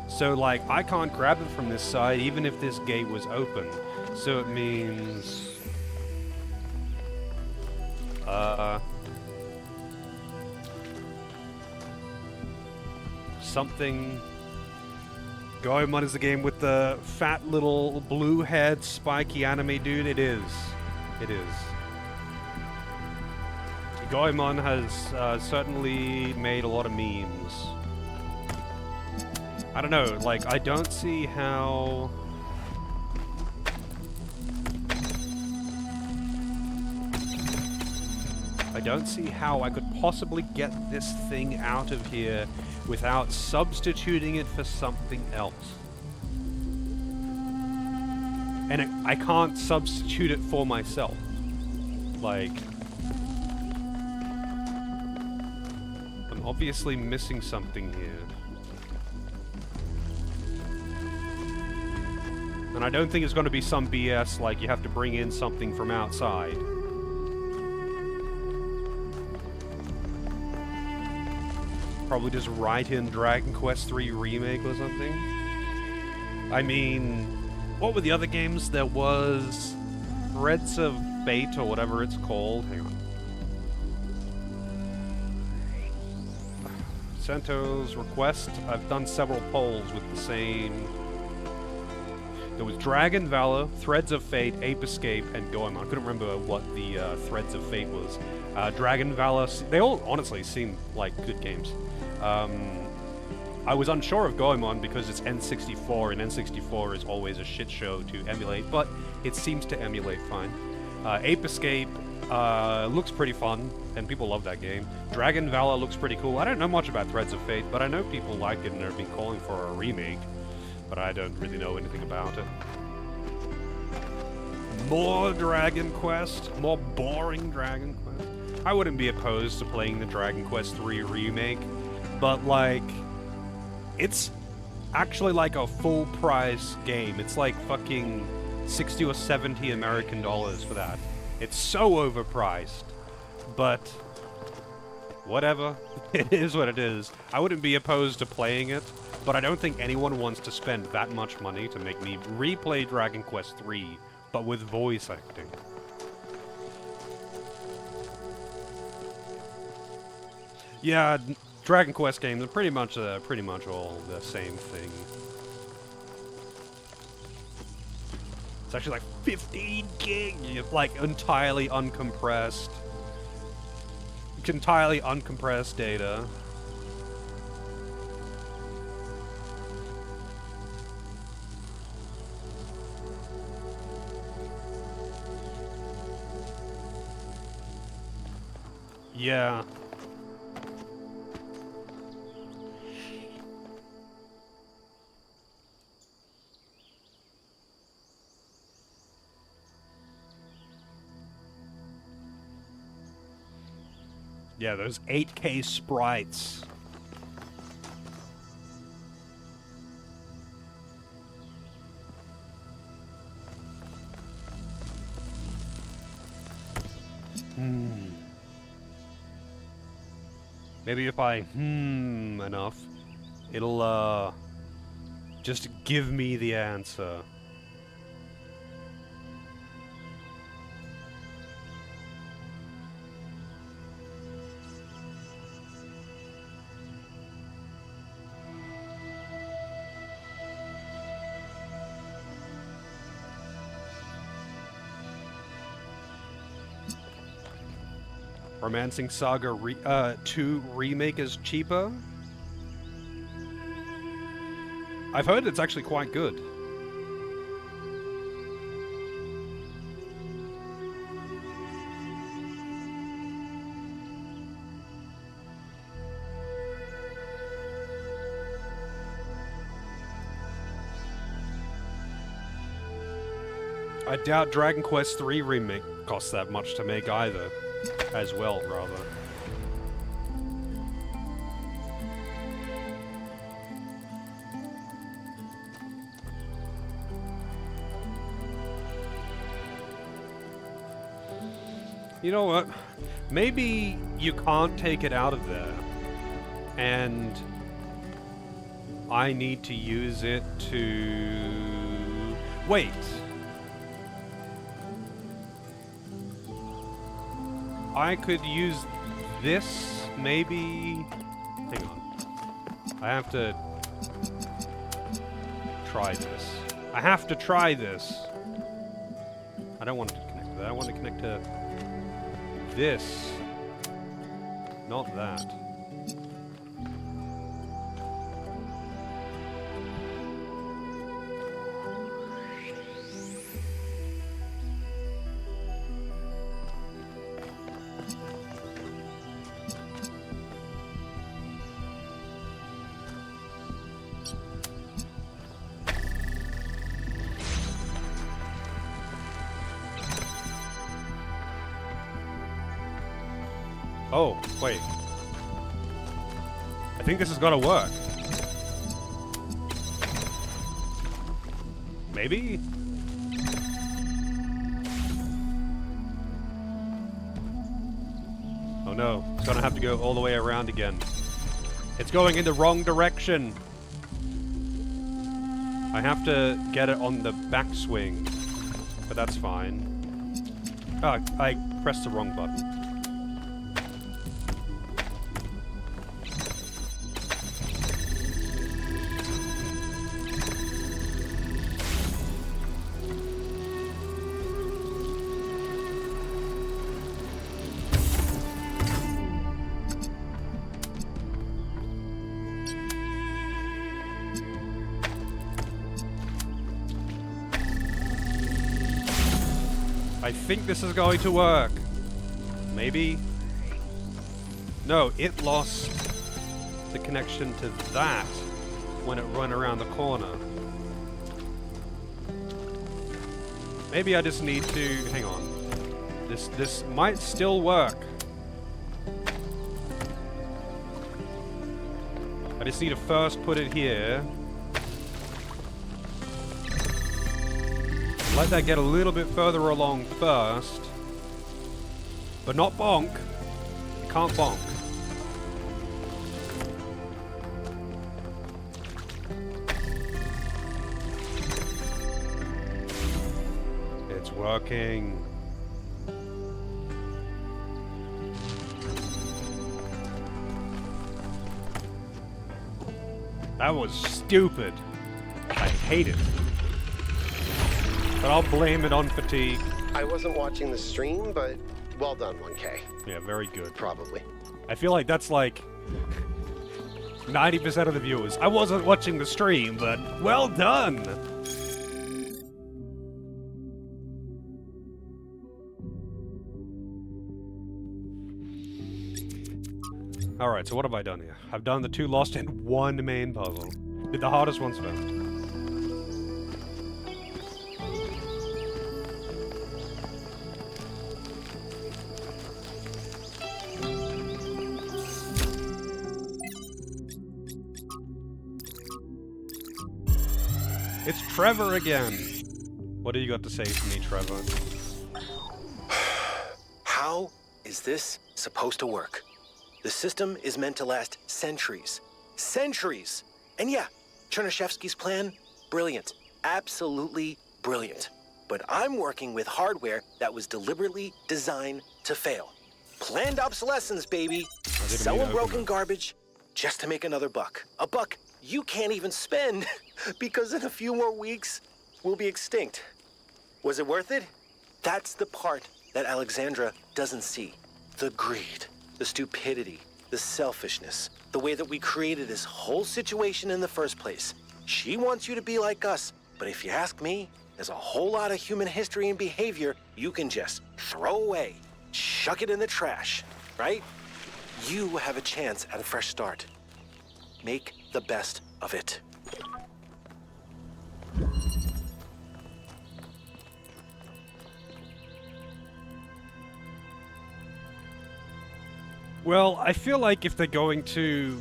So, like, I can't grab it from this side even if this gate was open. So it means... something... Goemon is the game with the fat little blue head spiky anime dude. It is. It is. Goemon has certainly made a lot of memes. I don't know, like, I don't see how... I don't see how I could possibly get this thing out of here without substituting it for something else. And I can't substitute it for myself. Like... I'm obviously missing something here. And I don't think it's going to be some BS like you have to bring in something from outside. Probably just write in Dragon Quest III Remake or something. I mean, what were the other games? There was Threads of Fate or whatever it's called. Hang on. Sento's Request. I've done several polls with the same... There was Dragon Valor, Threads of Fate, Ape Escape, and Goemon. I couldn't remember what the Threads of Fate was. Dragon Valor, they all honestly seem like good games. I was unsure of Goemon because it's N64, and N64 is always a shit show to emulate, but it seems to emulate fine. Ape Escape looks pretty fun, and people love that game. Dragon Valor looks pretty cool. I don't know much about Threads of Fate, but I know people like it and have been calling for a remake. But I don't really know anything about it. More Dragon Quest? More boring Dragon Quest? I wouldn't be opposed to playing the Dragon Quest III Remake, but, like, it's actually like a full-price game. It's like fucking 60 or 70 American dollars for that. It's so overpriced, but whatever. It is what it is. I wouldn't be opposed to playing it, but I don't think anyone wants to spend that much money to make me replay Dragon Quest III, but with voice acting. Yeah, Dragon Quest games are pretty much all the same thing. It's actually like 15 gig, like entirely uncompressed data. Yeah. Yeah, those 8K sprites. Maybe if I enough, it'll just give me the answer. Romancing Saga 2 Remake is cheaper? I've heard it's actually quite good. I doubt Dragon Quest III Remake costs that much to make either. As well, rather. You know what? Maybe you can't take it out of there, and I need to use it to... Wait. I could use this, maybe... Hang on. I have to try this. I have to try this. I don't want to connect to that. I want to connect to this. Not that. Oh, wait. I think this is gonna work. Maybe? Oh no, it's gonna have to go all the way around again. It's going in the wrong direction. I have to get it on the backswing, but that's fine. Oh, I pressed the wrong button. I think this is going to work. Maybe? No, it lost the connection to that when it ran around the corner. Maybe I just need to... Hang on. This might still work. I just need to first put it here. Let that get a little bit further along first. But not bonk. You can't bonk. It's working. That was stupid. I hate it. But I'll blame it on fatigue. I wasn't watching the stream, but well done, 1K. Yeah, very good. Probably. I feel like that's like 90% of the viewers. I wasn't watching the stream, but well done! Alright, so what have I done here? I've done the 2 lost and 1 main puzzle. Did the hardest ones first. It's Trevor again! What do you got to say to me, Trevor? How is this supposed to work? The system is meant to last centuries. Centuries! And yeah, Chernyshevsky's plan, brilliant. Absolutely brilliant. But I'm working with hardware that was deliberately designed to fail. Planned obsolescence, baby. Selling broken garbage just to make another buck. A buck you can't even spend because in a few more weeks, we'll be extinct. Was it worth it? That's the part that Alexandra doesn't see. The greed, the stupidity, the selfishness, the way that we created this whole situation in the first place. She wants you to be like us, but if you ask me, there's a whole lot of human history and behavior you can just throw away, chuck it in the trash, right? You have a chance at a fresh start. Make the best of it. Well, I feel like if they're going to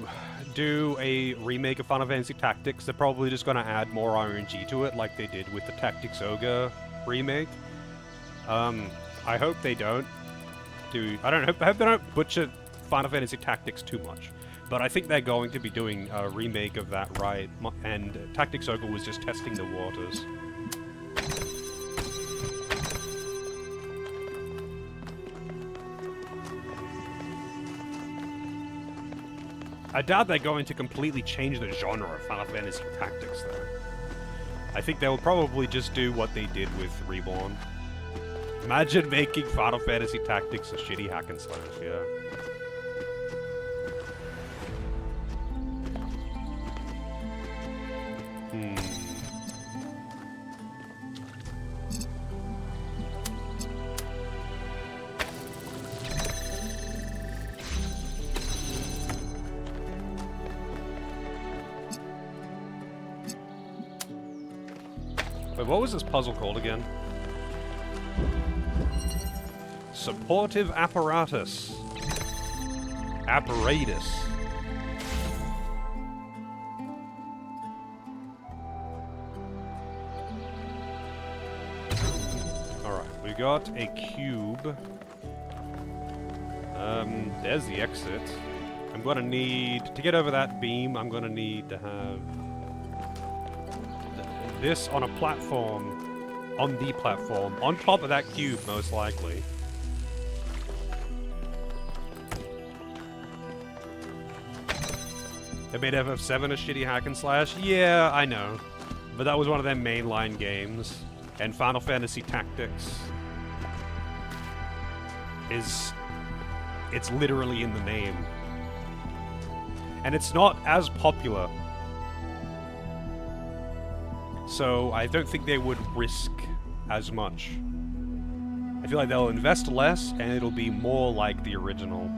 do a remake of Final Fantasy Tactics, they're probably just going to add more RNG to it, like they did with the Tactics Ogre remake. I hope they don't do. I hope they don't butcher Final Fantasy Tactics too much. But I think they're going to be doing a remake of that, right? And Tactics Ogre was just testing the waters. I doubt they're going to completely change the genre of Final Fantasy Tactics, though. I think they will probably just do what they did with Reborn. Imagine making Final Fantasy Tactics a shitty hack and slash, yeah. Wait, what was this puzzle called again? Supportive apparatus. Apparatus. Alright, we got a cube. There's the exit. I'm gonna need, to get over that beam, I'm gonna need to have this on a platform, on the platform, on top of that cube, most likely. They made FF7 a shitty hack and slash? Yeah, I know. But that was one of their mainline games. And Final Fantasy Tactics is... it's literally in the name. And it's not as popular. So I don't think they would risk as much. I feel like they'll invest less, and it'll be more like the original.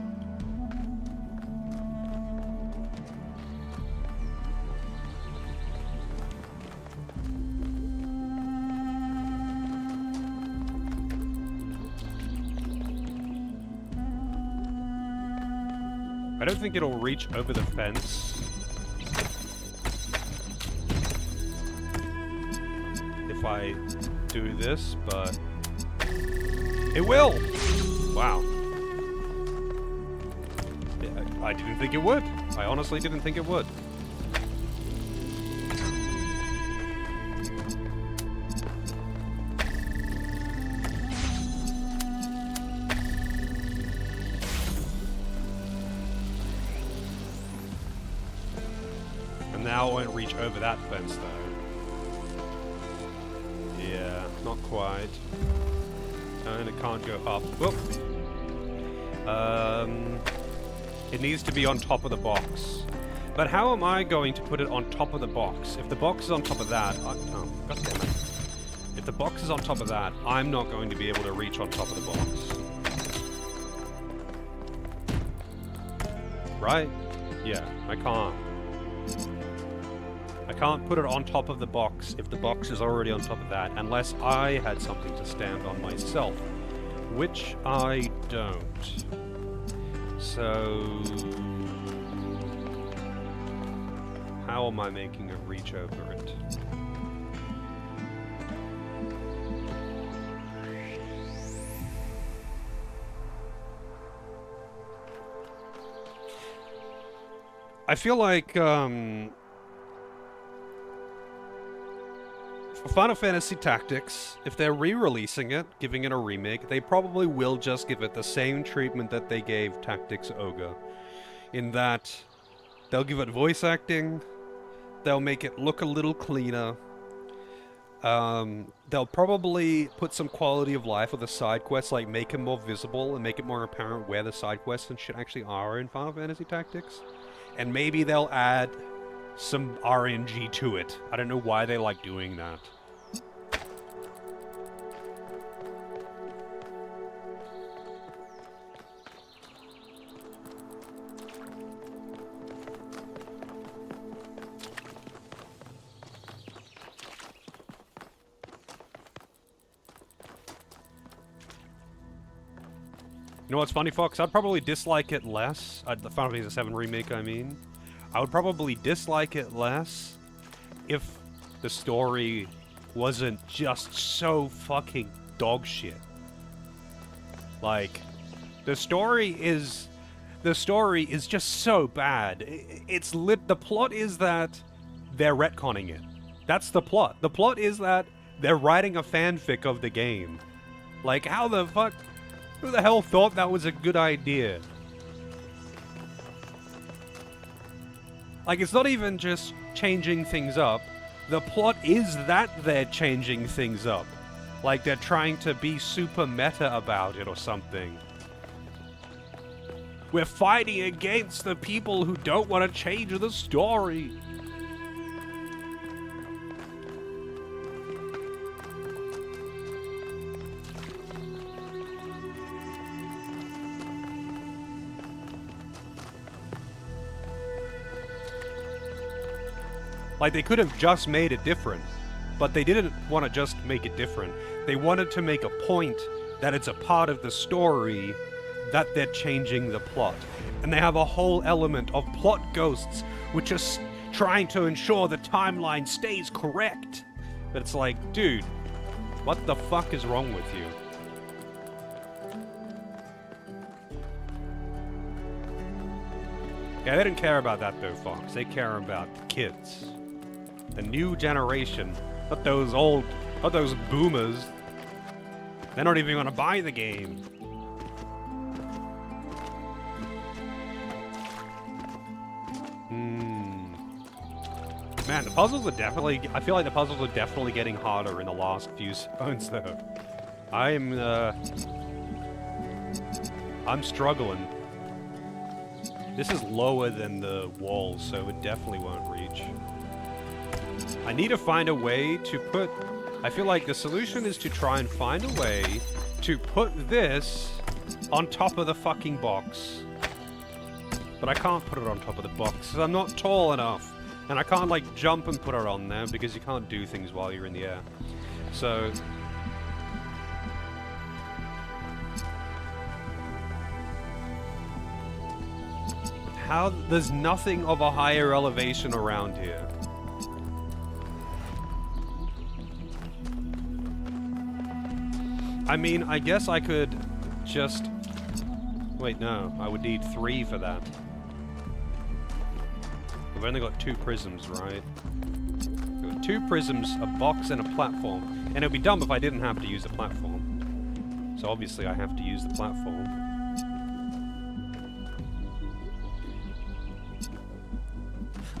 I don't think it'll reach over the fence. If I do this, but it will! Wow. I didn't think it would. I honestly didn't think it would. And now I won't reach over that fence, though. Yeah, not quite. And it can't go up. Whoop. It needs to be on top of the box. But how am I going to put it on top of the box? If the box is on top of that... oh, God damn it. If the box is on top of that, I'm not going to be able to reach on top of the box. Right? Yeah, I can't. I can't put it on top of the box if the box is already on top of that, unless I had something to stand on myself, which I don't. So... how am I making it reach over it? I feel like, for Final Fantasy Tactics, if they're re-releasing it, giving it a remake, they probably will just give it the same treatment that they gave Tactics Ogre. In that, they'll give it voice acting, they'll make it look a little cleaner, they'll probably put some quality of life with the side quests, like make them more visible and make it more apparent where the side quests and shit actually are in Final Fantasy Tactics. And maybe they'll add some RNG to it. I don't know why they like doing that. You know what's funny, Fox? I'd probably dislike it less. The Final Fantasy VII Remake, I mean. I would probably dislike it less if the story wasn't just so fucking dog shit. Like, the story is just so bad. The plot is that they're retconning it. That's the plot. The plot is that they're writing a fanfic of the game. Like, how the fuck? Who the hell thought that was a good idea? Like, it's not even just changing things up. The plot is that they're changing things up. Like, they're trying to be super meta about it or something. We're fighting against the people who don't want to change the story. Like, they could have just made it different, but they didn't want to just make it different. They wanted to make a point that it's a part of the story that they're changing the plot. And they have a whole element of plot ghosts, which are trying to ensure the timeline stays correct. But it's like, dude, what the fuck is wrong with you? Yeah, they don't care about that though, Fox. They care about the kids. The new generation. Not those boomers. They're not even gonna buy the game. Man, the puzzles are definitely... I feel like the puzzles are definitely getting harder in the last few zones, though. I'm struggling. This is lower than the walls, so it definitely won't reach. I need to find a way to put... I feel like the solution is to try and find a way to put this on top of the fucking box. But I can't put it on top of the box, because I'm not tall enough. And I can't, like, jump and put it on there, because you can't do things while you're in the air. So... there's nothing of a higher elevation around here. I mean, I guess I could just... Wait, no. I would need 3 for that. We've only got 2 prisms, right? We've got 2 prisms, a box, and a platform. And it would be dumb if I didn't have to use the platform. So obviously I have to use the platform.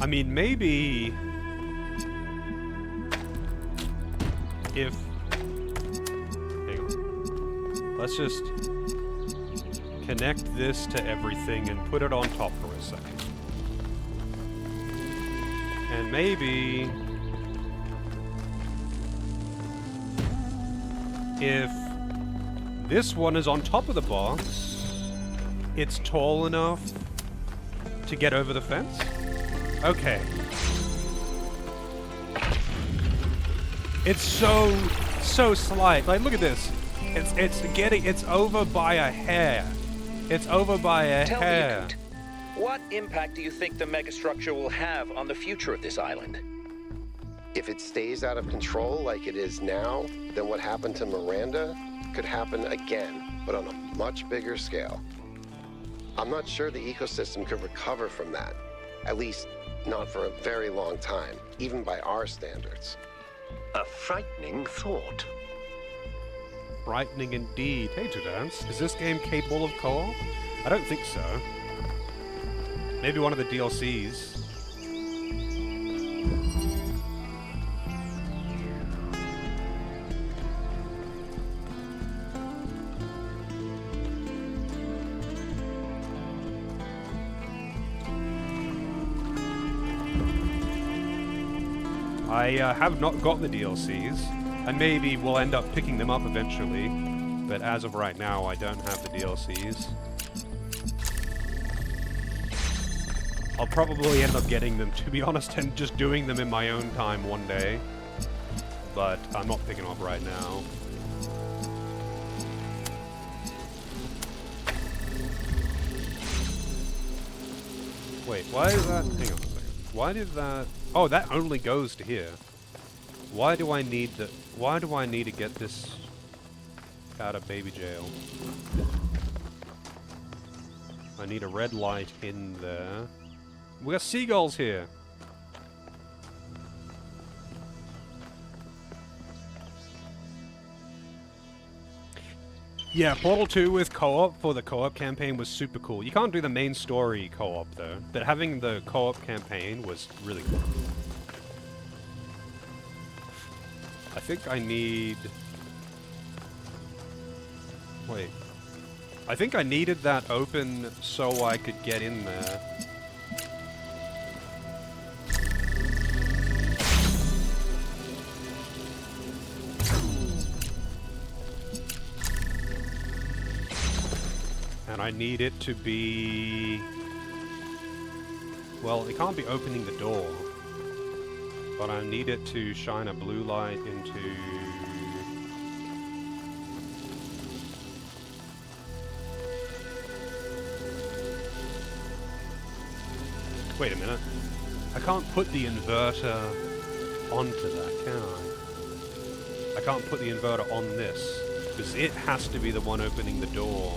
I mean, maybe... if... Hang on. Let's just... connect this to everything and put it on top for a second. And maybe... if this one is on top of the box, it's tall enough to get over the fence? Okay. It's so slight. Like, look at this. It's over by a hair. It's over by a Tell hair. me, Akut, what impact do you think the megastructure will have on the future of this island? If it stays out of control like it is now, then what happened to Miranda could happen again, but on a much bigger scale. I'm not sure the ecosystem could recover from that. At least, not for a very long time, even by our standards. A frightening thought. Frightening indeed. Hey, Tudance, is this game capable of co-op? I don't think so. Maybe one of the DLCs. I have not got the DLCs, and maybe we'll end up picking them up eventually, but as of right now, I don't have the DLCs. I'll probably end up getting them, to be honest, and just doing them in my own time one day, but I'm not picking them up right now. Wait, why is that? Hang on a second. Why did that? Oh, that only goes to here. Why do I need the? Why do I need to get this out of baby jail? I need a red light in there. We got seagulls here. Yeah, Portal 2 with co-op for the co-op campaign was super cool. You can't do the main story co-op though, but having the co-op campaign was really cool. I think I need... Wait. I think I needed that open so I could get in there. And I need it to be... Well, it can't be opening the door. But I need it to shine a blue light into... Wait a minute. I can't put the inverter onto that, can I? I can't put the inverter on this, because it has to be the one opening the door.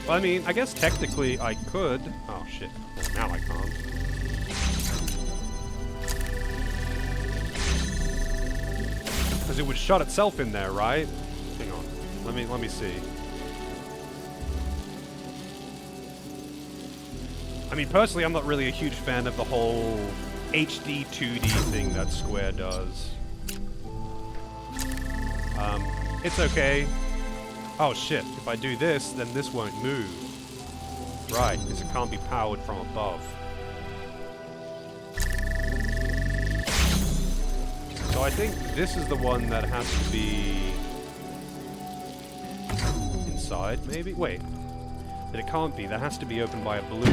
Well, I mean, I guess technically I could. Oh shit, well, now I can't. Because it would shut itself in there, right? Hang on, let me see. I mean, personally, I'm not really a huge fan of the whole HD 2D thing that Square does. It's okay. Oh shit, if I do this, then this won't move. Right, because it can't be powered from above. So I think this is the one that has to be... inside, maybe? Wait. But it can't be, that has to be opened by a blue...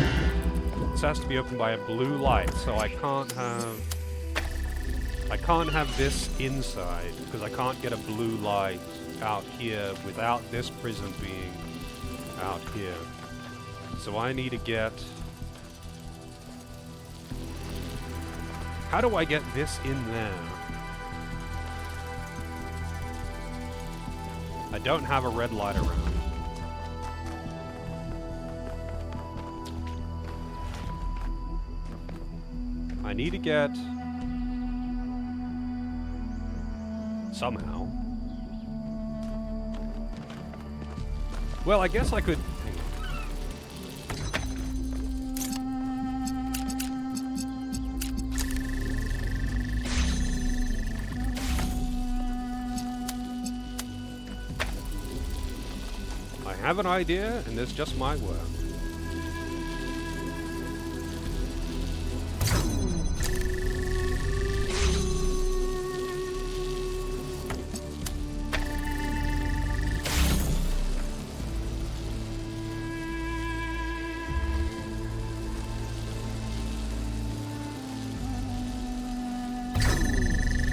This has to be opened by a blue light, so I can't have... I can't have this inside, because I can't get a blue light out here without this prism being out here. So I need to get... How do I get this in there? I don't have a red light around. I need to get... somehow. Well, I guess I could... Hang on. I have an idea, and this just might work.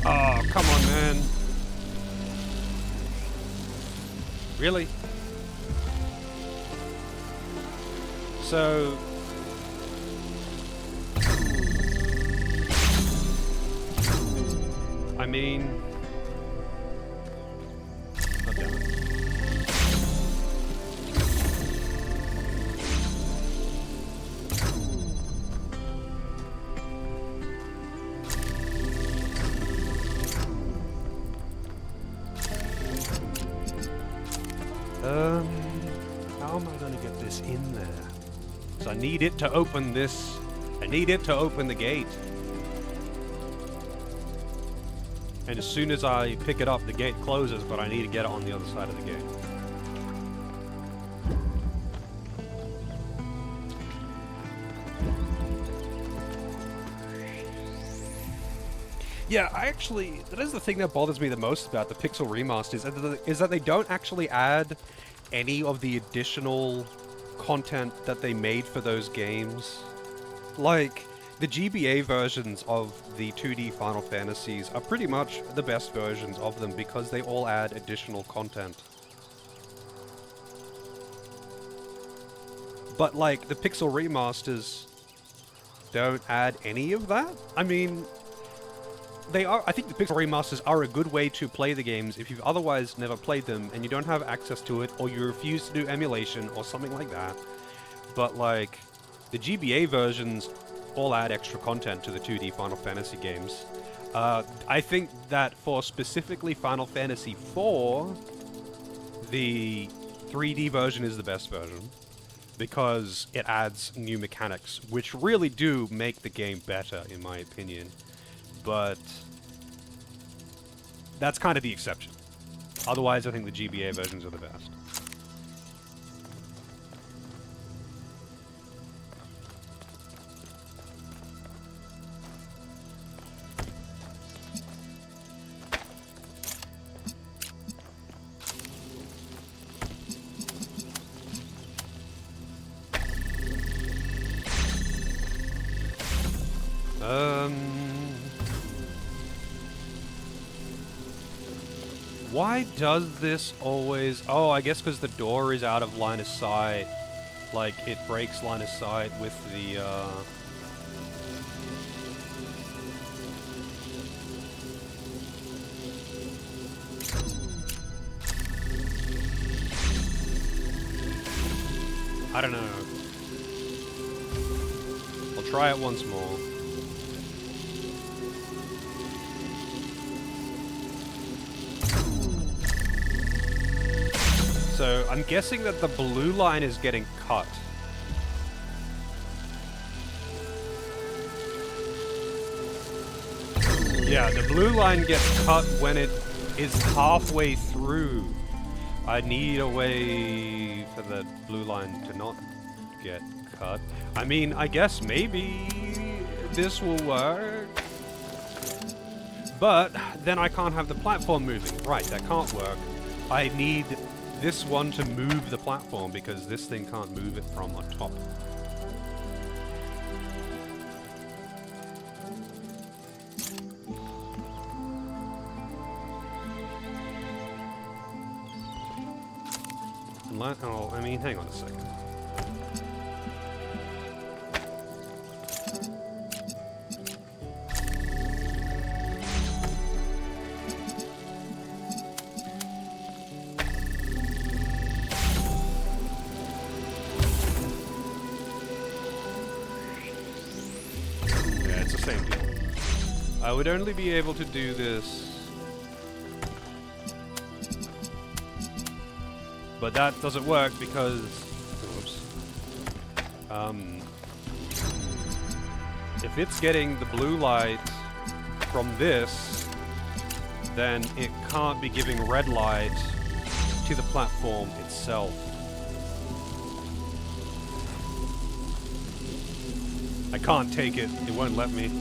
Oh, come on, man. Really? So... I mean... Oh, damn it. How am I going to get this in there? So I need it to open this. I need it to open the gate. And as soon as I pick it up, the gate closes, but I need to get it on the other side of the gate. Yeah, that is the thing that bothers me the most about the Pixel remasters, is that they don't actually add any of the additional content that they made for those games. Like, the GBA versions of the 2D Final Fantasies are pretty much the best versions of them because they all add additional content. But, like, the pixel remasters don't add any of that? I mean, I think the pixel remasters are a good way to play the games if you've otherwise never played them and you don't have access to it, or you refuse to do emulation or something like that. But, like, the GBA versions all add extra content to the 2D Final Fantasy games. I think that for specifically Final Fantasy IV, the 3D version is the best version, because it adds new mechanics, which really do make the game better, in my opinion. But that's kind of the exception. Otherwise, I think the GBA versions are the best. Why does this always... Oh, I guess because the door is out of line of sight. Like, it breaks line of sight with the, I don't know. I'll try it once more. So, I'm guessing that the blue line is getting cut. Yeah, the blue line gets cut when it is halfway through. I need a way for the blue line to not get cut. I mean, I guess maybe this will work. But then I can't have the platform moving. Right, that can't work. I need this one to move the platform because this thing can't move it from on top. Oh, I mean, hang on a second. Yeah, it's the same deal. I would only be able to do this... But that doesn't work because, oops, if it's getting the blue light from this, then it can't be giving red light to the platform itself. I can't take it. It won't let me.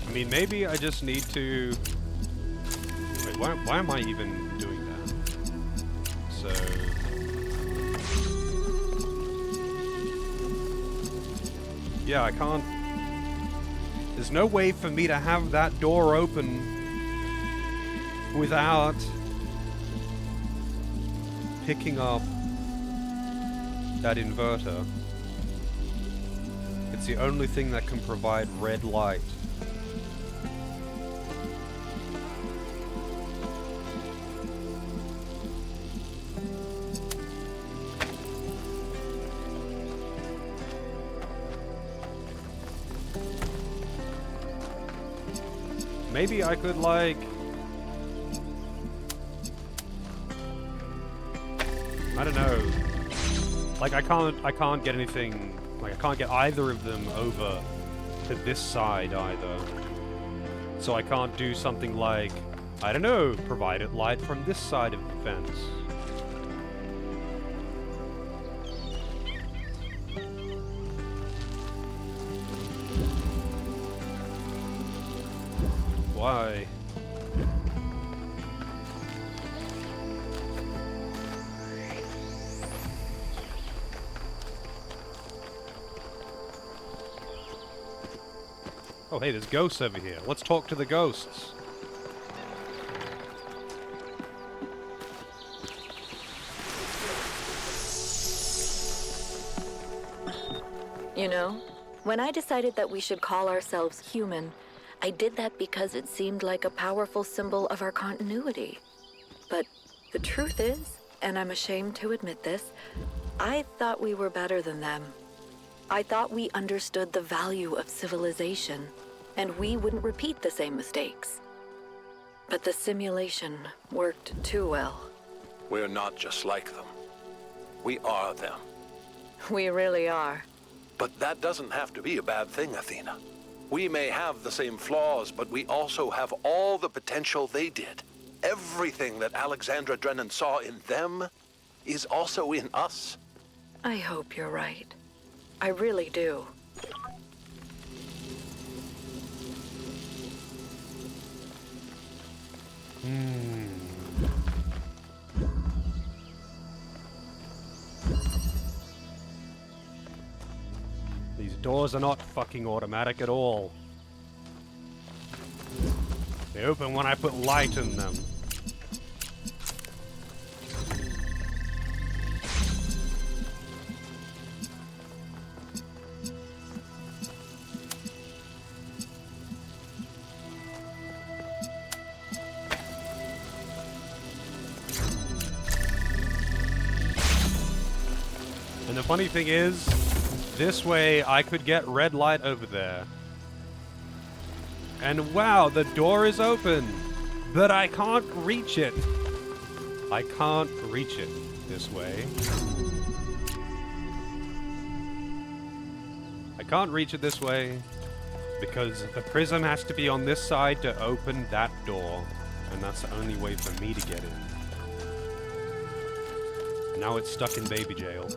I mean, maybe I just need to... Wait, why am I even doing that? So... Yeah, I can't... There's no way for me to have that door open without picking up that inverter. It's the only thing that can provide red light. Maybe I could, like... I don't know. Like, I can't get anything... Like, I can't get either of them over to this side, either. So I can't do something like, I don't know, provide it light from this side of the fence. Why? Oh, hey, there's ghosts over here. Let's talk to the ghosts. You know, when I decided that we should call ourselves human, I did that because it seemed like a powerful symbol of our continuity. But the truth is, and I'm ashamed to admit this, I thought we were better than them. I thought we understood the value of civilization, and we wouldn't repeat the same mistakes. But the simulation worked too well. We're not just like them. We are them. We really are. But that doesn't have to be a bad thing, Athena. We may have the same flaws, but we also have all the potential they did. Everything that Alexandra Drennan saw in them is also in us. I hope you're right. I really do. These doors are not fucking automatic at all. They open when I put light in them. And the funny thing is, this way I could get red light over there. And wow, the door is open, but I can't reach it. I can't reach it this way. I can't reach it this way because the prism has to be on this side to open that door, and that's the only way for me to get in. Now it's stuck in baby jail.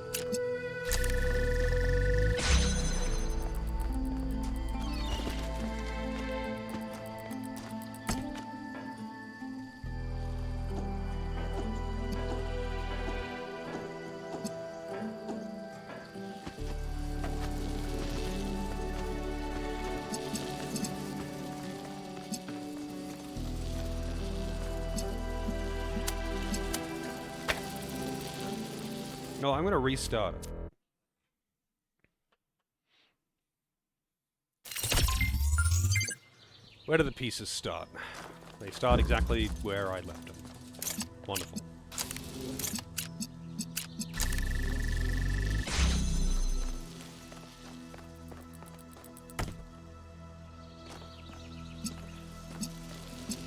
No, I'm gonna restart it. Where do the pieces start? They start exactly where I left them. Wonderful.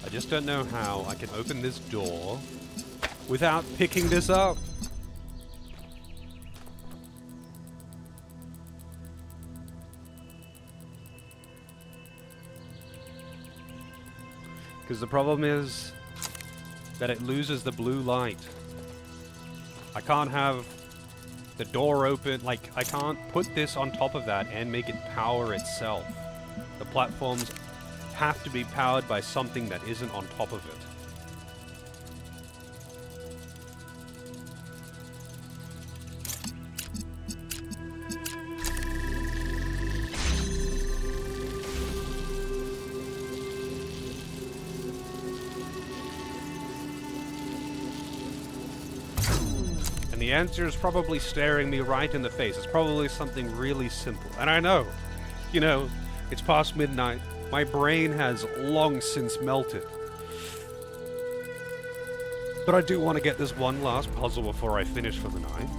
I just don't know how I can open this door without picking this up. Because the problem is that it loses the blue light. I can't have the door open, like, I can't put this on top of that and make it power itself. The platforms have to be powered by something that isn't on top of it. The answer is probably staring me right in the face. It's probably something really simple. And I know, you know, it's past midnight. My brain has long since melted. But I do want to get this one last puzzle before I finish for the night.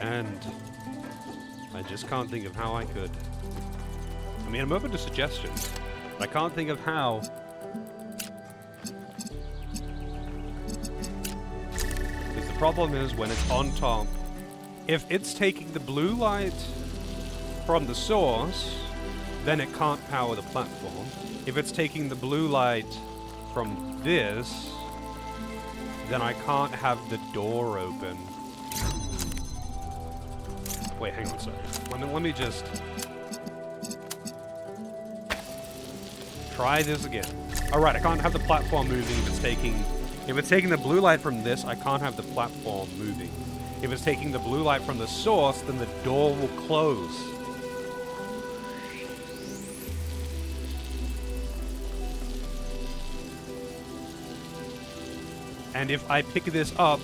And I just can't think of how I could. I mean, I'm open to suggestions. But I can't think of how. The problem is when it's on top, if it's taking the blue light from the source, then it can't power the platform. If it's taking the blue light from this, then I can't have the door open. Wait, hang on a second. Let me just try this again. Alright, I can't have the platform moving if it's taking the blue light from this, I can't have the platform moving. If it's taking the blue light from the source, then the door will close. And if I pick this up,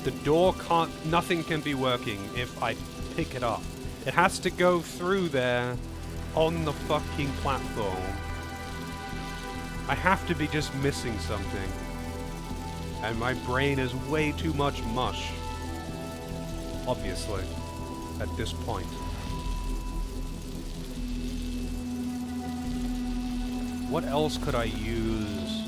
the door can't... Nothing can be working if I pick it up. It has to go through there on the fucking platform. I have to be just missing something. And my brain is way too much mush. Obviously. At this point. What else could I use?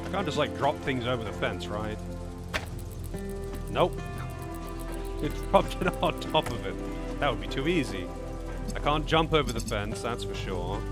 I can't just like drop things over the fence, right? Nope. It dropped it on top of it. That would be too easy. I can't jump over the fence, that's for sure.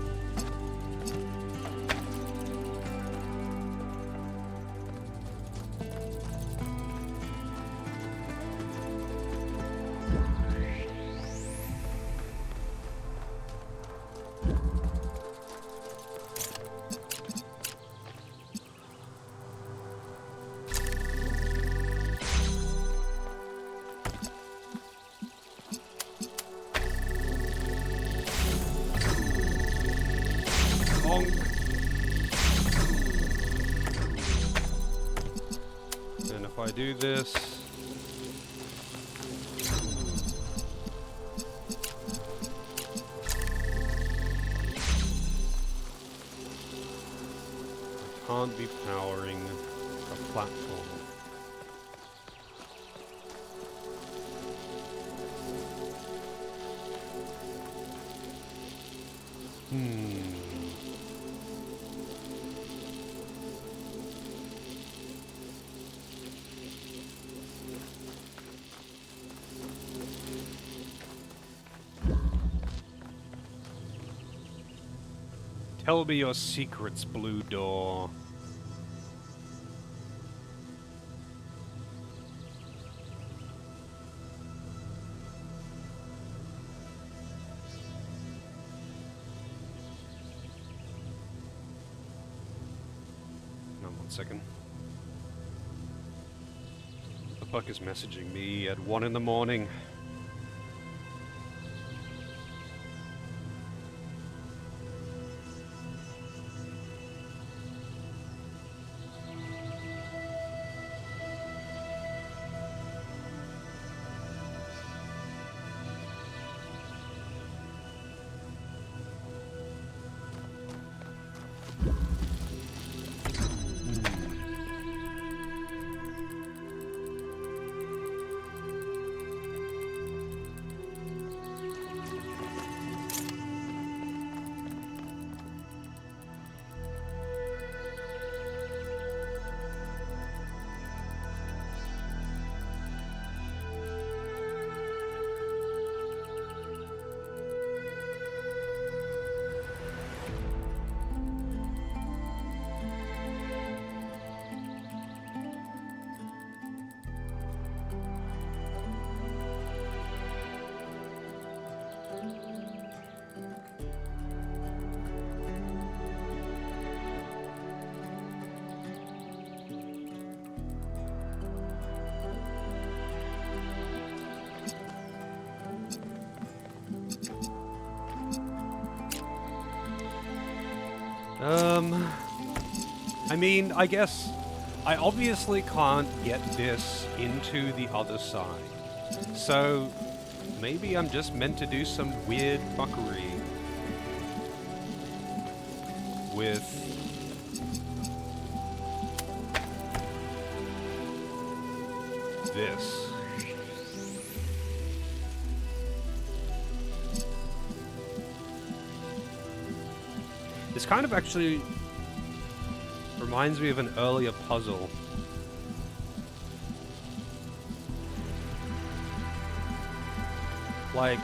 And if I do this... I can't be powering a platform. Tell me your secrets, Blue Door. No, 1 second. The fuck is messaging me at 1 in the morning? I mean, I guess I obviously can't get this into the other side. So maybe I'm just meant to do some weird fuckery with this. This kind of actually reminds me of an earlier puzzle. Like,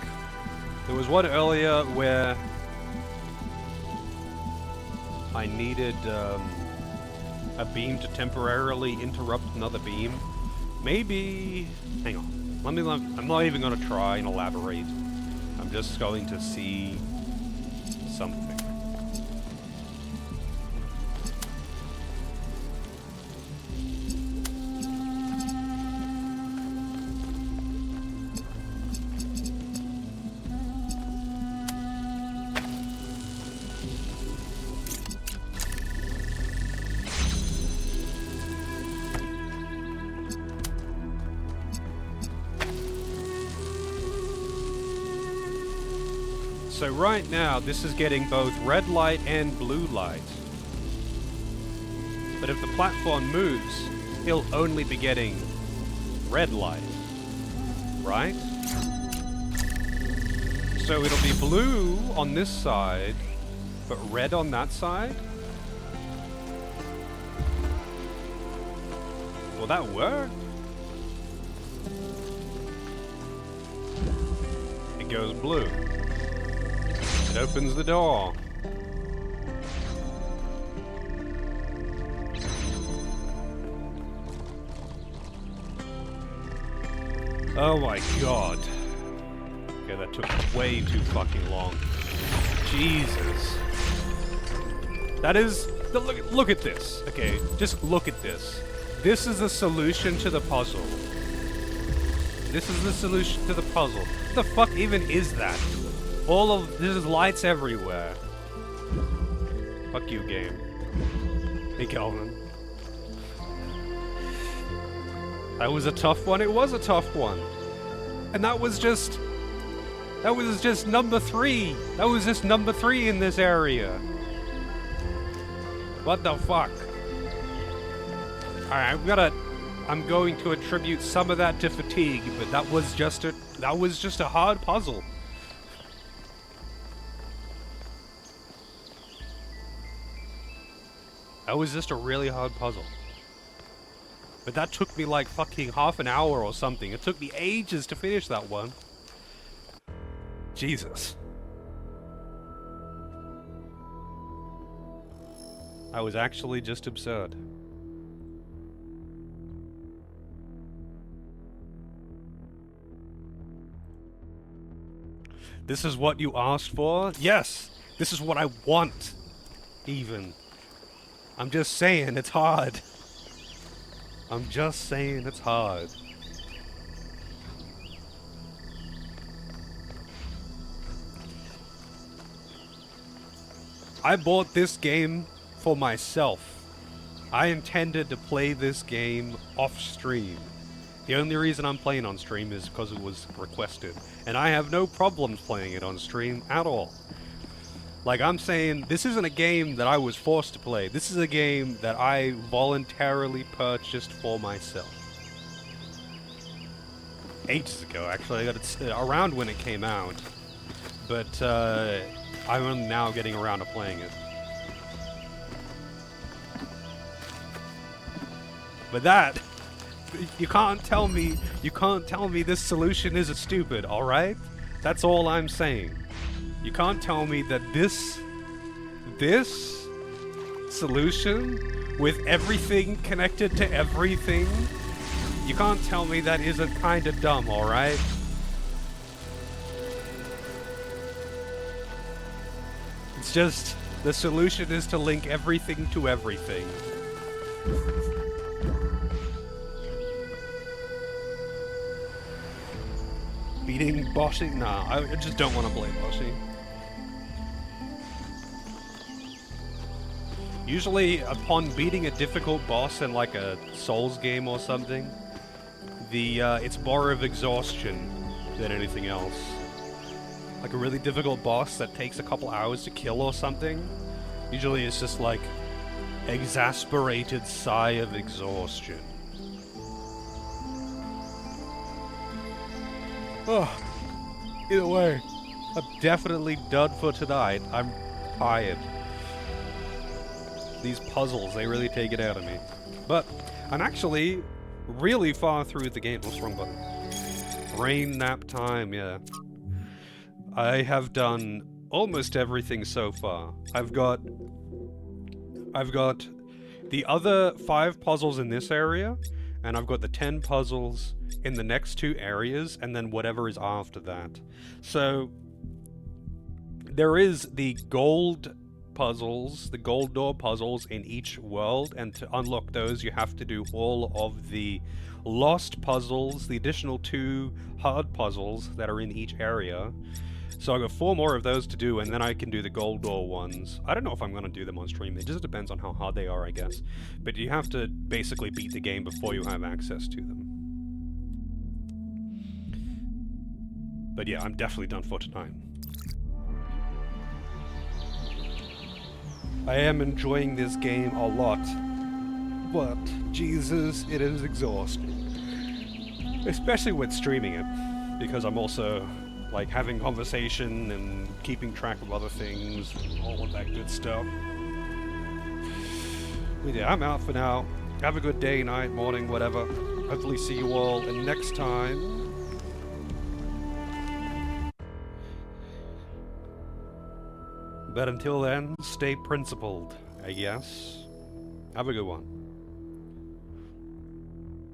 there was one earlier where I needed a beam to temporarily interrupt another beam. Maybe... hang on. I'm not even going to try and elaborate. I'm just going to see something. So right now, this is getting both red light and blue light. But if the platform moves, he'll only be getting red light, right? So it'll be blue on this side, but red on that side? Will that work? It goes blue. It opens the door. Oh my god. Okay, that took way too fucking long. Jesus. That is... Look at this. Okay, just look at this. This is the solution to the puzzle. This is the solution to the puzzle. What the fuck even is that? All of... there's lights everywhere. Fuck you, game. Hey, Calvin. That was a tough one. It was a tough one. And that was just... that was just number 3. That was just number 3 in this area. What the fuck? Alright, I'm going to attribute some of that to fatigue, but that was just a hard puzzle. That was just a really hard puzzle. But that took me like fucking half an hour or something. It took me ages to finish that one. Jesus. That was actually just absurd. This is what you asked for? Yes! This is what I want, even. I'm just saying it's hard. I'm just saying it's hard. I bought this game for myself. I intended to play this game off stream. The only reason I'm playing on stream is because it was requested. And I have no problems playing it on stream at all. Like, I'm saying, this isn't a game that I was forced to play. This is a game that I voluntarily purchased for myself. Ages ago, actually. I got it around when it came out. But, I'm only now getting around to playing it. But that... you can't tell me this solution isn't stupid, alright? That's all I'm saying. You can't tell me that this solution with everything connected to everything, you can't tell me that isn't kind of dumb, alright? It's just, the solution is to link everything to everything. Beating Boshi? Nah, I just don't want to play Boshi. Usually, upon beating a difficult boss in like a Souls game or something, it's more of exhaustion than anything else. Like a really difficult boss that takes a couple hours to kill or something, usually it's just like exasperated sigh of exhaustion. Oh, either way, I'm definitely done for tonight. I'm tired. These puzzles, they really take it out of me. But I'm actually really far through the game. What's wrong button? Rain nap time, yeah. I have done almost everything so far. I've got the other 5 puzzles in this area, and I've got the 10 puzzles in the next 2 areas, and then whatever is after that. So there is the gold puzzles, the gold door puzzles in each world, and to unlock those you have to do all of the lost puzzles, the additional 2 hard puzzles that are in each area. So I've got 4 more of those to do, and then I can do the gold door ones. I don't know if I'm going to do them on stream. It just depends on how hard they are, I guess. But you have to basically beat the game before you have access to them. But yeah, I'm definitely done for tonight. I am enjoying this game a lot, but Jesus, it is exhausting. Especially with streaming it, because I'm also like having conversation and keeping track of other things and all of that good stuff. But yeah, I'm out for now. Have a good day, night, morning, whatever. Hopefully see you all next time. But until then, stay principled, I guess. Have a good one.